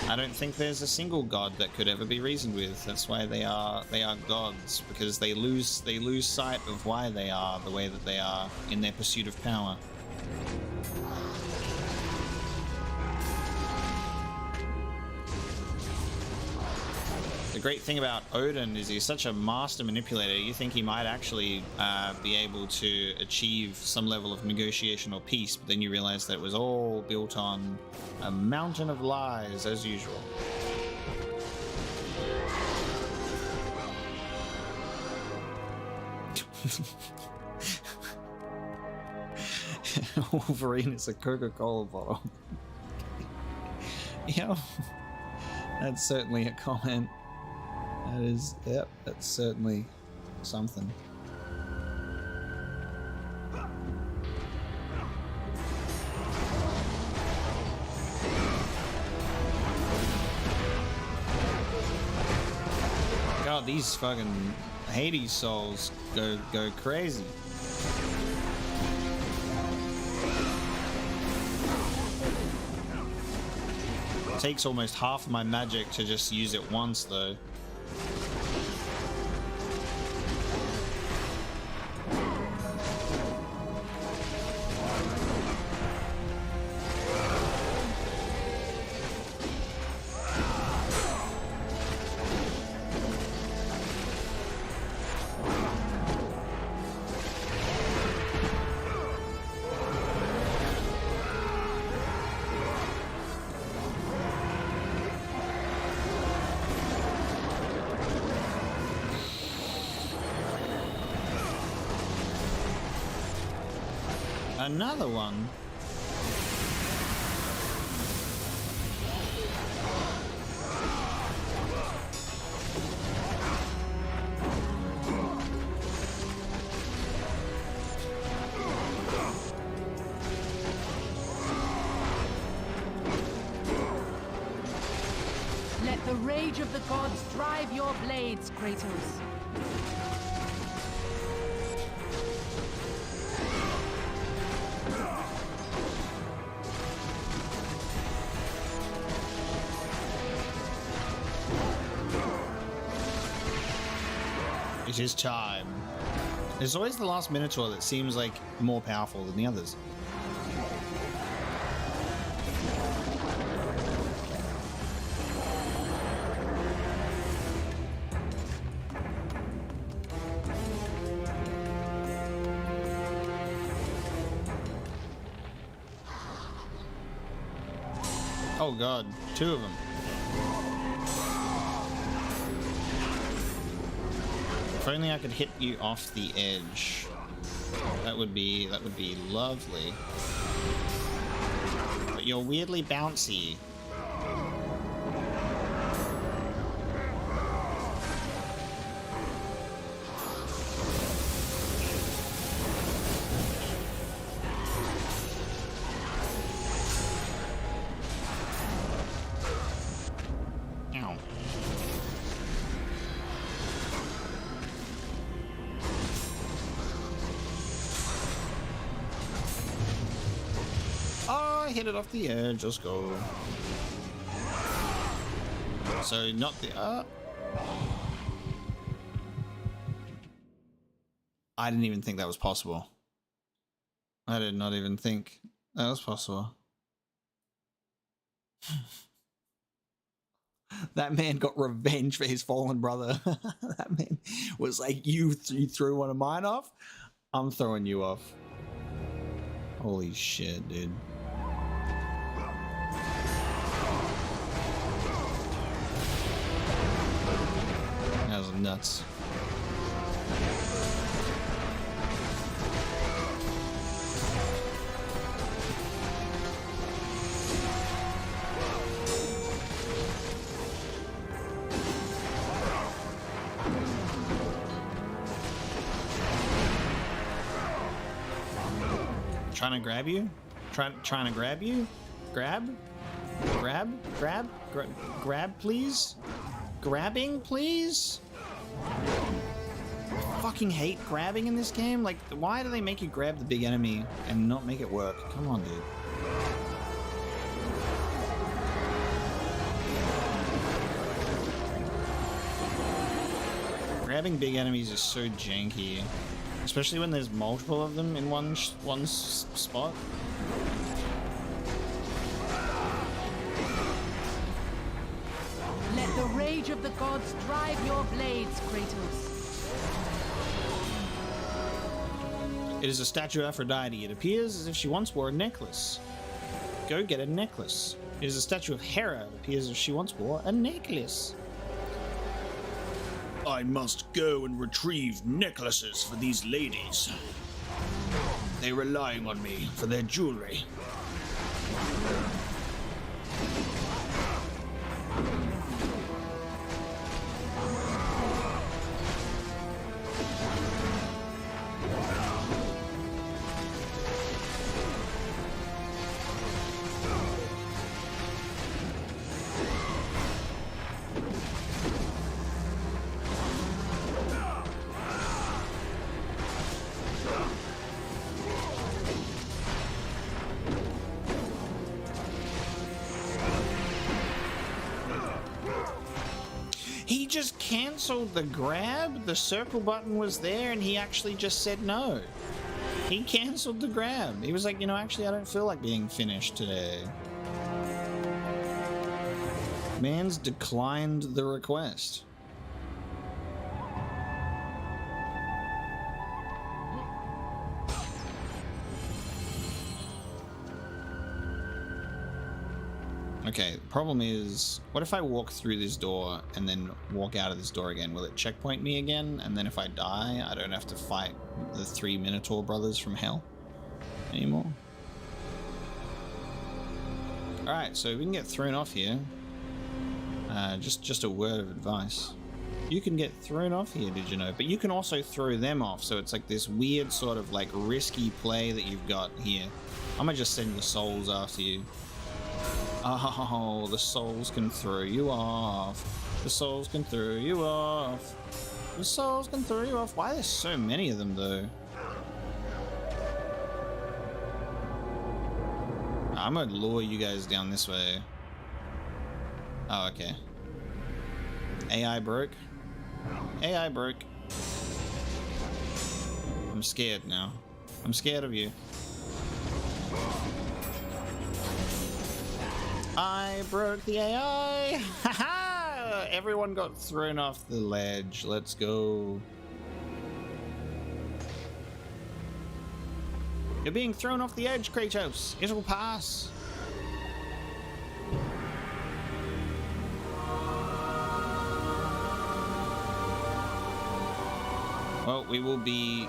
I don't think there's a single god that could ever be reasoned with. That's why they are gods, because they lose sight of why they are the way that they are in their pursuit of power. The great thing about Odin is he's such a master manipulator. You think he might actually be able to achieve some level of negotiation or peace, but then you realize that it was all built on a mountain of lies, as usual. Wolverine is a Coca-Cola bottle. Yeah, that's certainly a comment. That is, yep, that's certainly something. God, these fucking Hades souls go crazy. It takes almost half of my magic to just use it once, though. Another one. Let the rage of the gods drive your blades, Kratos. It is time. There's always the last Minotaur that seems like more powerful than the others. Oh god, 2 of them. If only I could hit you off the edge. That would be lovely. But you're weirdly bouncy. Hit it off the edge, let's go. So not the I didn't even think that was possible. I did not even think that was possible. That man got revenge for his fallen brother. That man was like, you threw one of mine off, I'm throwing you off. Holy shit, dude. That was nuts. Trying to grab you? Trying to grab you? Grab, please? Grabbing, please? I fucking hate grabbing in this game. Like, why do they make you grab the big enemy and not make it work? Come on, dude. Grabbing big enemies is so janky. Especially when there's multiple of them in one spot. Let the rage of the gods drive your blades, Kratos. It is a statue of Aphrodite. It appears as if she once wore a necklace. Go get a necklace. It is a statue of Hera. It appears as if she once wore a necklace. I must go and retrieve necklaces for these ladies. They're relying on me for their jewelry. He just cancelled the grab. The circle button was there and he actually just said no. He cancelled the grab. He was like, you know, actually I don't feel like being finished today. Man's declined the request. Okay, the problem is, what if I walk through this door and then walk out of this door again? Will it checkpoint me again? And then if I die, I don't have to fight the 3 Minotaur brothers from hell anymore? Alright, so we can get thrown off here. Just a word of advice. You can get thrown off here, did you know? But you can also throw them off, so it's like this weird sort of like risky play that you've got here. I'm gonna just send the souls after you. Oh, the souls can throw you off. The souls can throw you off. The souls can throw you off. Why are there so many of them, though? I'm gonna lure you guys down this way. Oh, okay. AI broke. AI broke. I'm scared now. I'm scared of you. I broke the AI! Haha! Everyone got thrown off the ledge. Let's go. You're being thrown off the edge, Kratos. It will pass. Well, we will be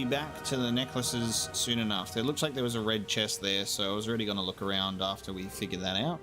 back to the necklaces soon enough. It looks like there was a red chest there, so I was already going to look around after we figured that out.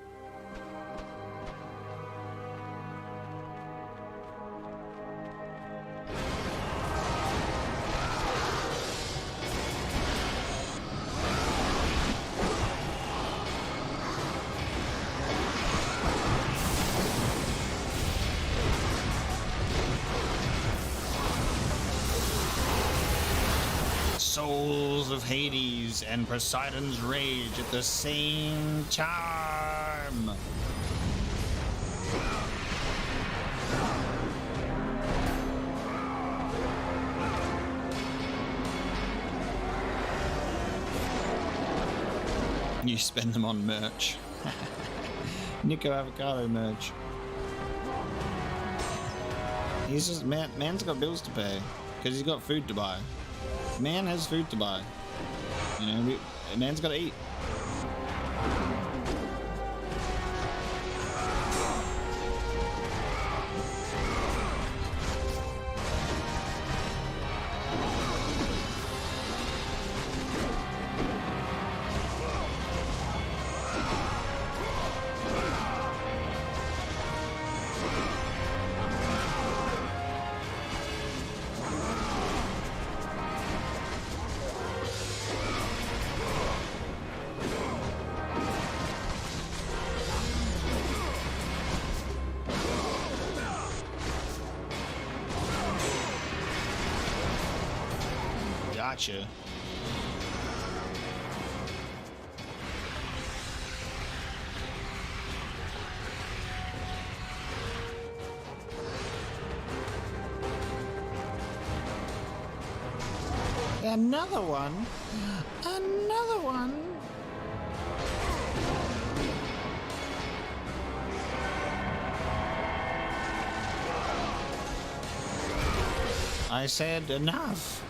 Souls of Hades and Poseidon's rage at the same time. You spend them on merch. Nico Avocado merch. He's just man's got bills to pay because he's got food to buy. Man has food to buy. You know, man's gotta eat. Gotcha. Another one? Another one? I said enough.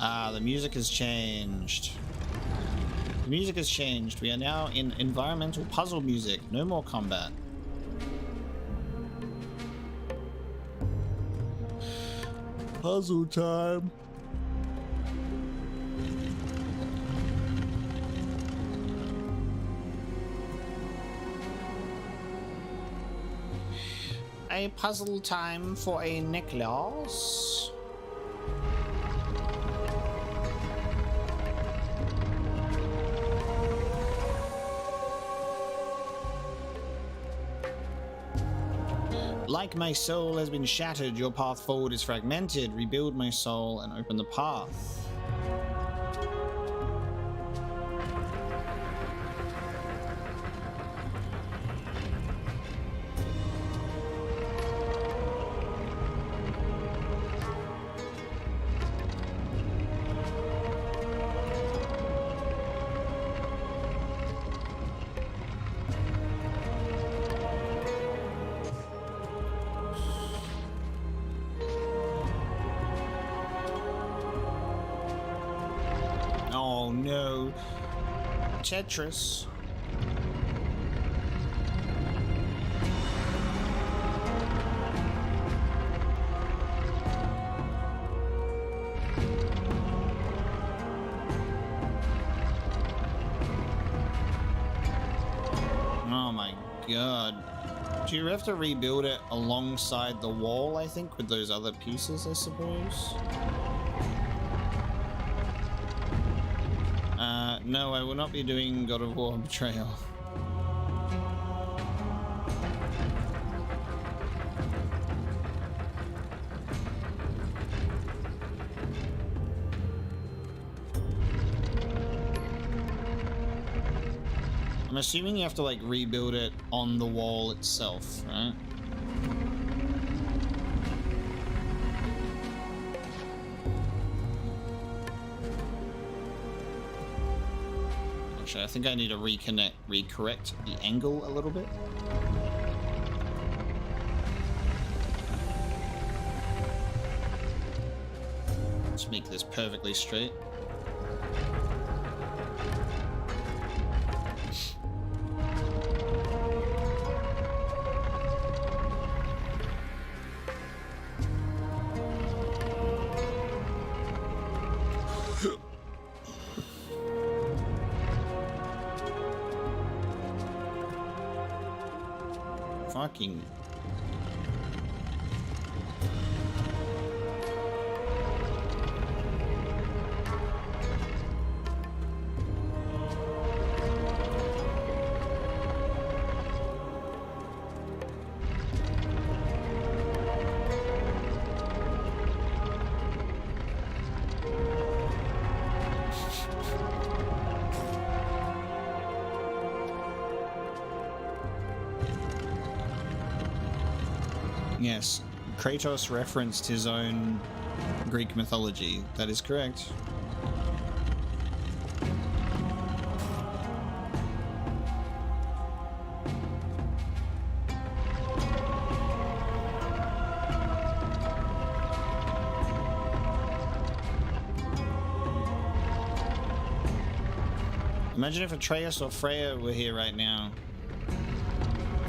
Ah, the music has changed. The music has changed. We are now in environmental puzzle music. No more combat. Puzzle time. A puzzle time for a necklace. Like my soul has been shattered, your path forward is fragmented. Rebuild my soul and open the path. Oh no, Tetris. Oh my god. Do you have to rebuild it alongside the wall, I think, with those other pieces, I suppose? No, I will not be doing God of War Betrayal. I'm assuming you have to, like, rebuild it on the wall itself, right? Actually, I think I need to recorrect the angle a little bit. Let's make this perfectly straight. Fucking. Yes, Kratos referenced his own Greek mythology. That is correct. Imagine if Atreus or Freya were here right now.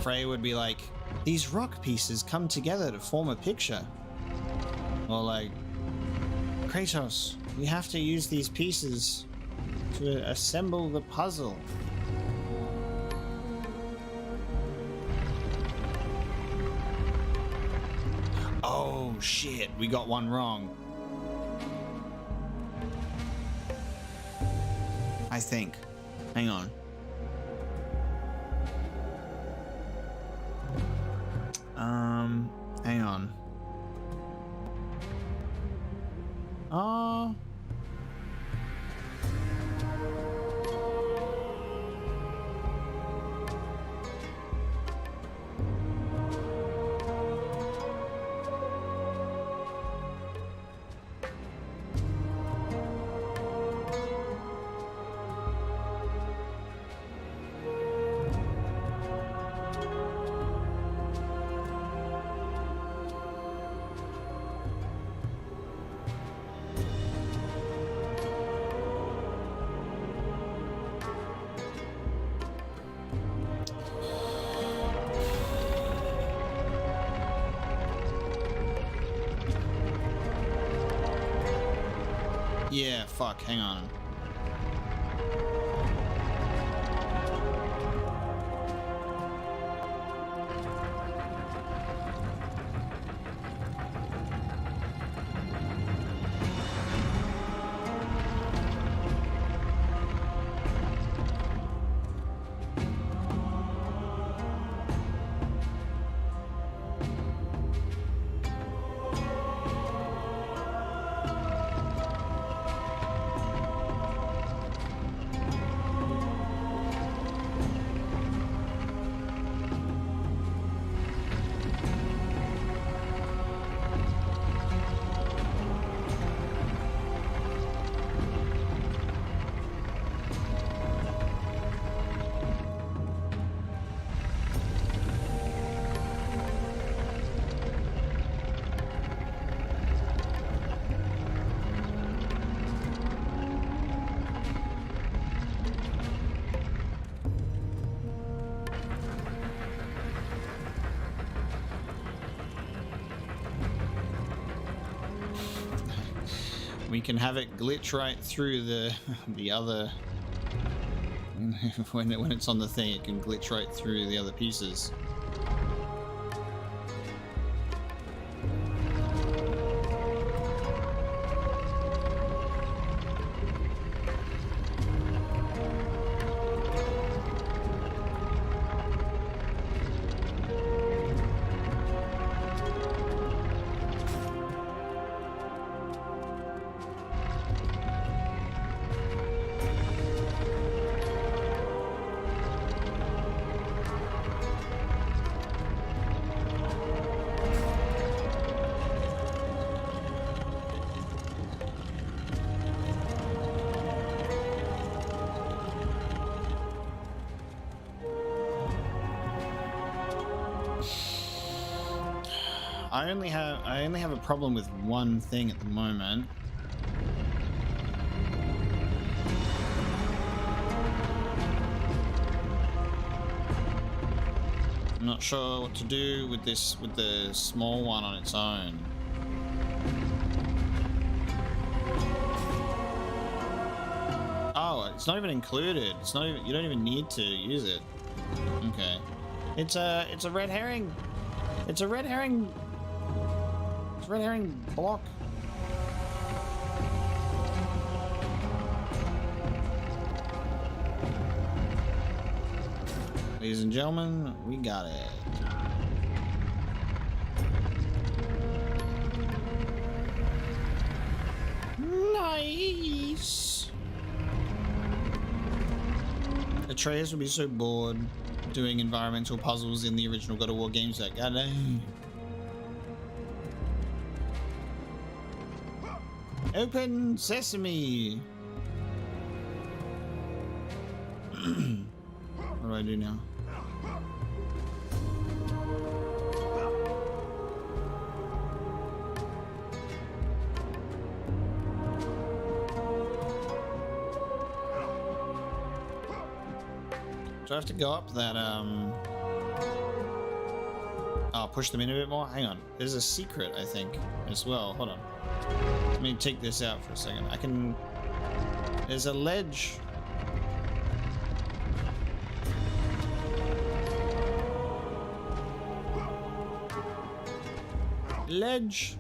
Freya would be like, these rock pieces come together to form a picture. Or like, Kratos, we have to use these pieces to assemble the puzzle. Oh shit, we got one wrong. I think. Hang on. Hang on. Yeah, fuck, hang on. We can have it glitch right through the other when it's on the thing, it can glitch right through the other pieces. I only have a problem with one thing at the moment. I'm not sure what to do with this, with the small one on its own. Oh, it's not even included. It's not even, you don't even need to use it. Okay. It's a red herring. It's a red herring. It's a red herring block. Ladies and gentlemen, we got it. Nice. Atreus would be so bored doing environmental puzzles in the original God of War games. That goddamn. Open sesame. What do I do now? Do I have to go up that, oh, push them in a bit more? Hang on. There's a secret, I think, as well. Hold on. Let me take this out for a second. I can... There's a ledge. Ledge.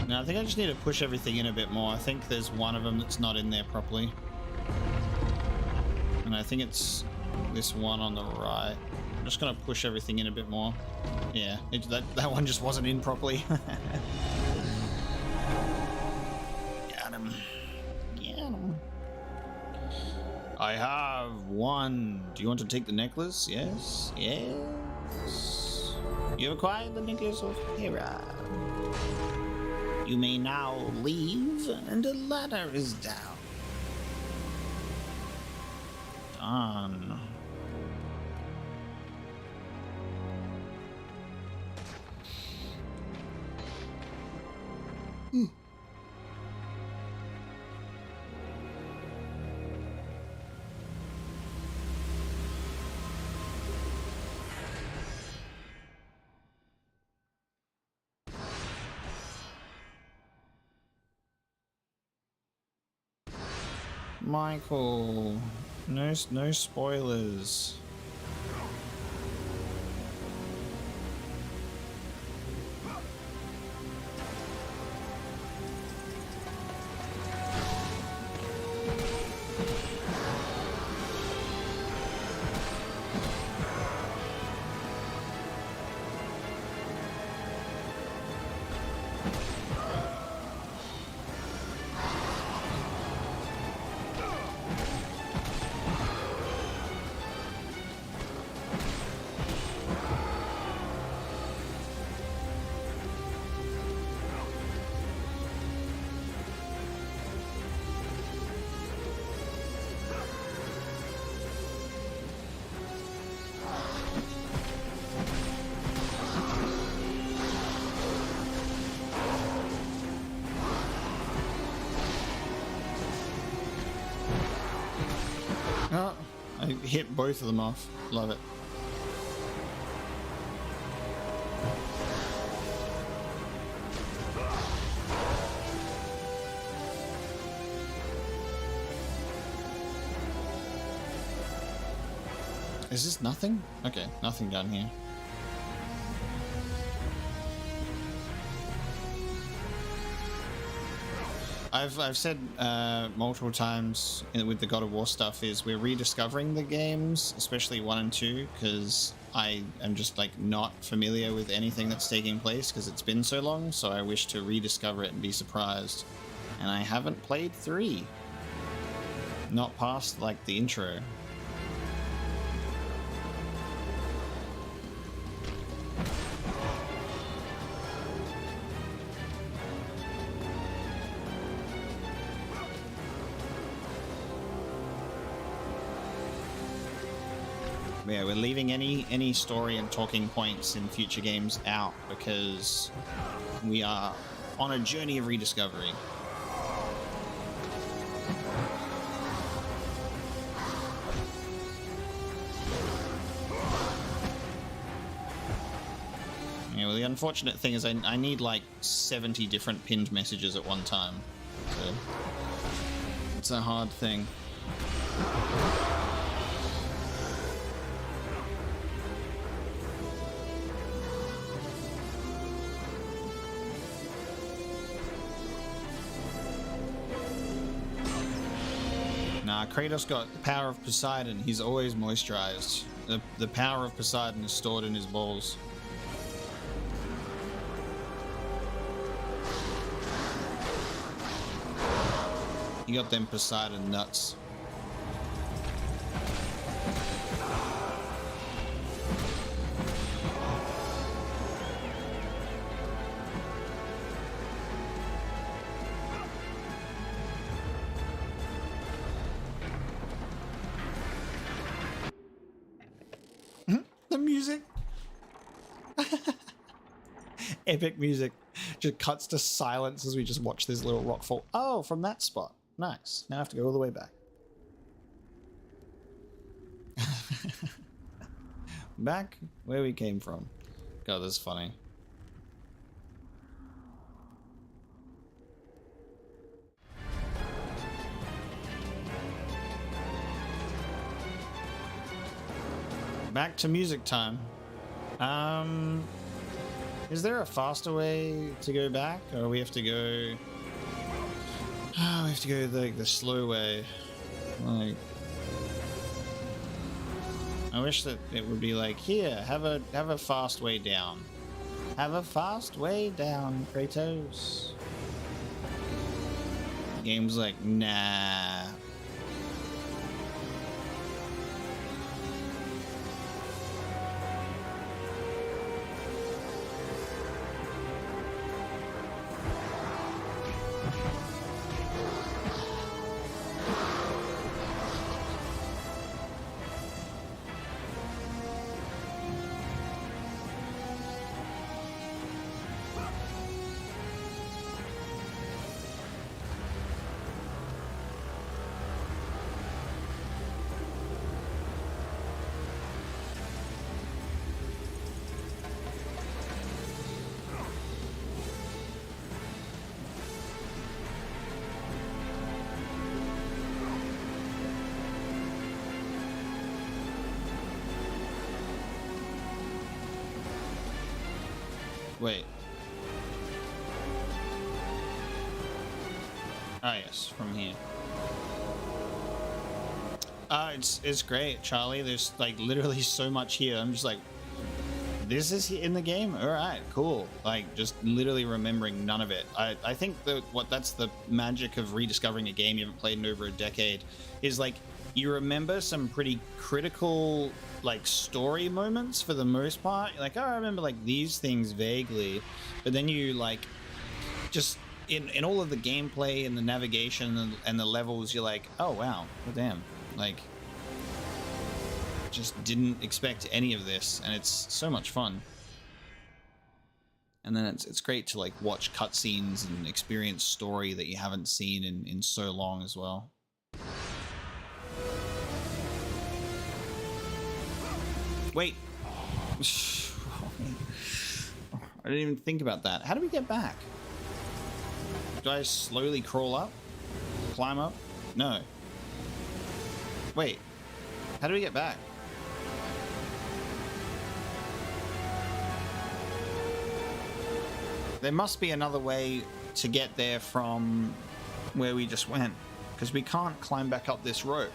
Now, I think I just need to push everything in a bit more. I think there's one of them that's not in there properly. And I think it's this one on the right. I'm just gonna push everything in a bit more. Yeah, that one just wasn't in properly. Got him. Get him. I have one. Do you want to take the necklace? Yes. Yes. You have acquired the necklace of Hera. You may now leave, and a ladder is down. Done. Michael, no spoilers. Oh, I hit both of them off. Love it. Is this nothing? Okay, nothing done here. I've said multiple times with the God of War stuff is we're rediscovering the games, especially 1 and 2, because I am just like not familiar with anything that's taking place because it's been so long, so I wish to rediscover it and be surprised. And I haven't played 3. Not past, like, the intro. Yeah, we're leaving any story and talking points in future games out because we are on a journey of rediscovery. Yeah, well, the unfortunate thing is I need like 70 different pinned messages at one time, so it's a hard thing. Nah, Kratos got the power of Poseidon. He's always moisturized. The power of Poseidon is stored in his balls. He got them Poseidon nuts. The music. Epic music. Just cuts to silence as we just watch this little rock fall. Oh, from that spot. Nice. Now I have to go all the way back. Back where we came from. God, that's funny. Back to music time. Is there a faster way to go back, or we have to go? Oh, we have to go the slow way. Like, I wish that it would be like, here, have a fast way down. Have a fast way down, Kratos. The game's like, nah. Wait. Ah, yes, from here. It's great, Charlie. There's like literally so much here. I'm just like, this is in the game? All right, cool. Like, just literally remembering none of it. I think that's the magic of rediscovering a game you haven't played in over a decade is like, you remember some pretty critical like story moments for the most part. You're like, oh, I remember like these things vaguely, but then you like just in all of the gameplay and the navigation and the levels, you're like, oh wow, well, damn, like just didn't expect any of this, and it's so much fun. And then it's great to like watch cutscenes and experience story that you haven't seen in so long as well. Wait. I didn't even think about that. How do we get back? Do I slowly crawl up? Climb up? No. Wait. How do we get back? There must be another way to get there from where we just went, because we can't climb back up this rope.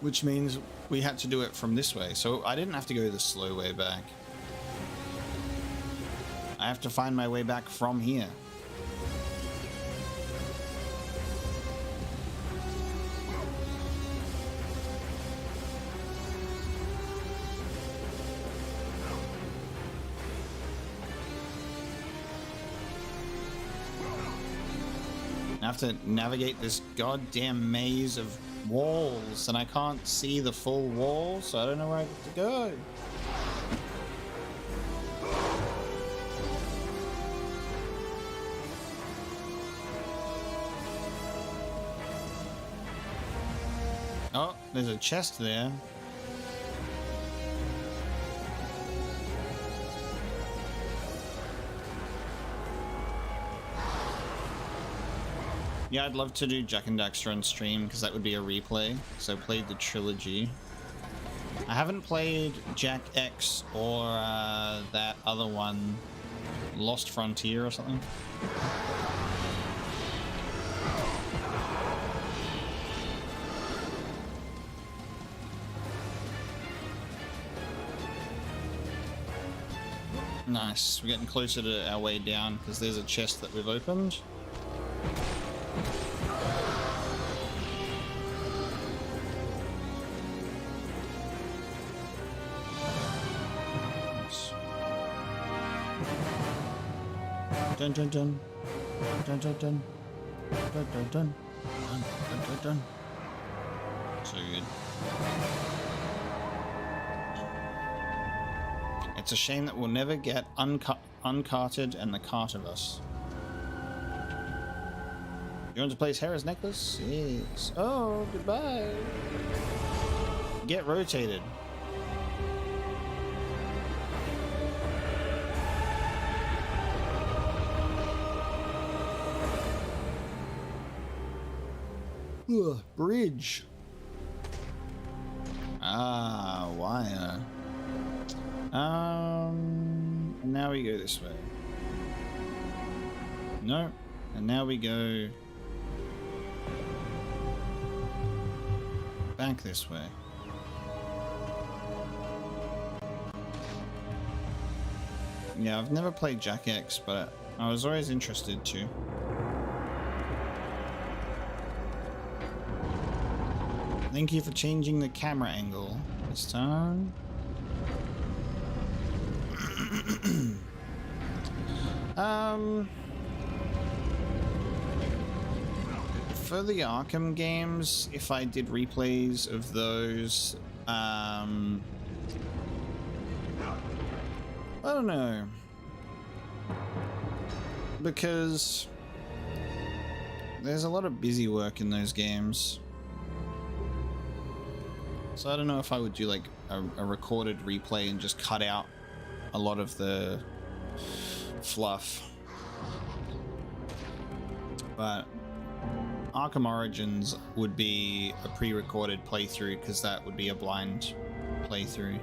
Which means we had to do it from this way, so I didn't have to go the slow way back. I have to find my way back from here. have to navigate this goddamn maze of walls, and I can't see the full wall, so I don't know where I have to go. Oh, there's a chest there. Yeah, I'd love to do Jack and Daxter on stream, because that would be a replay. So I played the trilogy. I haven't played Jack X or that other one, Lost Frontier or something. Nice. We're getting closer to our way down, because there's a chest that we've opened. Dun dun dun dun dun dun dun dun dun dun dun. So good. It's a shame that we'll never get uncarted and the cart of us. You want to place Hera's necklace? Yes. Oh, goodbye. Get rotated. Ugh, bridge. Ah, wire. Now we go this way. No, and now we go back this way. Yeah, I've never played Jack X, but I was always interested to. Thank you for changing the camera angle this time. For the Arkham games, if I did replays of those, I don't know, because there's a lot of busy work in those games. So I don't know if I would do like a recorded replay and just cut out a lot of the fluff. But Arkham Origins would be a pre-recorded playthrough, because that would be a blind playthrough.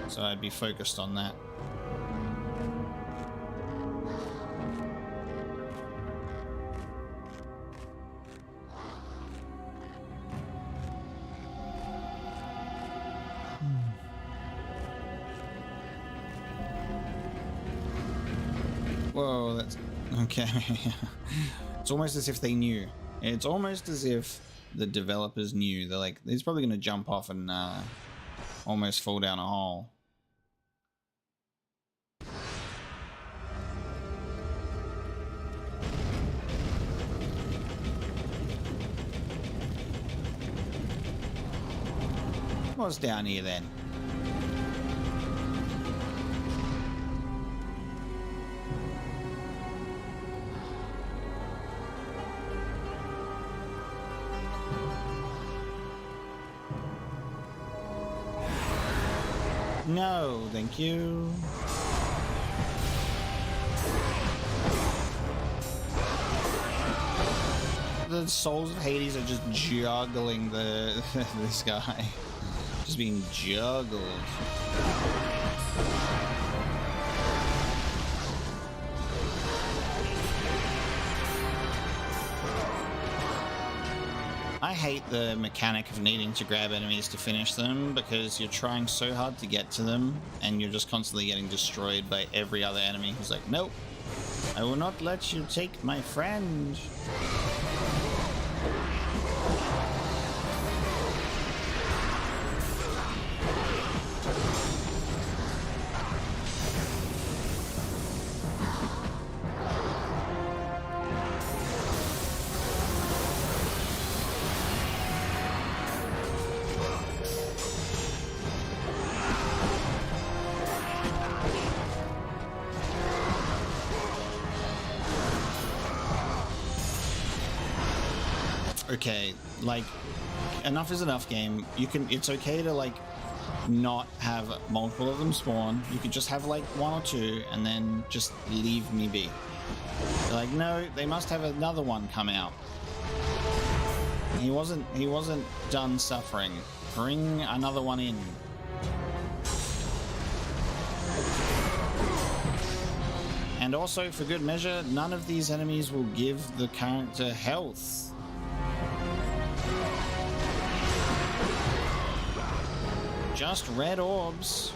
So I'd be focused on that. Whoa, that's okay. It's almost as if they knew. It's almost as if the developers knew. They're like, he's probably going to jump off and almost fall down a hole. What's down here then? No, thank you. The souls of Hades are just juggling this guy. Just being juggled. I hate the mechanic of needing to grab enemies to finish them, because you're trying so hard to get to them and you're just constantly getting destroyed by every other enemy who's like, nope, I will not let you take my friend. okay, like, enough is enough, game. It's okay to, like, not have multiple of them spawn. You could just have, like, one or two, and then just leave me be. They're like, no, they must have another one come out. He wasn't done suffering. Bring another one in. And also, for good measure, none of these enemies will give the character health. Just red orbs.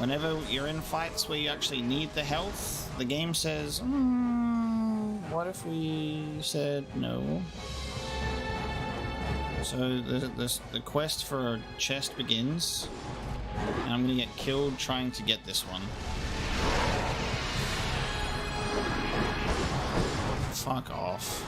Whenever you're in fights where you actually need the health, the game says, what if we said no? So the quest for a chest begins, and I'm gonna get killed trying to get this one. Fuck off.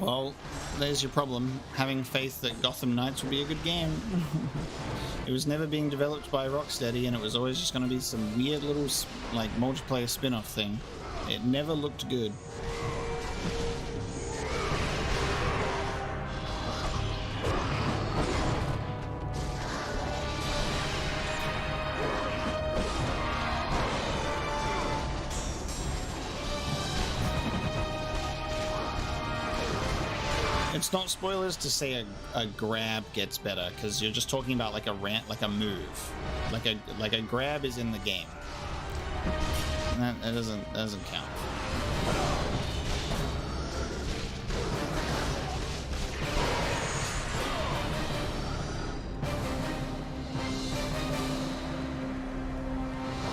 Well, there's your problem, having faith that Gotham Knights will be a good game. It was never being developed by Rocksteady, and it was always just going to be some weird little, like, multiplayer spin-off thing. It never looked good. It's not spoilers to say a grab gets better, because you're just talking about like a move, like a grab is in the game. And that doesn't count.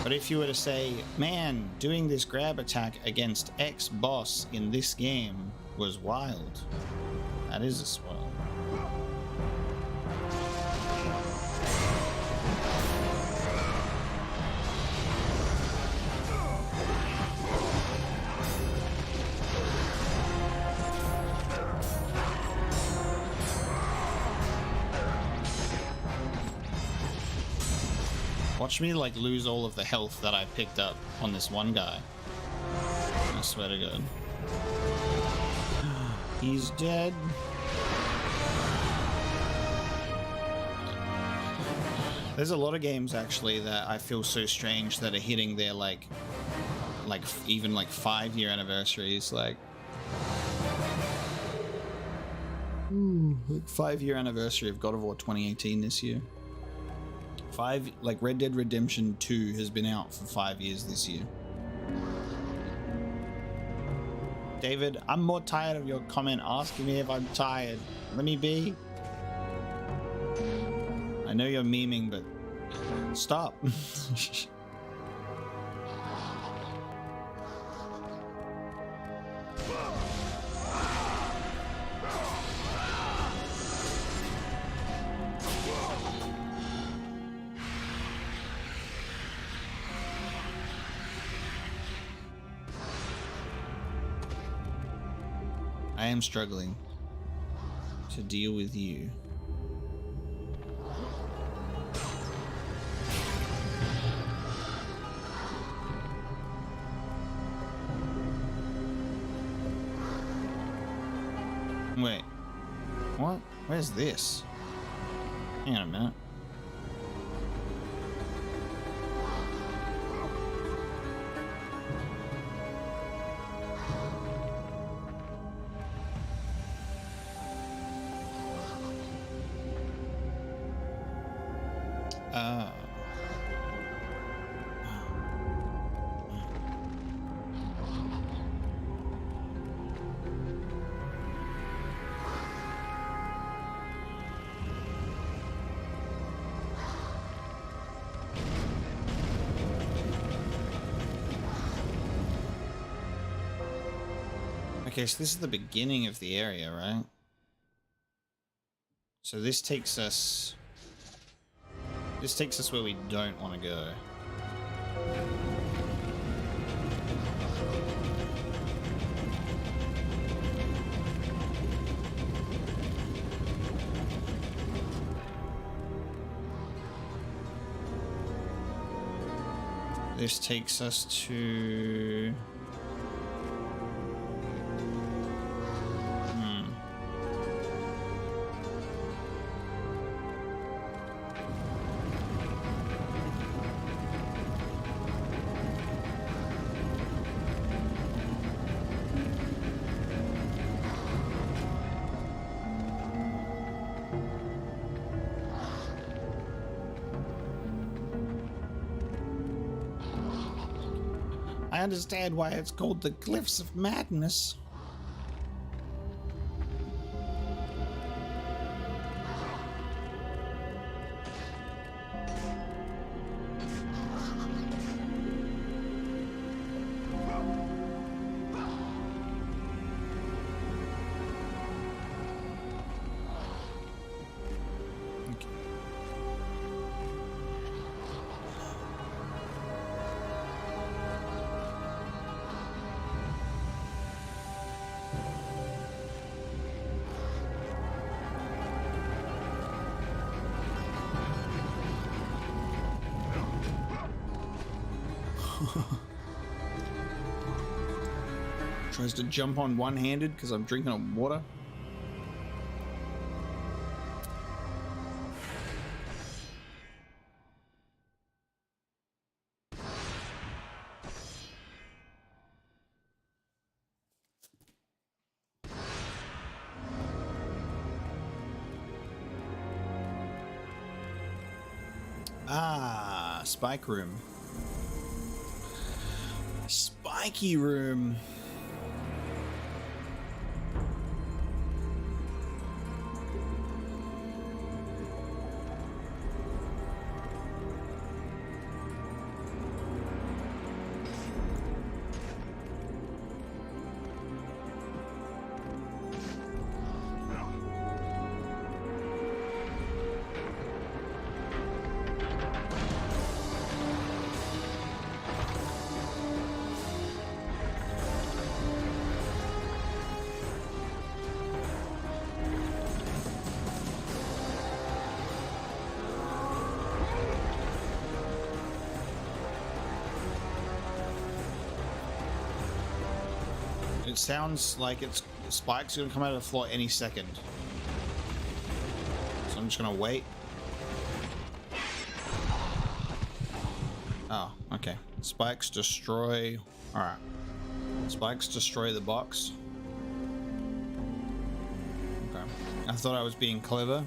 But if you were to say, man, doing this grab attack against X boss in this game was wild. That is a spoiler. Watch me like lose all of the health that I picked up on this one guy. I swear to God. He's dead. There's a lot of games actually that I feel so strange that are hitting their like even like 5-year anniversaries, like 5-year anniversary of God of War 2018 this year. Like Red Dead Redemption 2 has been out for 5 years this year. David, I'm more tired of your comment asking me if I'm tired. Let me be. I know you're memeing, but stop. I am struggling to deal with you. Wait, what? Where's this? Hang on a minute. Okay, so this is the beginning of the area, right? So this takes us This takes us where we don't want to go. This takes us to... I understand why it's called the Glyphs of Madness. Tries to jump on one-handed because I'm drinking water. Ah, spike room. Spiky room. It sounds like it's spikes gonna come out of the floor any second. So I'm just gonna wait. Oh, okay. Spikes destroy. Alright. Spikes destroy the box. Okay. I thought I was being clever.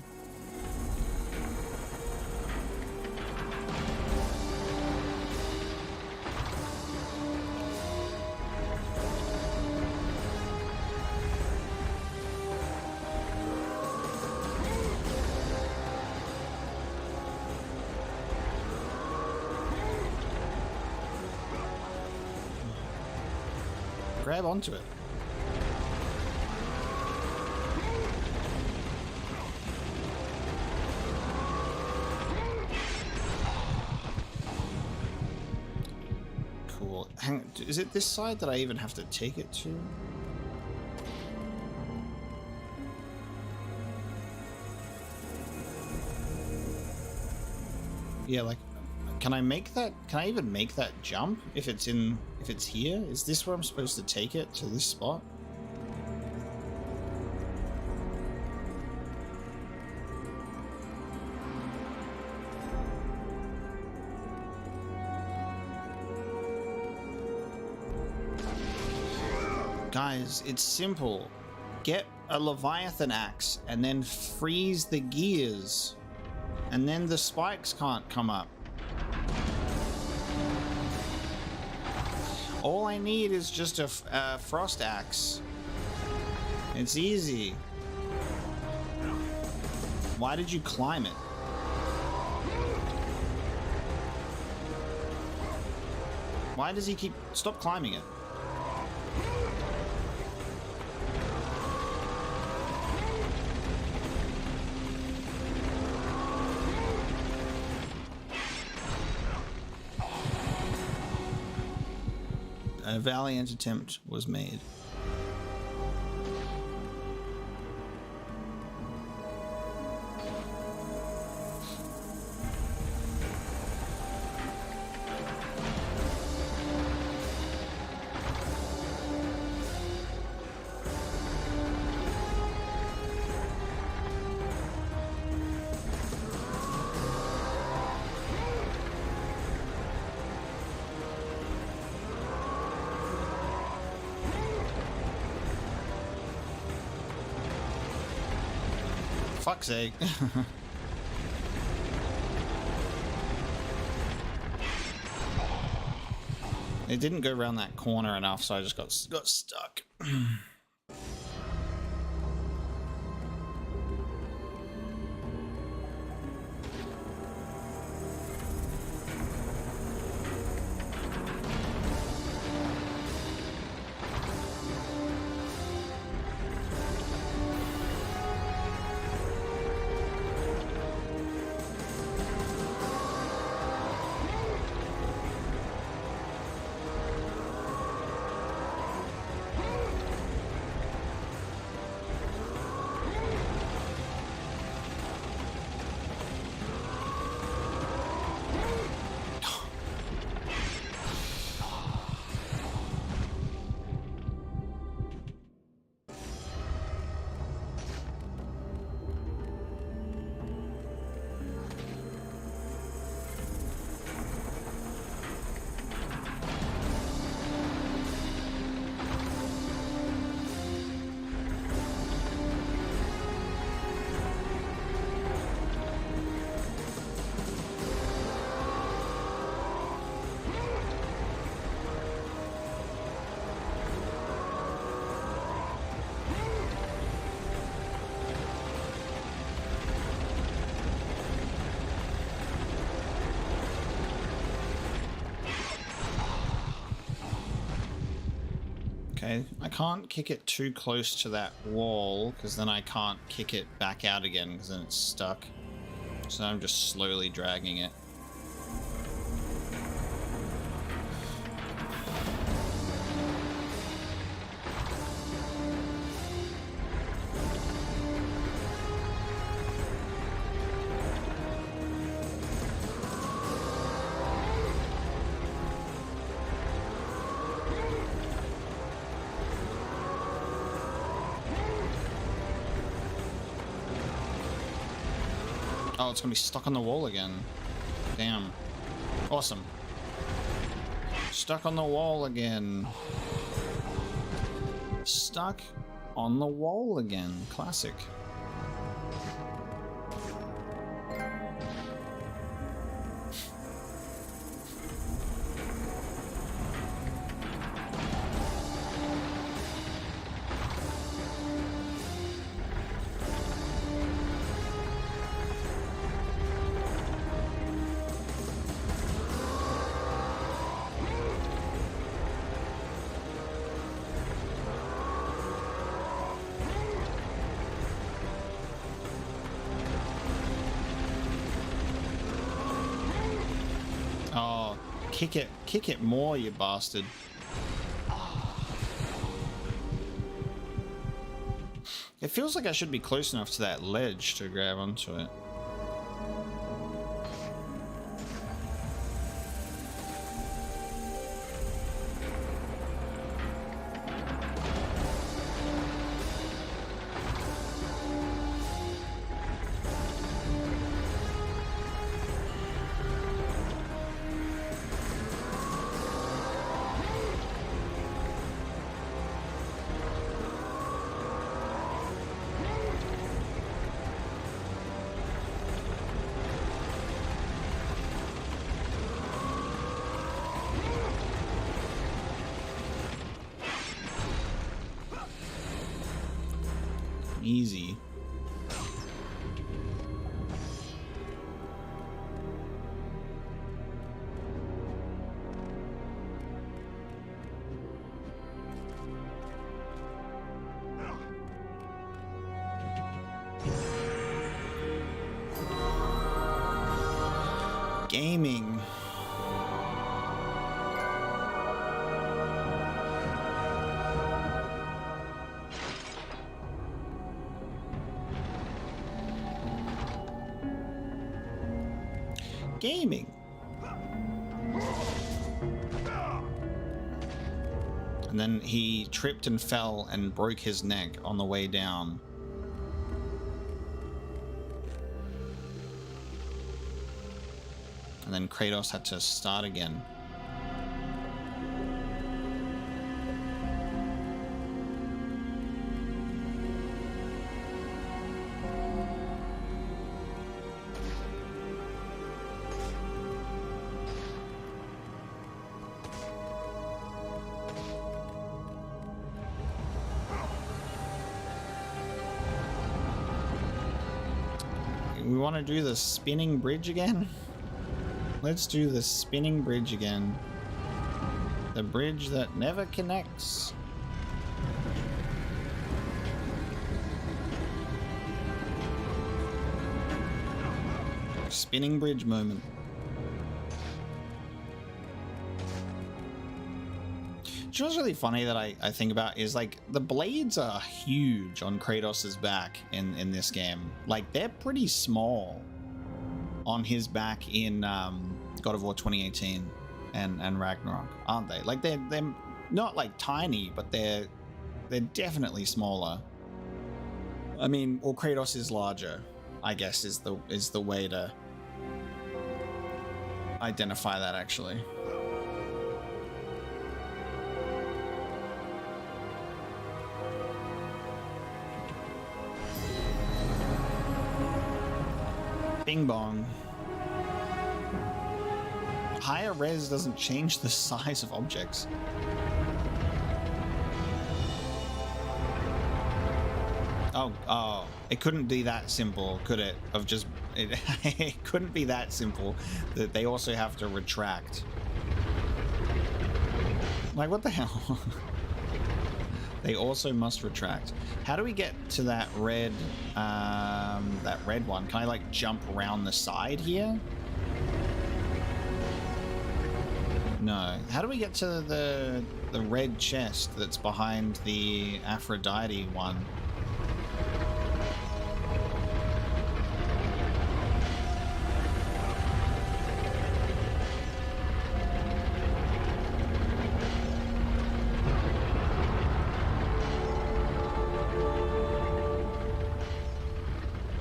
Grab onto it. Cool. Hang on, is it this side that I even have to take it to? Yeah, like, can I make that? Can I even make that jump if it's in? If it's here? Is this where I'm supposed to take it, to this spot? Guys, it's simple. Get a Leviathan axe and then freeze the gears. And then the spikes can't come up. All I need is just a frost axe. It's easy. Why did you climb it? Why does he keep... Stop climbing it. A valiant attempt was made. Fuck's sake. It didn't go around that corner enough, so I just got stuck. Okay, I can't kick it too close to that wall, because then I can't kick it back out again, because then it's stuck. So I'm just slowly dragging it. Oh, it's gonna be stuck on the wall again. Damn. Awesome. Stuck on the wall again. Stuck on the wall again. Classic. Kick it more, you bastard. It feels like I should be close enough to that ledge to grab onto it. Easy. Gaming. gaming. And then he tripped and fell and broke his neck on the way down. And then Kratos had to start again. We want to do the spinning bridge again? Let's do the spinning bridge again. The bridge that never connects. Spinning bridge moment. You know what's really funny that I think about is, like, the blades are huge on Kratos' back in this game. Like, they're pretty small on his back in God of War 2018 and Ragnarok, aren't they? Like, they're not like tiny, but they're definitely smaller. I mean, well, Kratos is larger, I guess, is the way to identify that, actually. Bing bong. Higher res doesn't change the size of objects. Oh, it couldn't be that simple, could it? Of just, it couldn't be that simple that they also have to retract. Like, what the hell? They also must retract. How do we get to that red one? Can I, like, jump around the side here? No. How do we get to the red chest that's behind the Aphrodite one?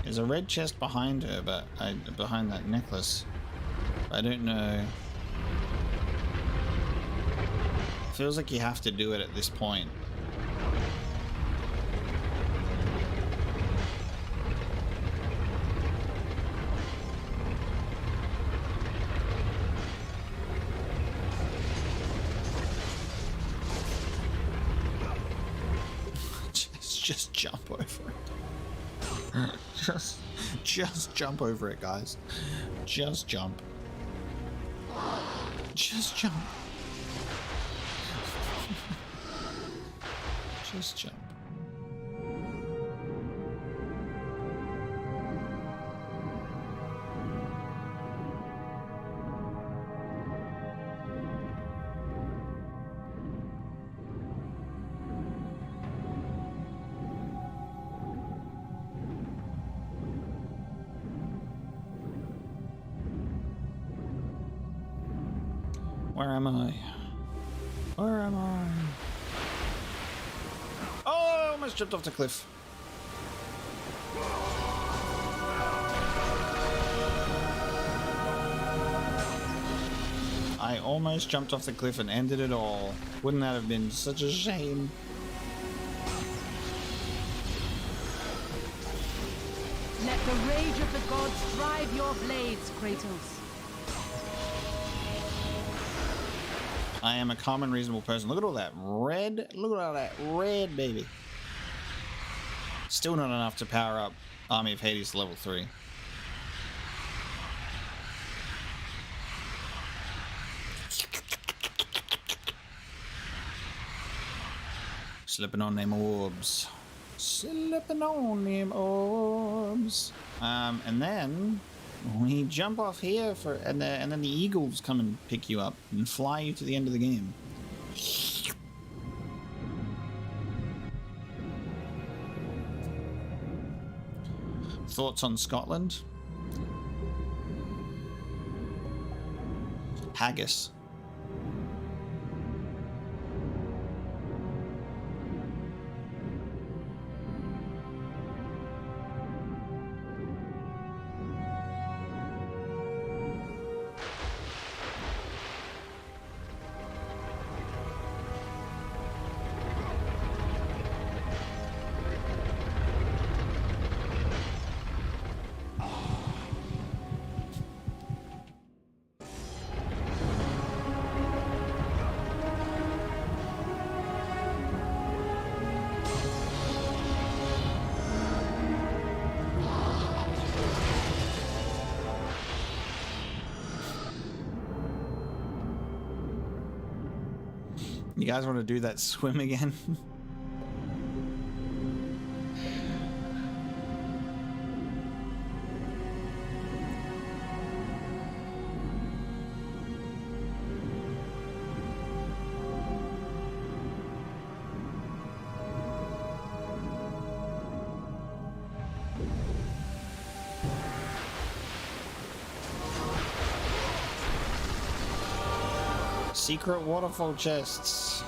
There's a red chest behind her, but behind that necklace. I don't know. Feels like you have to do it at this point. just jump over it. Just jump over it, guys. Just jump. Just jump. Just jump. Where am I? Where am I? Oh, I almost jumped off the cliff. I almost jumped off the cliff and ended it all. Wouldn't that have been such a shame? Let the rage of the gods drive your blades, Kratos. I am a calm and reasonable person. Look at all that red. Look at all that red, baby. Still not enough to power up Army of Hades to level 3. Slipping on them orbs. Slipping on them orbs. And then we jump off here and then the eagles come and pick you up and fly you to the end of the game. Thoughts on Scotland? Haggis. You guys want to do that swim again? Secret waterfall chests.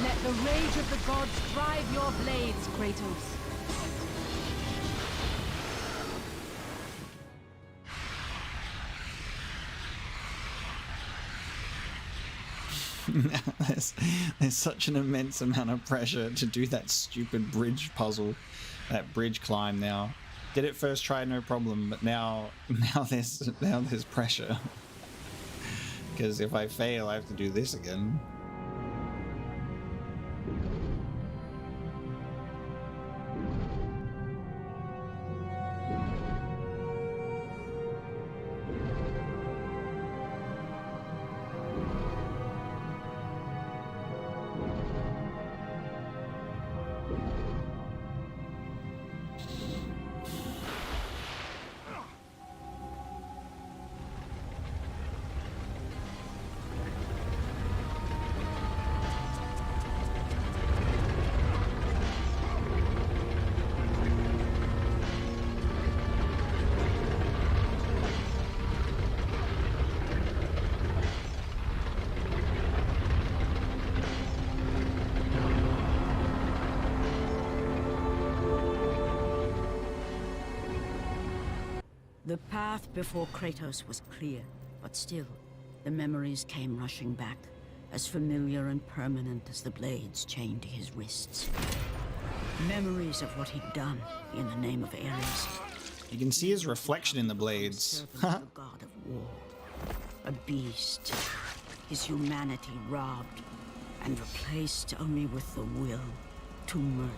Let the rage of the gods drive your blades, Kratos. there's such an immense amount of pressure to do that stupid bridge puzzle, that bridge climb now. Did it first try, no problem, but now there's pressure. Because if I fail, I have to do this again. The path before Kratos was clear, but still, the memories came rushing back, as familiar and permanent as the blades chained to his wrists. Memories of what he'd done in the name of Ares. You can see his reflection in the blades. The god of war. A beast. His humanity robbed and replaced only with the will to murder.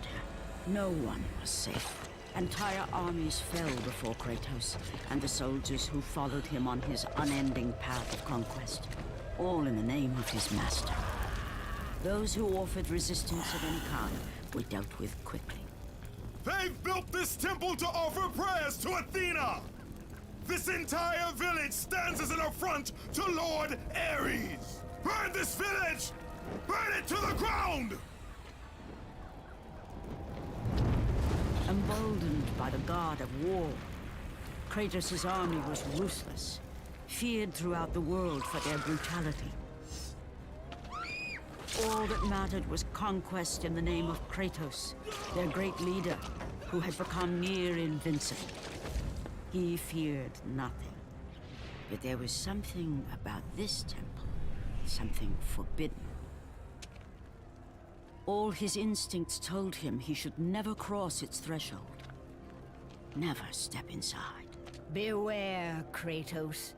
No one was safe. Entire armies fell before Kratos and the soldiers who followed him on his unending path of conquest, all in the name of his master. Those who offered resistance of any kind were dealt with quickly. They've built this temple to offer prayers to Athena! This entire village stands as an affront to Lord Ares! Burn this village! Burn it to the ground! Emboldened by the god of war, Kratos' army was ruthless, feared throughout the world for their brutality. All that mattered was conquest in the name of Kratos, their great leader, who had become near invincible. He feared nothing. But there was something about this temple, something forbidden. All his instincts told him he should never cross its threshold. Never step inside. Beware, Kratos.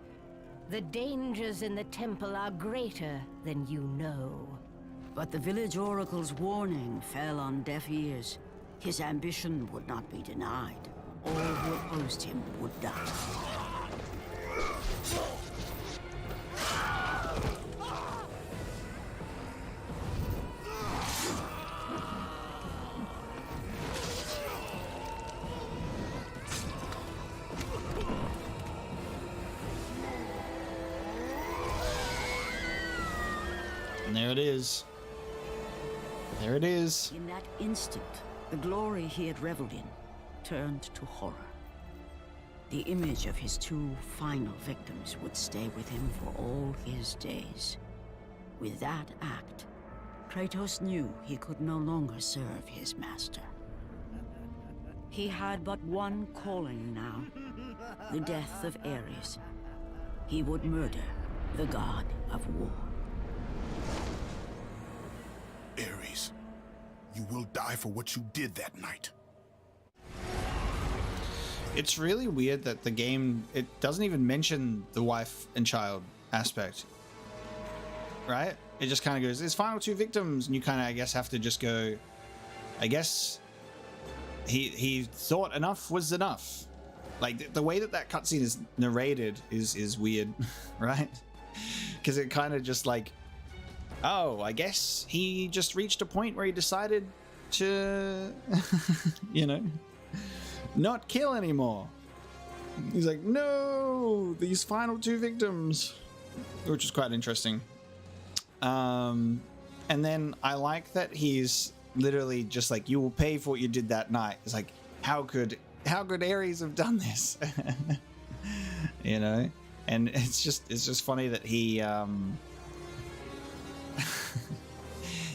The dangers in the temple are greater than you know. But the village oracle's warning fell on deaf ears. His ambition would not be denied. All who opposed him would die. And there it is. There it is. In that instant, The glory he had reveled in turned to horror. The image of his two final victims would stay with him for all his days. With that act, Kratos knew he could no longer serve his master. He had but one calling now, the death of Ares. He would murder the god of war. Ares, you will die for what you did that night. It's really weird that the game, it doesn't even mention the wife and child aspect, right? It just kind of goes, there's final two victims, and you kind of, I guess, have to just go, I guess he thought enough was enough. Like, the way that cutscene is narrated is weird, right? Because it kind of just like, oh, I guess he just reached a point where he decided to, you know, not kill anymore. He's like, no, these final two victims, which is quite interesting. And then I like that he's literally just like, you will pay for what you did that night. It's like, how could Ares have done this? You know? And it's just funny that he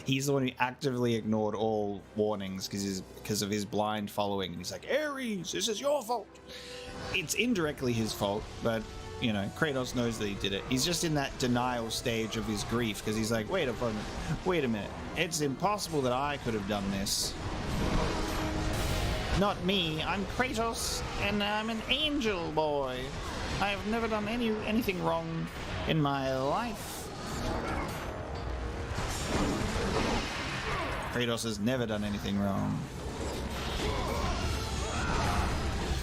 he's the one who actively ignored all warnings because of his blind following. And he's like, Ares, this is your fault. It's indirectly his fault, but you know, Kratos knows that he did it. He's just in that denial stage of his grief because he's like, wait a minute. It's impossible that I could have done this. Not me. I'm Kratos, and I'm an angel boy. I have never done anything wrong in my life. Kratos has never done anything wrong.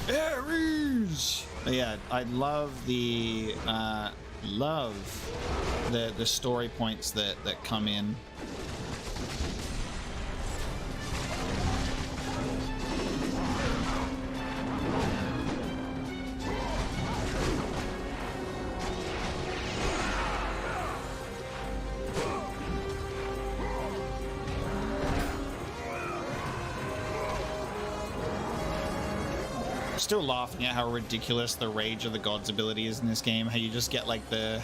Ares! But yeah, I love the story points that come in. Still laughing at how ridiculous the Rage of the Gods ability is in this game. How you just get like the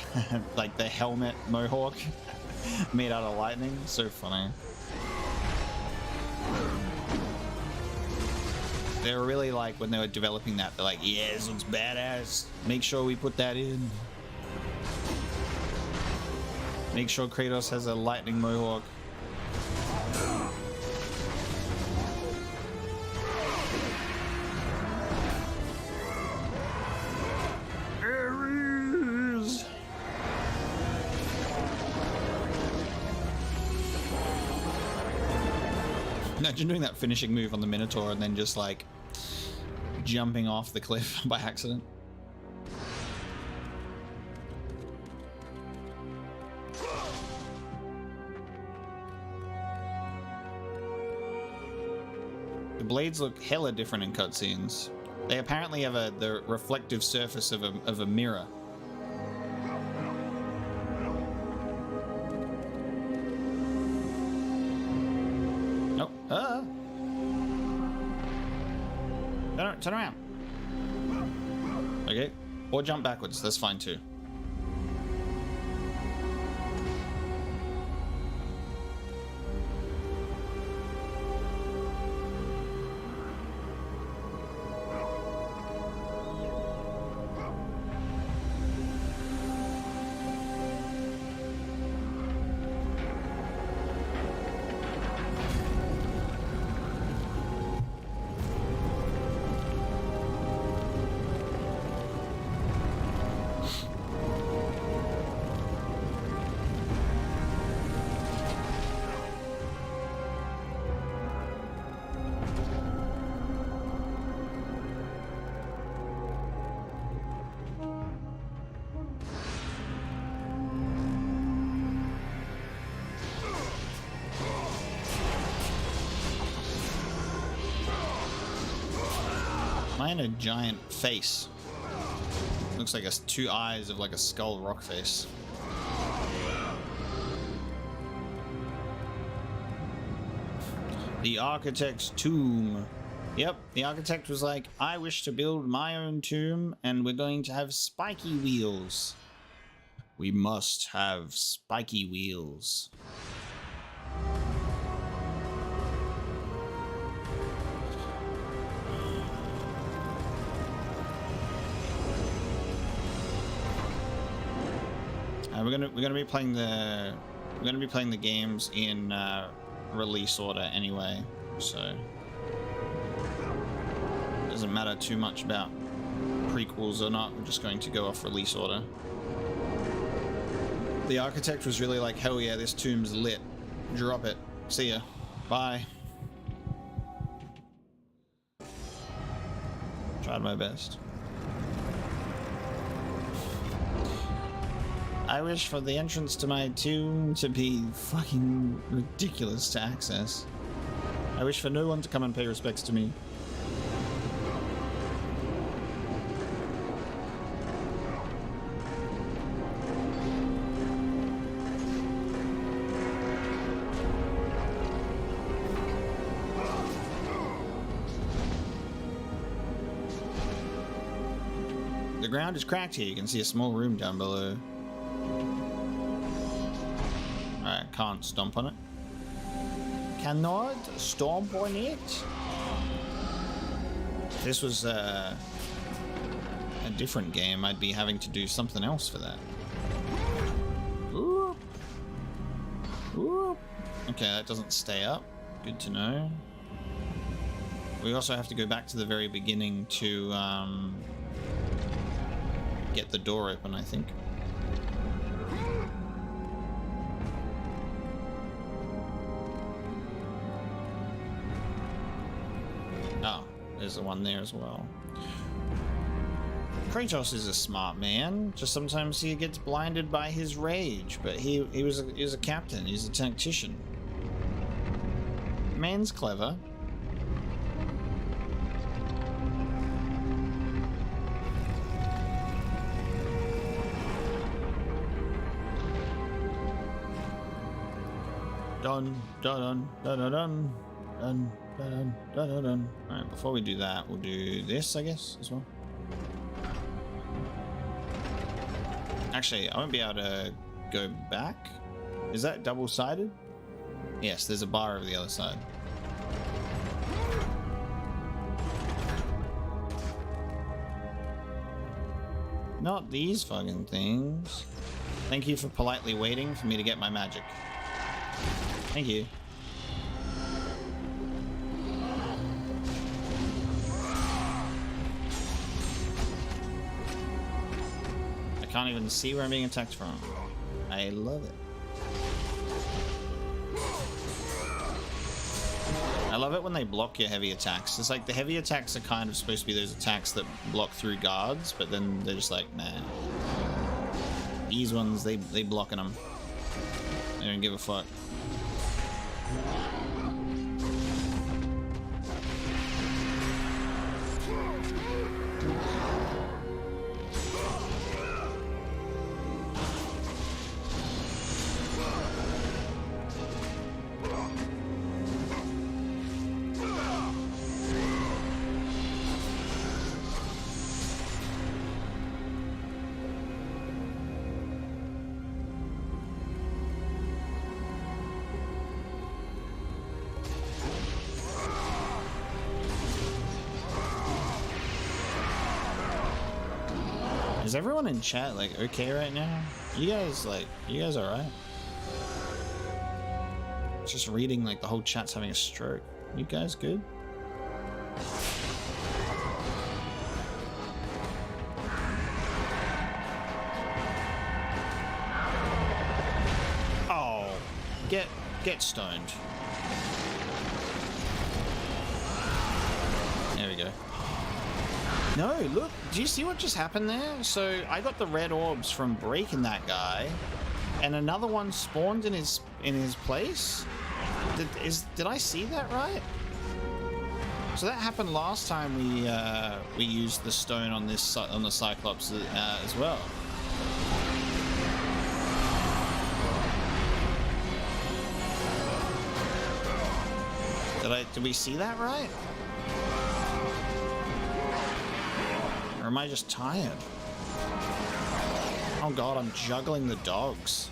like the helmet mohawk made out of lightning. So funny. They were really like, when they were developing that, they're like, yeah, this looks badass. Make sure we put that in. Make sure Kratos has a lightning mohawk. Imagine doing that finishing move on the Minotaur and then just like jumping off the cliff by accident. The blades look hella different in cutscenes. They apparently have the reflective surface of a mirror. Turn around. Okay. Or jump backwards. That's fine too. Mine a giant face. Looks like two eyes of like a skull rock face. The architect's tomb. Yep, the architect was like, I wish to build my own tomb, and we're going to have spiky wheels. We must have spiky wheels. We're gonna be playing the games in release order anyway, so it doesn't matter too much about prequels or not. We're just going to go off release order. The architect was really like, hell yeah, this tomb's lit. Drop it. See ya. Bye. Tried my best. I wish for the entrance to my tomb to be fucking ridiculous to access. I wish for no one to come and pay respects to me. The ground is cracked here. You can see a small room down below. Alright, can't stomp on it. Cannot stomp on it. If this was a different game, I'd be having to do something else for that. Ooh. Ooh. Okay, that doesn't stay up. Good to know. We also have to go back to the very beginning to get the door open, I think. Oh, there's the one there as well. Kratos is a smart man. Just sometimes he gets blinded by his rage, but he was a captain. He's a tactician. Man's clever. Dun dun dun dun dun dun dun dun dun dun. Alright, before we do that, we'll do this, I guess, as well. Actually, I won't be able to go back. Is that double-sided? Yes, there's a bar over the other side. Not these fucking things. Thank you for politely waiting for me to get my magic. Thank you. I can't even see where I'm being attacked from. I love it. I love it when they block your heavy attacks. It's like the heavy attacks are kind of supposed to be those attacks that block through guards, but then they're just like, nah. These ones, they blocking them. They don't give a fuck. Is everyone in chat like okay right now? You guys alright? Just reading like the whole chat's having a stroke. You guys good? Oh, get stoned. There we go. No, look, do you see what just happened there? So I got the red orbs from breaking that guy, and another one spawned in his place. Did I see that right? So that happened last time we used the stone on the Cyclops as well. Did Did we see that right? Or am I just tired? Oh god, I'm juggling the dogs.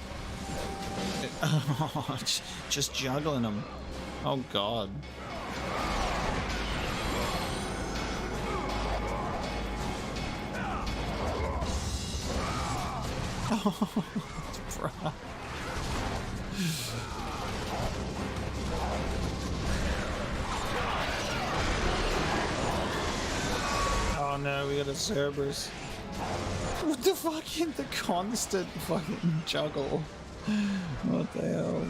Oh, just juggling them. Oh god. Oh, bruh. Oh no, we got a Cerberus. What the fucking, the constant fucking juggle. What the hell?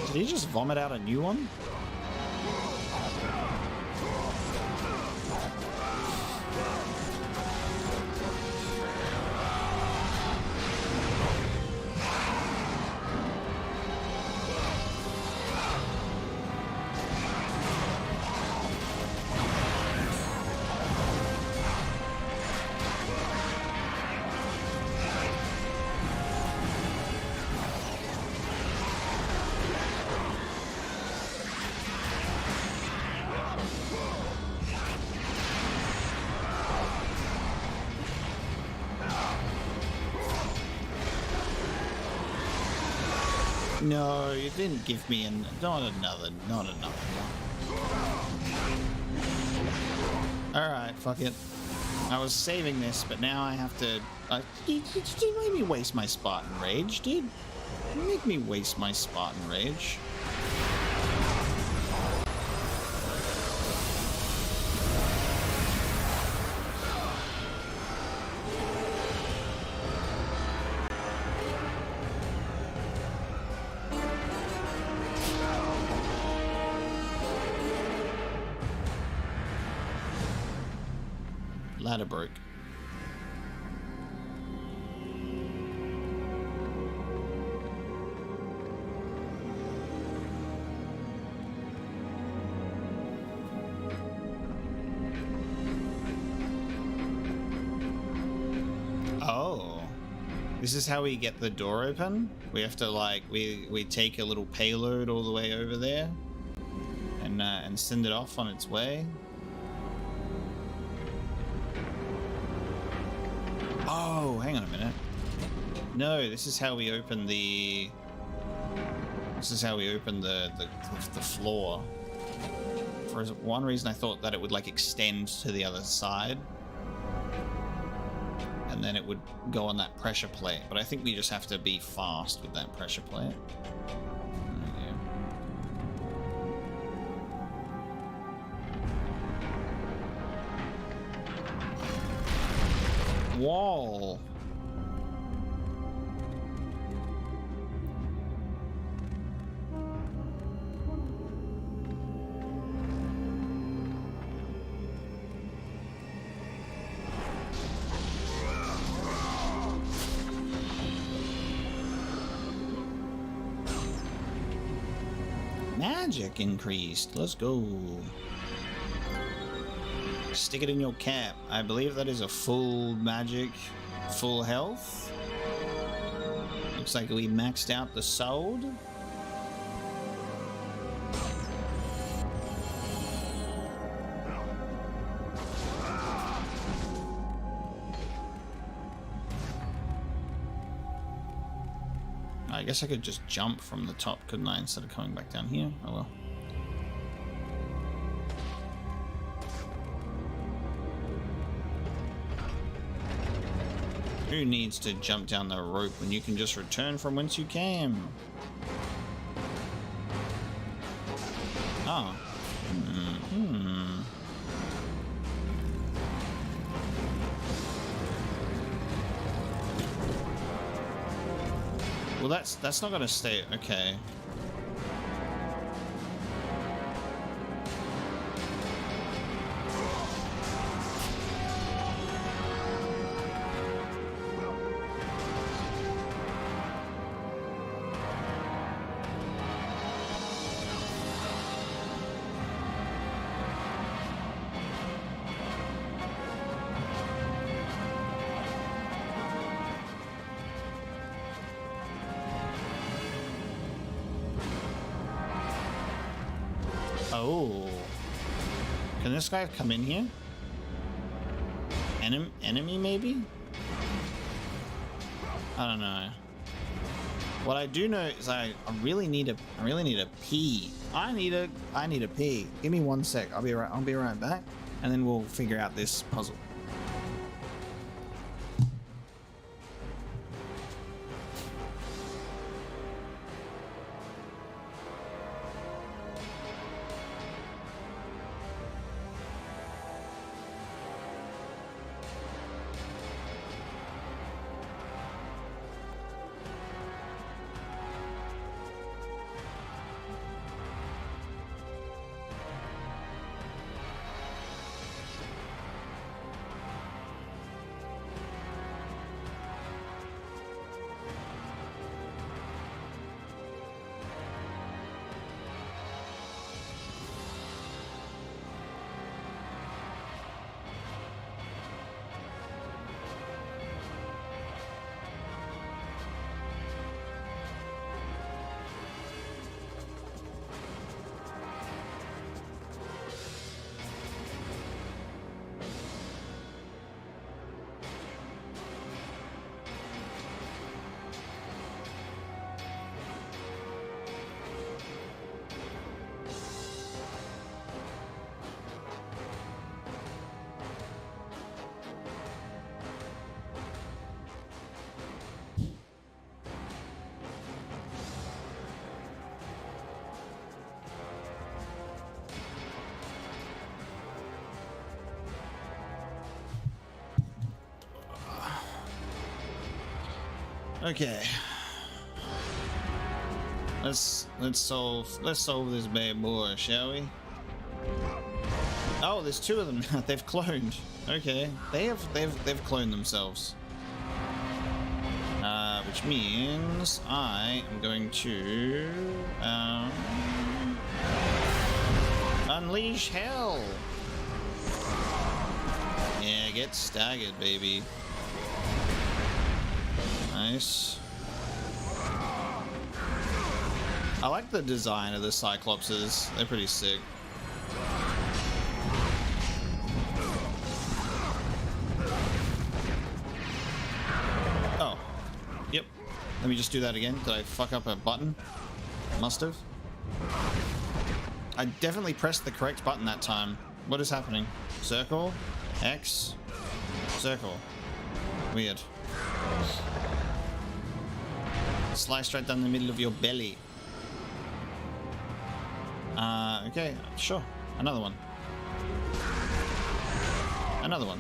Did he just vomit out a new one? No, you didn't give me not another one. Alright, fuck it. I was saving this, but now I have to... you made me waste my Spartan Rage, dude. You make me waste my Spartan Rage. Ladder broke. Oh, this is how we get the door open. We have to like we take a little payload all the way over there and send it off on its way. Oh, hang on a minute. No, this is how we open the... This is how we open the floor. For one reason I thought that it would like extend to the other side. And then it would go on that pressure plate. But I think we just have to be fast with that pressure plate. Wall. Magic increased. Let's go. Stick it in your cap. I believe that is a full magic, full health. Looks like we maxed out the sword. I guess I could just jump from the top, couldn't I, instead of coming back down here? Oh well. Who needs to jump down the rope when you can just return from whence you came? Oh. Well, that's not gonna stay. Okay. Oh. Can this guy come in here? Enemy maybe? I don't know. What I do know is I really need a pee. I need a pee. Give me 1 sec. I'll be right back, and then we'll figure out this puzzle. Okay. Let's solve this bad boy, shall we? Oh, there's two of them now. They've cloned. Okay, they've cloned themselves. Which means I am going to unleash hell. Yeah, get staggered, baby. Nice. I like the design of the Cyclopses. They're pretty sick. Oh. Yep. Let me just do that again. Did I fuck up a button? Must have. I definitely pressed the correct button that time. What is happening? Circle? X? Circle. Weird. Slice right down the middle of your belly. Okay, sure. Another one. Another one.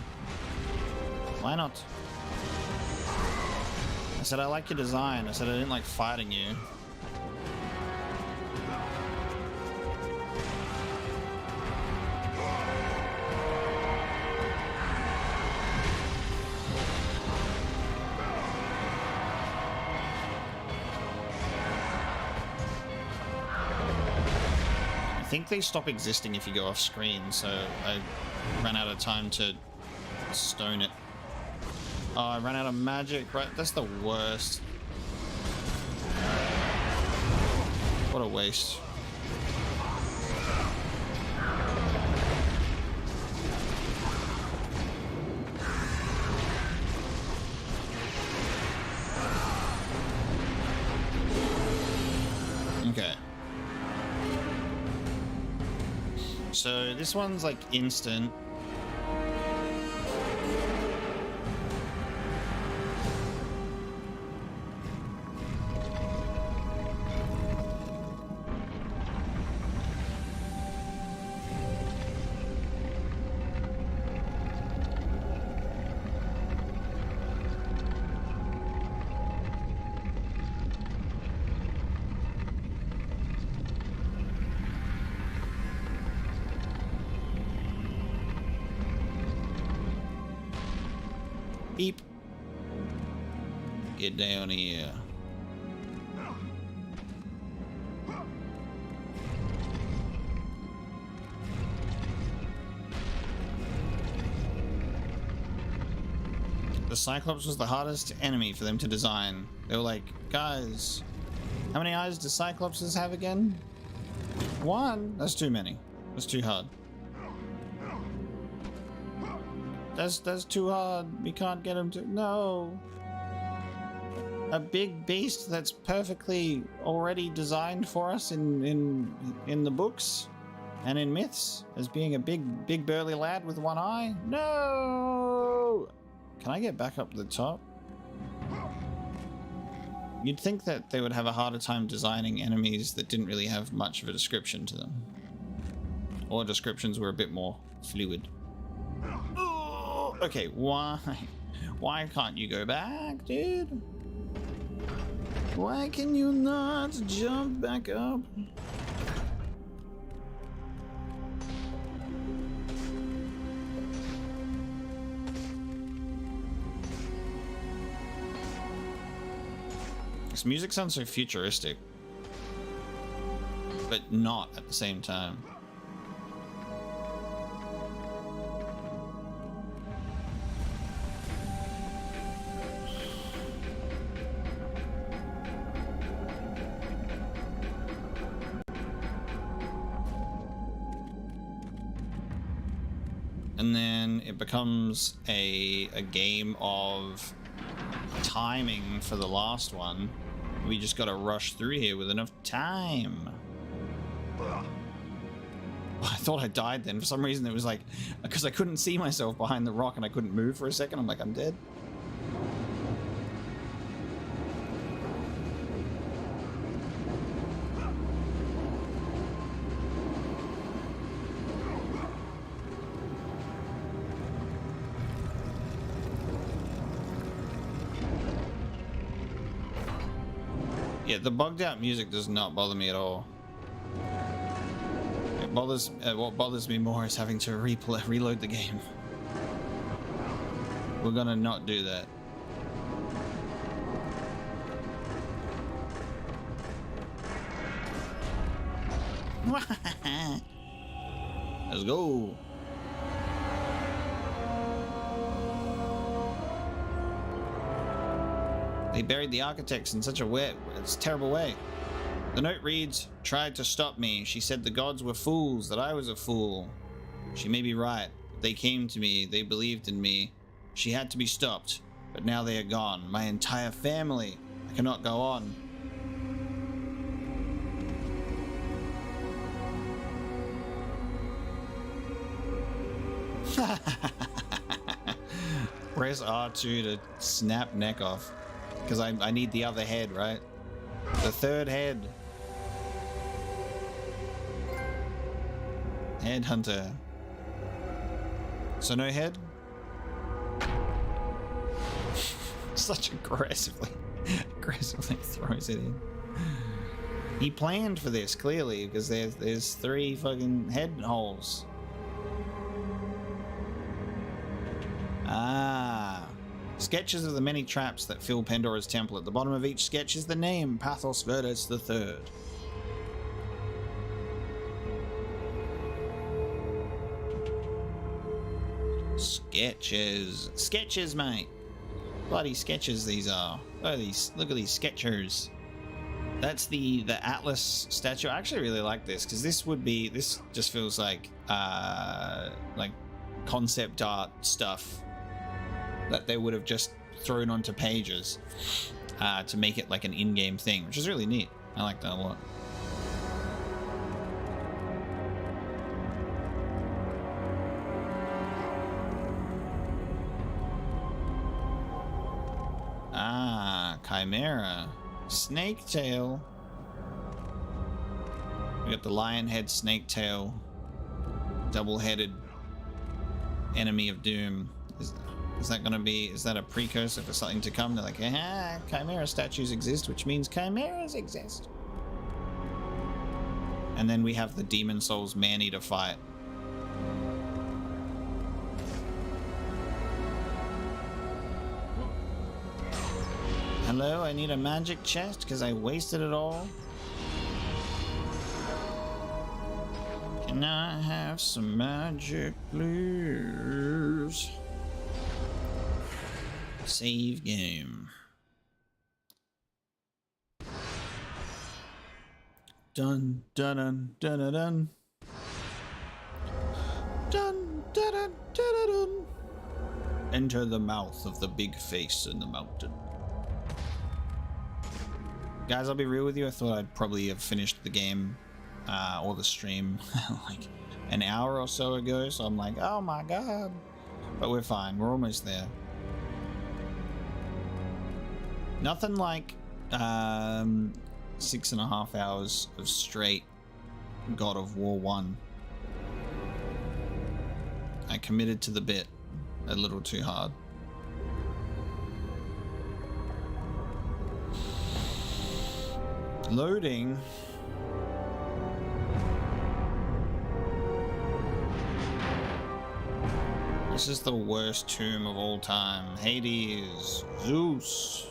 Why not? I said I like your design. I said I didn't like fighting you. I think they stop existing if you go off screen, so I ran out of time to stone it. Oh, I ran out of magic, right? That's the worst. What a waste. Okay. So this one's like instant. Beep. Get down here. The Cyclops was the hardest enemy for them to design. They were like, guys, how many eyes do Cyclopses have again? One? That's too many. That's too hard. That's too hard. We can't get him to... No. A big beast that's perfectly already designed for us in the books and in myths as being a big burly lad with one eye. No. Can I get back up to the top? You'd think that they would have a harder time designing enemies that didn't really have much of a description to them. Or descriptions were a bit more fluid. Oh, okay, why can't you go back, dude? Why can you not jump back up? This music sounds so futuristic, but not at the same time. And then it becomes a game of timing for the last one. We just gotta rush through here with enough time. I thought I died then. For some reason it was like, because I couldn't see myself behind the rock and I couldn't move for a second. I'm like, I'm dead. Yeah, the bugged out music does not bother me at all. It bothers. What bothers me more is having to reload the game. We're gonna not do that. Let's go. They buried the architects in such a terrible way. The note reads, "Tried to stop me. She said the gods were fools, that I was a fool. She may be right. They came to me. They believed in me. She had to be stopped. But now they are gone. My entire family. I cannot go on." Press R2 to snap neck off. Because I need the other head, right? The third head. Headhunter. So no head? Such aggressively throws it in. He planned for this, clearly, because there's 3 fucking head holes. Ah. Sketches of the many traps that fill Pandora's temple. At the bottom of each sketch is the name, Pathos Verdes III. Sketches. Sketches, mate. Bloody sketches these are. Look at these sketchers. That's the Atlas statue. I actually really like this, because this just feels like concept art stuff that they would have just thrown onto pages to make it like an in-game thing, which is really neat. I like that a lot. Ah, Chimera. Snake tail. We got the lion head, snake tail, double-headed enemy of doom. Is that gonna be, is that a precursor for something to come? They're like, ah, Chimera statues exist, which means chimeras exist. And then we have the Demon Souls Man-Eater fight. Hello, I need a magic chest because I wasted it all. Can I have some magic, please? Save game. Dun dun dun dun dun dun. Poseidon! Enter the mouth of the big face in the mountain. Guys, I'll be real with you. I thought I'd probably have finished the game or the stream like an hour or so ago. So I'm like, oh my god. But we're fine. We're almost there. Nothing like 6.5 hours of straight God of War 1. I committed to the bit a little too hard. Loading. This is the worst tomb of all time. Hades, Zeus,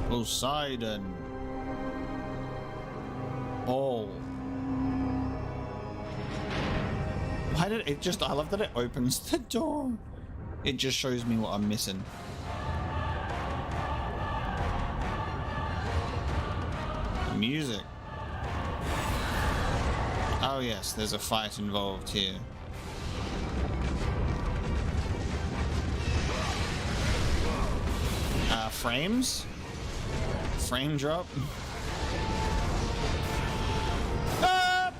Poseidon, all. Why did it just... I love that it opens the door. It just shows me what I'm missing. The music. Oh yes, there's a fight involved here. Frames? Frame drop? Ah! I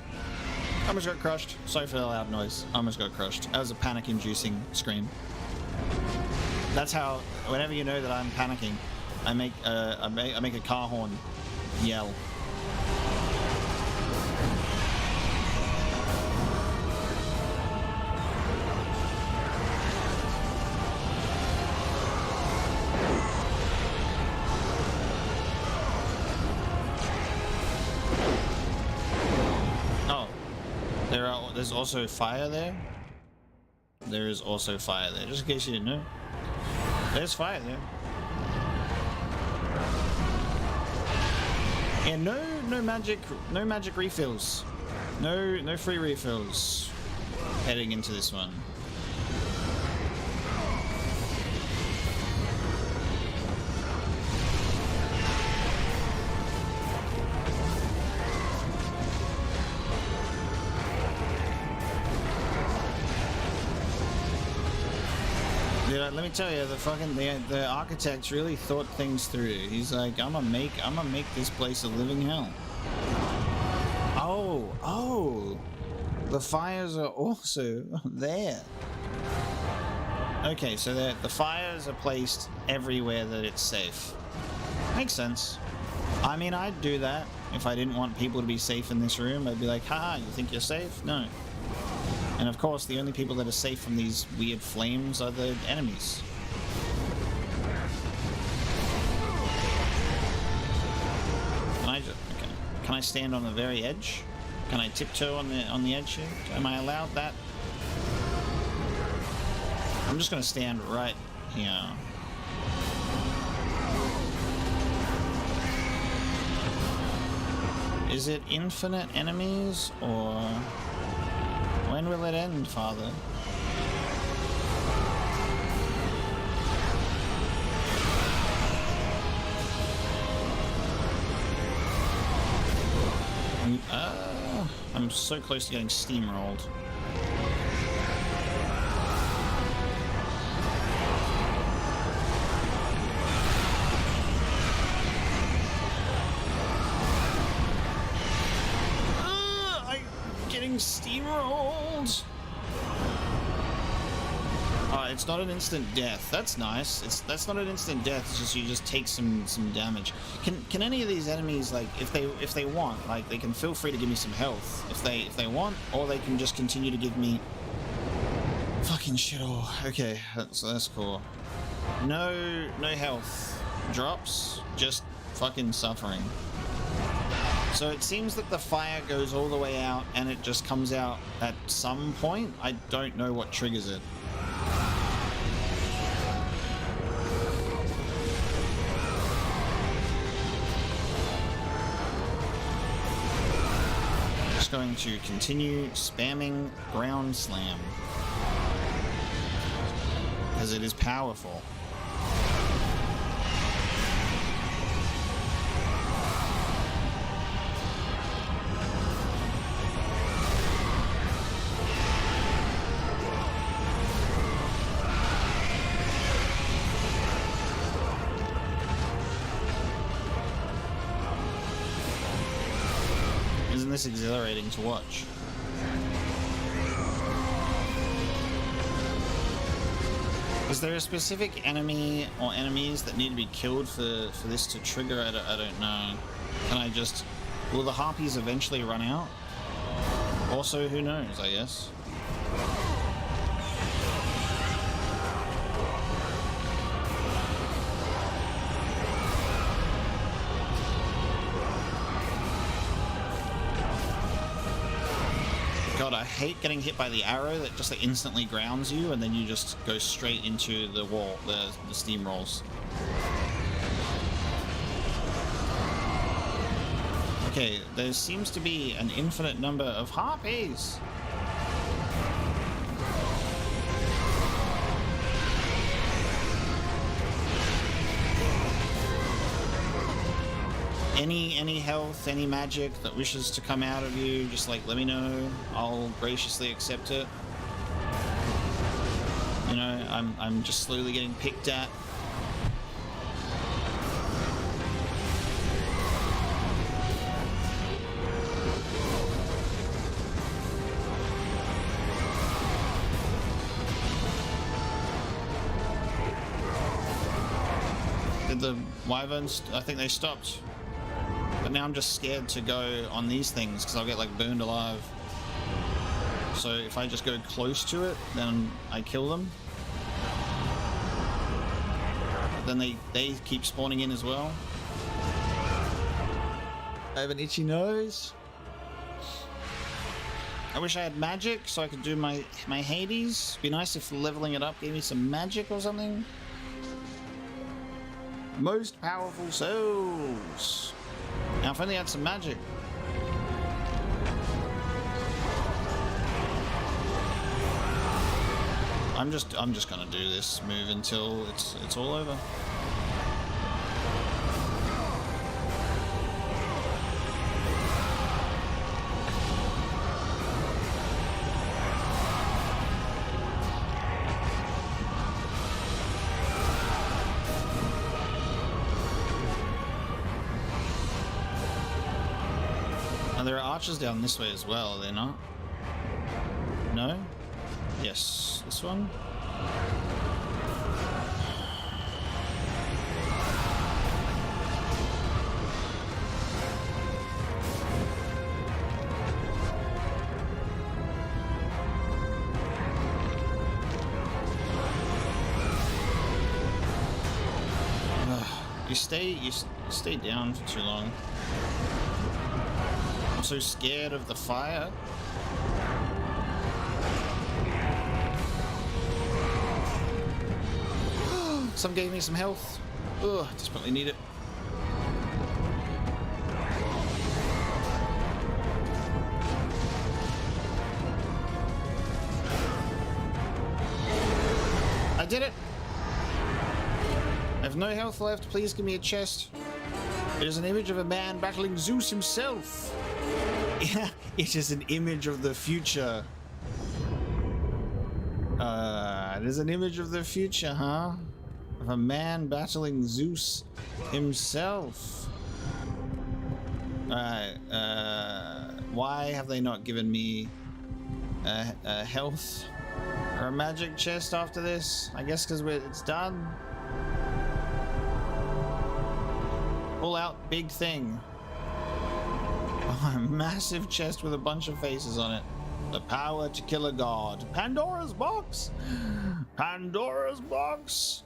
almost got crushed. Sorry for the loud noise. I almost got crushed. That was a panic-inducing scream. That's how, whenever you know that I'm panicking, I make a car horn yell. There's also fire there. There is also fire there, just in case you didn't know. There's fire there. And no magic refills. No free refills heading into this one. Let me tell you, the architect really thought things through. He's like, I'm gonna make this place a living hell. Oh, the fires are also there. Okay, so the fires are placed everywhere that it's safe. Makes sense. I mean, I'd do that if I didn't want people to be safe in this room. I'd be like, haha, you think you're safe? No. And of course, the only people that are safe from these weird flames are the enemies. Can I stand on the very edge? Can I tiptoe on the edge here? Am I allowed that? I'm just gonna stand right here. Is it infinite enemies, or when will it end, Father? I'm so close to getting steamrolled. I'm getting steamrolled. It's not an instant death. That's nice. That's not an instant death. It's just you just take some damage. Can any of these enemies, like, if they want, like, they can feel free to give me some health if they want, or they can just continue to give me fucking shit all. Okay, that's cool. No health drops, just fucking suffering. So it seems that the fire goes all the way out and it just comes out at some point. I don't know what triggers it. Going to continue spamming ground slam because it is powerful. this exhilarating to watch? Is there a specific enemy or enemies that need to be killed for this to trigger? I don't know. Can I just... Will the harpies eventually run out? Also, who knows, I guess. God, I hate getting hit by the arrow that just like instantly grounds you and then you just go straight into the wall, the steam rolls. Okay, there seems to be an infinite number of harpies. Any health, any magic that wishes to come out of you, just like let me know. I'll graciously accept it. You know, I'm just slowly getting picked at. Did the wyverns? I think they stopped. But now I'm just scared to go on these things because I'll get like burned alive. So if I just go close to it, then I kill them. But then they keep spawning in as well. I have an itchy nose. I wish I had magic so I could do my Hades. Be nice if leveling it up gave me some magic or something. Most powerful souls. Now if only I had some magic. I'm just gonna do this move until it's all over. There are archers down this way as well, are they not? No? Yes, this one? You stay down for too long. I'm so scared of the fire. Some gave me some health. Ugh, desperately need it. I did it! I have no health left. Please give me a chest. It is an image of a man battling Zeus himself. Yeah, it is an image of the future. It is an image of the future, huh? Of a man battling Zeus himself. Alright, why have they not given me a health or a magic chest after this? I guess because it's done. Pull out big thing. Oh, a massive chest with a bunch of faces on it. The power to kill a god. Pandora's box! Pandora's box!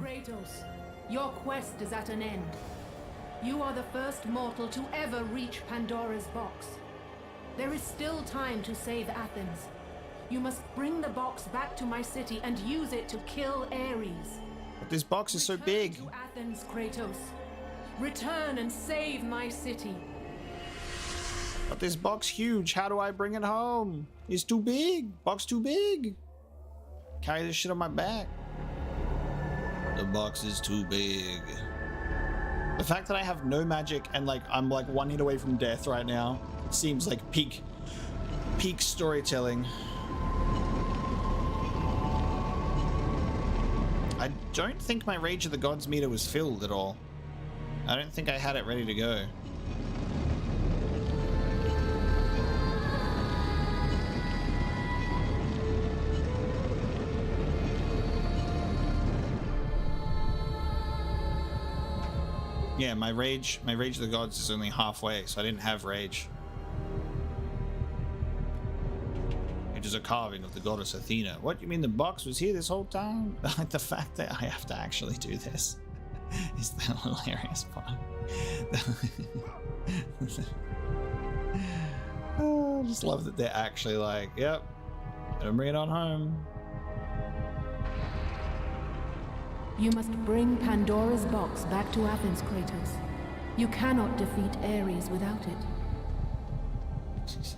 Kratos, your quest is at an end. You are the first mortal to ever reach Pandora's box. There is still time to save Athens. You must bring the box back to my city and use it to kill Ares. But this box is so big. Return to Athens, Kratos. Return and save my city. But this box huge. How do I bring it home? It's too big. Box too big. Carry this shit on my back. The box is too big. The fact that I have no magic and like I'm like 1 hit away from death right now seems like peak storytelling. don't think my Rage of the Gods meter was filled at all. I don't think I had it ready to go. Yeah, my Rage of the Gods is only halfway, so I didn't have Rage. It is a carving of the goddess Athena. What, you mean the box was here this whole time? Like the fact that I have to actually do this is the hilarious part. Oh, I just love that they're actually like, yep, gonna bring it on home. You must bring Pandora's box back to Athens, Kratos. You cannot defeat Ares without it.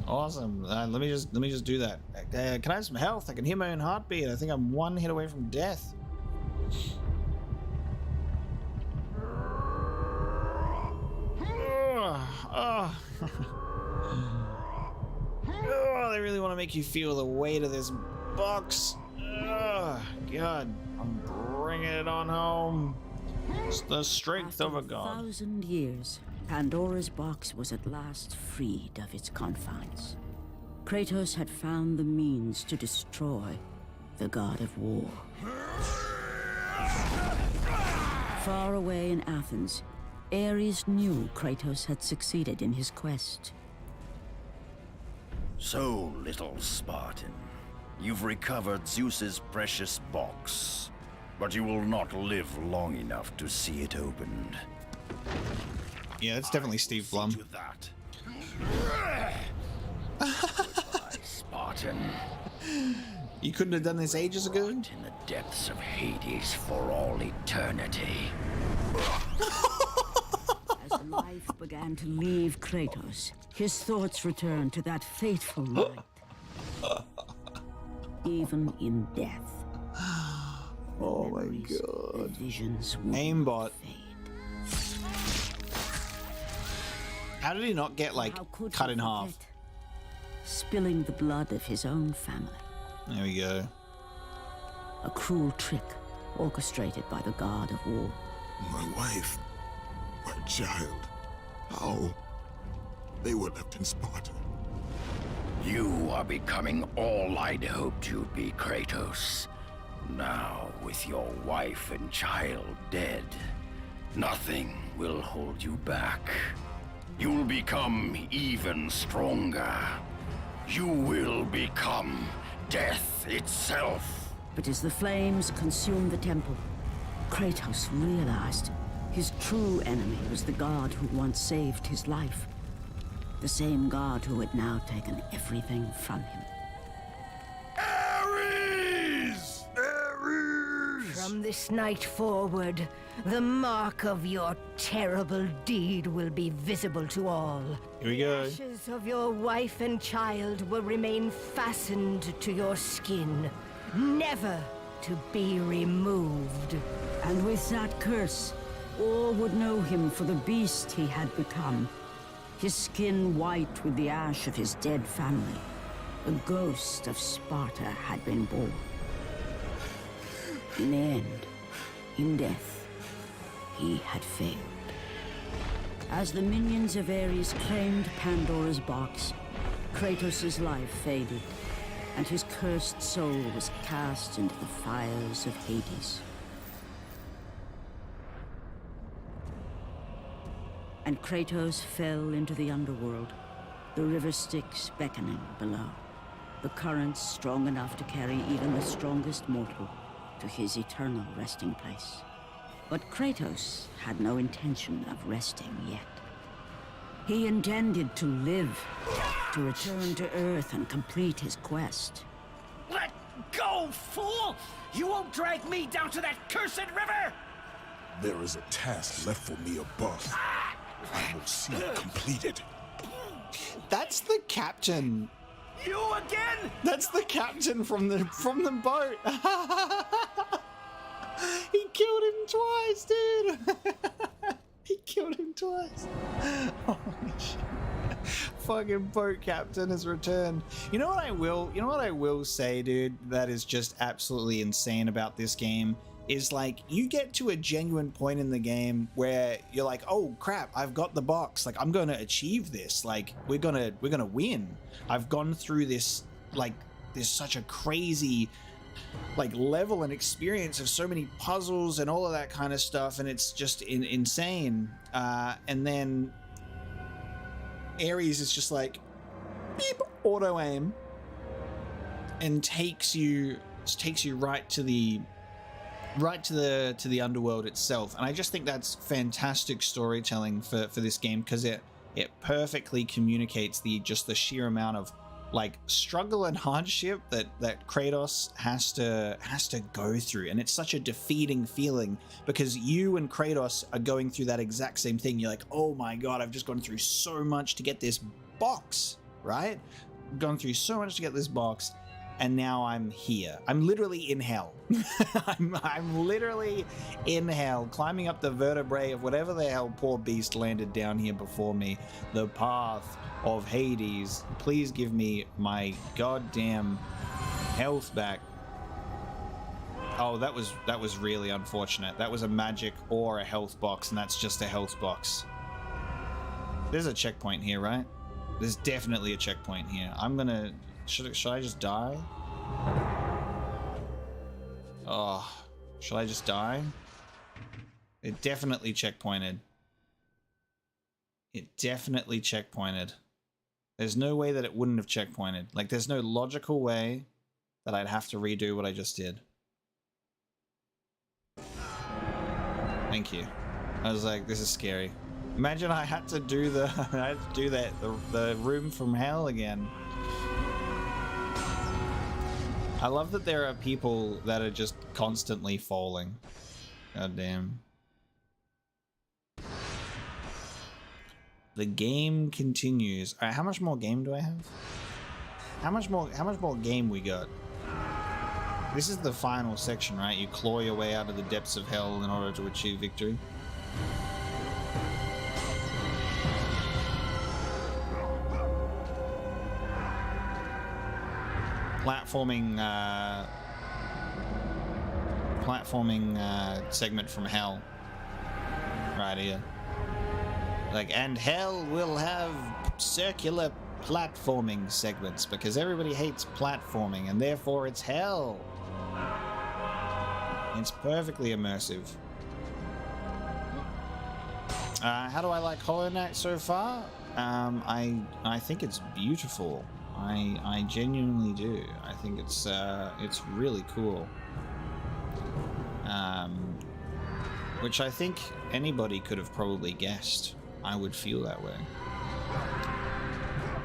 Awesome. Let me just do that. Can I have some health? I can hear my own heartbeat. I think I'm one hit away from death. Oh. Oh, they really want to make you feel the weight of this box. Oh, God, I'm bringing it on home. It's the strength of a god. 1,000 years, Pandora's box was at last freed of its confines. Kratos had found the means to destroy the god of war. Far away in Athens, Ares knew Kratos had succeeded in his quest. So, little Spartan, you've recovered Zeus's precious box, but you will not live long enough to see it opened. Yeah, it's definitely Steve Blum. To that. Goodbye, Spartan. You couldn't have done this ages ago? In the depths of Hades for all eternity. As life began to leave Kratos, his thoughts returned to that fateful night. Even in death. Oh my god. The visions would Aimbot. fade. How did he not get, like, How could cut he in half? forget? Spilling the blood of his own family. There we go. A cruel trick orchestrated by the god of war. My wife, my child, how? They were left in Sparta. You are becoming all I'd hoped you'd be, Kratos. Now, with your wife and child dead, nothing will hold you back. You'll become even stronger. You will become death itself. But as the flames consumed the temple, Kratos realized his true enemy was the god who once saved his life. The same god who had now taken everything from him. Ares! Ares! From this night forward, the mark of your terrible deed will be visible to all. Here we go. Ashes of your wife and child will remain fastened to your skin, never to be removed. And with that curse, all would know him for the beast he had become. His skin white with the ash of his dead family. The ghost of Sparta had been born. In the end, in death, he had failed. As the minions of Ares claimed Pandora's box, Kratos' life faded, and his cursed soul was cast into the fires of Hades. And Kratos fell into the underworld, the river Styx beckoning below, the currents strong enough to carry even the strongest mortal to his eternal resting place. But Kratos had no intention of resting yet. He intended to live, to return to Earth and complete his quest. Let go, fool! You won't drag me down to that cursed river! There is a task left for me above. I will see it completed. That's the captain. You again? That's the captain from the boat. He killed him twice, dude. He killed him twice. Holy shit. Fucking boat captain has returned. You know what I will say, dude, that is just absolutely insane about this game? is like you get to a genuine point in the game where you're like, oh crap, I've got the box, like I'm gonna achieve this, like we're gonna win. I've gone through this, like there's such a crazy like level and experience of so many puzzles and all of that kind of stuff, and it's just insane. And then Ares is just like beep, auto aim, and takes you right to the underworld itself. And I just think that's fantastic storytelling for this game, because it perfectly communicates the sheer amount of like struggle and hardship that Kratos has to go through. And it's such a defeating feeling, because you and Kratos are going through that exact same thing. You're like, oh my god, I've just gone through so much to get this box, right? Gone through so much to get this box, and now I'm here. I'm literally in hell. I'm literally in hell, climbing up the vertebrae of whatever the hell poor beast landed down here before me. The path of Hades. Please give me my goddamn health back. Oh, that was really unfortunate. That was a magic or a health box, and that's just a health box. There's a checkpoint here, right? There's definitely a checkpoint here. I'm gonna... Should I just die? Oh, should I just die? It definitely checkpointed. It definitely checkpointed. There's no way that it wouldn't have checkpointed. Like, there's no logical way that I'd have to redo what I just did. Thank you. I was like, this is scary. Imagine I had to do the the room from hell again. I love that there are people that are just constantly falling. God damn. The game continues. All right, how much more game do I have? How much more game we got? This is the final section, right? You claw your way out of the depths of hell in order to achieve victory. Platforming segment from hell right here. Like, and hell will have circular platforming segments because everybody hates platforming, and therefore it's hell. It's perfectly immersive. How do I like Hollow Knight so far? I think it's beautiful. I genuinely do. I think it's really cool. Which I think anybody could have probably guessed. I would feel that way.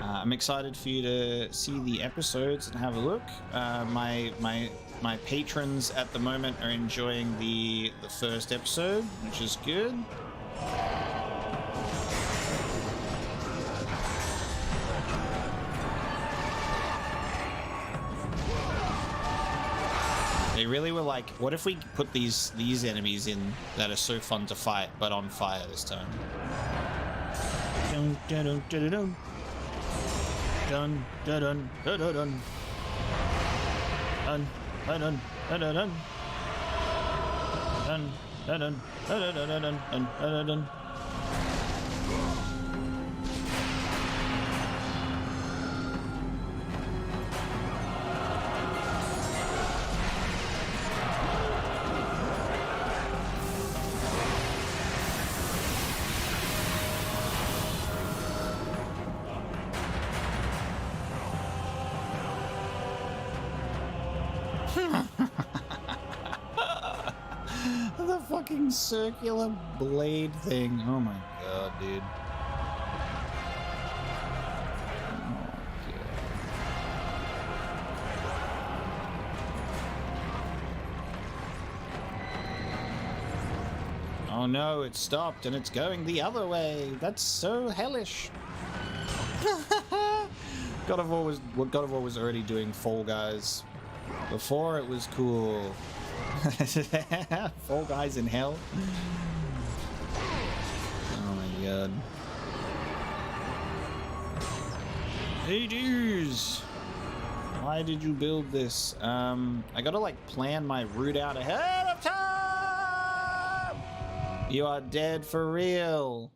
I'm excited for you to see the episodes and have a look. My patrons at the moment are enjoying the first episode, which is good. They really were like, what if we put these enemies in that are so fun to fight, but on fire this time? Dun dun dun dun dun dun dun dun dun dun dun dun dun dun dun dun dun dun dun dun. The fucking circular blade thing. Oh my god, dude. Oh no, it stopped and it's going the other way. That's so hellish. God of War was already doing Fall Guys. Before it was cool. Fall Guys in hell. Oh my god. Hades! Why did you build this? I gotta like plan my route out ahead of time! You are dead for real.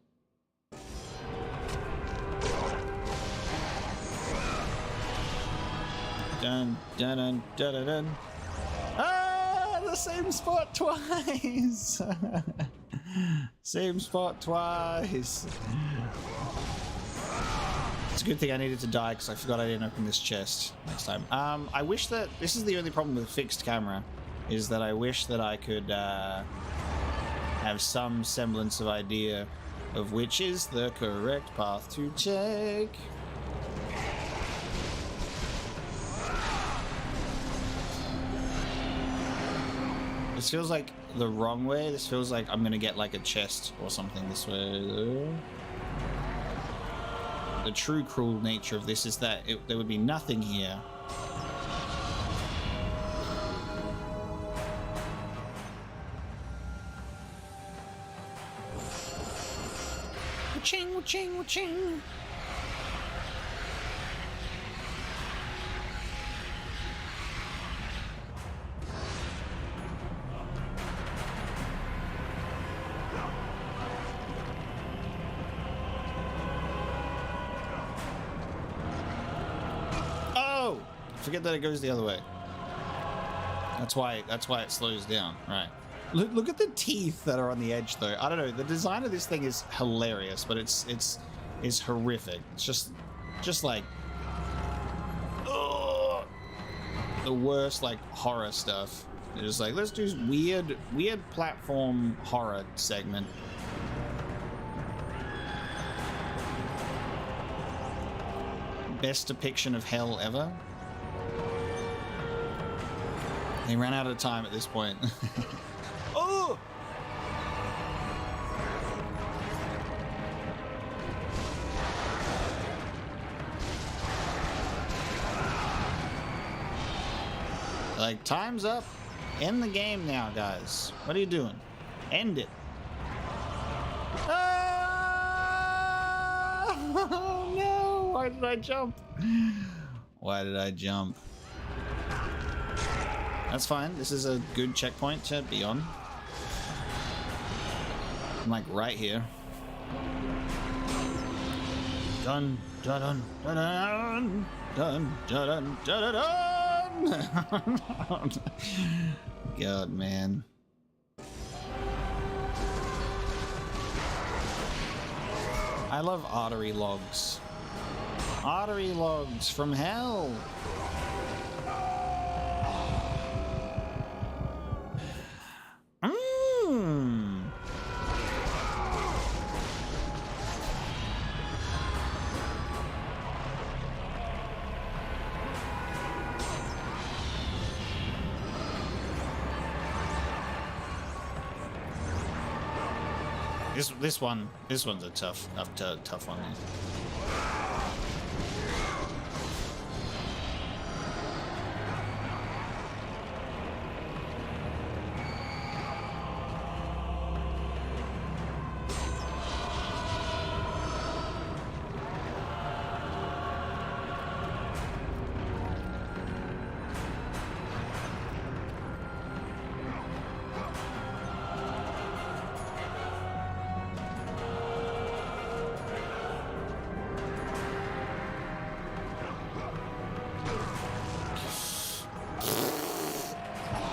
Dun dun dun dun dun dun. Ah, the same spot twice. Same spot twice. It's a good thing I needed to die because I forgot I didn't open this chest next time. I wish that this is the only problem with fixed camera, is that I wish that I could have some semblance of idea of which is the correct path to take. This feels like the wrong way. This feels like I'm gonna get like a chest or something this way. The true cruel nature of this is that there would be nothing here. Wa-ching, wa-ching, wa-ching. Forget that it goes the other way. That's why it slows down. Right. Look at the teeth that are on the edge though. I don't know. The design of this thing is hilarious, but it's horrific. It's just like the worst like horror stuff. It's just like, let's do weird platform horror segment. Best depiction of hell ever. They ran out of time at this point. Oh! Like, time's up. End the game now, guys. What are you doing? End it. Ah! Oh no! Why did I jump? Why did I jump? That's fine. This is a good checkpoint to be on. I'm like right here. Dun dun dun dun dun dun dun dun dun. God, man. I love artery logs. Artery logs from hell. This one's a tough one.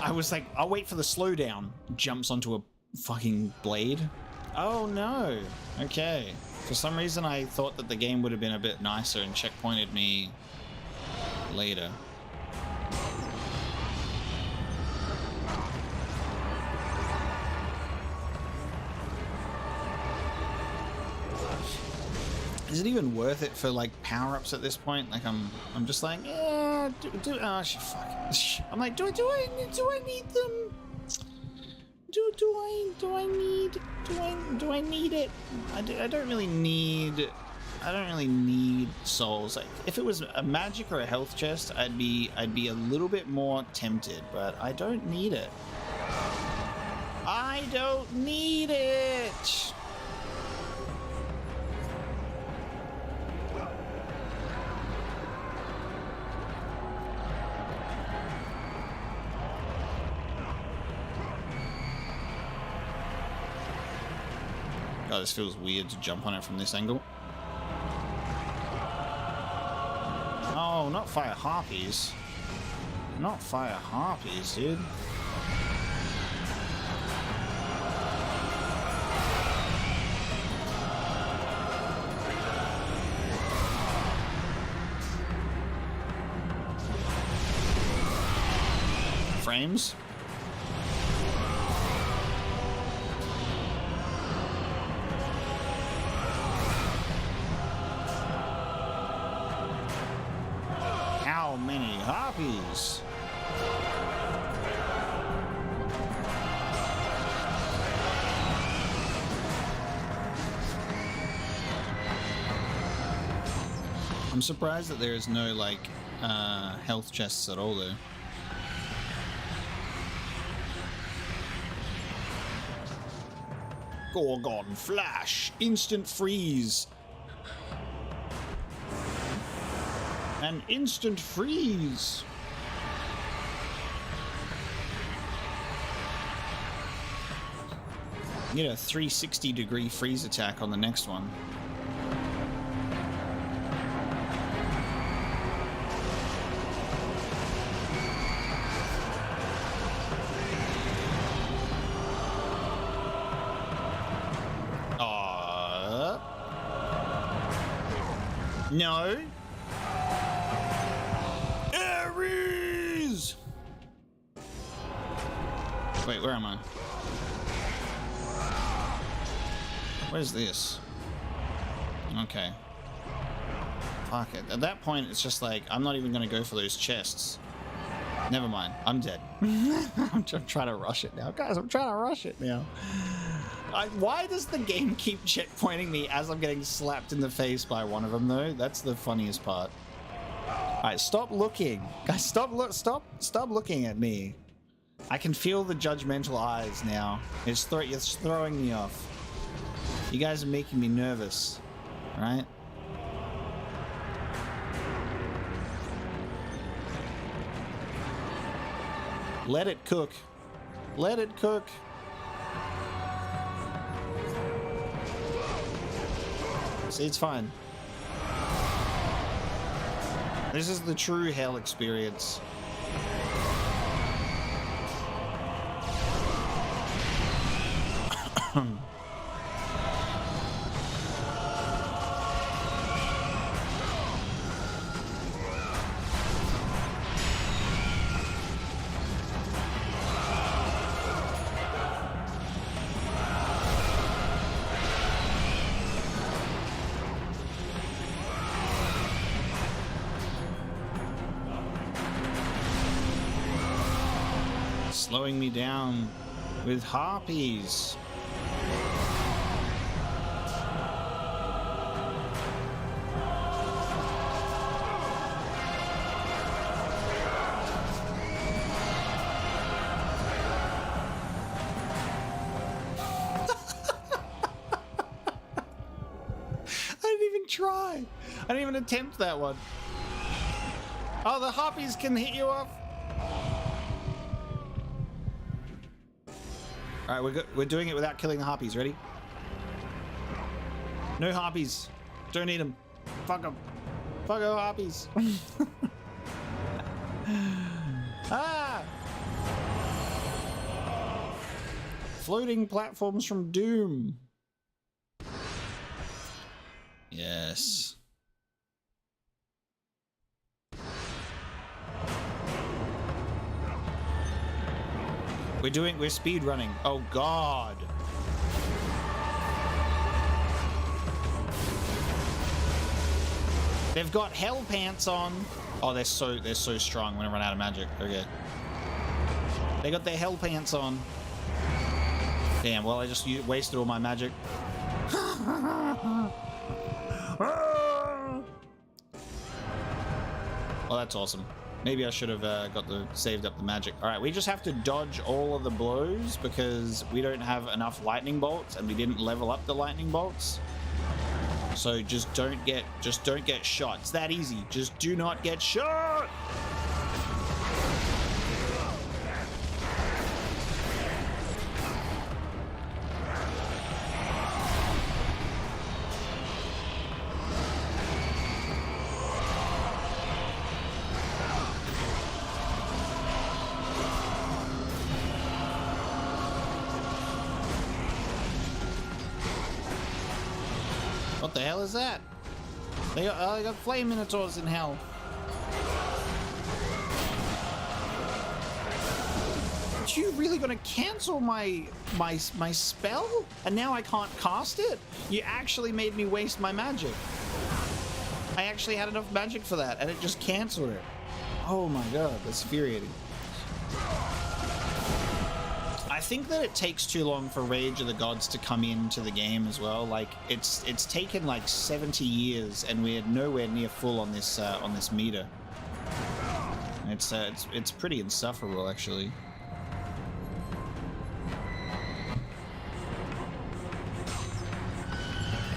I was like, I'll wait for the slowdown. Jumps onto a fucking blade. Oh no. Okay. For some reason I thought that the game would have been a bit nicer and checkpointed me later. Is it even worth it for like power-ups at this point? Like I'm just like, yeah, oh shit, fuck. I'm like, do I need them? Do I need it? I don't really need souls. Like if it was a magic or a health chest, I'd be a little bit more tempted, but I don't need it. I don't need it. God, this feels weird to jump on it from this angle. Oh, not fire harpies. Not fire harpies, dude. Frames. How many harpies? I'm surprised that there is no like health chests at all though. Gorgon flash, instant freeze. An instant freeze. You get a 360-degree freeze attack on the next one. No. Ares! Wait, where am I? Where's this? Okay. Fuck it. At that point, it's just like, I'm not even gonna go for those chests. Never mind. I'm dead. I'm trying to rush it now. Guys, I'm trying to rush it now. Why does the game keep checkpointing me as I'm getting slapped in the face by one of them, though? That's the funniest part. Alright, stop looking. Guys, stop looking at me. I can feel the judgmental eyes now. It's throwing me off. You guys are making me nervous. Right? Let it cook. Let it cook. See, it's fine. This is the true hell experience. Slowing me down with harpies. I didn't even try. I didn't even attempt that one. Oh, the harpies can hit you off. All right, we're doing it without killing the harpies. Ready? No harpies. Don't need them. Fuck them. Fuck the harpies. Ah! Floating platforms from Doom. Yes. We're speed running. Oh God. They've got hell pants on. Oh, they're so strong. I'm gonna run out of magic. Okay. They got their hell pants on. Damn, well I just wasted all my magic. Well, that's awesome. Maybe I should have saved up the magic. All right, we just have to dodge all of the blows because we don't have enough lightning bolts and we didn't level up the lightning bolts. So just don't get shot. It's that easy. Just do not get shot. What the hell is that? They got flame minotaurs in hell. You really gonna cancel my spell? And now I can't cast it? You actually made me waste my magic. I actually had enough magic for that, and it just canceled it. Oh my god, that's infuriating. I think that it takes too long for Rage of the Gods to come into the game as well. Like it's taken like 70 years, and we're nowhere near full on this meter. It's pretty insufferable actually.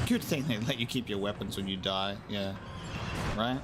Good thing they let you keep your weapons when you die. Yeah, right.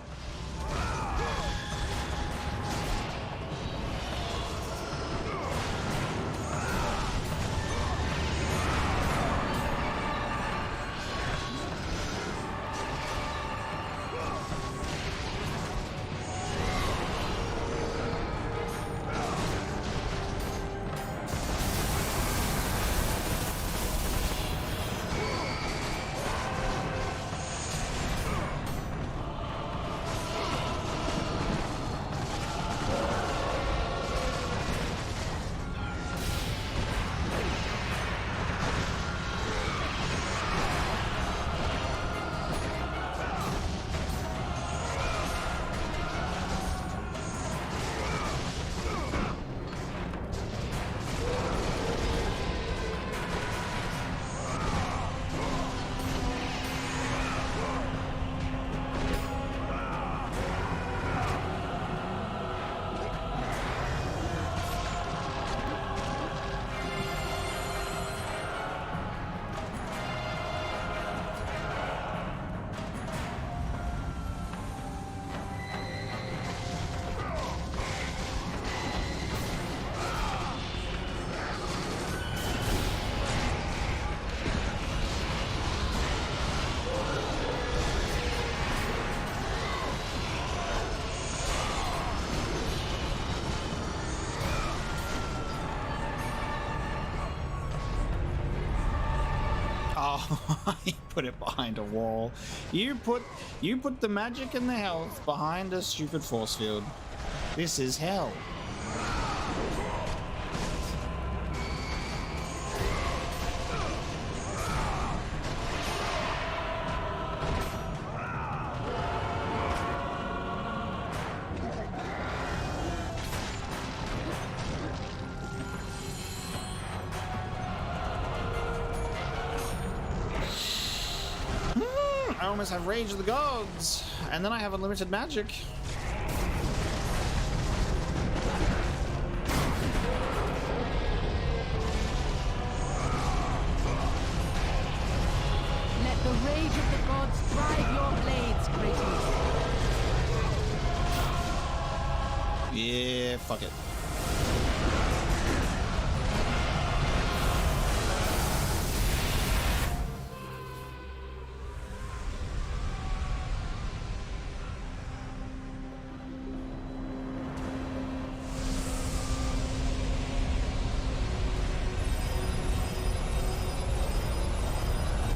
You put it behind a wall. You put the magic and the health behind a stupid force field. This is hell. I almost have Rage of the Gods, and then I have unlimited magic. Let the rage of the gods drive your blades, Kratos. Yeah, fuck it.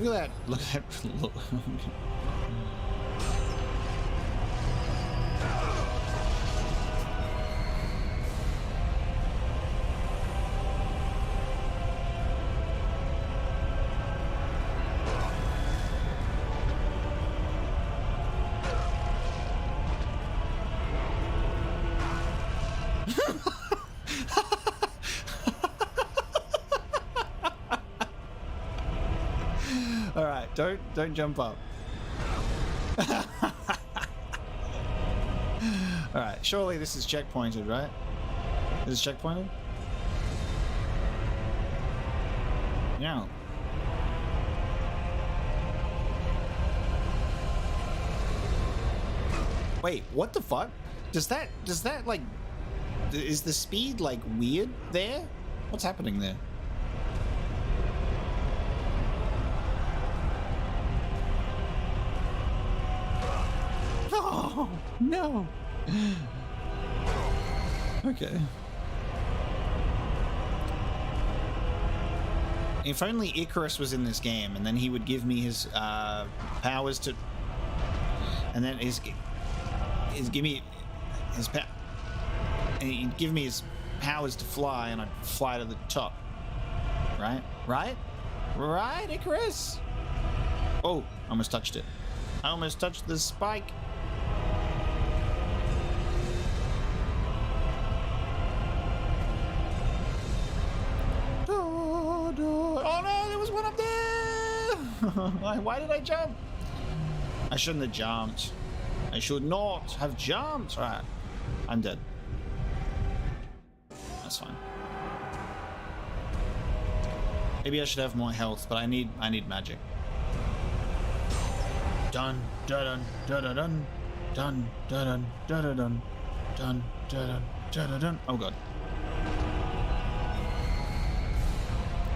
Look at that. Look at that. Look. All right, don't jump up. All right, surely this is checkpointed, right? Is it checkpointed? Yeah. Wait, what the fuck? Does that like, is the speed like weird there? What's happening there? Oh, no. Okay. If only Icarus was in this game, and then he would give me his powers to, and then give me his and he'd give me his powers to fly, and I'd fly to the top. Right? Right? Right, Icarus? Oh, I almost touched it. I almost touched the spike. Oh no, there was one up there! Why did I jump? I shouldn't have jumped. I should not have jumped. Right. I'm dead. That's fine. Maybe I should have more health, but I need magic. Dun dun dun dun dun dun dun dun dun dun dun dun dun dun. Oh god.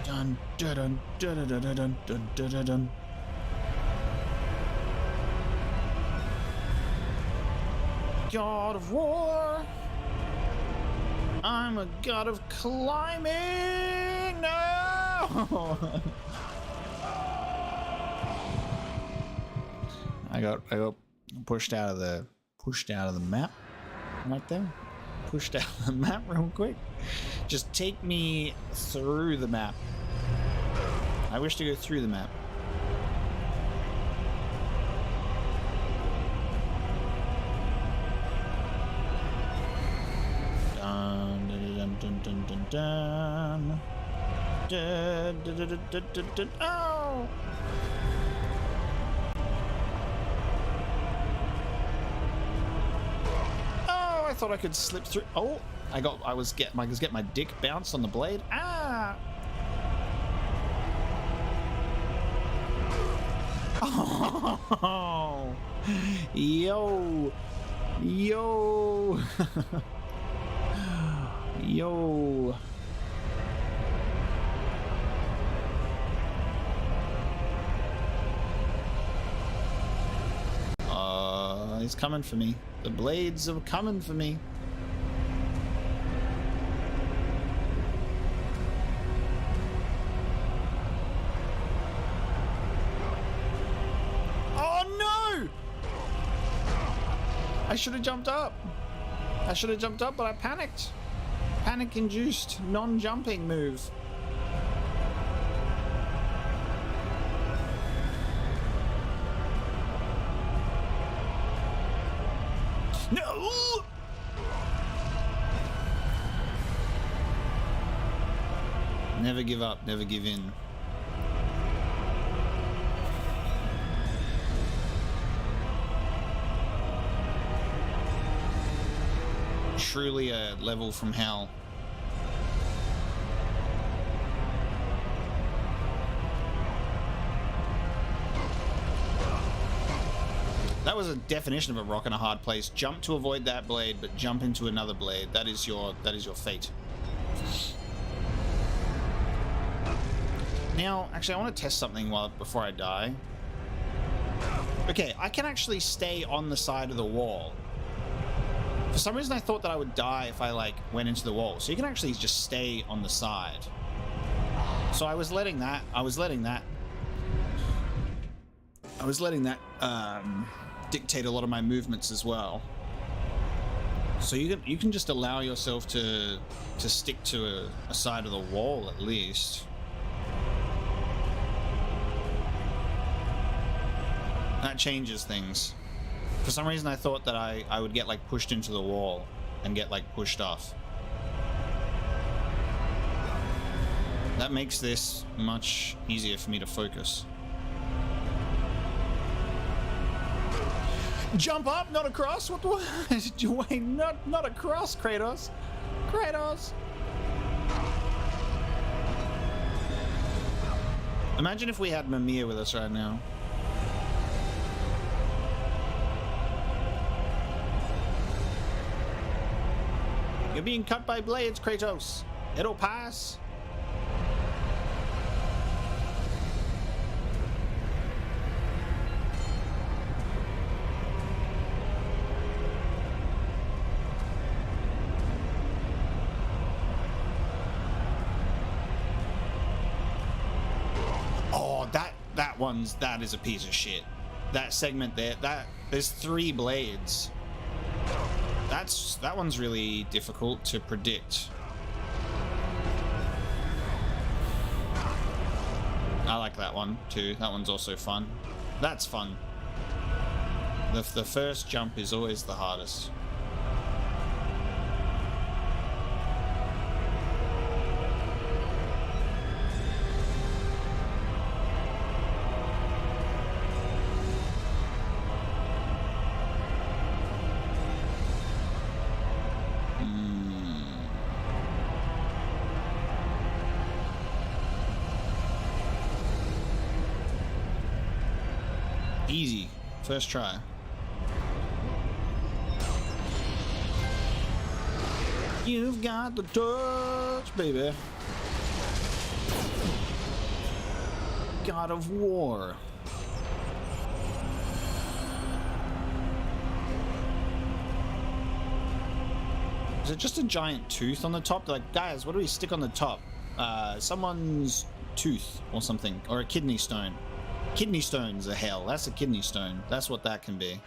Dun dun dun dun dun dun dun dun dun. God of War. I'm a god of climbing. No. I got pushed out of the map right there. Pushed out of the map real quick. Just take me through the map. I wish to go through the map. Dun dun dun dun dun dun. Dun dun dun dun dun dun. Oh! I thought I could slip through. Oh, I was getting my dick bounced on the blade. Ah! Oh, yo, yo, yo. He's coming for me. The blades are coming for me. Oh no! I should have jumped up. I should have jumped up, but I panicked. Panic-induced, non-jumping move. No! Never give up, never give in. Truly a level from hell. That was a definition of a rock in a hard place. Jump to avoid that blade, but jump into another blade. That is your fate. Now, actually, I want to test something before I die. Okay, I can actually stay on the side of the wall. For some reason, I thought that I would die if I went into the wall. So you can actually just stay on the side. So I was letting that dictate a lot of my movements as well. So you can just allow yourself to stick to a side of the wall at least. That changes things. For some reason I thought that I would get pushed into the wall and get pushed off. That makes this much easier for me to focus. Jump up, not across? What the wait, not across, Kratos. Kratos. Imagine if we had Mimir with us right now. You're being cut by blades, Kratos. It'll pass. that is a piece of shit. That segment there, there's 3 blades. That one's really difficult to predict. I like that one too. That one's also fun. That's fun. The first jump is always the hardest. Easy. First try. You've got the touch, baby. God of War. Is it just a giant tooth on the top? They're like, guys, what do we stick on the top? Someone's tooth or something. Or a kidney stone. Kidney stones are hell. That's a kidney stone. That's what that can be.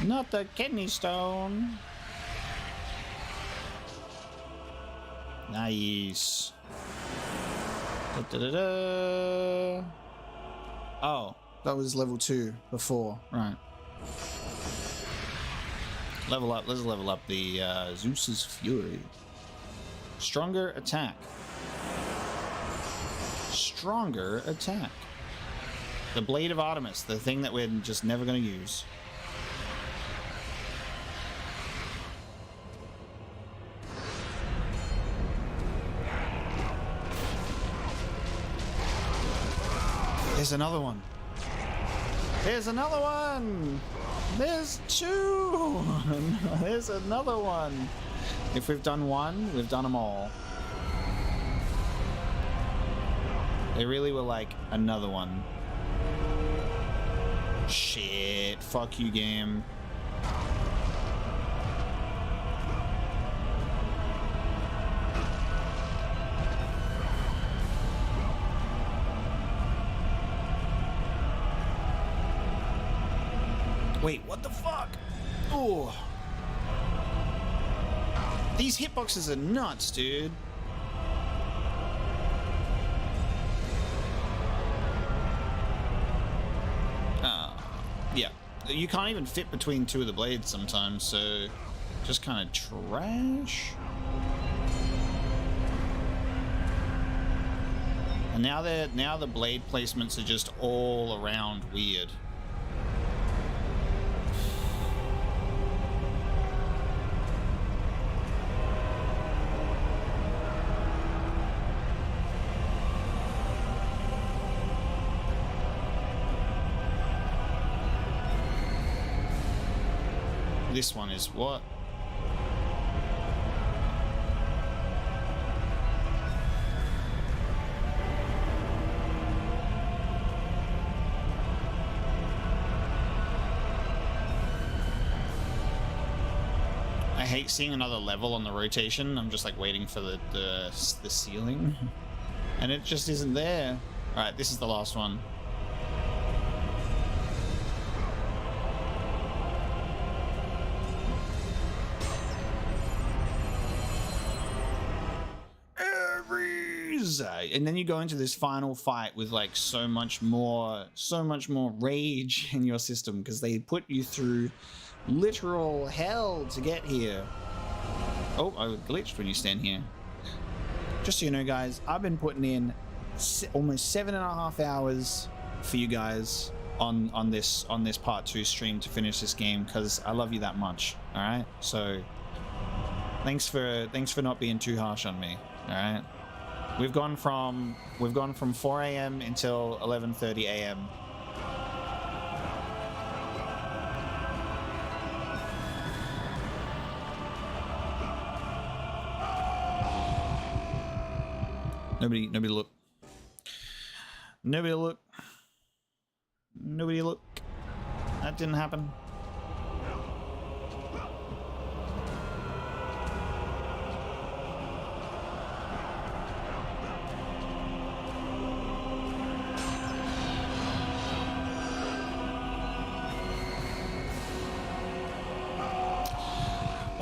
Not the kidney stone. Nice. Da-da-da-da. Oh, that was level 2 before. Right. Level up. Let's level up the Zeus's Fury. Stronger attack. Stronger attack. The Blade of Artemis, the thing that we're just never going to use. There's another one. There's another one. There's 2. There's another one. If we've done one, we've done them all. They really were like another one. Shit, fuck you, game. Wait, what the fuck? Oh. These hitboxes are nuts, dude. Yeah, you can't even fit between 2 of the blades sometimes, so just kind of trash. And now the blade placements are just all around weird. This one is what? I hate seeing another level on the rotation. I'm just like waiting for the ceiling. And it just isn't there. Alright, this is the last one. And then you go into this final fight with like so much more rage in your system because they put you through literal hell to get here. Oh, I glitched when you stand here. Just so you know, guys, I've been putting in almost 7.5 hours for you guys on this part 2 stream to finish this game because I love you that much. All right, so thanks for not being too harsh on me. All right. We've gone from 4 a.m. until 11:30 a.m. Nobody look. Nobody look. Nobody look. That didn't happen.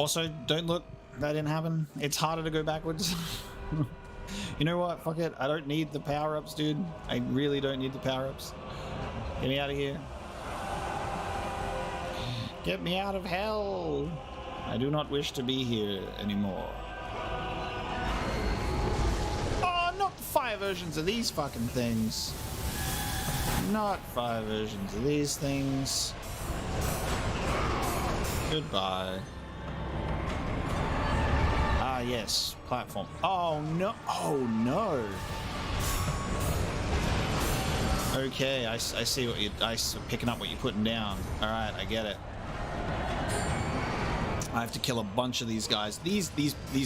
Also, don't look. That didn't happen. It's harder to go backwards. You know what? Fuck it. I don't need the power-ups, dude. I really don't need the power-ups. Get me out of here. Get me out of hell. I do not wish to be here anymore. Oh, not 5 versions of these fucking things. Not 5 versions of these things. Goodbye. Ah, yes. Platform. Oh, no. Oh, no. Okay, I see what you're picking up what you're putting down. Alright, I get it. I have to kill a bunch of these guys. These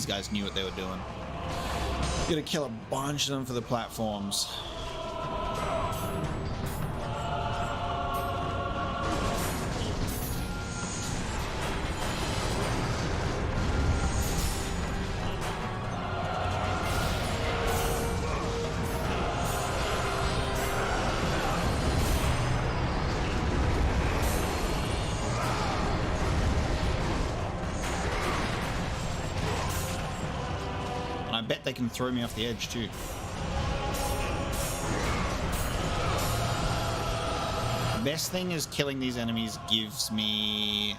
guys knew what they were doing. Gotta kill a bunch of them for the platforms. I bet they can throw me off the edge too. The best thing is killing these enemies gives me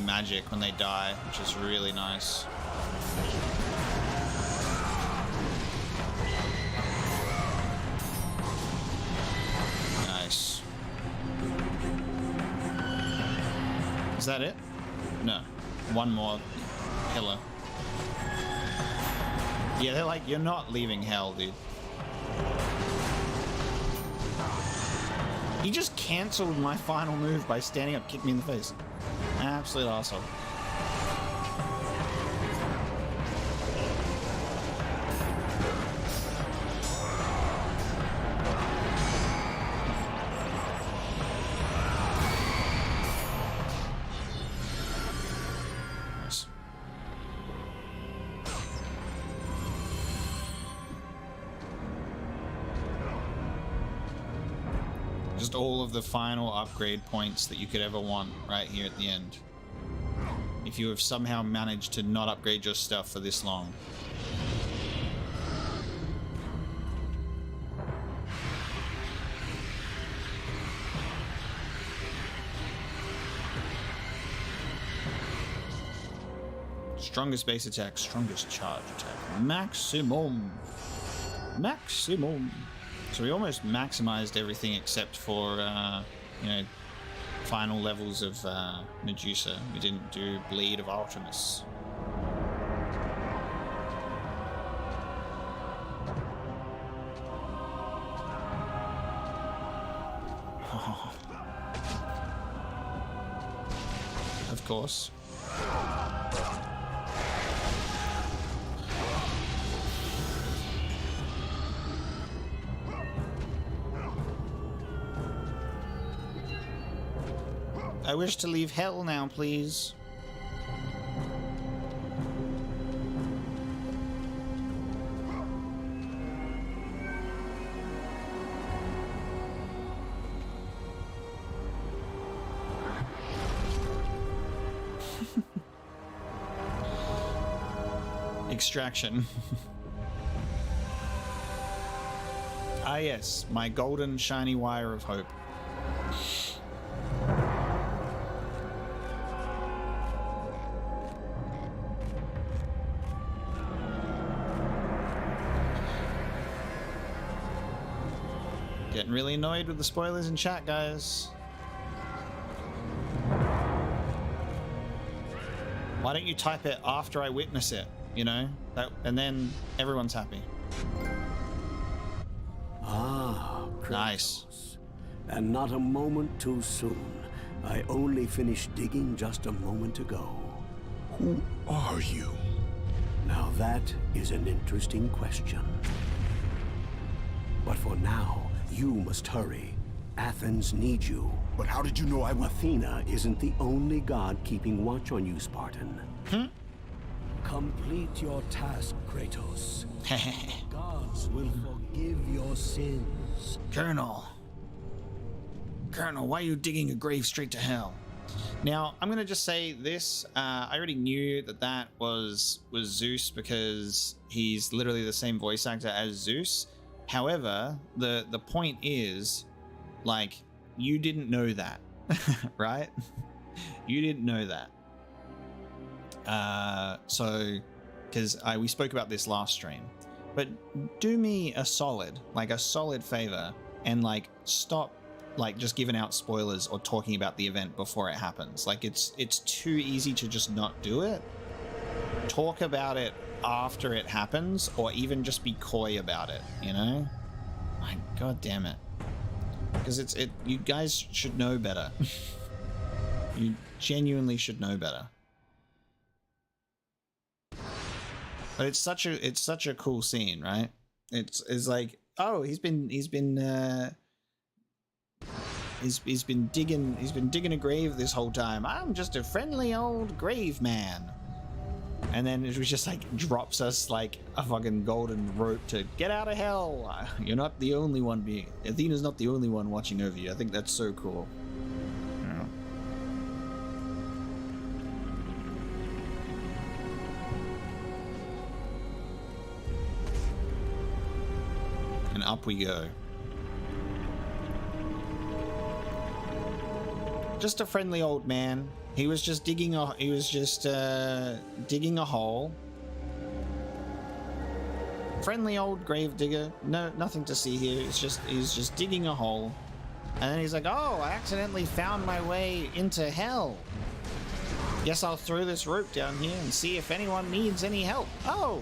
magic when they die, which is really nice. Nice. Is that it? No. One more. Pillar. Yeah, they're like, you're not leaving hell, dude. He just cancelled my final move by standing up, kicked me in the face. Absolute arsehole. Just all of the final upgrade points that you could ever want right here at the end. If you have somehow managed to not upgrade your stuff for this long. Strongest base attack, strongest charge attack. Maximum. Maximum. So we almost maximized everything except for, you know, final levels of Medusa. We didn't do Bleed of Artemis. Oh. Of course. I wish to leave hell now, please. Extraction. Ah yes, my golden shiny wire of hope. Getting really annoyed with the spoilers in chat, guys. Why don't you type it after I witness it, you know? And then everyone's happy. Ah, Kratos. Nice. And not a moment too soon. I only finished digging just a moment ago. Who are you? Now that is an interesting question. But for now, you must hurry. Athens needs you. But how did you know I would? Athena isn't the only god keeping watch on you, Spartan. Complete your task, Kratos. Gods will forgive your sins. Colonel, why are you digging a grave straight to hell? Now, I'm going to just say this. I already knew that was Zeus because he's literally the same voice actor as Zeus. However, the point is, like, you didn't know that, right? You didn't know that. So, because we spoke about this last stream. But do me a solid favor, and, like, stop like just giving out spoilers or talking about the event before it happens. Like, it's too easy to just not do it. Talk about it after it happens, or even just be coy about it, you know? My god damn it. Because you guys should know better. You genuinely should know better. But it's such a cool scene, right? It's like, oh, he's been digging a grave this whole time. I'm just a friendly old grave man. And then it was just like drops us like a fucking golden rope to get out of hell. You're not the only one Athena's not the only one watching over you. I think that's so cool. Yeah. And up we go. Just a friendly old man. He was just digging a hole. Friendly old grave digger. No, nothing to see here. He's just digging a hole. And then he's like, oh, I accidentally found my way into hell. Guess I'll throw this rope down here and see if anyone needs any help. Oh,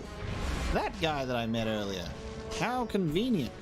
that guy that I met earlier. How convenient.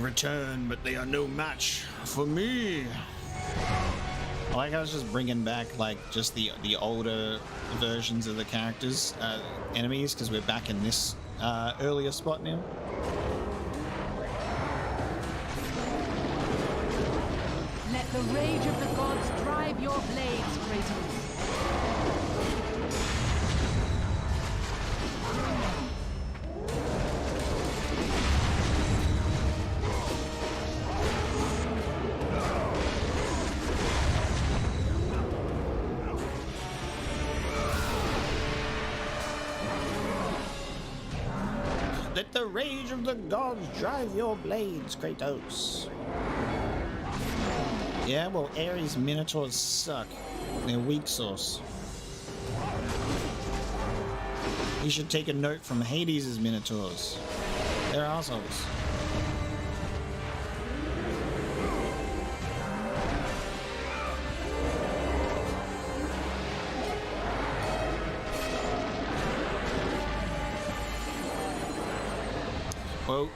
Return, but they are no match for me. I like I was just bringing back like just the older versions of the characters, enemies, because we're back in this earlier spot now. Let the rage of the gods drive your blades, Kratos. Let the rage of the gods drive your blades, Kratos. Yeah, well, Ares Minotaurs suck. They're weak sauce. You should take a note from Hades' Minotaurs. They're assholes. Well,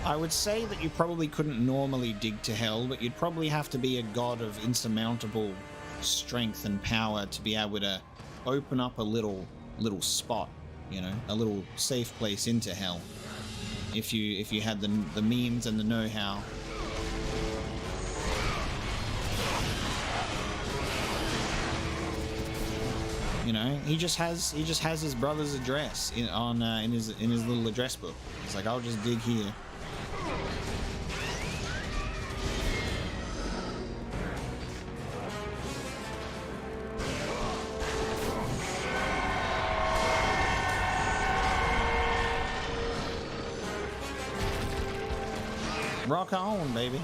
I would say that you probably couldn't normally dig to hell, but you'd probably have to be a god of insurmountable strength and power to be able to open up a little spot, you know, a little safe place into hell. If you had the means and the know-how. You know, he just has his brother's address in his little address book. It's like, I'll just dig here. Rock on, baby.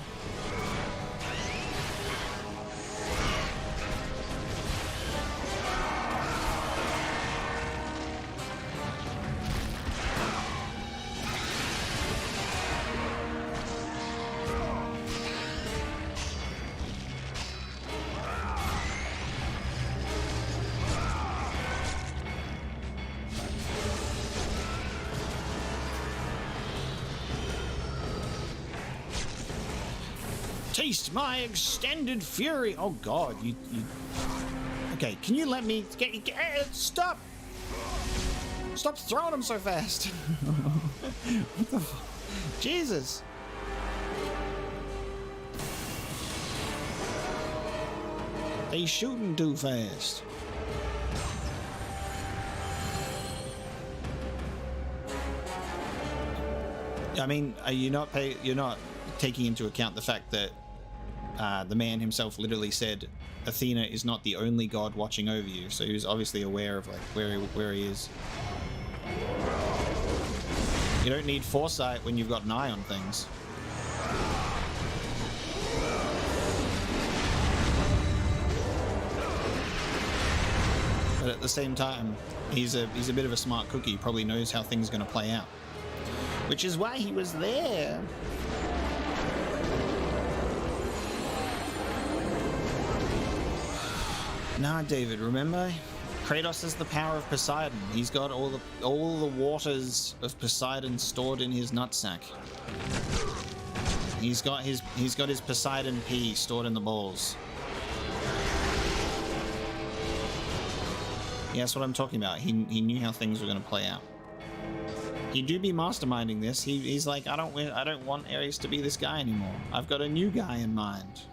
Taste my extended fury. Oh god, you okay, can you let me stop? Stop throwing them so fast. What the Jesus. They shooting too fast. I mean, you're not taking into account the fact that the man himself literally said Athena is not the only god watching over you, so he was obviously aware of like where he is. You don't need foresight when you've got an eye on things. But at the same time, he's a bit of a smart cookie. He probably knows how things are going to play out, which is why he was there. Nah, David, remember? Kratos has the power of Poseidon. He's got all the waters of Poseidon stored in his nutsack. He's got his Poseidon pee stored in the balls. Yeah, that's what I'm talking about. He knew how things were going to play out. He do be masterminding this. He's like, I don't want Ares to be this guy anymore. I've got a new guy in mind.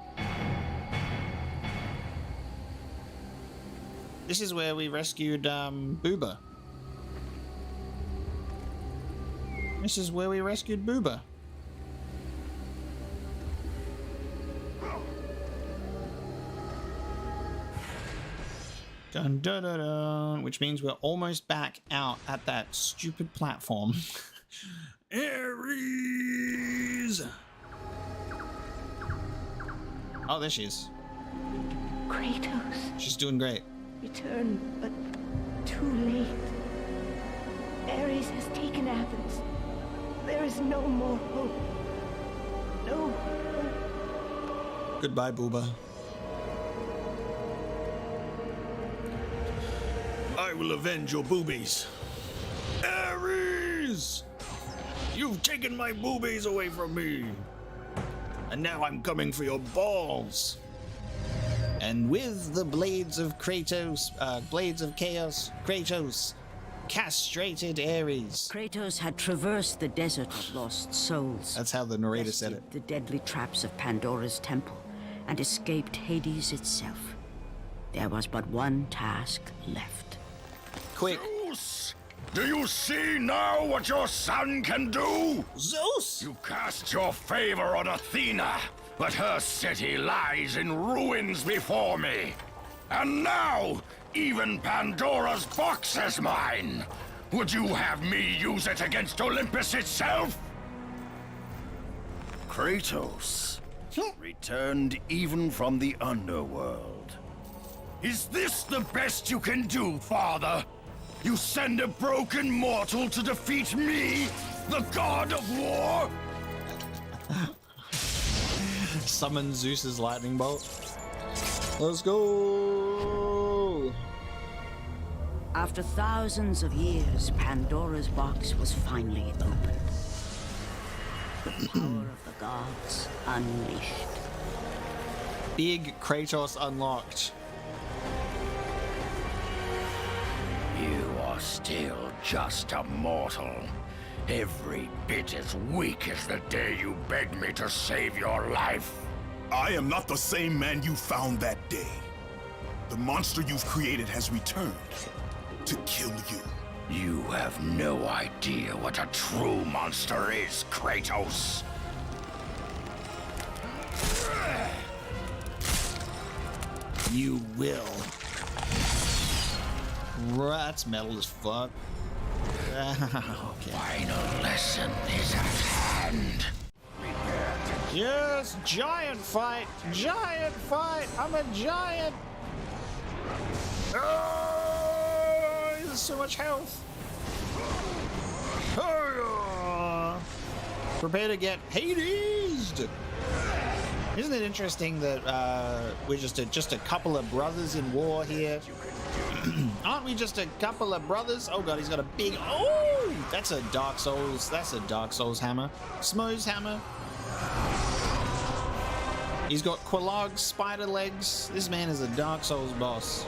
This is where we rescued Booba. This is where we rescued Booba. Dun, dun, dun, dun, which means we're almost back out at that stupid platform. Ares! Oh, there she is. Kratos. She's doing great. Return, but too late. Ares has taken Athens. There is no more hope. No hope. Goodbye, Booba. I will avenge your boobies. Ares! You've taken my boobies away from me. And now I'm coming for your balls. And with the blades of Kratos, blades of chaos, Kratos castrated Ares. Kratos had traversed the desert of lost souls. That's how the narrator said it. The deadly traps of Pandora's temple and escaped Hades itself. There was but one task left. Quick. Zeus! Do you see now what your son can do? Zeus! You cast your favor on Athena, but her city lies in ruins before me. And now, even Pandora's box is mine. Would you have me use it against Olympus itself? Kratos, returned even from the underworld. Is this the best you can do, father? You send a broken mortal to defeat me, the god of war? Summon Zeus's lightning bolt. Let's go! After thousands of years, Pandora's box was finally opened. The power of the gods unleashed. Big Kratos unlocked. You are still just a mortal. Every bit as weak as the day you begged me to save your life. I am not the same man you found that day. The monster you've created has returned to kill you. You have no idea what a true monster is, Kratos. You will. That's metal as fuck. Okay. Final lesson is at hand. Yes, giant fight! Giant fight! I'm a giant! Oh, there's so much health! Oh, prepare to get Hades'd! Isn't it interesting that we're just a couple of brothers in war here? Aren't we just a couple of brothers? Oh god, he's got a big... Oh! That's a Dark Souls hammer. Smo's hammer. He's got Quelaag's spider legs. This man is a Dark Souls boss.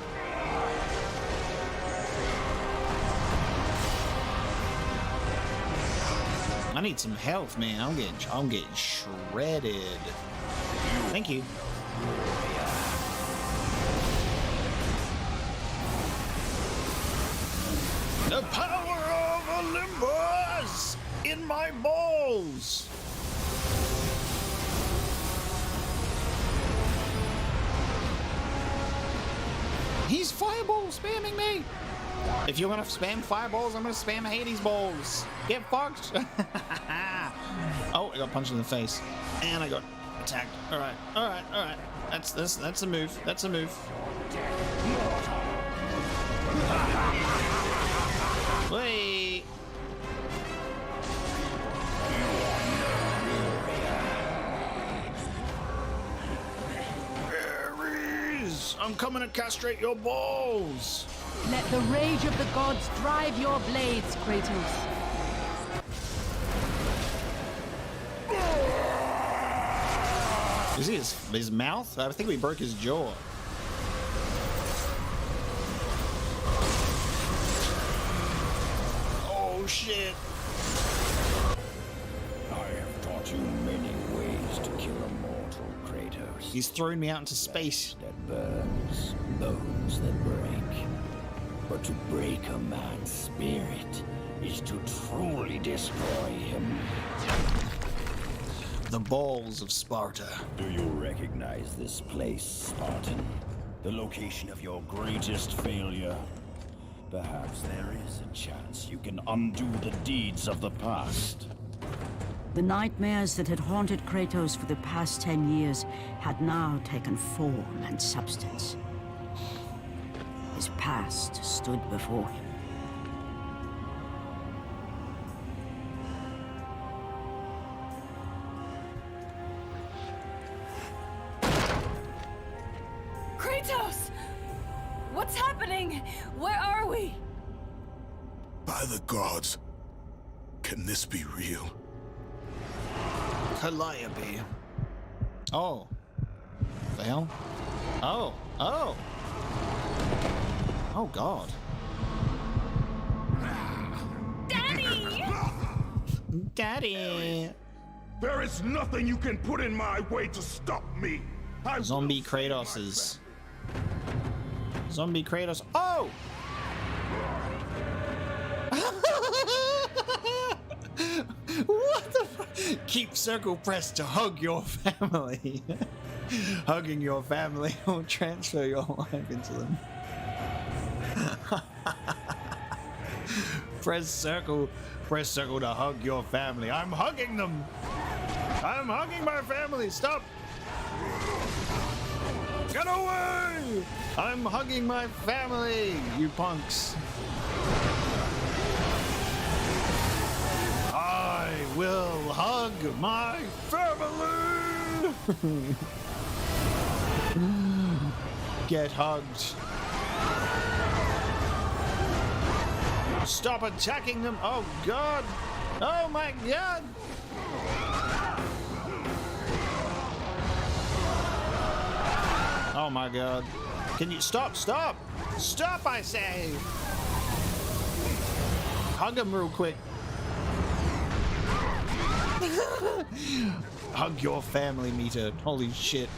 I need some health, man. I'm getting shredded. Thank you. The power of Olympus in my balls. He's fireball spamming me. If you're gonna spam fireballs, I'm gonna spam Hades balls. Get fucked. Oh, I got punched in the face, and I got attacked. All right. That's a move. That's a move. Wait. Ares, I'm coming to castrate your balls. Let the rage of the gods drive your blades, Kratos. Is he his mouth? I think we broke his jaw. Oh shit. I have taught you many ways to kill a mortal, Kratos. He's throwing me out into space. That burns, bones that break. But to break a man's spirit is to truly destroy him. The balls of Sparta. Do you recognize this place, Spartan? The location of your greatest failure? Perhaps there is a chance you can undo the deeds of the past. The nightmares that had haunted Kratos for the past 10 years had now taken form and substance. His past stood before him. Kratos! What's happening? Where are we? By the gods, can this be real? Calliope. Oh. The hell? Oh. Oh. Oh god. Daddy! Daddy. There is nothing you can put in my way to stop me. Zombie Kratoses. Zombie Kratos. Oh! What the fuck? Keep circle pressed to hug your family. Hugging your family will transfer your life into them. Press circle to hug your family. I'm hugging them. I'm hugging my family. Stop. Get away. I'm hugging my family, you punks. I will hug my family. Get hugged. Stop attacking them. Oh god. Oh my god. Oh my god. Can you stop? Stop! Stop, I say! Hug him real quick. Hug your family meter. Holy shit.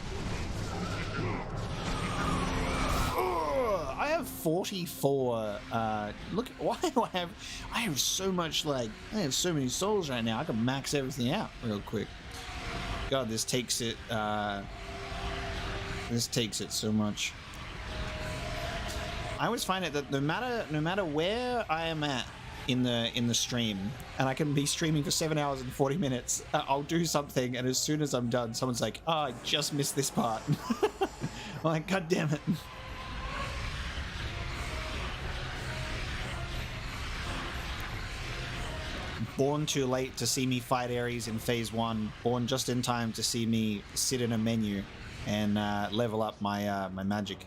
I have 44. Look, why do I have so much, like, I have so many souls right now. I can max everything out real quick. God, this takes it so much. I always find it that no matter where I am at in the stream, and I can be streaming for 7 hours and 40 minutes, I'll do something, and as soon as I'm done, someone's like, "Oh, I just missed this part." I'm like, God damn it. Born too late to see me fight Ares in phase 1. Born just in time to see me sit in a menu and level up my my magic.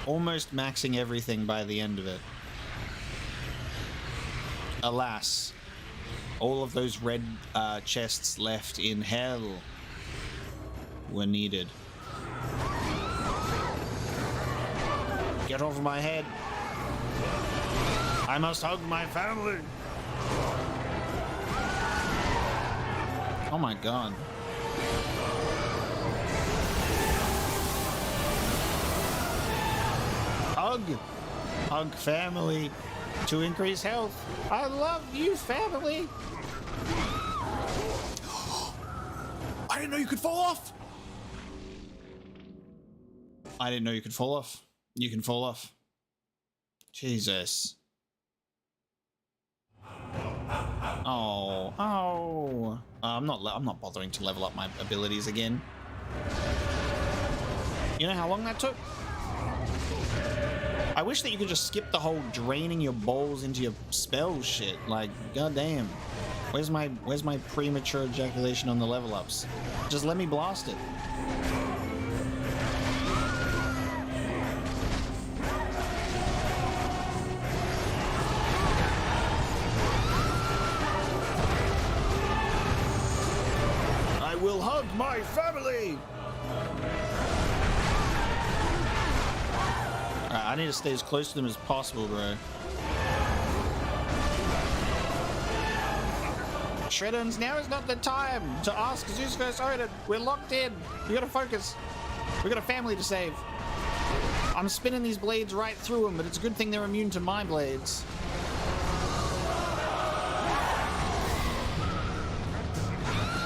Almost maxing everything by the end of it. Alas, all of those red chests left in hell were needed. Get off my head. I must hug my family. Oh my god. Hug. Hug family to increase health. I love you, family. I didn't know you could fall off. I didn't know you could fall off. You can fall off. Jesus. Oh. I'm not bothering to level up my abilities again. You know how long that took? I wish that you could just skip the whole draining your balls into your spell shit. Like, goddamn. Where's my premature ejaculation on the level ups? Just let me blast it. I will hug my family. Alright, I need to stay as close to them as possible, bro. Shreddons, now is not the time to ask Zeus vs. Odin. We're locked in. We gotta focus. We got a family to save. I'm spinning these blades right through them, but it's a good thing they're immune to my blades.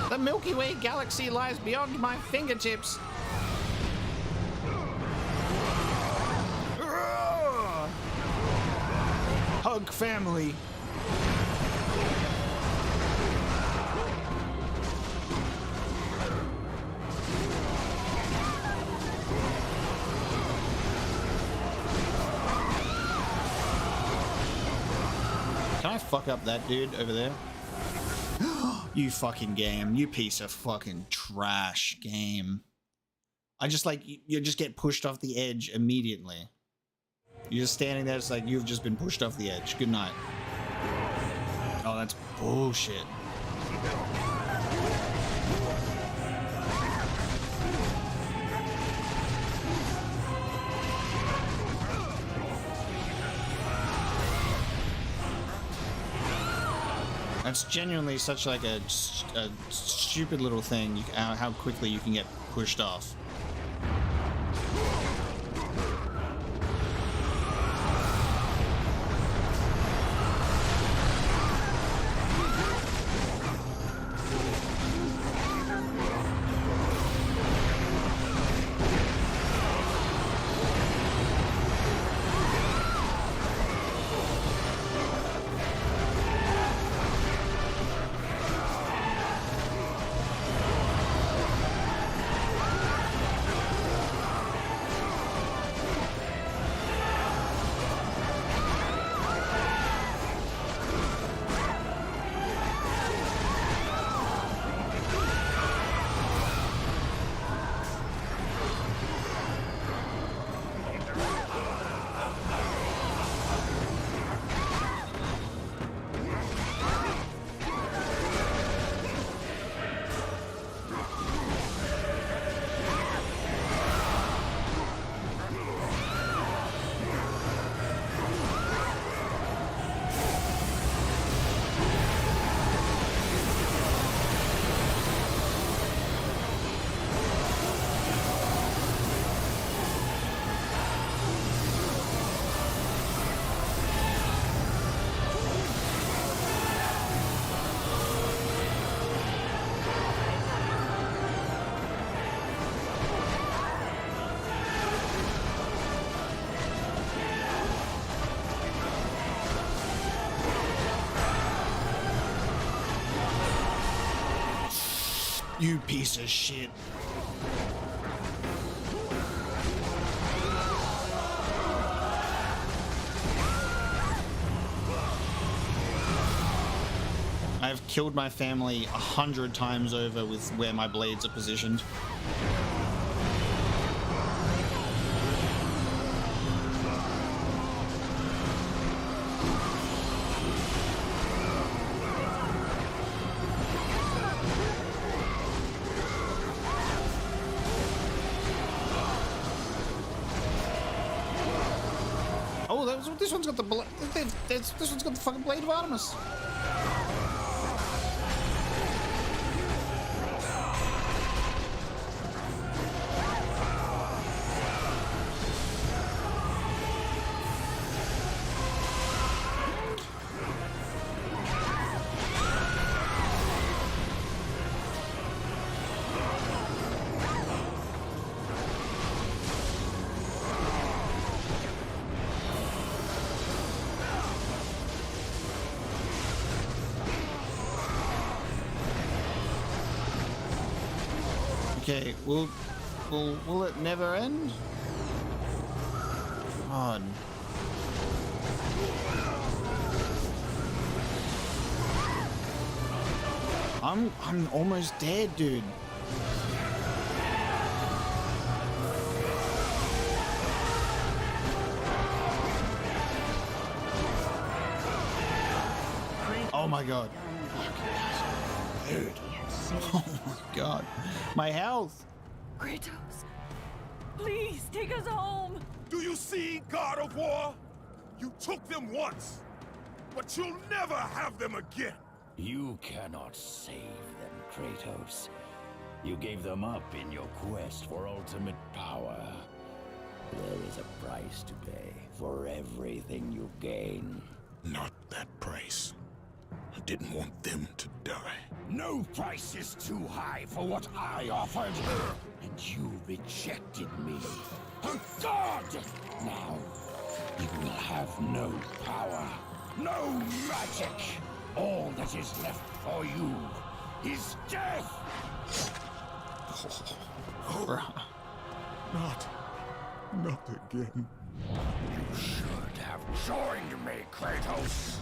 The Milky Way galaxy lies beyond my fingertips. Hug family. Can I fuck up that dude over there? You fucking game. You piece of fucking trash game. I just like, you just get pushed off the edge immediately. You're just standing there, it's like you've just been pushed off the edge. Good night. Oh, that's bullshit. That's genuinely such like a stupid little thing, how quickly you can get pushed off. You piece of shit. I've killed my family 100 times over with where my blades are positioned. Oh, this one's got the this one's got the fucking blade of Artemis. Okay, will it never end? God. I'm almost dead, dude. Oh my god. Dude. Oh my god. My health. Kratos, please take us home. Do you see, God of War? You took them once, but you'll never have them again. You cannot save them, Kratos. You gave them up in your quest for ultimate power. There is a price to pay for everything you gain. Not that price. I didn't want them to die. No price is too high for what I offered, and you rejected me. A god! Now, you will have no power, no magic. All that is left for you is death! Not again. You should have joined me, Kratos.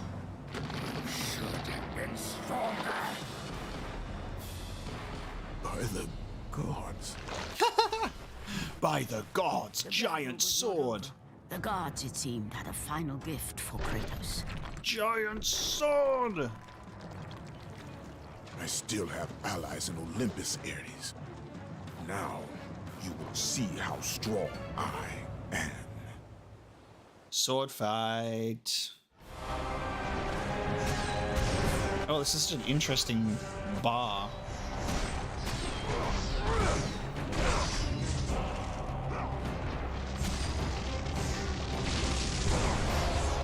You should have been stronger. By the gods. By the gods, giant sword. The gods, it seemed, had a final gift for Kratos. Giant sword. I still have allies in Olympus, Ares. Now, you will see how strong I am. Sword fight. Oh, this is such an interesting bar.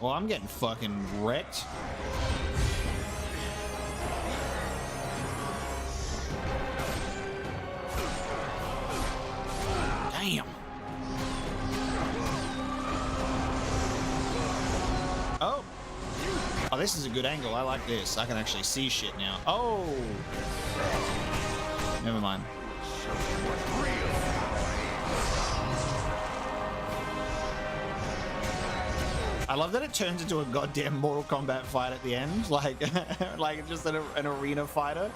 Well, I'm getting fucking wrecked. Damn. Oh. Oh, this is a good angle. I like this. I can actually see shit now. Oh. Never mind. I love that it turns into a goddamn Mortal Kombat fight at the end, like, like just an arena fighter.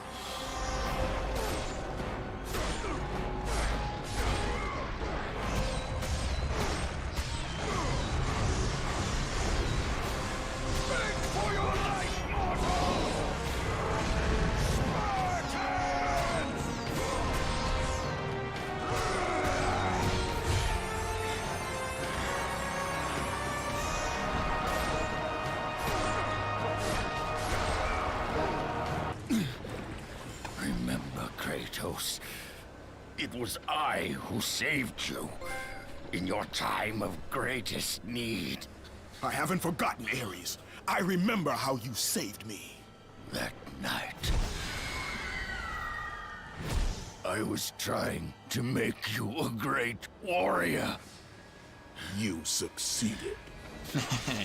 It was I who saved you in your time of greatest need. I haven't forgotten, Ares. I remember how you saved me. That night, I was trying to make you a great warrior. You succeeded.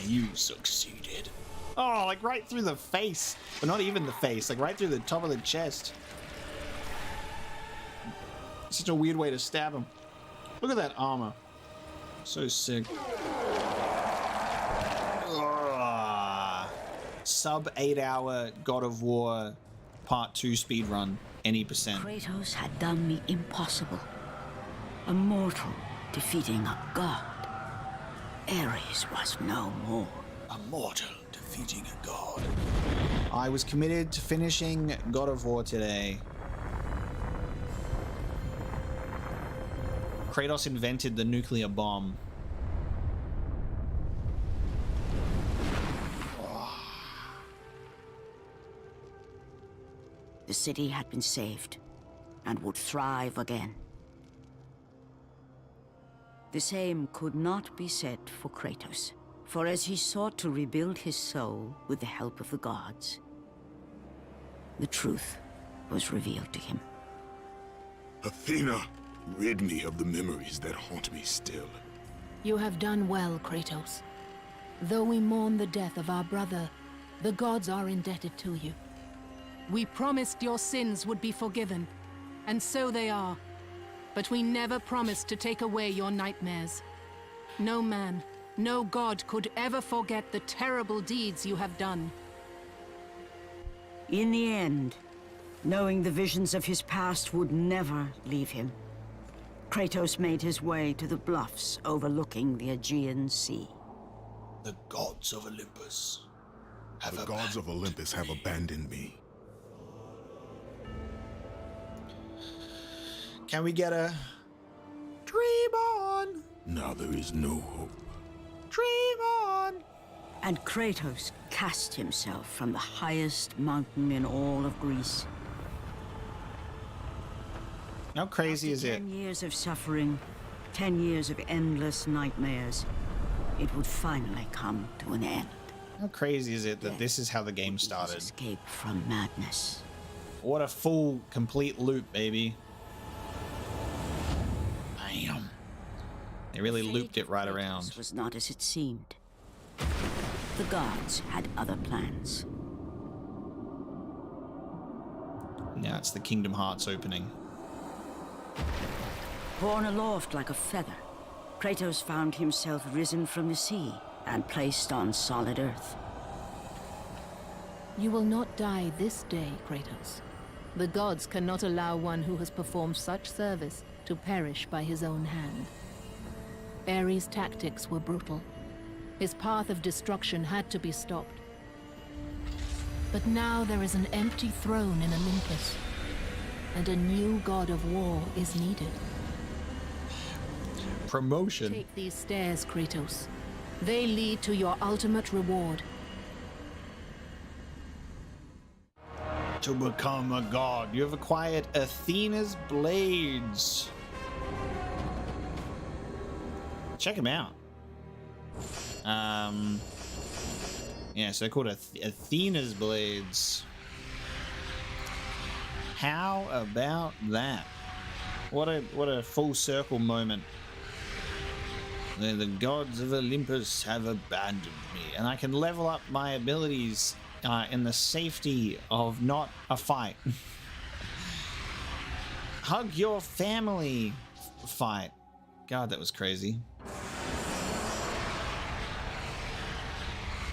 You succeeded. Oh, like right through the face. But not even the face, like right through the top of the chest. Such a weird way to stab him. Look at that armor. So sick. Ugh. Sub 8 hour God of War Part 2 speedrun. Any percent. Kratos had done the impossible. A mortal defeating a god. Ares was no more. A mortal defeating a god. I was committed to finishing God of War today. Kratos invented the nuclear bomb. the city had been saved and would thrive again. The same could not be said for Kratos, for as he sought to rebuild his soul with the help of the gods, the truth was revealed to him. Athena, rid me of the memories that haunt me still. You have done well, Kratos. Though we mourn the death of our brother, the gods are indebted to you. We promised your sins would be forgiven, and so they are. But we never promised to take away your nightmares. No man, no god could ever forget the terrible deeds you have done. In the end, knowing the visions of his past would never leave him, Kratos made his way to the bluffs overlooking the Aegean Sea. The gods of Olympus have The gods of Olympus have abandoned me. Can we get a dream on? Now there is no hope. Dream on! And Kratos cast himself from the highest mountain in all of Greece. How crazy is it? 10 years of suffering, 10 years of endless nightmares, it would finally come to an end. How crazy is it that this is how the game started? Escape from madness. What a full, complete loop, baby. Bam. They really looped it right around. It was not as it seemed. The gods had other plans. Now it's the Kingdom Hearts opening. Borne aloft like a feather, Kratos found himself risen from the sea and placed on solid earth. You will not die this day, Kratos. The gods cannot allow one who has performed such service to perish by his own hand. Ares' tactics were brutal. His path of destruction had to be stopped. But now there is an empty throne in Olympus, and a new god of war is needed. Promotion. Take these stairs, Kratos. They lead to your ultimate reward. To become a god, you have acquired Athena's blades. Check them out. Yeah, so they're called Athena's blades. How about that? What a full circle moment. The gods of Olympus have abandoned me, and I can level up my abilities in the safety of not a fight. Hug your family fight. God, that was crazy.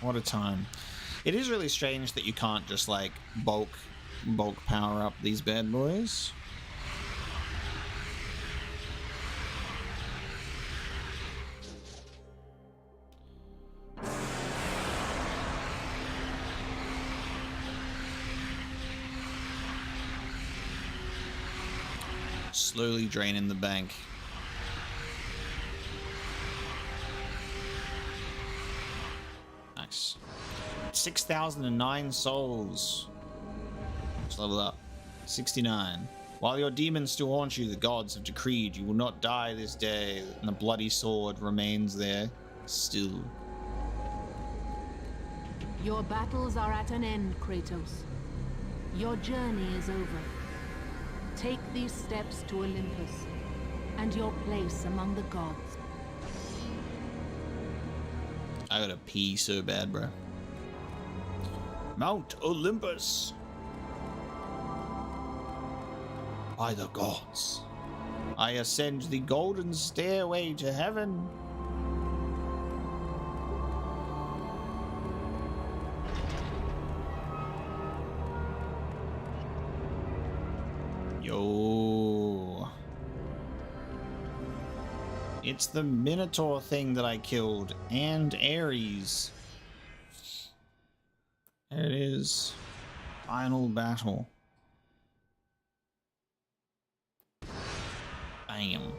What a time. It is really strange that you can't just like bulk power up these bad boys. Slowly draining the bank. Nice. 6,009 souls. Let's level up. 69. While your demons still haunt you, the gods have decreed you will not die this day, and the bloody sword remains there still. Your battles are at an end, Kratos. Your journey is over. Take these steps to Olympus, and your place among the gods. I gotta pee so bad, bro. Mount Olympus. By the gods, I ascend the golden stairway to heaven. Yo. It's the Minotaur thing that I killed, and Ares. There it is. Final battle. Bam.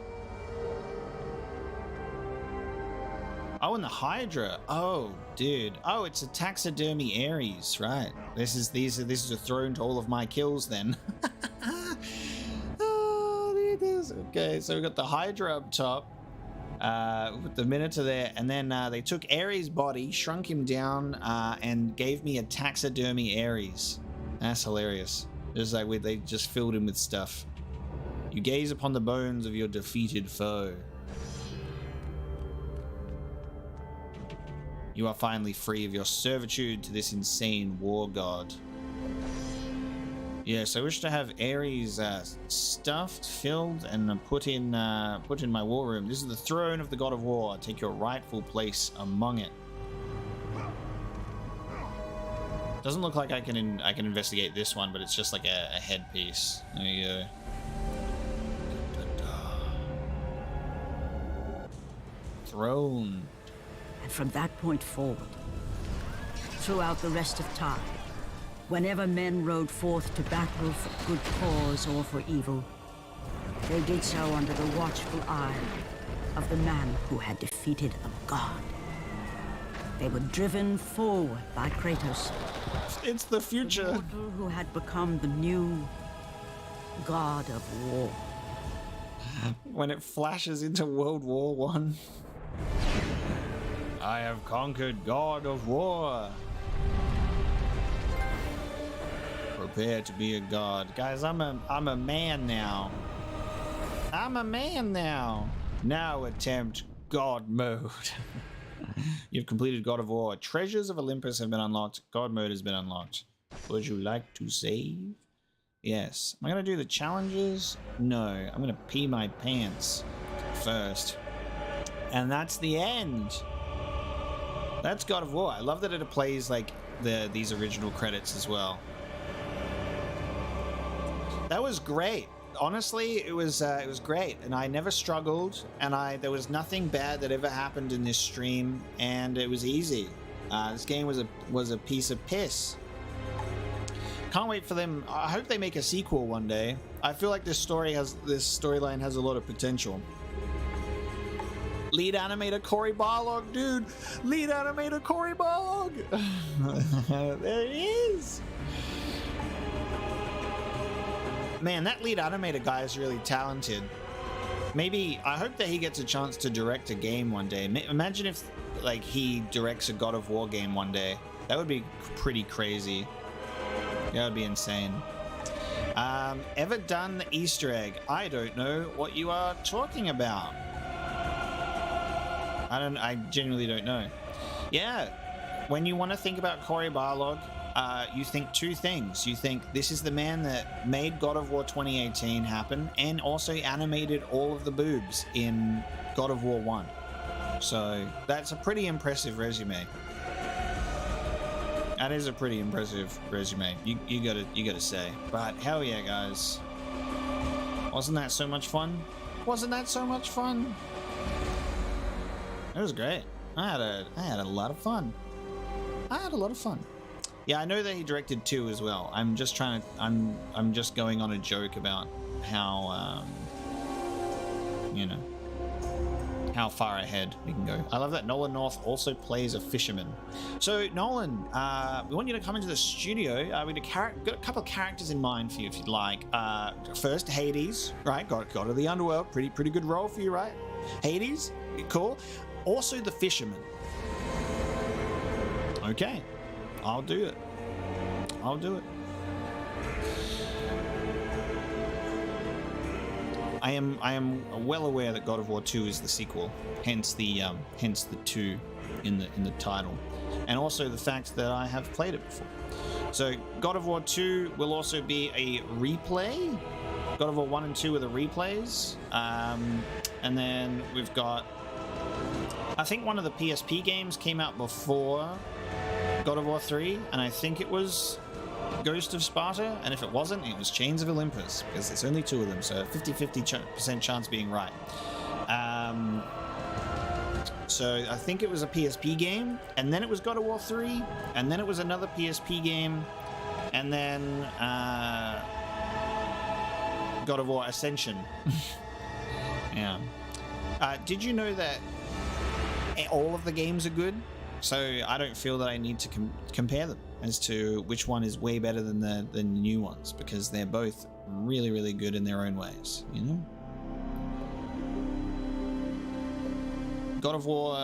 Oh, and the Hydra. Oh, dude. Oh, it's a taxidermy Ares, right? This is a throne to all of my kills then. Oh, there it is. Okay, so we got the Hydra up top. With the Minotaur there, and then they took Ares' body, shrunk him down, and gave me a taxidermy Ares. That's hilarious. Just like they just filled him with stuff. You gaze upon the bones of your defeated foe. You are finally free of your servitude to this insane war god. Yes, I wish to have Ares stuffed, filled, and put in my war room. This is the throne of the god of war. Take your rightful place among it. Doesn't look like I can investigate this one, but it's just like a headpiece. There you go. Throne. And from that point forward, throughout the rest of time, whenever men rode forth to battle for good cause or for evil, they did so under the watchful eye of the man who had defeated a god. They were driven forward by Kratos. It's the future. The mortal who had become the new god of war. When it flashes into World War I. I have conquered God of War. Prepare to be a god. Guys, I'm a man now. I'm a man now. Now attempt God mode. You've completed God of War. Treasures of Olympus have been unlocked. God mode has been unlocked. Would you like to save? Yes. Am I going to do the challenges? No. I'm going to pee my pants first. And that's the end. That's God of War. I love that it plays like these original credits as well. That was great. Honestly, it was great, and I never struggled, and there was nothing bad that ever happened in this stream, and it was easy. This game was a piece of piss. Can't wait for them. I hope they make a sequel one day. I feel like this storyline has a lot of potential. Lead animator Cory Barlog, dude. Lead animator Cory Barlog. There he is. Man, that lead animator guy is really talented. Maybe, I hope that he gets a chance to direct a game one day. Imagine if, like, he directs a God of War game one day. That would be pretty crazy. That would be insane. Ever done the Easter egg? I don't know what you are talking about. I genuinely don't know. Yeah, when you want to think about Cory Barlog, you think two things. You think this is the man that made God of War 2018 happen and also animated all of the boobs in God of War 1. So that's a pretty impressive resume. That is a pretty impressive resume. You gotta say. But hell yeah, guys. Wasn't that so much fun? Wasn't that so much fun? It was great. I had a lot of fun. I had a lot of fun. Yeah, I know that he directed 2 as well. I'm just going on a joke about how you know, how far ahead we can go. I love that Nolan North also plays a fisherman. So Nolan, we want you to come into the studio. We've got a couple of characters in mind for you if you'd like. First, Hades, right? Got to the underworld. Pretty good role for you, right? Hades, cool. Also the fisherman. Okay, I'll do it. I'll do it. I am well aware that God of War 2 is the sequel, hence the 2 in the title, and also the fact that I have played it before. So God of War 2 will also be a replay. God of War 1 and 2 are the replays, and then we've got, I think one of the PSP games came out before God of War 3, and I think it was Ghost of Sparta, and if it wasn't, it was Chains of Olympus, because it's only 2 of them, so 50-50% chance being right. So I think it was a PSP game, and then it was God of War 3, and then it was another PSP game, and then God of War Ascension. Yeah. Did you know that all of the games are good, so I don't feel that I need to compare them as to which one is way better than the new ones, because they're both really, really good in their own ways, you know? God of War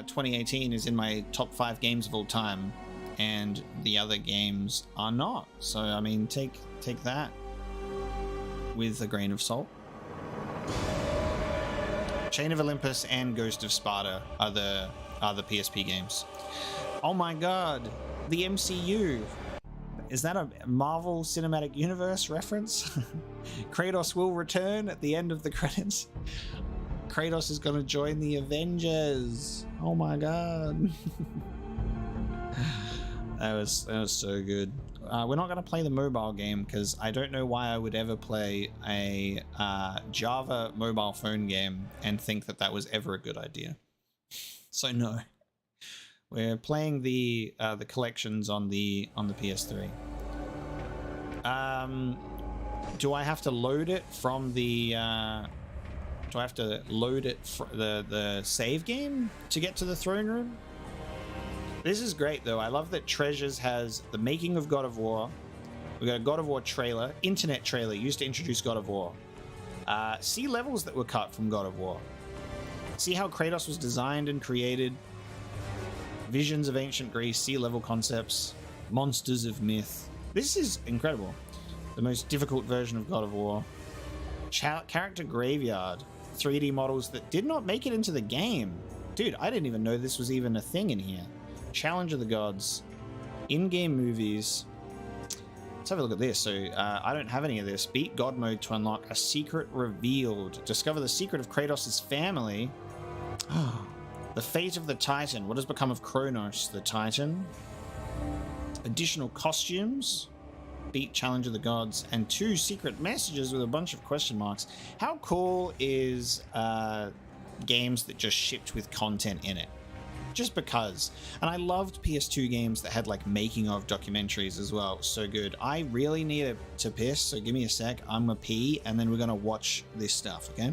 2018 is in my top 5 games of all time, and the other games are not. So, I mean, take that with a grain of salt. Chain of Olympus and Ghost of Sparta are the PSP games. Oh my god, the MCU. Is that a Marvel Cinematic Universe reference? Kratos will return at the end of the credits. Kratos is going to join the Avengers. Oh my god. That was so good. We're not going to play the mobile game because I don't know why I would ever play a Java mobile phone game and think that was ever a good idea. So no, we're playing the collections on the PS3. Do I have to load it from the? Do I have to load it for the save game to get to the throne room? This is great though. I love that Treasures has the making of God of War. We got a God of War trailer, internet trailer used to introduce God of War. See levels that were cut from God of War. See how Kratos was designed and created. Visions of ancient Greece, sea level concepts, monsters of myth. This is incredible. The most difficult version of God of War. Character graveyard. 3D models that did not make it into the game. Dude, I didn't even know this was even a thing in here. Challenge of the Gods, in-game movies. Let's have a look at this. So I don't have any of this. Beat God mode to unlock a secret revealed. Discover the secret of Kratos' family. The fate of the Titan. What has become of Kronos, the Titan? Additional costumes. Beat Challenge of the Gods, and 2 secret messages with a bunch of question marks. How cool is games that just shipped with content in it? Just because. And I loved PS2 games that had like making of documentaries as well. So good. I really need to piss, so give me a sec. I'm gonna pee and then we're gonna watch this stuff, okay?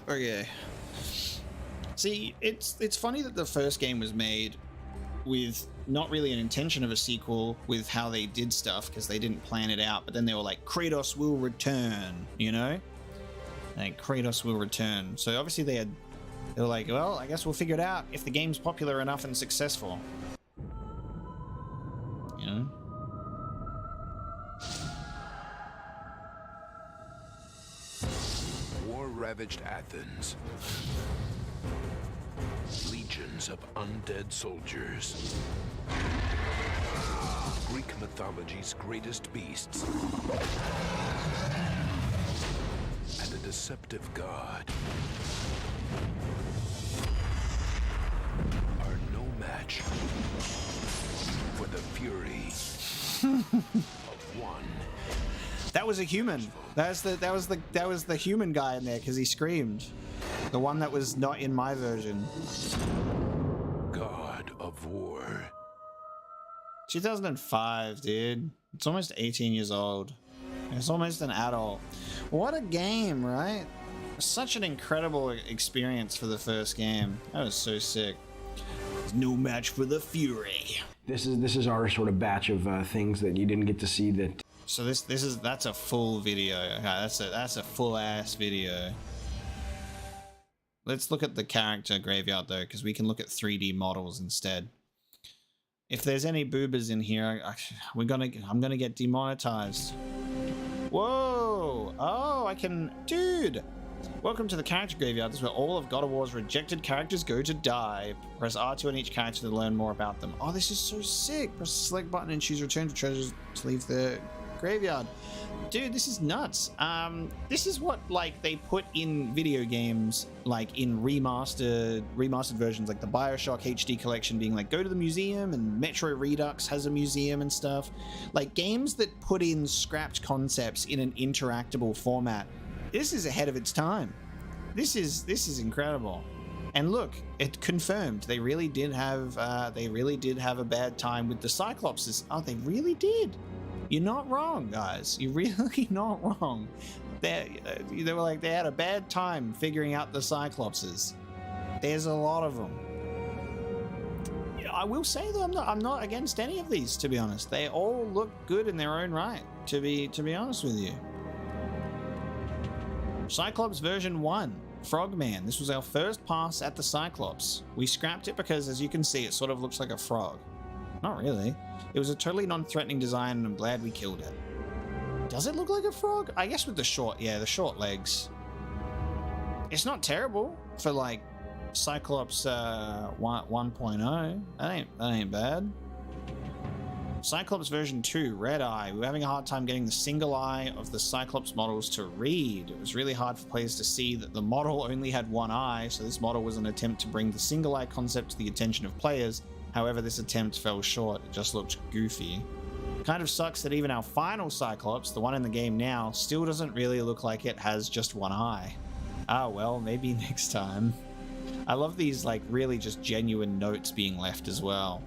Okay. See, it's funny that the first game was made with not really an intention of a sequel with how they did stuff, because they didn't plan it out, but then they were like, Kratos will return, you know? Like, Kratos will return. So obviously they were like, well, I guess we'll figure it out if the game's popular enough and successful. You know? War-ravaged Athens. Legions of undead soldiers. Greek mythology's greatest beasts. And a deceptive god are no match for the fury of one That was a human. That was the human guy in there because he screamed. The one that was not in my version. God of War. 2005, dude. It's almost 18 years old. It's almost an adult. What a game, right? Such an incredible experience for the first game. That was so sick. There's no match for the Fury. This is our sort of batch of things that you didn't get to see. That. So that's a full video. Okay, that's a full ass video. Let's look at the character graveyard though, because we can look at 3D models instead. If there's any boobers in here, I'm gonna get demonetized. Whoa! Oh, I can, dude. Welcome to the character graveyard. This is where all of God of War's rejected characters go to die. Press R2 on each character to learn more about them. Oh, this is so sick. Press the select button and choose return to treasures to leave the graveyard. Dude, this is nuts. This is what like they put in video games, like in remastered versions, like the BioShock HD collection being like go to the museum, and Metro Redux has a museum and stuff. Like games that put in scrapped concepts in an interactable format. This is ahead of its time. This is incredible. And look, it confirmed they really did have a bad time with the Cyclopses. Oh, they really did. You're not wrong, guys. You're really not wrong. They were like they had a bad time figuring out the Cyclopses. There's a lot of them. I will say though, I'm not against any of these, to be honest. They all look good in their own right. To be honest with you. Cyclops version 1, Frogman. This was our first pass at the Cyclops. We scrapped it because, as you can see, it sort of looks like a frog. Not really. It was a totally non-threatening design, and I'm glad we killed it. Does it look like a frog? I guess with the short legs. It's not terrible for like Cyclops 1.0. That ain't bad. Cyclops version 2, Red Eye. We were having a hard time getting the single eye of the Cyclops models to read. It was really hard for players to see that the model only had one eye, so this model was an attempt to bring the single eye concept to the attention of players. However, this attempt fell short. It just looked goofy. Kind of sucks that even our final Cyclops, the one in the game now, still doesn't really look like it has just one eye. Ah, well, maybe next time. I love these like really just genuine notes being left as well.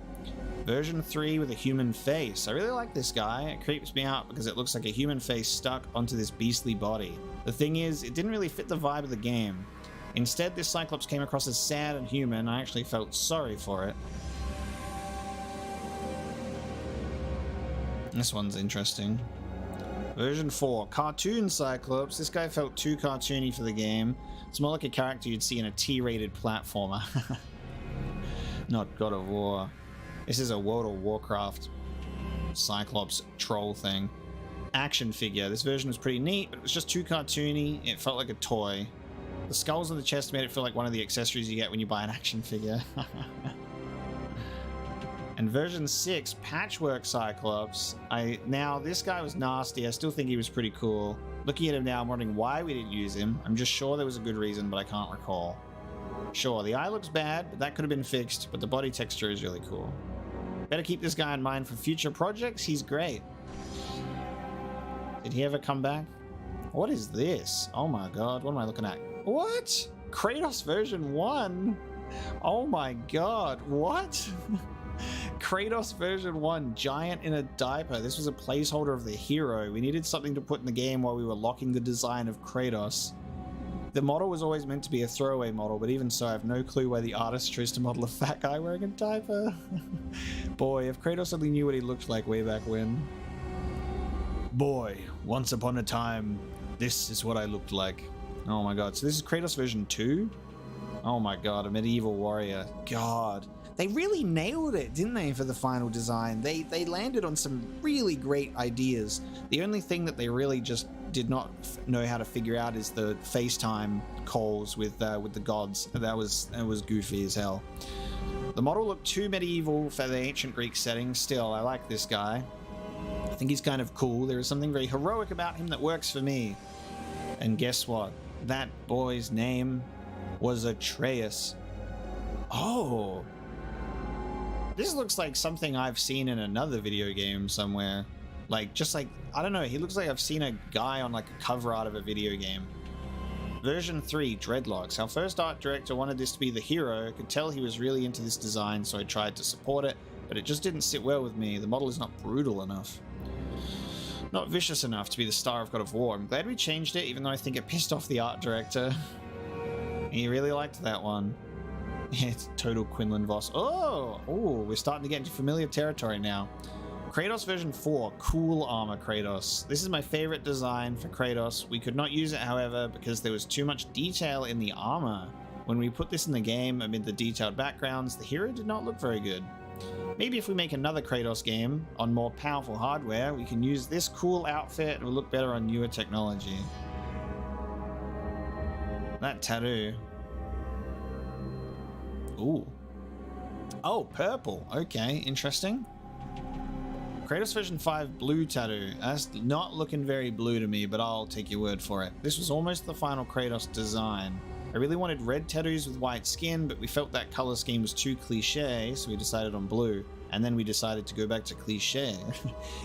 Version 3 with a human face. I really like this guy. It creeps me out because it looks like a human face stuck onto this beastly body. The thing is, it didn't really fit the vibe of the game. Instead, this Cyclops came across as sad and human. I actually felt sorry for it. This one's interesting. Version 4, Cartoon Cyclops. This guy felt too cartoony for the game. It's more like a character you'd see in a T-rated platformer. Not God of War. This is a World of Warcraft Cyclops troll thing. Action figure. This version was pretty neat, but it was just too cartoony. It felt like a toy. The skulls on the chest made it feel like one of the accessories you get when you buy an action figure. And version 6, Patchwork Cyclops. Now, this guy was nasty. I still think he was pretty cool. Looking at him now, I'm wondering why we didn't use him. I'm just sure there was a good reason, but I can't recall. Sure, the eye looks bad, but that could have been fixed, but the body texture is really cool. Better keep this guy in mind for future projects. He's great. Did he ever come back? What is this? Oh my god, what am I looking at? What? Kratos version 1? Oh my god, what? Kratos version 1, giant in a diaper. This was a placeholder of the hero. We needed something to put in the game while we were locking the design of Kratos. The model was always meant to be a throwaway model, but even so, I have no clue why the artist chose to model a fat guy wearing a diaper. Boy, if Kratos only knew what he looked like way back when. Boy, once upon a time, this is what I looked like. Oh my god, so this is Kratos version 2? Oh my god, a medieval warrior. God. They really nailed it, didn't they, for the final design? They landed on some really great ideas. The only thing that they really just did not know how to figure out is the FaceTime calls with the gods. That was goofy as hell. The model looked too medieval for the ancient Greek setting. Still, I like this guy. I think he's kind of cool. There is something very heroic about him that works for me. And guess what? That boy's name was Atreus. Oh! This looks like something I've seen in another video game somewhere. Like, just like I don't know, he looks like I've seen a guy on like a cover art of a video game. Version 3, Dreadlocks. Our first art director wanted this to be the hero. I could tell he was really into this design, so I tried to support it, but it just didn't sit well with me. The model is not brutal enough. Not vicious enough to be the star of God of War. I'm glad we changed it, even though I think it pissed off the art director. He really liked that one. It's total Quinlan Voss. Oh, we're starting to get into familiar territory now. Kratos version 4, cool armor Kratos. This is my favorite design for Kratos. We could not use it, however, because there was too much detail in the armor. When we put this in the game amid the detailed backgrounds, the hero did not look very good. Maybe if we make another Kratos game on more powerful hardware, we can use this cool outfit and it will look better on newer technology. That tattoo. Ooh. Oh, purple. Okay, interesting. Kratos version 5 blue tattoo. That's not looking very blue to me, but I'll take your word for it. This was almost the final Kratos design. I really wanted red tattoos with white skin, but we felt that color scheme was too cliche, so we decided on blue. And then we decided to go back to cliche.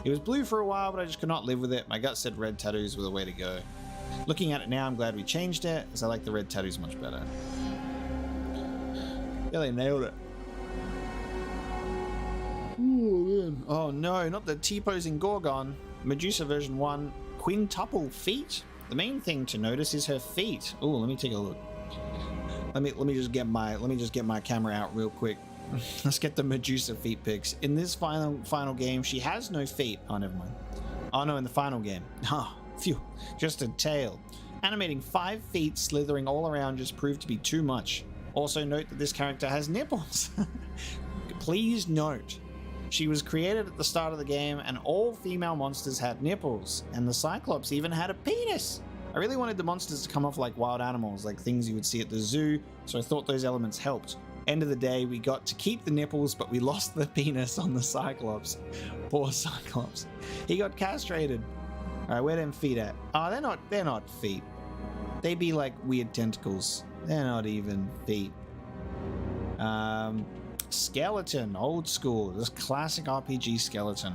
It was blue for a while, but I just could not live with it. My gut said red tattoos were the way to go. Looking at it now, I'm glad we changed it, as I like the red tattoos much better. Yeah, they nailed it. Oh no, not the T-posing Gorgon. Medusa version 1, quintuple feet. The main thing to notice is her feet. Oh, let me take a look. Let me just get my camera out real quick. Let's get the Medusa feet pics. In this final game, she has no feet. Oh, never mind. Oh no, in the final game. Oh, phew, just a tail. Animating 5 feet slithering all around just proved to be too much. Also note that this character has nipples. Please note, she was created at the start of the game and all female monsters had nipples, and the Cyclops even had a penis. I really wanted the monsters to come off like wild animals, like things you would see at the zoo, so I thought those elements helped. End of the day, we got to keep the nipples, but we lost the penis on the Cyclops. Poor Cyclops. He got castrated. Alright, where them feet at? Oh, they're not feet. They be like weird tentacles. They're not even feet. Skeleton, old school. This classic RPG skeleton.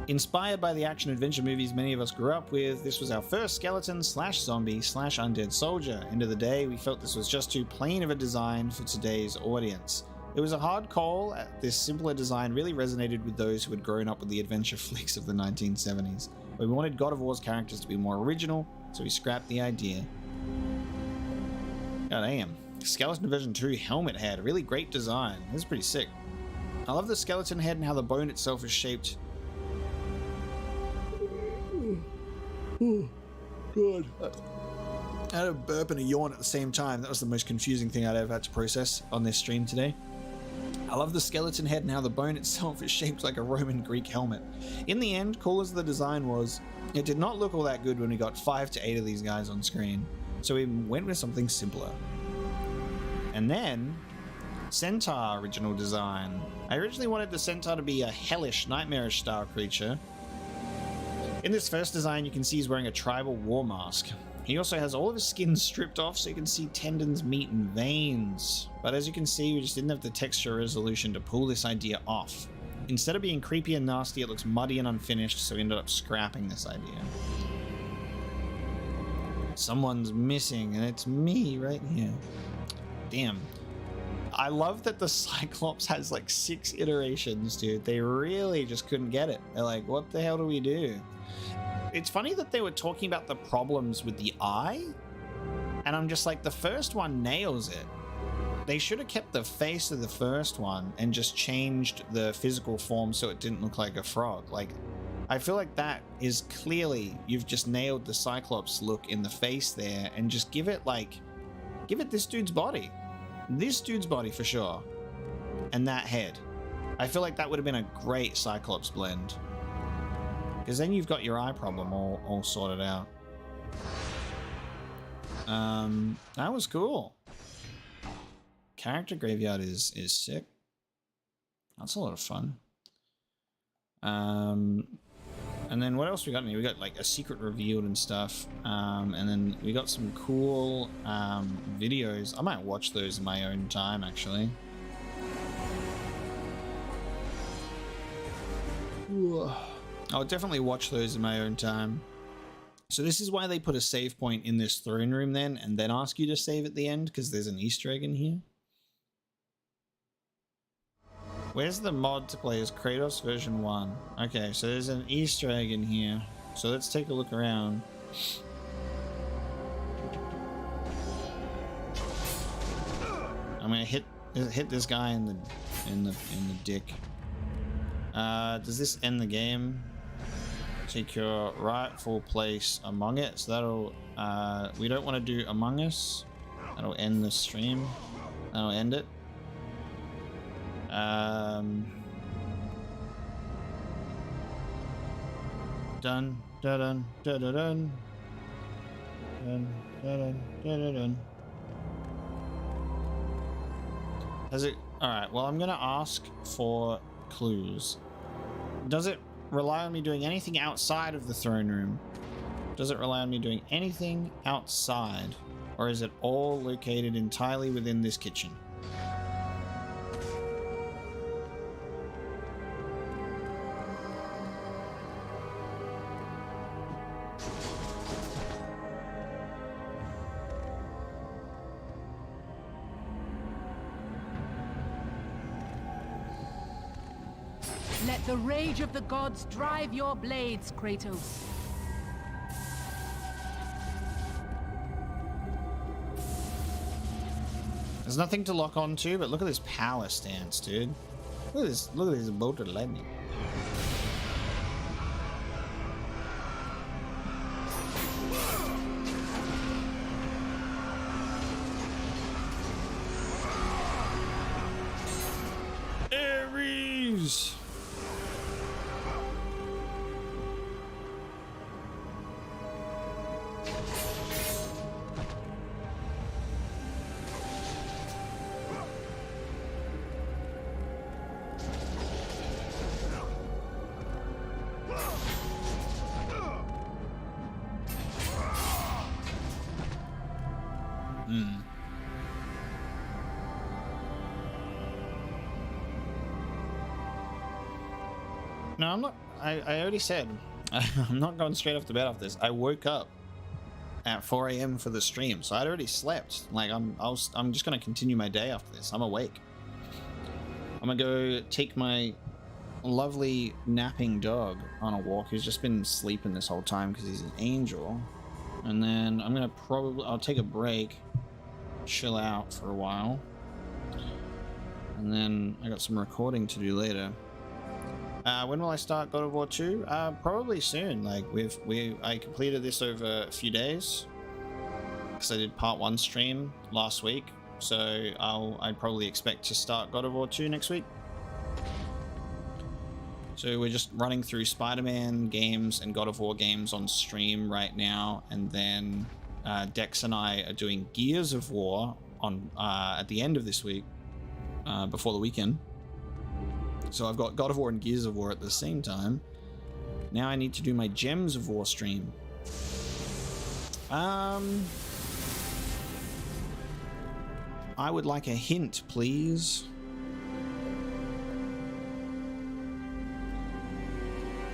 Inspired by the action-adventure movies many of us grew up with, this was our first skeleton slash zombie slash undead soldier. End of the day, we felt this was just too plain of a design for today's audience. It was a hard call. This simpler design really resonated with those who had grown up with the adventure flicks of the 1970s. We wanted God of War's characters to be more original, so we scrapped the idea. God damn. Skeleton version 2 helmet head. Really great design. This is pretty sick. I love the skeleton head and how the bone itself is shaped. Oh, God. I had a burp and a yawn at the same time. That was the most confusing thing I'd ever had to process on this stream today. I love the skeleton head and how the bone itself is shaped like a Roman Greek helmet. In the end, cool as the design was, it did not look all that good when we got 5 to 8 of these guys on screen. So we went with something simpler. And then, Centaur original design. I originally wanted the Centaur to be a hellish, nightmarish style creature. In this first design, you can see he's wearing a tribal war mask. He also has all of his skin stripped off so you can see tendons, meat, and veins. But as you can see, we just didn't have the texture resolution to pull this idea off. Instead of being creepy and nasty, it looks muddy and unfinished, so we ended up scrapping this idea. Someone's missing, and it's me right here. Damn. I love that the Cyclops has like 6 iterations, dude. They really just couldn't get it. They're like, what the hell do we do? It's funny that they were talking about the problems with the eye, and I'm just like, the first one nails it. They should have kept the face of the first one and just changed the physical form so it didn't look like a frog. Like, I feel like that is clearly, you've just nailed the Cyclops look in the face there, and just give it this dude's body. This dude's body for sure. And that head. I feel like that would have been a great Cyclops blend. Because then you've got your eye problem all sorted out. That was cool. Character graveyard is sick. That's a lot of fun. And then what else we got in here? We got like a secret revealed and stuff. And then we got some cool videos. I might watch those in my own time, actually. I'll definitely watch those in my own time. So this is why they put a save point in this throne room then, and then ask you to save at the end, because there's an Easter egg in here. Where's the mod to play as Kratos version 1? Okay, so there's an Easter egg in here. So let's take a look around. I'm gonna hit this guy in the dick. Does this end the game? Take your rightful place among it. So that'll we don't want to do Among Us. That'll end the stream. That'll end it. Done. Dun dun dun dun dun dun dun dun. Has it? All right. Well, I'm gonna ask for clues. Does it rely on me doing anything outside of the throne room? Does it rely on me doing anything outside, or is it all located entirely within this kitchen? Let the rage of the gods drive your blades, Kratos. There's nothing to lock on to, but look at this power stance, dude. Look at this bolt of lightning. Ares! No, I'm not. I already said I'm not going straight off to bed after this. I woke up at 4 a.m. for the stream, so I'd already slept. Like I'm just gonna continue my day after this. I'm awake. I'm gonna go take my lovely napping dog on a walk, who's just been sleeping this whole time because he's an angel. And then I'm gonna I'll take a break, chill out for a while, and then I got some recording to do later. When will I start God of War 2? Probably soon. Like I completed this over a few days because I did part 1 stream last week, so I'd probably expect to start God of War 2 next week. So we're just running through Spider-Man games and God of War games on stream right now, and then Dex and I are doing Gears of War on at the end of this week, before the weekend. So I've got God of War and Gears of War at the same time. Now I need to do my Gems of War stream. I would like a hint, please.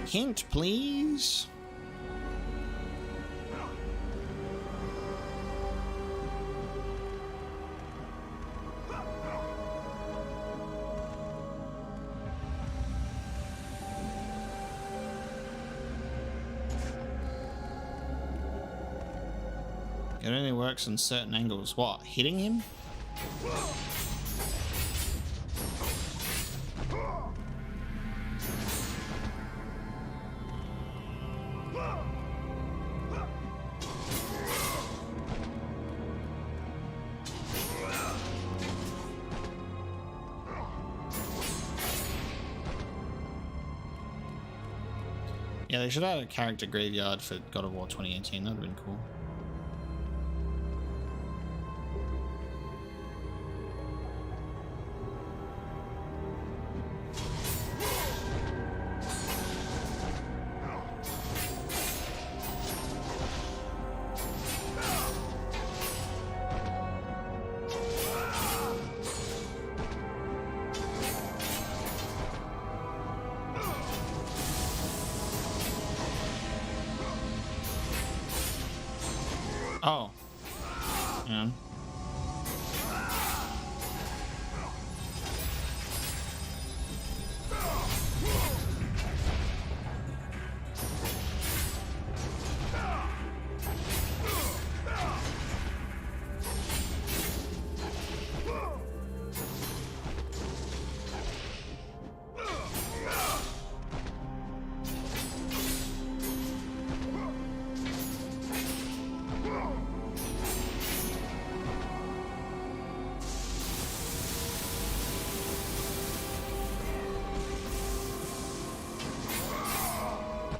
Hint, please. It only works in certain angles. What? Hitting him? Yeah, they should have had a character graveyard for God of War 2018. That would have been cool. Oh. Yeah.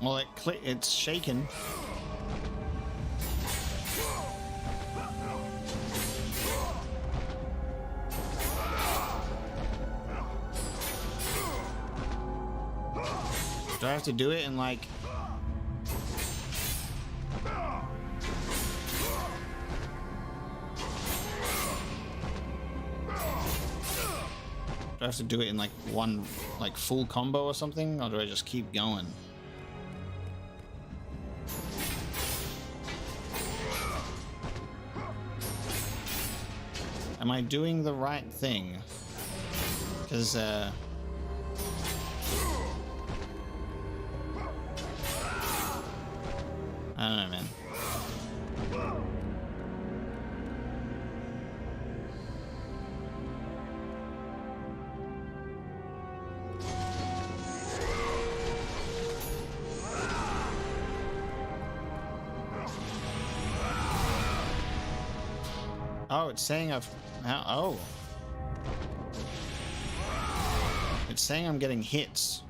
Well, it's shaken. Do I have to do it in like... Do I have to do it in like one, like full combo or something? Or do I just keep going? Am I doing the right thing? Because, I don't know, man. Oh, it's saying I've... Oh. It's saying I'm getting hits.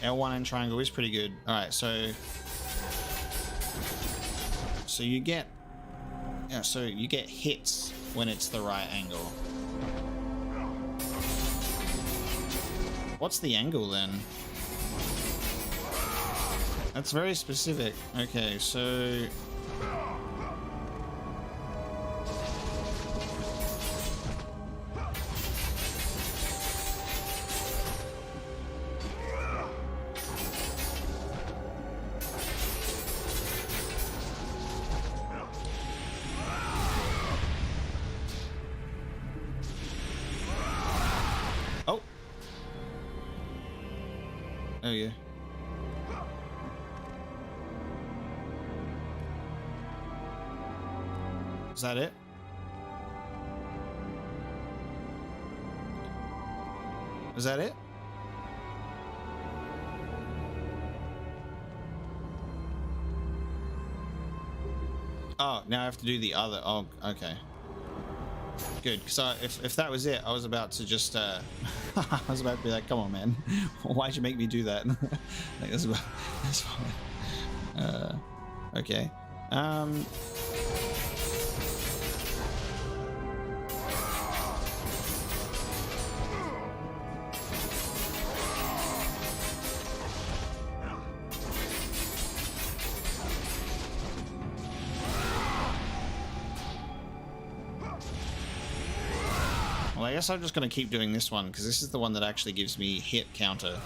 L1 and triangle is pretty good. Alright, so you get... Yeah, so you get hits when it's the right angle. What's the angle then? That's very specific. Okay, so... Oh yeah. Is that it? Is that it? Oh, now I have to do the other. Oh, okay. Good, because if that was it, I was about to just I was about to be like, come on, man, why'd you make me do that? Like, that's fine. Okay. Well, I guess I'm just going to keep doing this one, because this is the one that actually gives me hit counter.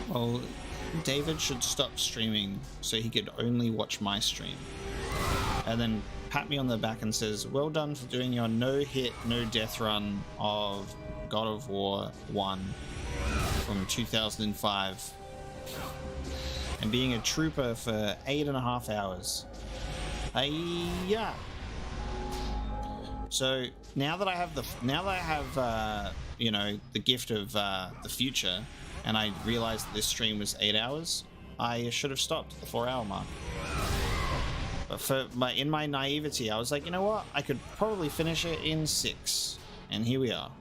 Well, David should stop streaming so he could only watch my stream. And then pat me on the back and says, well done for doing your no-hit, no-death run of God of War 1 from 2005. And being a trooper for 8.5 hours. Yeah. So now that I have you know, the gift of the future, and I realized that this stream was 8 hours, I should have stopped at the 4-hour mark. But in my naivety, I was like, you know what? I could probably finish it in 6. And here we are.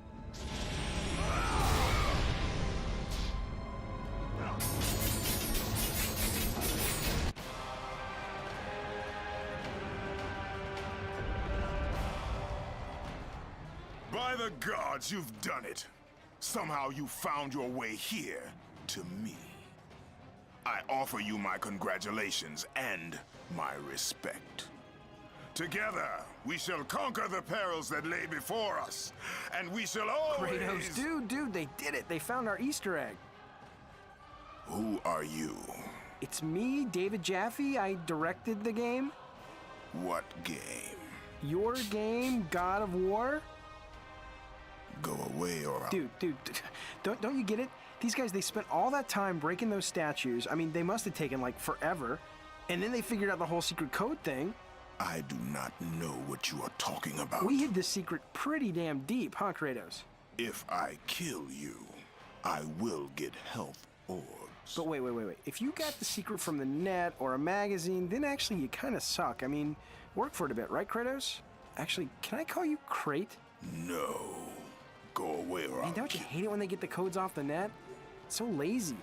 By the gods, you've done it. Somehow you found your way here to me. I offer you my congratulations and my respect. Together, we shall conquer the perils that lay before us, and we shall always... Kratos, dude, they did it. They found our Easter egg. Who are you? It's me, David Jaffe. I directed the game. What game? Your game, God of War. Go away or I'll... Dude, don't you get it? These guys, they spent all that time breaking those statues. I mean, they must have taken, like, forever. And then they figured out the whole secret code thing. I do not know what you are talking about. We hid this secret pretty damn deep, huh, Kratos? If I kill you, I will get health orbs. But wait. If you got the secret from the net or a magazine, then actually you kind of suck. I mean, work for it a bit, right, Kratos? Actually, can I call you Krat? No. Go away or Hey, I'll don't you hate it when they get the codes off the net? It's so lazy.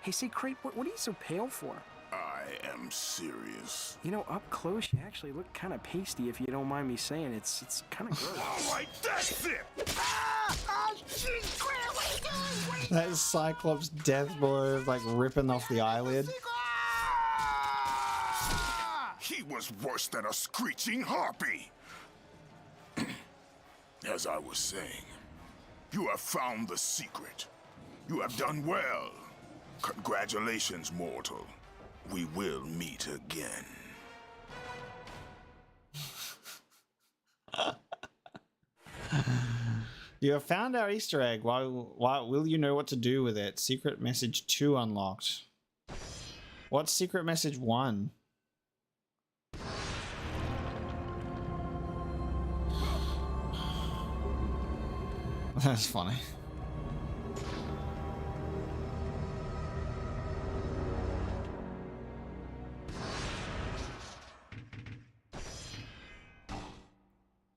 Hey, say, Krat, what are you so pale for? I am serious. You know, up close, you actually look kind of pasty, if you don't mind me saying. It's kind of gross. All right, that's it! That is Cyclops' death blow, like ripping off the eyelid. He was worse than a screeching harpy. As I was saying, you have found the secret. You have done well. Congratulations, mortal. We will meet again. You have found our Easter egg. Why will you know what to do with it? Secret message 2 unlocked. What's secret message 1? That's funny.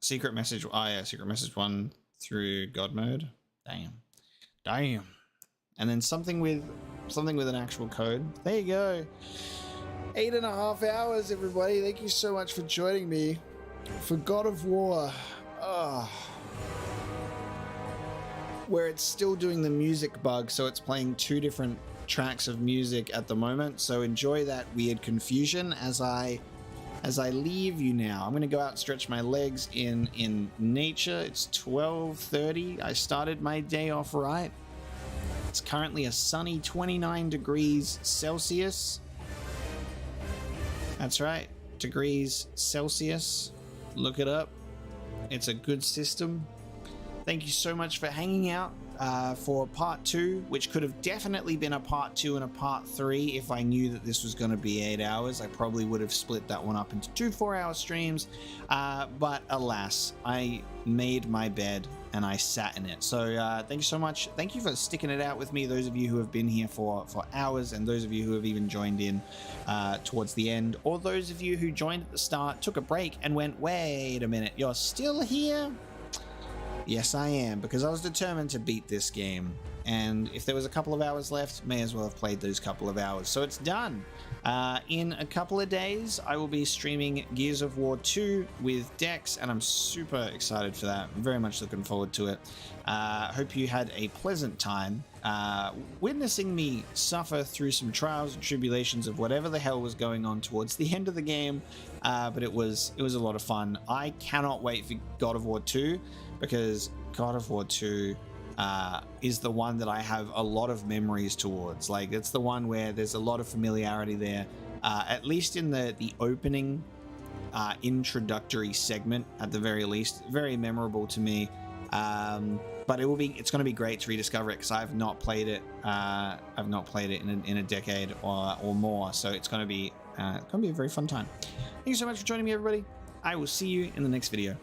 Secret message. Oh yeah, secret message 1 through God mode. Damn. And then something with an actual code. There you go. 8.5 hours, everybody. Thank you so much for joining me for God of War. Where it's still doing the music bug, so it's playing 2 different tracks of music at the moment. So enjoy that weird confusion as I leave you now. I'm going to go out and stretch my legs in nature. It's 12:30. I started my day off right. It's currently a sunny 29 degrees Celsius. That's right, degrees Celsius. Look it up. It's a good system. Thank you so much for hanging out for part 2, which could have definitely been a part 2 and a part 3 if I knew that this was going to be 8 hours. I probably would have split that one up into 2 4-hour streams, but alas, I made my bed and I sat in it. So thank you so much. Thank you for sticking it out with me, those of you who have been here for hours, and those of you who have even joined in towards the end, or those of you who joined at the start, took a break and went, wait a minute, you're still here? Yes, I am, because I was determined to beat this game. And if there was a couple of hours left, may as well have played those couple of hours. So it's done. In a couple of days, I will be streaming Gears of War 2 with Dex, and I'm super excited for that. I'm very much looking forward to it. Hope you had a pleasant time witnessing me suffer through some trials and tribulations of whatever the hell was going on towards the end of the game. But it was a lot of fun. I cannot wait for God of War 2, because God of War 2 is the one that I have a lot of memories towards. Like, it's the one where there's a lot of familiarity there, at least in the opening introductory segment, at the very least. Very memorable to me. But it's going to be great to rediscover it, because I've not played it. I've not played it in a decade or more. So it's going to be a very fun time. Thank you so much for joining me, everybody. I will see you in the next video.